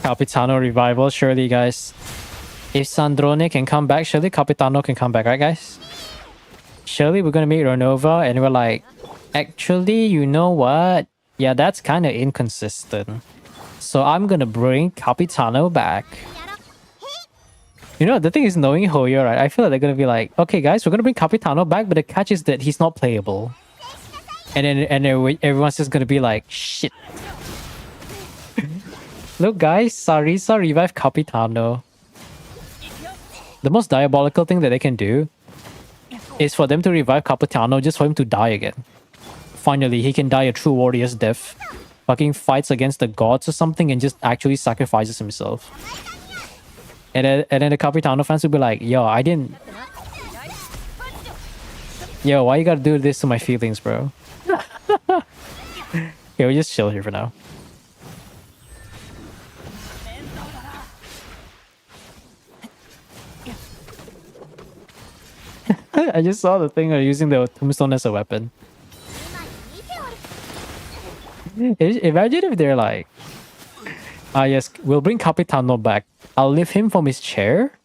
[SPEAKER 3] Capitano revival, surely, guys. If Sandrone can come back, surely Capitano can come back, right, guys? Surely we're gonna meet Renova, and we're like, actually, you know what? Yeah, that's kind of inconsistent. So I'm gonna bring Capitano back. You know, the thing is, knowing Hoyo, right? I feel like they're gonna be like, okay, guys, we're gonna bring Capitano back, but the catch is that he's not playable. And then everyone's just gonna be like, shit. Look, guys, Sarisa revived Capitano. The most diabolical thing that they can do is for them to revive Capitano just for him to die again. Finally, he can die a true warrior's death. Fucking fights against the gods or something and just actually sacrifices himself. And then the Capitano fans will be like, yo, I didn't... Yo, why you gotta do this to my feelings, bro? Okay, we just chill here for now. I just saw the thing of using the tombstone as a weapon. Imagine if they're like, ah yes, we'll bring Capitano back. I'll lift him from his chair.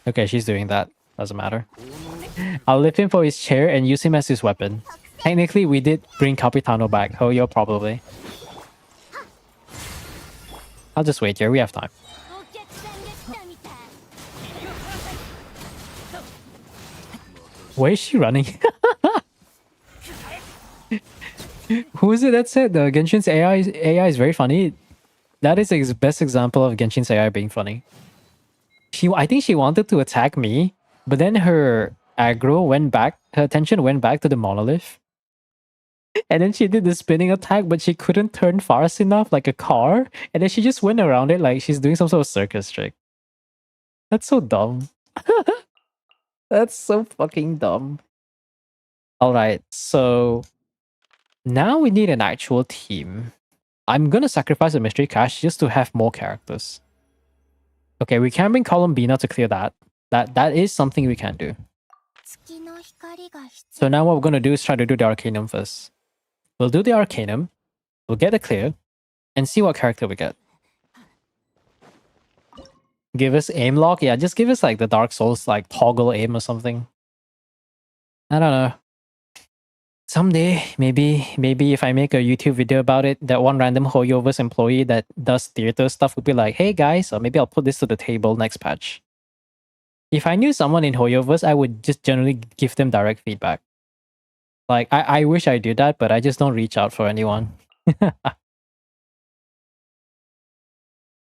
[SPEAKER 3] Okay, she's doing that. Doesn't matter. I'll lift him from his chair and use him as his weapon. Technically, we did bring Capitano back. Hoyo, probably. I'll just wait here. We have time.
[SPEAKER 7] お客さんが来たみたい
[SPEAKER 3] Where is she running? Who is it that said the Genshin's AI is very funny? That is the best example of Genshin's AI being funny. I think she wanted to attack me, but then her attention went back to the monolith. And then she did the spinning attack, but she couldn't turn fast enough like a car. And then she just went around it like she's doing some sort of circus trick. That's so dumb. That's so fucking dumb. Alright, so now we need an actual team. I'm gonna sacrifice a mystery cache just to have more characters. Okay, we can bring Columbina to clear that. That is something we can do.
[SPEAKER 7] 月の光が必
[SPEAKER 3] So now what we're gonna do is try to do the Arcanum first. We'll do the Arcanum, we'll get a clear, and see what character we get. Give us aim lock? Yeah, just give us like the Dark Souls like toggle aim or something. I don't know. Someday, maybe if I make a YouTube video about it, that one random Hoyoverse employee that does theater stuff would be like, hey guys, or maybe I'll put this to the table next patch. If I knew someone in Hoyoverse, I would just generally give them direct feedback. Like, I wish I did that, but I just don't reach out for anyone. Oh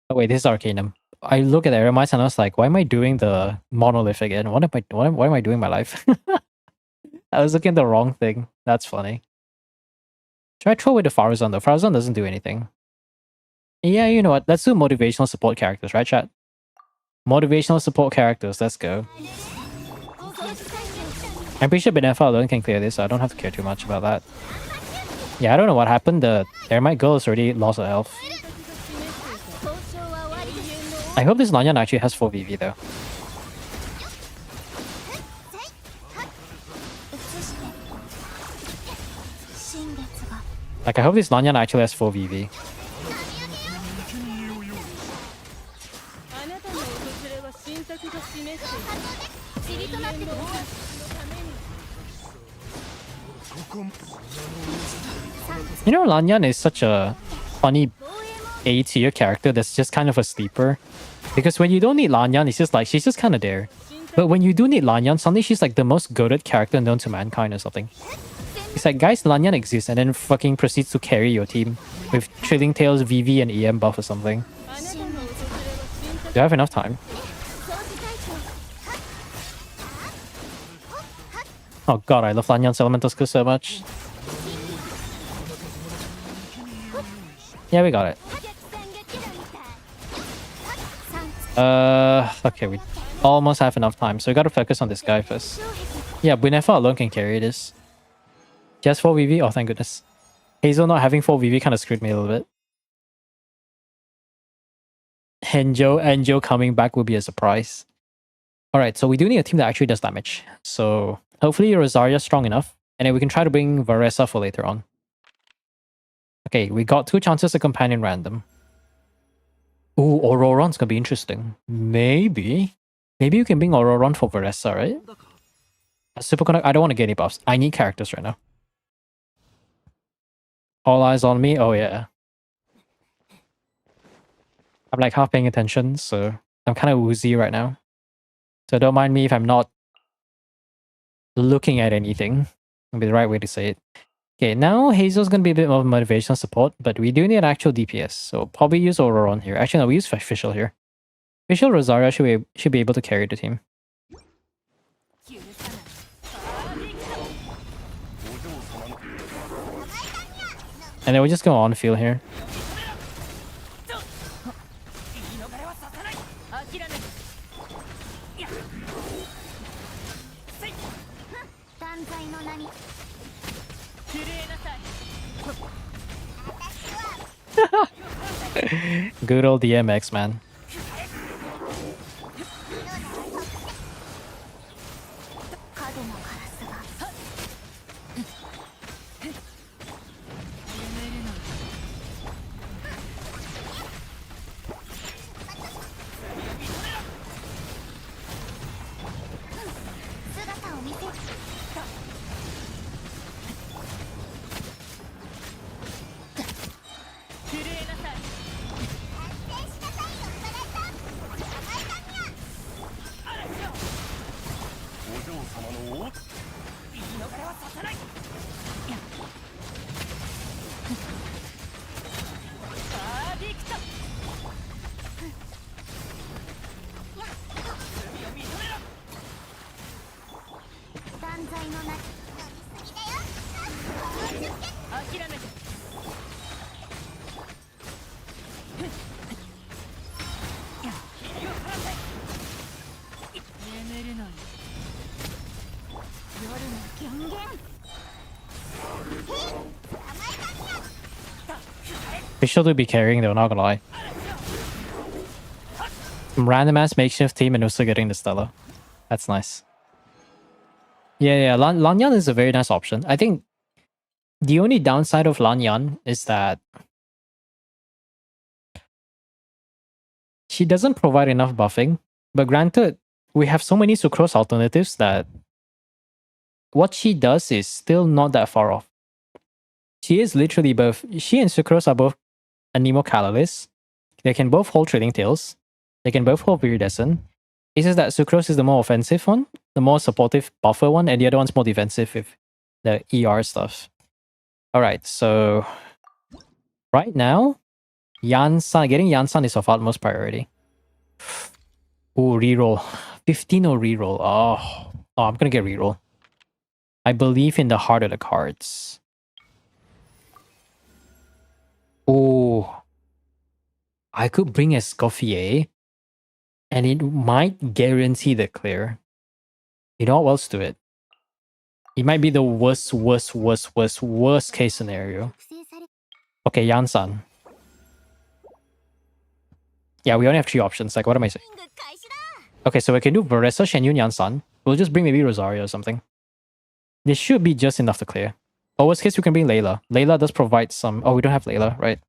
[SPEAKER 3] wait, this is Arcanum. I look at Eremites and I was like, why am I doing the monolith again? What am I doing in my life? I was looking at the wrong thing. That's funny. Should I throw away the Farazan though? Farazan doesn't do anything. Yeah, you know what? Let's do motivational support characters, right, chat? Motivational support characters, let's go. I'm pretty sure Benefa alone can clear this, so I don't have to care too much about that. Yeah, I don't know what happened. The Eremite girl has already lost her health.
[SPEAKER 7] 交渉は終わりです
[SPEAKER 3] I hope this Lanyan actually has 4 VV though.
[SPEAKER 7] 移して新月が
[SPEAKER 3] Like, I hope this Lanyan actually has 4 VV.
[SPEAKER 5] あなたの訪れは神託が示している
[SPEAKER 7] 塵となってください
[SPEAKER 3] You know, Lanyan is such a funny A tier character that's just kind of a sleeper. Because when you don't need Lanyan, it's just like, she's just kind of there. But when you do need Lanyan, suddenly she's like the most goated character known to mankind or something. It's like, guys, Lanyan exists, and then fucking proceeds to carry your team with Trilling Tails, VV, and EM buff or something.
[SPEAKER 5] あなたの訪れは神託
[SPEAKER 3] Do I have enough time?
[SPEAKER 7] 掃除隊長
[SPEAKER 3] Oh god, I love Lanyan's elemental skill so much. Yeah, we got it.
[SPEAKER 7] お客さんが来たみたい
[SPEAKER 3] Okay, we almost have enough time, so we gotta focus on this guy first. Yeah, Bunefa alone can carry this. She has 4 VV? Oh, thank goodness. Hazel not having 4 VV kind of screwed me a little bit. Enjo coming back will be a surprise. Alright, so we do need a team that actually does damage. So hopefully Rosaria's strong enough, and then we can try to bring Varesa for later on. Okay, we got 2 chances to companion random. Ooh, Auroron's gonna be interesting. Maybe you can bring Auroron for Varesa, right? Superconduct, I don't want to get any buffs. I need characters right now. All eyes on me? Oh yeah. I'm like half paying attention, so I'm kind of woozy right now. So don't mind me if I'm not looking at anything. That'll be the right way to say it. Okay, now Hazel's gonna be a bit more motivational support, but we do need an actual DPS, so probably use Auroron here. Actually, no, we use Fischl here. Fischl Rosaria should be able to carry the team. And then we just go on field here.
[SPEAKER 5] 言い逃れはさせない諦める
[SPEAKER 7] 罪の名に
[SPEAKER 3] Good old DMX, man.
[SPEAKER 7] 影のカラスが姿を見せ断罪の名に飲みすぎだよ諦めて夜の権限
[SPEAKER 3] We should be carrying though, not gonna lie. Some random ass makeshift team and also getting the Stella. That's nice. Yeah, Lanyan is a very nice option. I think the only downside of Lanyan is that she doesn't provide enough buffing. But granted, we have so many Sucrose alternatives that what she does is still not that far off. She is literally both. She and Sucrose are both Anemo Catalyst. They can both hold Trading Tails. They can both hold Viridescent. It's just that Sucrose is the more offensive one, the more supportive buffer one, and the other one's more defensive with the ER stuff. Alright, so right now, Yansan, getting Yansan is of utmost priority. Ooh, reroll. 15 or reroll. Oh, I'm gonna get reroll. I believe in the heart of the cards. Oh, I could bring Escoffier, and it might guarantee the clear. You know what? Let's do it. It might be the worst case scenario. Okay, Yansan. Yeah, we only have 3 options. Like, what am I saying? Okay, so we can do Varesa, Shenyun, Yansan. We'll just bring maybe Rosario or something. This should be just enough to clear. Or worst case, we can bring Layla. Layla does provide some... Oh, we don't have Layla, right?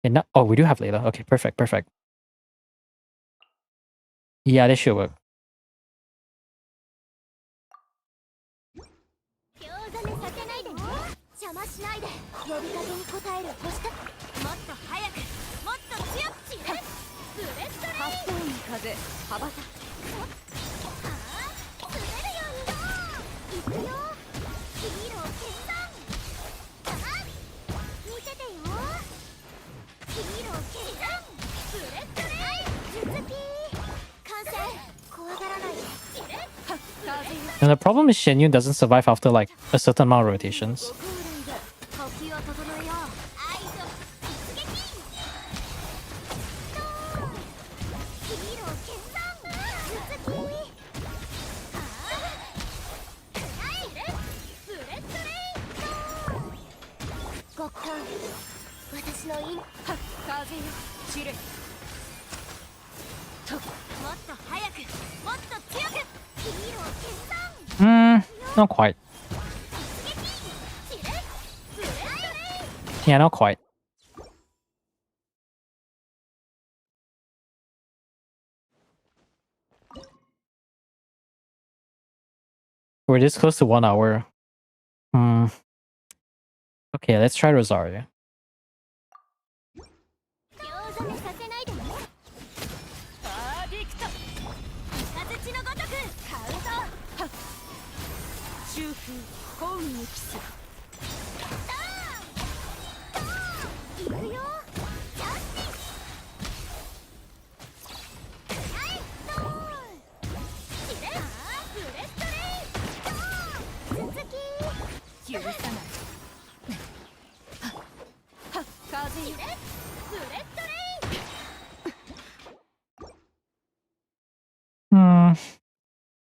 [SPEAKER 3] And not... Oh, we do have Layla. Okay, perfect. Yeah, this should work.
[SPEAKER 7] 興ざめさせないでね邪魔しないで呼びかけに応える星だもっと早くもっと強く散れブレッドレイ発想に風羽ばた滑るように行くよヒーロー決断見ててよヒーロー決断ブレッドレイ術ピー完成怖がらないで散れ
[SPEAKER 3] And the problem is Shenyun doesn't survive after like a certain amount of rotations. Not quite. Yeah, not quite. We're this close to 1 hour. Okay, let's try Rosario.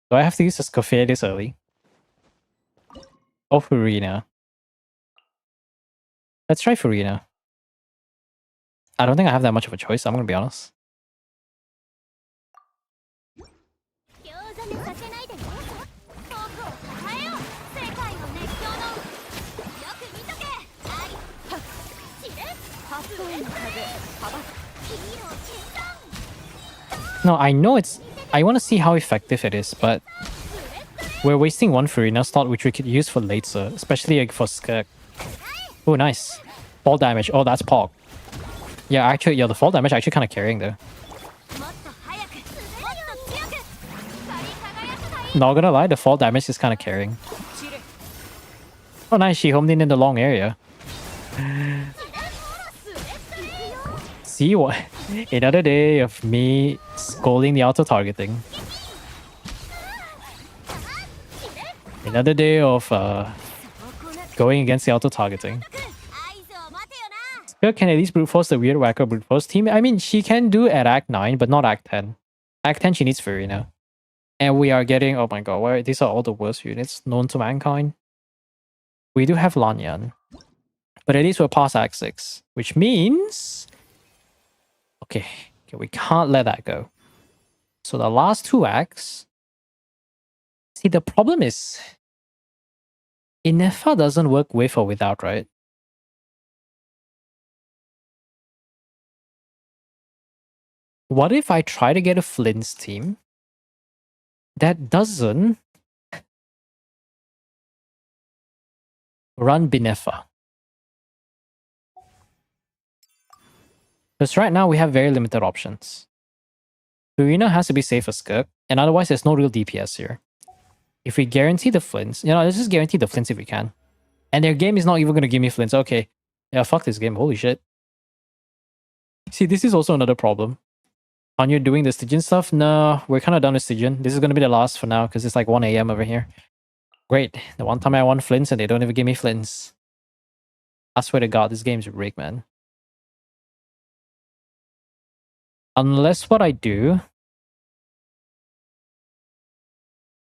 [SPEAKER 3] Do I have to use Escoffier this early? Or Furina. Let's try Furina. I don't think I have that much of a choice, I'm gonna be honest.
[SPEAKER 7] 興ざめさせないでね。僕を称えよう。世界の熱狂のよく見とけ。愛知れ発想の風幅ヒーロー決断
[SPEAKER 3] No, I know it's... I want to see how effective it is, but... We're wasting one Furina slot which we could use for later, especially like for Skirk. Oh, nice. Fall damage. Oh, that's Pog. Yeah, actually, yeah, the fall damage actually kind of carrying though.
[SPEAKER 7] もっと早くもっと強く光り輝くがいい
[SPEAKER 3] Not gonna lie, the fall damage is kind of carrying. Oh, nice. She homed in the long area. See what? Another day of me scolding the auto targeting. Another day of going against the auto targeting.
[SPEAKER 7] 合図を待てよな
[SPEAKER 3] Skirk can at least brute force the weird whacker brute force team. I mean, she can do at Act 9, but not Act 10. Act 10, she needs Furina. And we are getting, oh my god, why, these are all the worst units known to mankind. We do have Lanyan. But at least we're past Act 6. Which means... Okay, we can't let that go. So the last two acts... See, the problem is... Inefa doesn't work with or without, right? What if I try to get a Flint's team that doesn't run Binefa? Because right now we have very limited options. Furina has to be safe as Skirk, and otherwise there's no real DPS here. If we guarantee the Flints, you know, let's just guarantee the Flints if we can. And their game is not even going to give me Flints. Okay. Yeah, fuck this game. Holy shit. See, this is also another problem. Aren't you doing the Stygian stuff? No, we're kind of done with Stygian. This is going to be the last for now because it's like 1 AM over here. Great. The one time I won Flints and they don't even give me Flints. I swear to God, this game's rigged, man. Unless what I do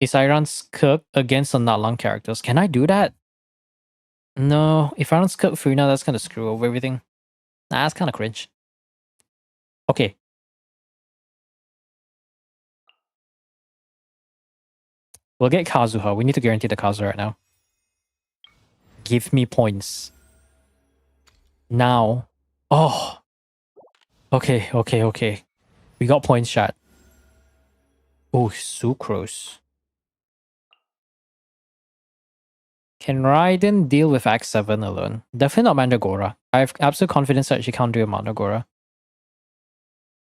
[SPEAKER 3] is I run Skirk against the Natlang characters. Can I do that? No. If I run Skirk Furina, that's going to screw over everything. Nah, that's kind of cringe. Okay. We'll get Kazuha. We need to guarantee the Kazuha right now. Give me points. Now. Oh. Okay. We got points, chat. Oh, Sucrose. Can Raiden deal with Act 7 alone? Definitely not Mandragora. I have absolute confidence that she can't do a Mandragora.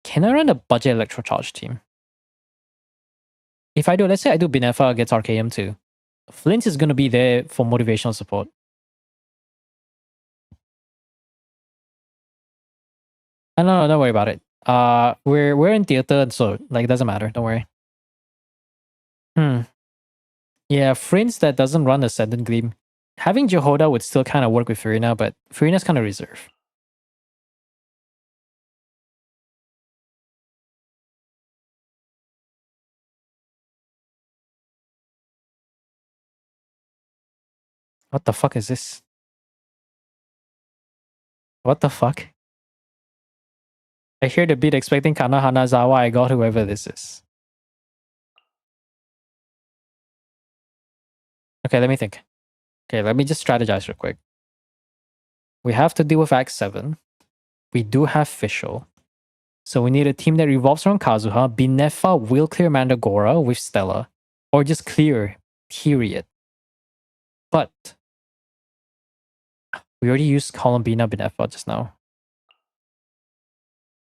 [SPEAKER 3] Can I run a budget Electro Charge team? If I do, let's say I do Binefa against Archaeum too. Flint is going to be there for motivational support. No, don't worry about it. We're in theater, so like it doesn't matter. Don't worry. Yeah, Frince that doesn't run Ascendant Gleam. Having Jehoda would still kind of work with Furina, but Furina's kind of reserved. What the fuck is this? What the fuck? I hear the beat expecting Kana Hanazawa. I got whoever this is. Okay, let me think. Okay, let me just strategize real quick. We have to deal with Act 7. We do have Fischl. So we need a team that revolves around Kazuha. Binefa will clear Mandragora with Stella. Or just clear, period. But we already used Columbina Binefa just now.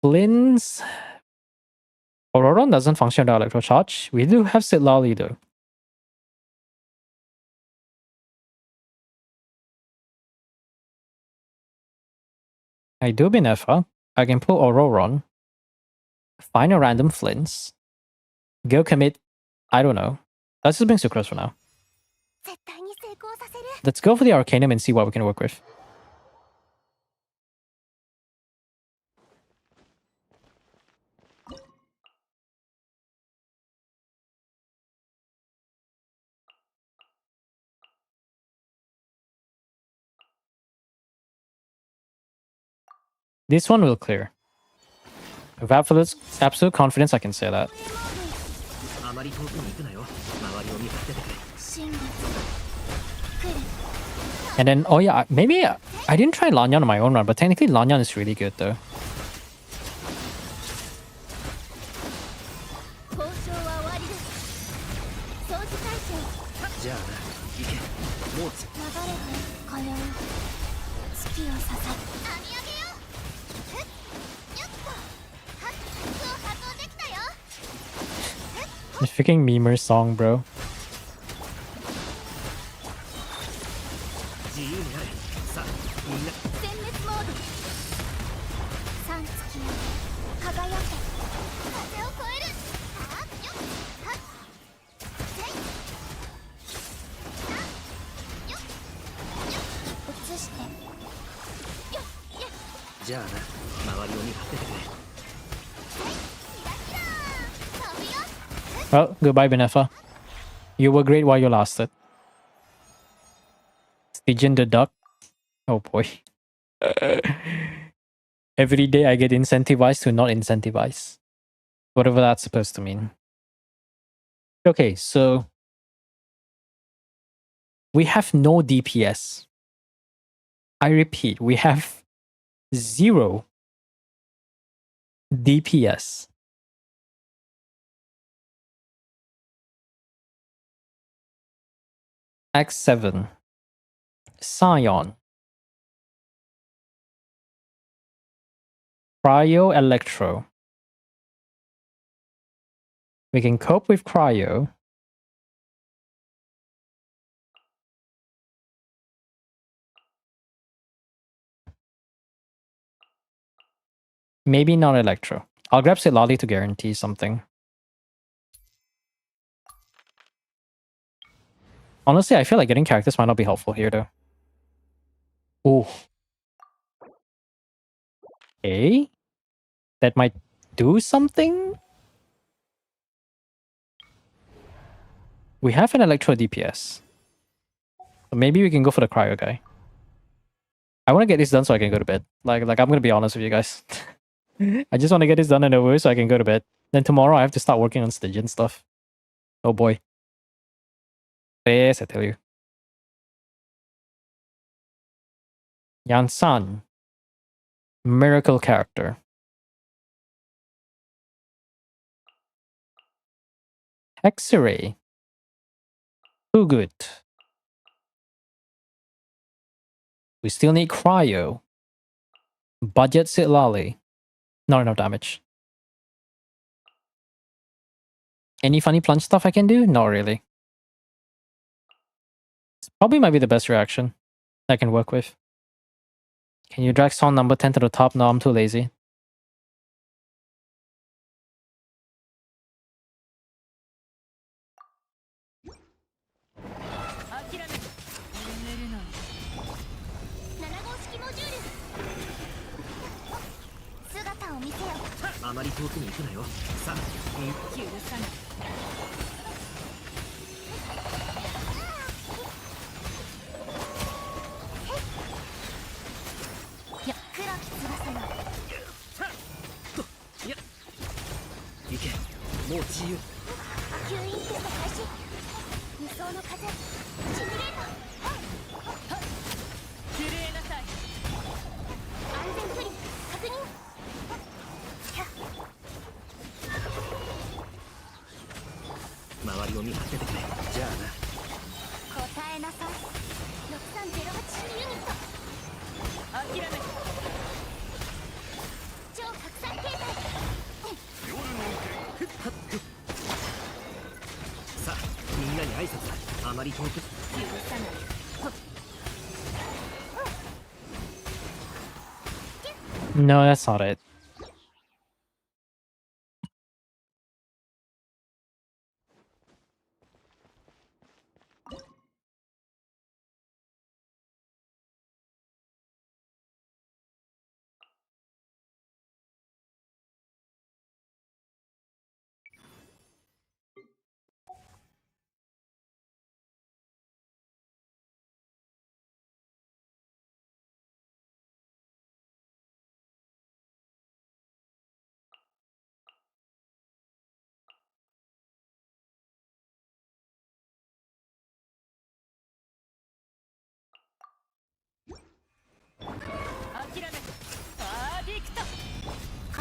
[SPEAKER 3] Flynn's Auroron doesn't function without Electro Charge. We do have Sitlali though. I do Binefa. I can pull Auroron. Find a random Flynn's. Go commit. I don't know. Let's just bring Sucrose for now.
[SPEAKER 7] 絶対に成功させる
[SPEAKER 3] Let's go for the Arcanum and see what we can work with. This one will clear. With absolute confidence, I can say that.
[SPEAKER 6] あまり遠くに行くなよ。周りを見張っててくれ。
[SPEAKER 5] 真実来る
[SPEAKER 3] And then, oh yeah, maybe I didn't try Lanyan on my own run, but technically Lanyan is really good though.
[SPEAKER 5] 交渉は終わりです掃除体制
[SPEAKER 6] じゃあな、行け。もうつ。
[SPEAKER 5] 流れが通う月を支え編み上げようふっよっとはっ服を発動できたよ
[SPEAKER 3] The freaking memer song, bro.
[SPEAKER 6] 自由になれ。さあ、みんな。
[SPEAKER 5] 殲滅モード三月よ輝け風を越えるはっよっはっせいさよっよっ移してよっよっ
[SPEAKER 6] じゃあな、周りを見張っててくれ。
[SPEAKER 5] キラキラ飛ぶよ
[SPEAKER 3] Well, goodbye, Benefa. You were great while you lasted. Stygian the duck. Oh boy. Every day I get incentivized to not incentivize. Whatever that's supposed to mean. Okay, so we have no DPS. I repeat, we have 0 DPS. X7. Scion. Cryo Electro. We can cope with Cryo. Maybe not Electro. I'll grab Silali to guarantee something. Honestly, I feel like getting characters might not be helpful here though. Ooh. Okay. That might do something? We have an Electro DPS. So maybe we can go for the Cryo guy. I want to get this done so I can go to bed. Like I'm going to be honest with you guys. I just want to get this done and over so I can go to bed. Then tomorrow I have to start working on Stygian stuff. Oh boy. Yes, I tell you. Yansan. Miracle character. X-ray. Too good. We still need Cryo. Budget Sitlali. Not enough damage. Any funny plunge stuff I can do? Not really. This probably might be the best reaction I can work with. Can you drag song number 10 to the top? No, I'm too lazy.
[SPEAKER 5] Miseo.
[SPEAKER 6] あまり遠くに行くなよ。さあ、
[SPEAKER 5] 許さない。や、黒き翼よ。
[SPEAKER 6] いや、行け。もう自由。
[SPEAKER 5] 吸引テスト開始。無双の風。シミュレート。震えなさい。安全距離確認。
[SPEAKER 6] 周りを見張っててくれ。じゃあな。
[SPEAKER 5] 答えなさい。6308ユニット。諦め。超拡散形態。
[SPEAKER 6] さあ、みんなに挨拶だ。あまり遠く。
[SPEAKER 5] 許さない。
[SPEAKER 3] No, that's not it.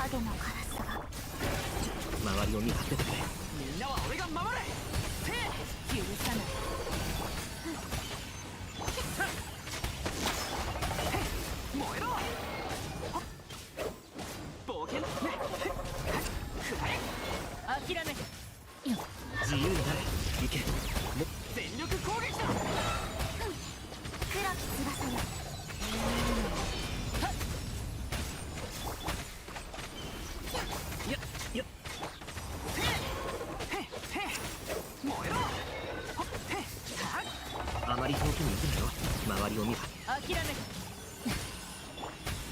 [SPEAKER 7] 影のカラスが
[SPEAKER 6] 周りを見張っててくれ。
[SPEAKER 1] みんなは俺が守れ。
[SPEAKER 5] 許さない。
[SPEAKER 1] 燃えろ。冒険。
[SPEAKER 5] 諦め。
[SPEAKER 6] 自由になれ。行け。
[SPEAKER 1] 全力攻撃だ。
[SPEAKER 7] 黒き翼よ。
[SPEAKER 1] 燃えろ。
[SPEAKER 6] あまり遠くに行くなよ。周りを見張
[SPEAKER 5] 諦め。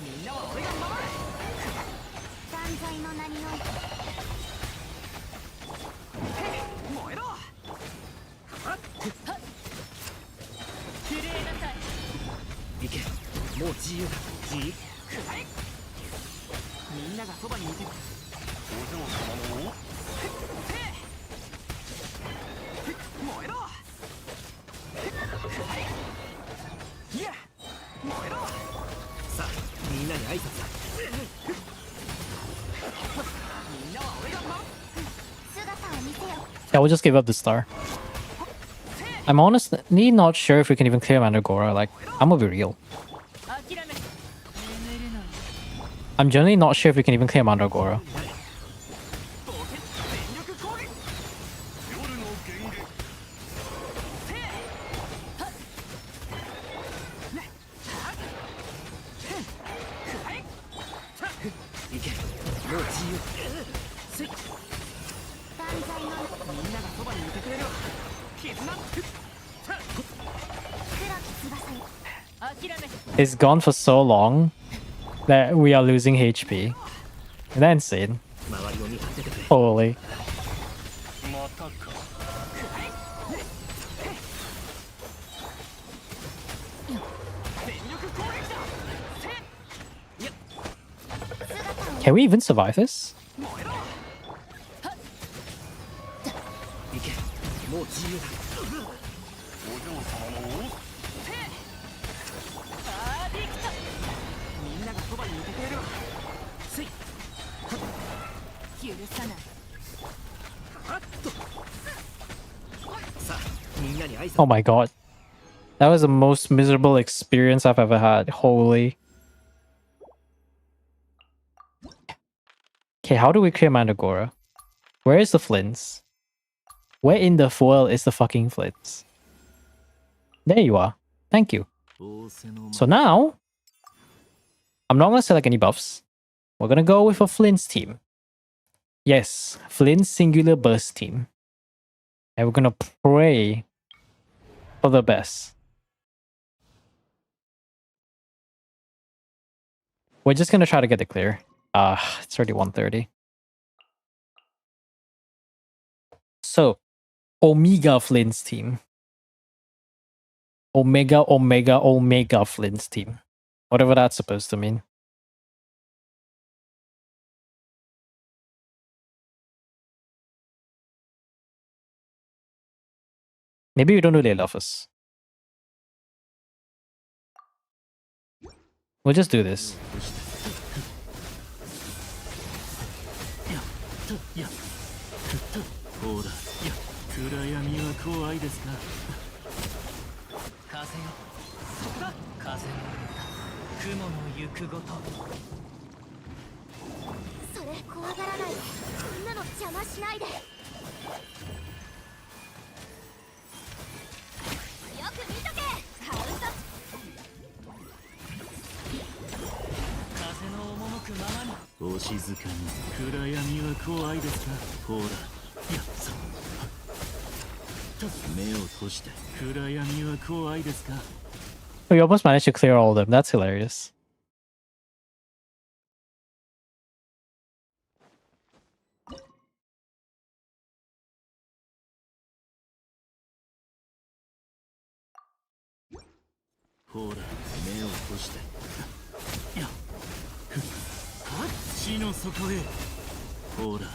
[SPEAKER 1] みんなは俺が守れ。
[SPEAKER 7] 断罪の名において
[SPEAKER 1] 燃えろ。
[SPEAKER 5] 震えなさい。
[SPEAKER 6] 行け。もう自由だ。自由。
[SPEAKER 1] みんながそばにいて。お嬢様の燃えろ。いや、燃えろ。
[SPEAKER 6] さあ、みんなに挨拶だ。
[SPEAKER 1] みんなは俺が守る。
[SPEAKER 7] 姿を見せよ。
[SPEAKER 3] Yeah, we'll just give up the star. I'm honestly not sure if we can even clear Mandragora. Like, I'm gonna be real.
[SPEAKER 5] 諦め。眠るの。
[SPEAKER 3] I'm generally not sure if we can even clear Mandragora.
[SPEAKER 1] 冒険。全力攻撃。夜の源源。
[SPEAKER 6] 行け。もう自由。
[SPEAKER 7] 断罪の
[SPEAKER 1] みんながそばにいてくれるわ。絆。
[SPEAKER 7] 黒き翼よ。
[SPEAKER 5] 諦め。
[SPEAKER 3] It's gone for so long that we are losing HP. Is that insane?
[SPEAKER 6] 周りを見張っててくれ。
[SPEAKER 3] Holy.
[SPEAKER 1] またか。全力攻撃だ。
[SPEAKER 3] Can we even survive this?
[SPEAKER 1] 燃えろ。
[SPEAKER 6] 行け。もう自由だ。
[SPEAKER 1] お嬢様の
[SPEAKER 5] あーできた。
[SPEAKER 1] みんながそばにいてくれるわ。
[SPEAKER 5] 許さない。
[SPEAKER 6] さあ、みんなに挨拶。
[SPEAKER 3] Oh my god. That was the most miserable experience I've ever had. Holy. Okay, how do we clear Mandragora? Where is the flints? Where in the foil is the fucking flints? There you are. Thank you.
[SPEAKER 6] 仰せの
[SPEAKER 3] So now, I'm not gonna select any buffs. We're gonna go with a Flint's team. Yes, Flint's singular burst team. And we're gonna pray for the best. We're just gonna try to get it clear. It's already 1:30. So, Omega Flint's team. Omega Flint's team. Whatever that's supposed to mean. Maybe we don't really love us. We'll just do this.
[SPEAKER 6] ほら、暗闇は怖いですか。
[SPEAKER 1] 風よ。そこだ。風の歌。雲の行くごと。
[SPEAKER 7] それ怖がらないで。そんなの邪魔しないで。よく見とけ。カウント。
[SPEAKER 1] 風の赴くままに。
[SPEAKER 6] お静かに。暗闇は怖いですか。ほら、そう。目を閉して。暗闇は怖いですか。
[SPEAKER 3] We almost managed to clear all of them. That's hilarious.
[SPEAKER 6] Hold on, 目を閉して。地の底へ。ほら。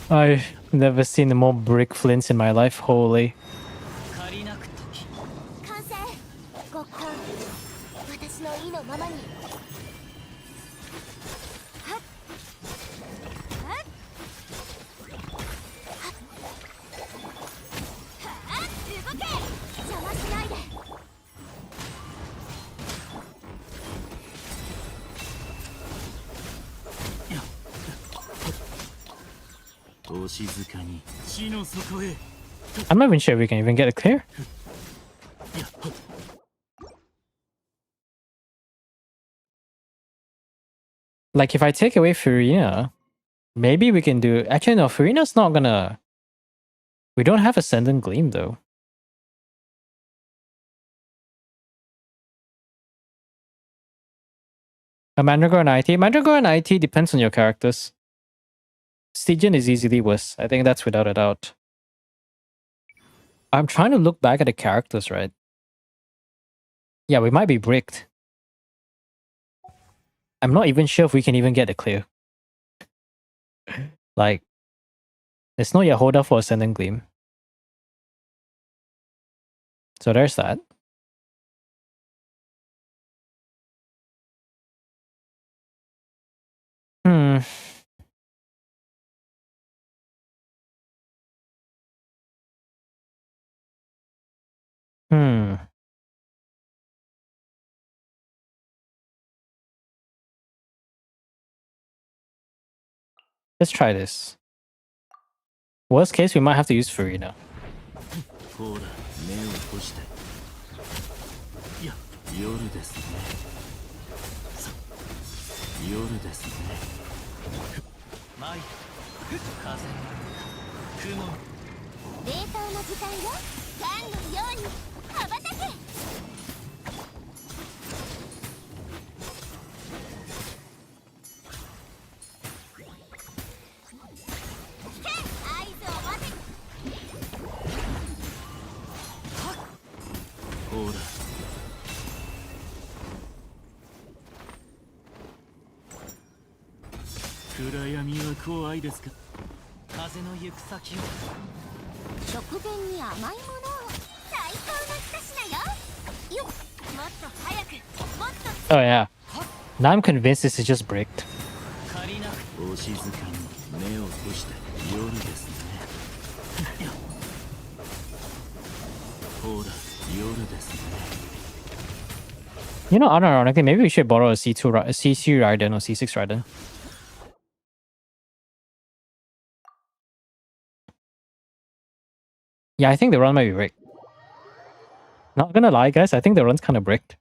[SPEAKER 3] I've never seen more brick flints in my life. Holy.
[SPEAKER 1] 借りなく時。
[SPEAKER 7] 完成。極寒。私の命
[SPEAKER 6] お静かに地の底へ。
[SPEAKER 3] I'm not even sure if we can even get it clear. Like, if I take away Furina, maybe we can do... Actually, no, Furina's not gonna... We don't have Ascendant Gleam, though. A Mandragora and IT? Mandragora and IT depends on your characters. Stygian is easily worse. I think that's without a doubt. I'm trying to look back at the characters, right? Yeah, we might be bricked. I'm not even sure if we can even get it clear. Like, there's no Yahoda for Ascendant Gleam. So there's that. Hmm. Hmm. Let's try this. Worst case, we might have to use Furina.
[SPEAKER 6] ほら、目を閉して。いや、夜ですね。さ、夜ですね。
[SPEAKER 1] 舞、風、雲。
[SPEAKER 7] 冷凍の時間よ。ガンのように羽ばたけ。合図を待て。
[SPEAKER 6] ほら。暗闇は怖いですか。
[SPEAKER 1] 風の行く先を。
[SPEAKER 7] 食前に甘いものを。最高の一品よ。よっ。もっと早く。もっと。
[SPEAKER 3] Oh yeah. Now I'm convinced this is just bricked.
[SPEAKER 1] 借りなく。
[SPEAKER 6] お静かに目を閉して。夜ですね。ほら、夜ですね。
[SPEAKER 3] You know, unironically, maybe we should borrow a C2, a C3 Raiden or C6 Raiden. Yeah, I think the run might be bricked. Not gonna lie, guys, I think the run's kind of bricked.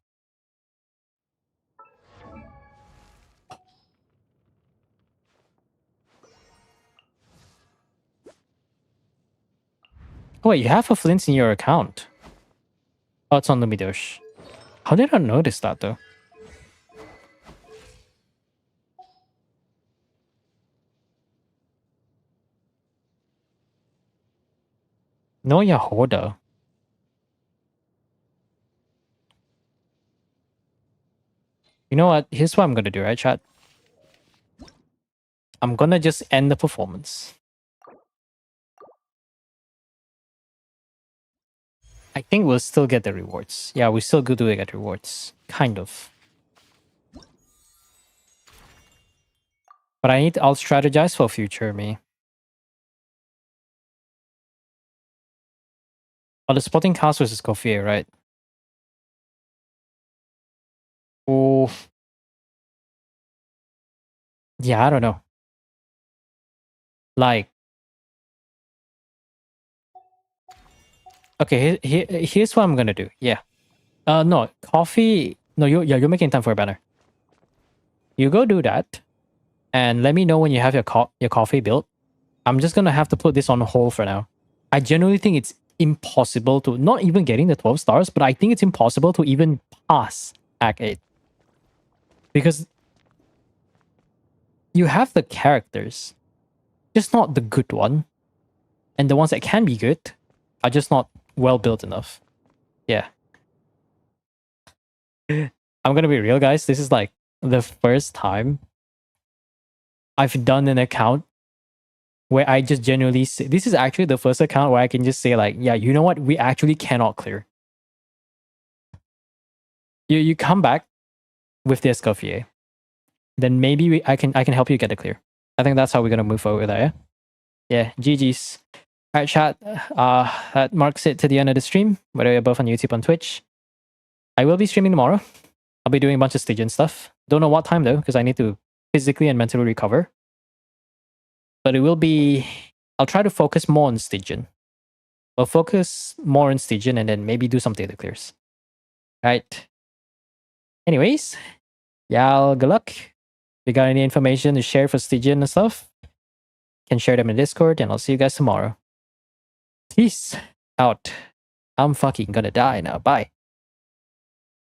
[SPEAKER 3] Oh, wait, you have a Flint in your account. Oh, it's on the Midosh. How did I notice that, though? No Yahoda. You know what? Here's what I'm gonna do, right, chat? I'm gonna just end the performance. I think we'll still get the rewards. Yeah, we still do get rewards. Kind of. But I'll strategize for future me. Oh, the Spotting Cast versus Coffee, right? Oh. Yeah, I don't know. Like. Okay, here's what I'm gonna do. Yeah. No, Coffee. No, you're making time for a banner. You go do that. And let me know when you have your coffee built. I'm just gonna have to put this on hold for now. I genuinely think it's impossible to, not even getting the 12 stars, but I think it's impossible to even pass Act 8. Because you have the characters, just not the good one. And the ones that can be good are just not well built enough. Yeah. I'm gonna be real, guys. This is like the first time I've done an account where I just genuinely say, this is actually the first account where I can just say like, yeah, you know what? We actually cannot clear. You come back with the Escoffier. Then maybe I can help you get it clear. I think that's how we're gonna move forward there. Yeah, GG's. Alright, chat. That marks it to the end of the stream, whether you're both on YouTube and Twitch. I will be streaming tomorrow. I'll be doing a bunch of Stygian stuff. Don't know what time though, because I need to physically and mentally recover. But it will be I'll try to focus more on Stygian. We'll focus more on Stygian and then maybe do some data clears. Right. Anyways, y'all good luck. If you got any information to share for Stygian and stuff, can share them in Discord, and I'll see you guys tomorrow. Peace out. I'm fucking gonna die now. Bye.